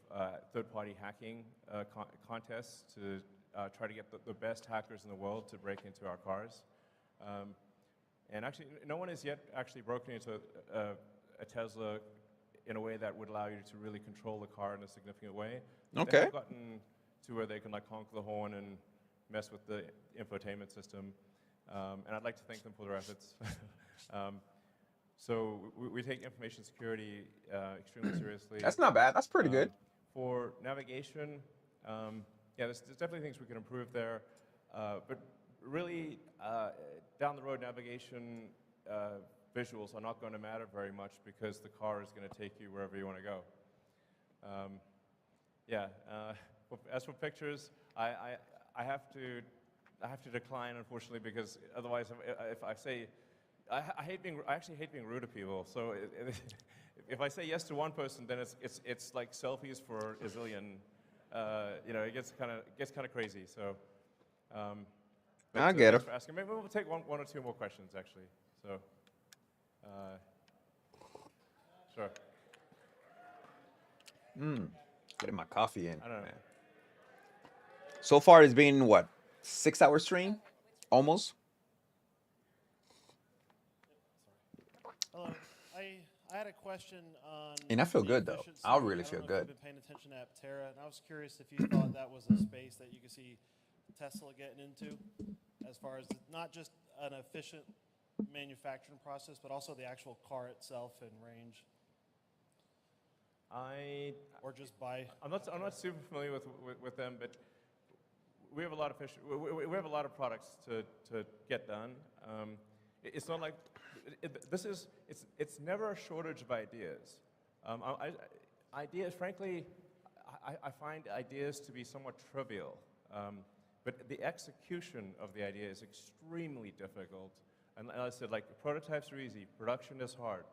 third-party hacking contests to try to get the best hackers in the world to break into our cars. And actually, no one has yet actually broken into a Tesla in a way that would allow you to really control the car in a significant way. Okay. They have gotten to where they can like honk the horn and mess with the infotainment system, and I'd like to thank them for their efforts. So we take information security extremely seriously. That's not bad. That's pretty good. For navigation, yeah, there's definitely things we can improve there, but really down the road navigation visuals are not going to matter very much because the car is going to take you wherever you want to go. Yeah. As for pictures, I have to decline, unfortunately, because otherwise, if I say, I actually hate being rude to people. So if I say yes to one person, then it's like selfies for a zillion. You know, it gets kind of crazy. So. I get it. For asking. Maybe we'll take one or two more questions, actually. So. Sure. Getting my coffee in. I don't know. Man. So far, it's been what, 6-hour stream, almost. Hello. I had a question on. And I feel the good though. efficiency. I really feel don't know if good. you've been paying attention at Terra, and I was curious if you thought that was a space that you could see Tesla getting into, as far as not just an efficient manufacturing process, but also the actual car itself and range. Or just buy. I'm not super familiar with them, but we have a lot of products to get done. It's not like it's never a shortage of ideas. Ideas, frankly, I find ideas to be somewhat trivial, but the execution of the idea is extremely difficult. And as I said, like, prototypes are easy, production is hard.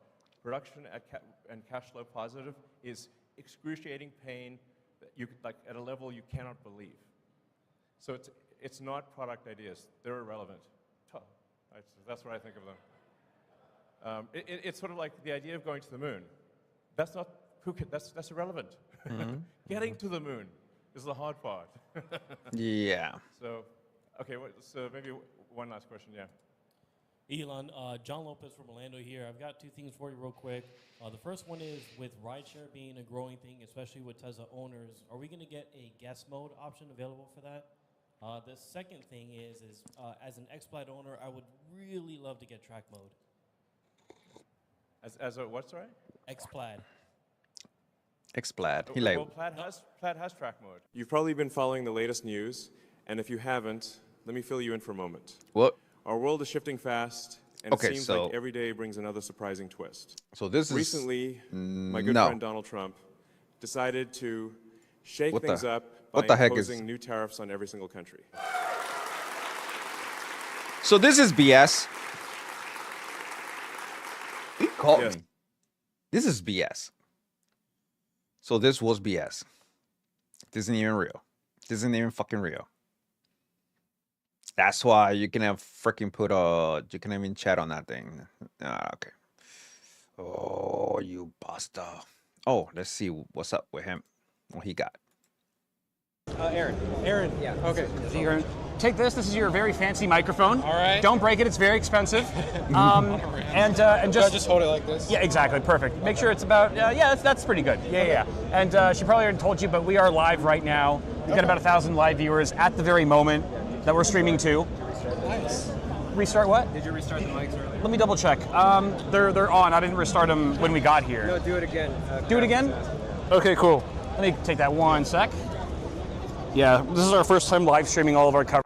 Production and cash flow positive is excruciating pain that like at a level you cannot believe. So it's not product ideas; they're irrelevant. That's what I think of them. It's sort of like the idea of going to the moon. That's not that's irrelevant. Mhm. Getting to the moon is the hard part. Yeah. So, okay. So maybe one last question. Yeah. Elon, John Lopez from Orlando here. I've got two things for you real quick. The first one is with rideshare being a growing thing, especially with Tesla owners, are we going to get a guest mode option available for that? The second thing is as an X-Plaid owner, I would really love to get track mode. As a what, sorry? X-Plaid. X-Plaid. Well, Plaid has track mode. You've probably been following the latest news, and if you haven't, let me fill you in for a moment. What? Our world is shifting fast, and Okay, it seems so- like every day brings another surprising twist. So this is- Recently, my good no. friend Donald Trump decided to shake What the- things up by what the heck is- imposing new tariffs on every single country. So this is BS. He called me. This is BS. So this was BS. This isn't even real. This isn't even fucking real. That's why you can have freaking you can even chat on that thing. Okay. Oh, you basta. Oh, let's see what's up with him. What he got. Aaron. Yeah. Okay. So you're gonna take this. This is your very fancy microphone. All right. Don't break it. It's very expensive. And just hold it like this. Yeah, exactly. Perfect. Make sure it's about. Yeah, that's pretty good. Yeah. And she probably already told you, but we are live right now. We've got about 1,000 live viewers at the very moment that we're streaming to. Nice. Restart what? Did you restart the mics earlier? Let me double check. They're on. I didn't restart them when we got here. No, do it again. Do it again? Okay, cool. Let me take that one sec. Yeah, this is our first time live streaming all of our coverage.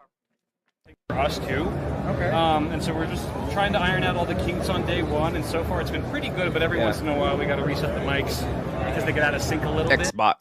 For us too. Okay. And so we're just trying to iron out all the kinks on day one, and so far it's been pretty good, but every once in a while we got to reset the mics because they get out of sync a little bit. Xbot.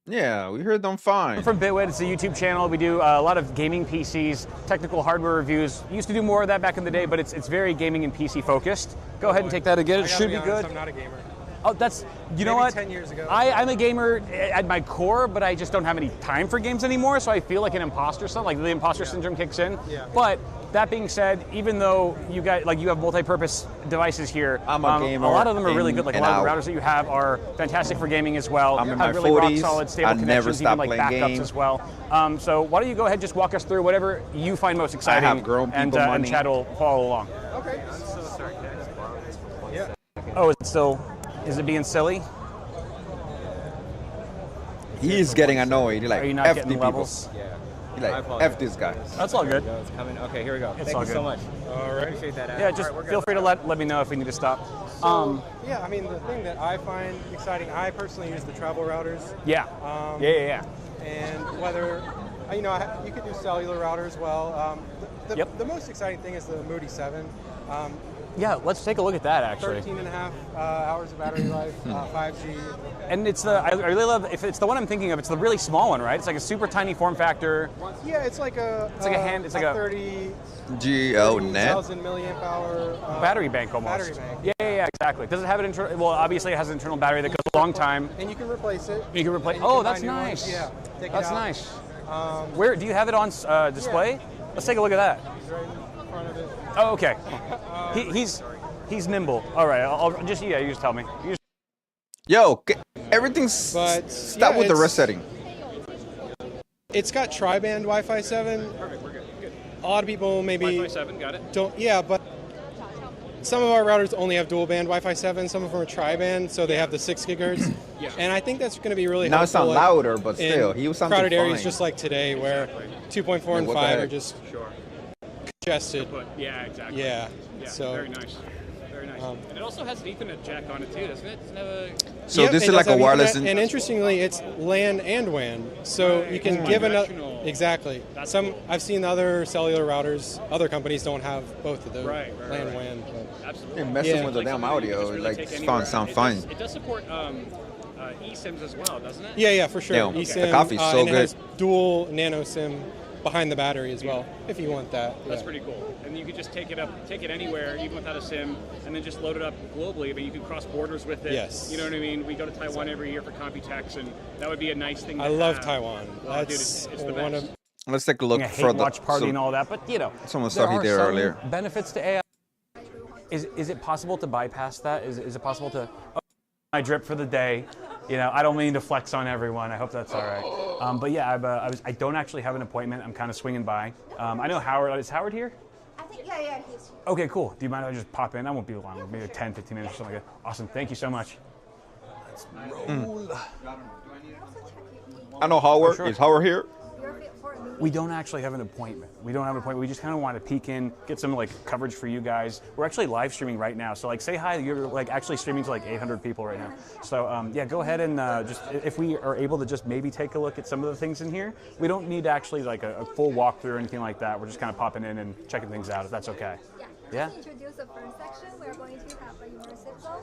Yeah, we heard them fine. I'm from Bitwit. It's a YouTube channel. We do a lot of gaming PCs, technical hardware reviews. Used to do more of that back in the day, but it's very gaming and PC focused. Go ahead and take that again. It should be good. I'm not a gamer. Oh, that's, you know Maybe what? 10 years ago. I'm a gamer at my core, but I just don't have any time for games anymore, so I feel like an imposter, like the imposter syndrome kicks in. Yeah. But that being said, even though you have multi-purpose devices here, I'm a gamer a lot of them are really in good. Like a and lot of the out. routers that you have are fantastic for gaming as well. I'm in have my really 40s. rock solid, stable I never connections, stop even like playing backups games. as well. So why don't you go ahead and just walk us through whatever you find most exciting, have grown and people money. Chad will follow along. Okay. Yeah. Oh, is it being silly? He's getting annoyed. He's like, Are you not F getting the people. levels? He's like, F this guy. That's all good. It's coming. Okay, here we go. It's Thank all you good. so much. All right. Appreciate that. Yeah, just feel free to let me know if we need to stop. Yeah, I mean, the thing that I find exciting, I personally use the travel routers. Yeah. Yeah. And whether, you could do cellular router as well. The most exciting thing is the Moody 7. Yeah, let's take a look at that actually. 13 and a half hours of battery life, 5G. And it's I really love, if it's the one I'm thinking of, it's the really small one, right? It's like a super tiny form factor. Yeah, it's like a 30,000 milliamp hour battery bank almost. Battery bank. Yeah, exactly. Does it have an internal? Well, obviously it has an internal battery that goes a long time. And you can replace it. You can replace. And you Oh, can buy that's new ones. nice. Yeah, take it that's out. nice. Where do you have it on display? Yeah. Let's take a look at that. He's right in front of it. Oh, okay. He's nimble. All right, I'll just you just tell me. Yo, everything's stop with the resetting. It's got tri-band Wi-Fi 7. Perfect, we're good. A lot of people maybe Wi-Fi 7, got it. don't. Yeah, but some of our routers only have dual band Wi-Fi 7. Some of them are tri-band, so they have the 6 gigahertz. Yeah. And I think that's going to be really Now it helpful. sounds louder, but in still, he was sounding crowded areas fine. just like today, where 2.4 and what the 5 are heck? just Sure. congested. Yeah, exactly. Yeah. Yeah, So very nice. Very nice. And it also has an Ethernet jack on it too, doesn't it? Doesn't it have a... So Yep, this it is like does a have wireless. Ethernet, and interestingly, it's LAN and WAN. So Right, you can it's give another. bidirectional. Exactly. That's Some cool. I've seen other cellular routers. Other companies don't have both of those. Right, LAN, right. WAN. Absolutely. You're messing Yeah. with the Like damn something you can audio. just really Like, take it's anywhere. sound It fine. does- It does support eSIMs as well, doesn't it? Yeah, for sure. Yeah, eSIM, the coffee's so and it good. has dual nano SIM behind the battery as well, if you want that. That's yeah. pretty cool. And you could just take it anywhere, even without a SIM, and then just load it up globally. I mean, you can cross borders with it. Yes. You know what I mean? We go to Taiwan every year for Computex, and that would be a nice thing to I love have. Taiwan. Oh, dude, That's it's the one best. of. Let's take a look Yeah, for hate the watch party and all that, but you know, someone there saw he are there some earlier. benefits to AI. Is it possible to bypass that? Is it possible to? Oh, my drip for the day. You know, I don't mean to flex on everyone. I hope that's all right. But yeah, I don't actually have an appointment. I'm kind of swinging by. I know Howard. Is Howard here? I think, yeah, he's here. Okay, cool. Do you mind if I just pop in? I won't be long. Maybe like 10, 15 minutes or something like that. Awesome. Thank you so much. Let's roll. I know Howard. Sure. Is Howard here? We don't actually have an appointment. We We just kind of want to peek in, get some like coverage for you guys. We're actually live streaming right now, so like say hi. You're like actually streaming to like 800 people right now. So yeah, go ahead and just if we are able to just maybe take a look at some of the things in here. We don't need actually like a full walkthrough or anything like that. We're just kind of popping in and checking things out if that's okay. Yeah. To introduce the first section, we are going to have an immersive zone.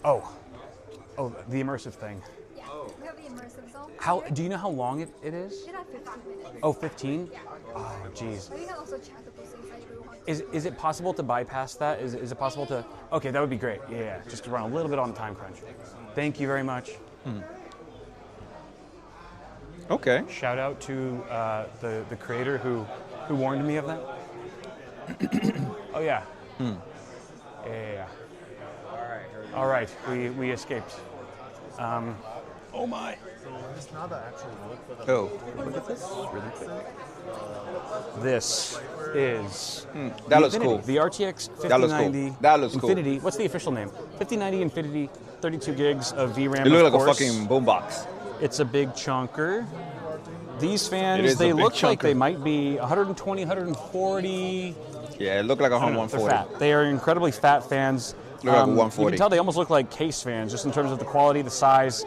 Oh, the immersive thing. Yeah, we have the immersive zone. How do you know how long it is? It has 15 minutes. Oh, 15? Yeah. Oh, jeez. But you can also chat with those inside if you want. Is it possible to bypass that? Is it possible to? Okay, that would be great. Yeah, just to run a little bit on the time crunch. Thank you very much. Okay. Shout out to the creator who warned me of that. Oh yeah. Yeah. All right. We escaped. Oh my. Oh, look at this really quick. This is that looks Infinity, cool. The RTX 5090 That looks cool. That looks cool. Infinity. What's the official name? 5090 Infinity, 32 gigs of VRAM. It looks like of a course. fucking boombox. It's a big chunker. These It fans, is a they big look like chunker. they might be 120, 140. Yeah, it looked like a I don't know, 140. they're fat. They are incredibly fat fans. Look like a You 140. can tell they almost look like case fans, just in terms of the quality, the size,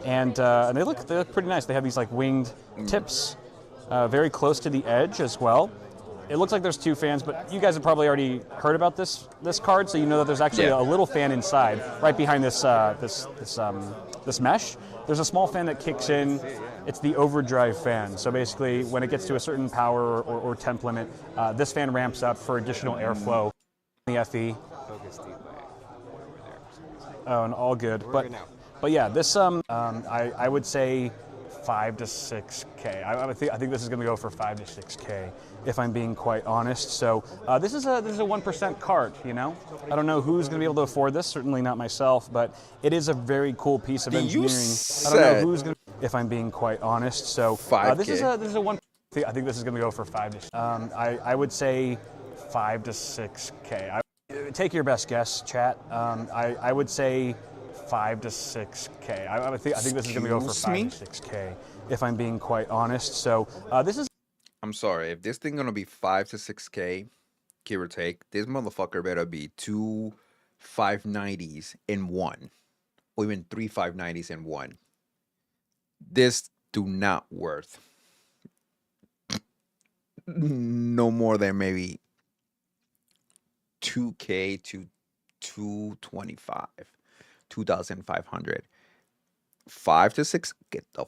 and they look pretty nice. They have these like winged tips, very close to the edge as well. It looks like there's two fans, but you guys have probably already heard about this card, so you know that there's actually a little fan inside, right behind this this mesh. There's a small fan that kicks in. It's the overdrive fan. So basically, when it gets to a certain power or temp limit, this fan ramps up for additional airflow. The FE. Oh, and all good. But yeah, this I would say 5 to 6K. I think this is going to go for 5 to 6K, if I'm being quite honest. So this is a 1% card. You know, I don't know who's going to be able to afford this. Certainly not myself, but it is a very cool piece of engineering. I don't know who's going to, if I'm being quite honest. So 5K. this is a 1. I think this is going to go for 5 to. I would say 5 to 6K. Take your best guess, chat. I would say 5 to 6K. I think this is going to go for 5 to 6K, if I'm being quite honest. So this is. I'm sorry, if this thing gonna be 5 to 6K, give or take, this motherfucker better be 2 590s in one, or even 3 590s in one. This do not worth no more than maybe 2K to 225, 2,500. 5 to 6. Get the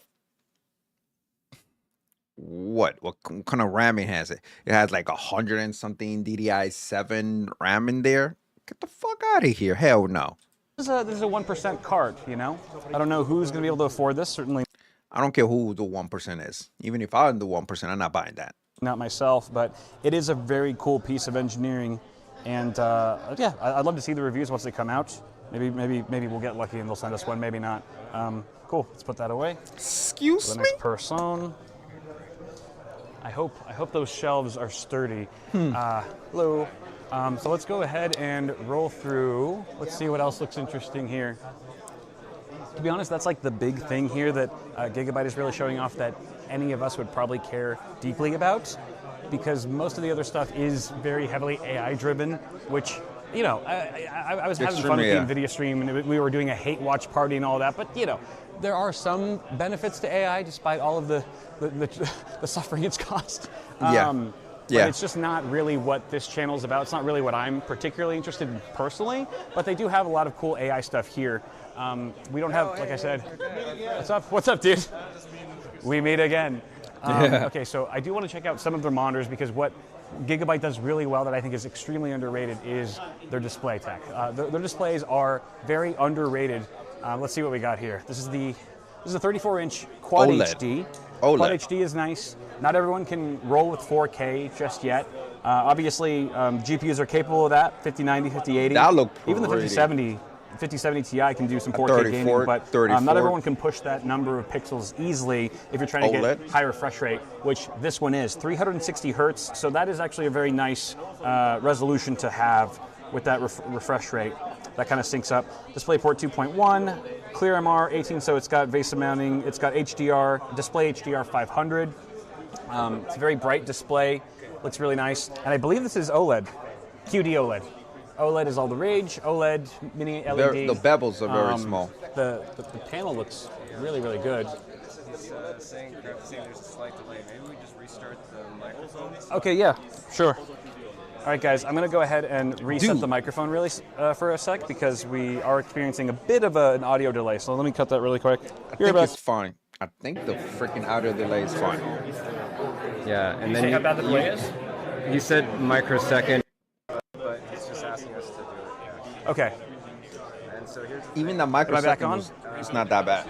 what kind of RAM it has? It has like 100 and something DDI7 RAM in there. Get the fuck out of here! Hell no. This is a 1% card. You know, I don't know who's going to be able to afford this. Certainly. I don't care who the 1% is. Even if I'm the 1%, I'm not buying that. Not myself, but it is a very cool piece of engineering, and yeah, I'd love to see the reviews once they come out. Maybe we'll get lucky and they'll send us one. Maybe not. Cool. Let's put that away. Excuse the me. next person. I hope those shelves are sturdy. Hello. So let's go ahead and roll through. Let's see what else looks interesting here. To be honest, that's like the big thing here that Gigabyte is really showing off that any of us would probably care deeply about, because most of the other stuff is very heavily AI driven, which you know, I was having fun with the NVIDIA stream, and we were doing a hate watch party and all that. But you know, there are some benefits to AI, despite all of the suffering it's caused. But it's just not really what this channel is about. It's not really what I'm particularly interested in personally. But they do have a lot of cool AI stuff here. We don't have, like I said, what's up? What's up, dude? We meet again. Okay, so I do want to check out some of their monitors because what Gigabyte does really well that I think is extremely underrated is their display tech. Their displays are very underrated. Let's see what we got here. This is a 34-inch Quad HD. Quad HD is nice. Not everyone can roll with 4K just yet. Obviously, GPUs are capable of that. 5090, 5080. That look pretty. Even the 5070 Ti can do some 4K gaming, but not everyone can push that number of pixels easily if you're trying to get high refresh rate, which this one is 360 hertz. So that is actually a very nice resolution to have with that refresh rate. That kind of syncs up. DisplayPort 2.1, clear MR 18, so it's got VESA mounting. It's got HDR, display HDR 500. It's a very bright display. Looks really nice. And I believe this is OLED, QD OLED. OLED is all the rage. OLED, mini LED. The bevels are very small. The panel looks really, really good. Saying there's a slight delay. Maybe we just restart the microphone. Okay, yeah, sure. All right, guys, I'm going to go ahead and reset the microphone really for a sec because we are experiencing a bit of an audio delay. So let me cut that really quick. I think it's fine. I think the freaking audio delay is fine. Yeah, and then say how bad the delay is? You said microsecond, but it's just asking us to do it. Yeah. Okay. And so here's even the microsecond it's not that bad.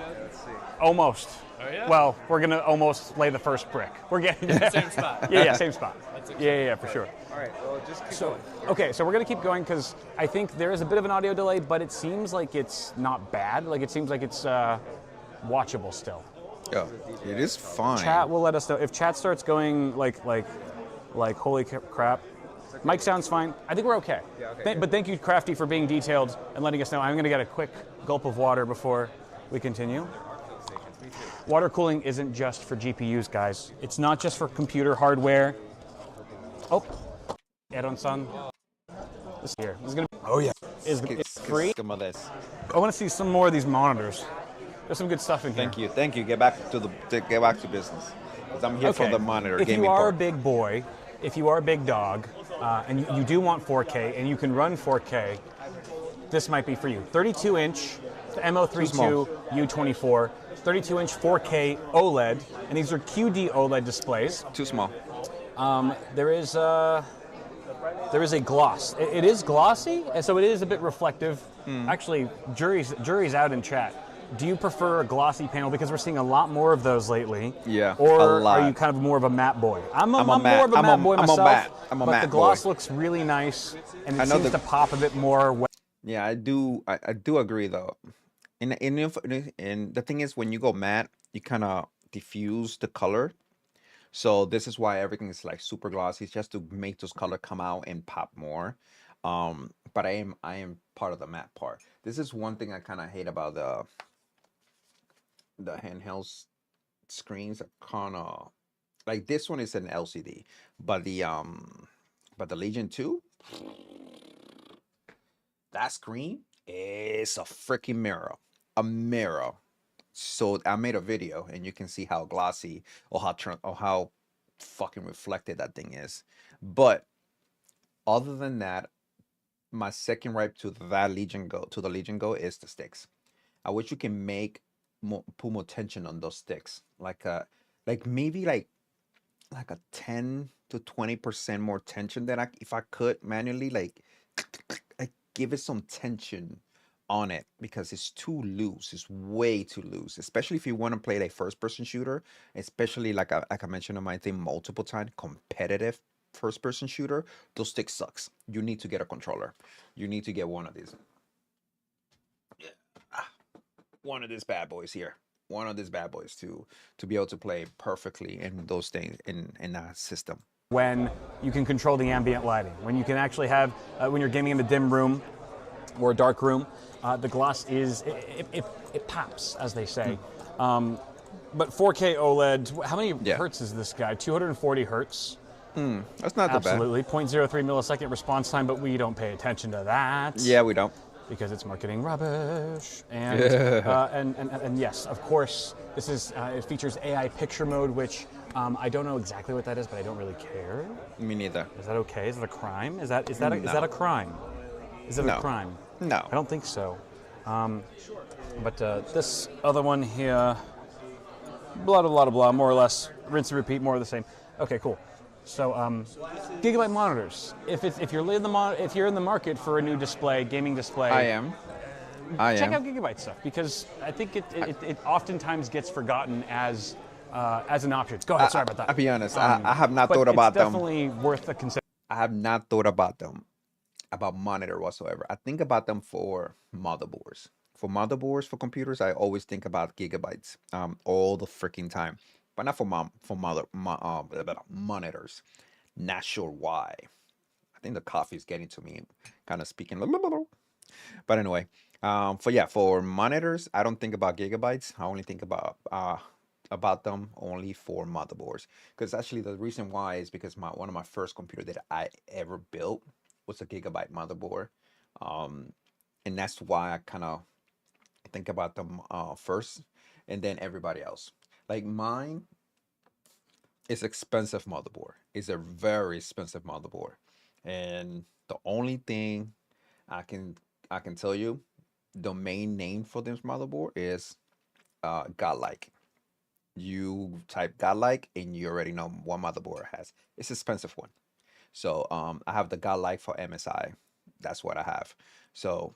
Almost. Oh, yeah? Well, we're going to almost lay the first brick. We're getting same spot. Yeah, same spot. Yeah, for sure. All right, well, just keep going. Okay, so we're going to keep going because I think there is a bit of an audio delay, but it seems like it's not bad. Like, it seems like it's watchable still. Yeah, it is fine. Chat will let us know. If chat starts going like holy crap, mic sounds fine. I think we're okay. Yeah, okay. But thank you, Crafty, for being detailed and letting us know. I'm going to get a quick gulp of water before we continue. Water cooling isn't just for GPUs, guys. It's not just for computer hardware. Oh, Eron-san. This here. This is gonna be, is free. I want to see some more of these monitors. There's some good stuff in here. Thank you. Get back to business. Because I'm here for the monitor. If gaming you are part. a big boy, if you are a big dog, and you do want 4K and you can run 4K, this might be for you. 32-inch MO32 U24. 32-inch 4K OLED, and these are QD OLED displays. Too small. There is a gloss. It is glossy, and so it is a bit reflective. Actually, jury's out in chat. Do you prefer a glossy panel? Because we're seeing a lot more of those lately. Yeah, or are you kind of more of a matte boy? I'm more of a matte boy myself. But the gloss looks really nice, and it seems to pop a bit more. Yeah, I do agree though. And the thing is, when you go matte, you kind of diffuse the color. So this is why everything is like super glossy, it's just to make those color come out and pop more. But I am part of the matte part. This is one thing I kind of hate about the handheld screens. Kind of like this one is an LCD, but the Legion 2, that screen is a freaking mirror. A mirror. So I made a video and you can see how glossy or how fucking reflected that thing is. But other than that, my second gripe to the Legion Go is the sticks. I wish you can put more tension on those sticks. Maybe like a 10 to 20% more tension than if I could manually like give it some tension on it, because it's too loose. It's way too loose, especially if you want to play a first-person shooter, especially like I mentioned on my thing multiple times, competitive first-person shooter. Those sticks sucks. You need to get a controller. You need to get one of these. One of these bad boys here. One of these bad boys to be able to play perfectly in those things in that system. When you can control the ambient lighting, when you can actually have when you're gaming in a dim room or a dark room, the gloss it pops, as they say. But 4K OLED, how many hertz is this guy? 240 hertz. That's not too bad. Absolutely. 0.03 millisecond response time, but we don't pay attention to that. Yeah, we don't. Because it's marketing rubbish. And, and yes, of course, this is it features AI picture mode, which I don't know exactly what that is, but I don't really care. Me neither. Is that okay? Is it a crime? Is that a crime? Is it a crime? No. I don't think so. But this other one here, blah, blah, blah, blah, more or less, rinse and repeat, more of the same. Okay, cool. So, gigabyte monitors. If you're in the market for a new display, gaming display, I am. Check out gigabyte stuff because I think it oftentimes gets forgotten as an option. Go ahead. Sorry about that. I'll be honest. I have not thought about them. It's definitely worth a consideration. I have not thought about them, about monitor whatsoever. I think about them for motherboards. For motherboards, for computers, I always think about gigabytes all the freaking time. But not for monitors. Not sure why. I think the coffee is getting to me, kind of speaking. But anyway, for monitors, I don't think about gigabytes. I only think about them only for motherboards. Because actually, the reason why is because one of my first computers that I ever built was a gigabyte motherboard, and that's why I kind of think about them first, and then everybody else. Like mine is expensive motherboard. It's a very expensive motherboard. And the only thing I can tell you, the main name for this motherboard is Godlike. You type Godlike and you already know what motherboard it has. It's an expensive one. So I have the Godlike for MSI. That's what I have. So,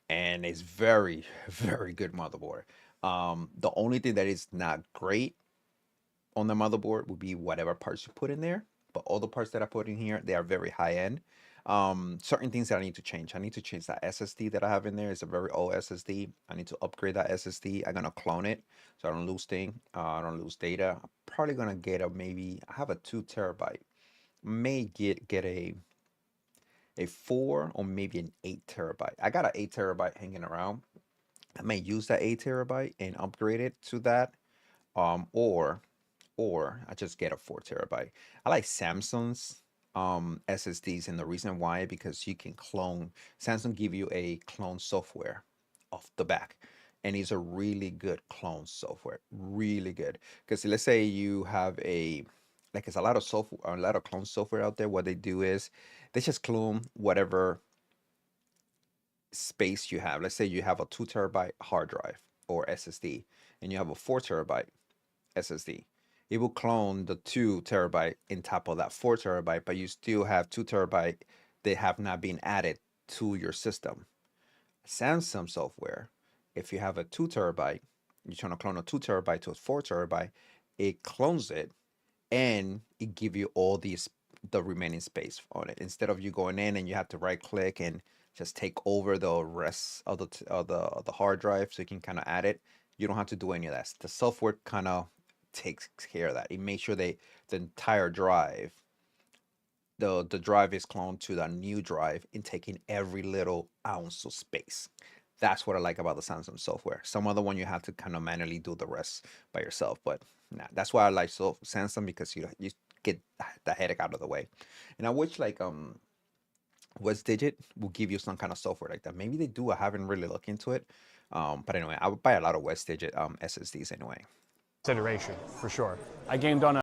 and it's very, very good motherboard. The only thing that is not great on the motherboard would be whatever parts you put in there. But all the parts that I put in here, they are very high end. Certain things that I need to change. I need to change that SSD that I have in there. It's a very old SSD. I need to upgrade that SSD. I'm gonna clone it so I don't lose I don't lose data. I'm probably gonna get I have a 2 terabyte. May get a 4 or maybe an 8 terabyte. I got an 8 terabyte hanging around. I may use that 8 terabyte and upgrade it to that, or I just get a 4 terabyte. I like Samsung's SSDs, and the reason why, because you can clone. Samsung give you a clone software off the back, and it's a really good clone software, really good. Because let's say you have it's a lot of clone software out there. What they do is they just clone whatever space you have. Let's say you have a 2 terabyte hard drive or SSD, and you have a 4 terabyte SSD. It will clone the 2 terabyte in top of that 4 terabyte, but you still have 2 terabyte that have not been added to your system. Samsung software, if you have a 2 terabyte, you're trying to clone a 2 terabyte to a 4 terabyte, it clones it and it give you all the remaining space on it. Instead of you going in and you have to right click and just take over the rest of the hard drive so you can kind of add it. You don't have to do any of that. The software kind of takes care of that. It makes sure the entire drive, the drive is cloned to the new drive and taking every little ounce of space. That's what I like about the Samsung software. Some other one you have to kind of manually do the rest by yourself, but nah, that's why I like Samsung, because you get the headache out of the way. And I wish WestDigit will give you some kind of software like that. Maybe they do. I haven't really looked into it. But anyway, I would buy a lot of WestDigit SSDs anyway. Consideration for sure. I gamed on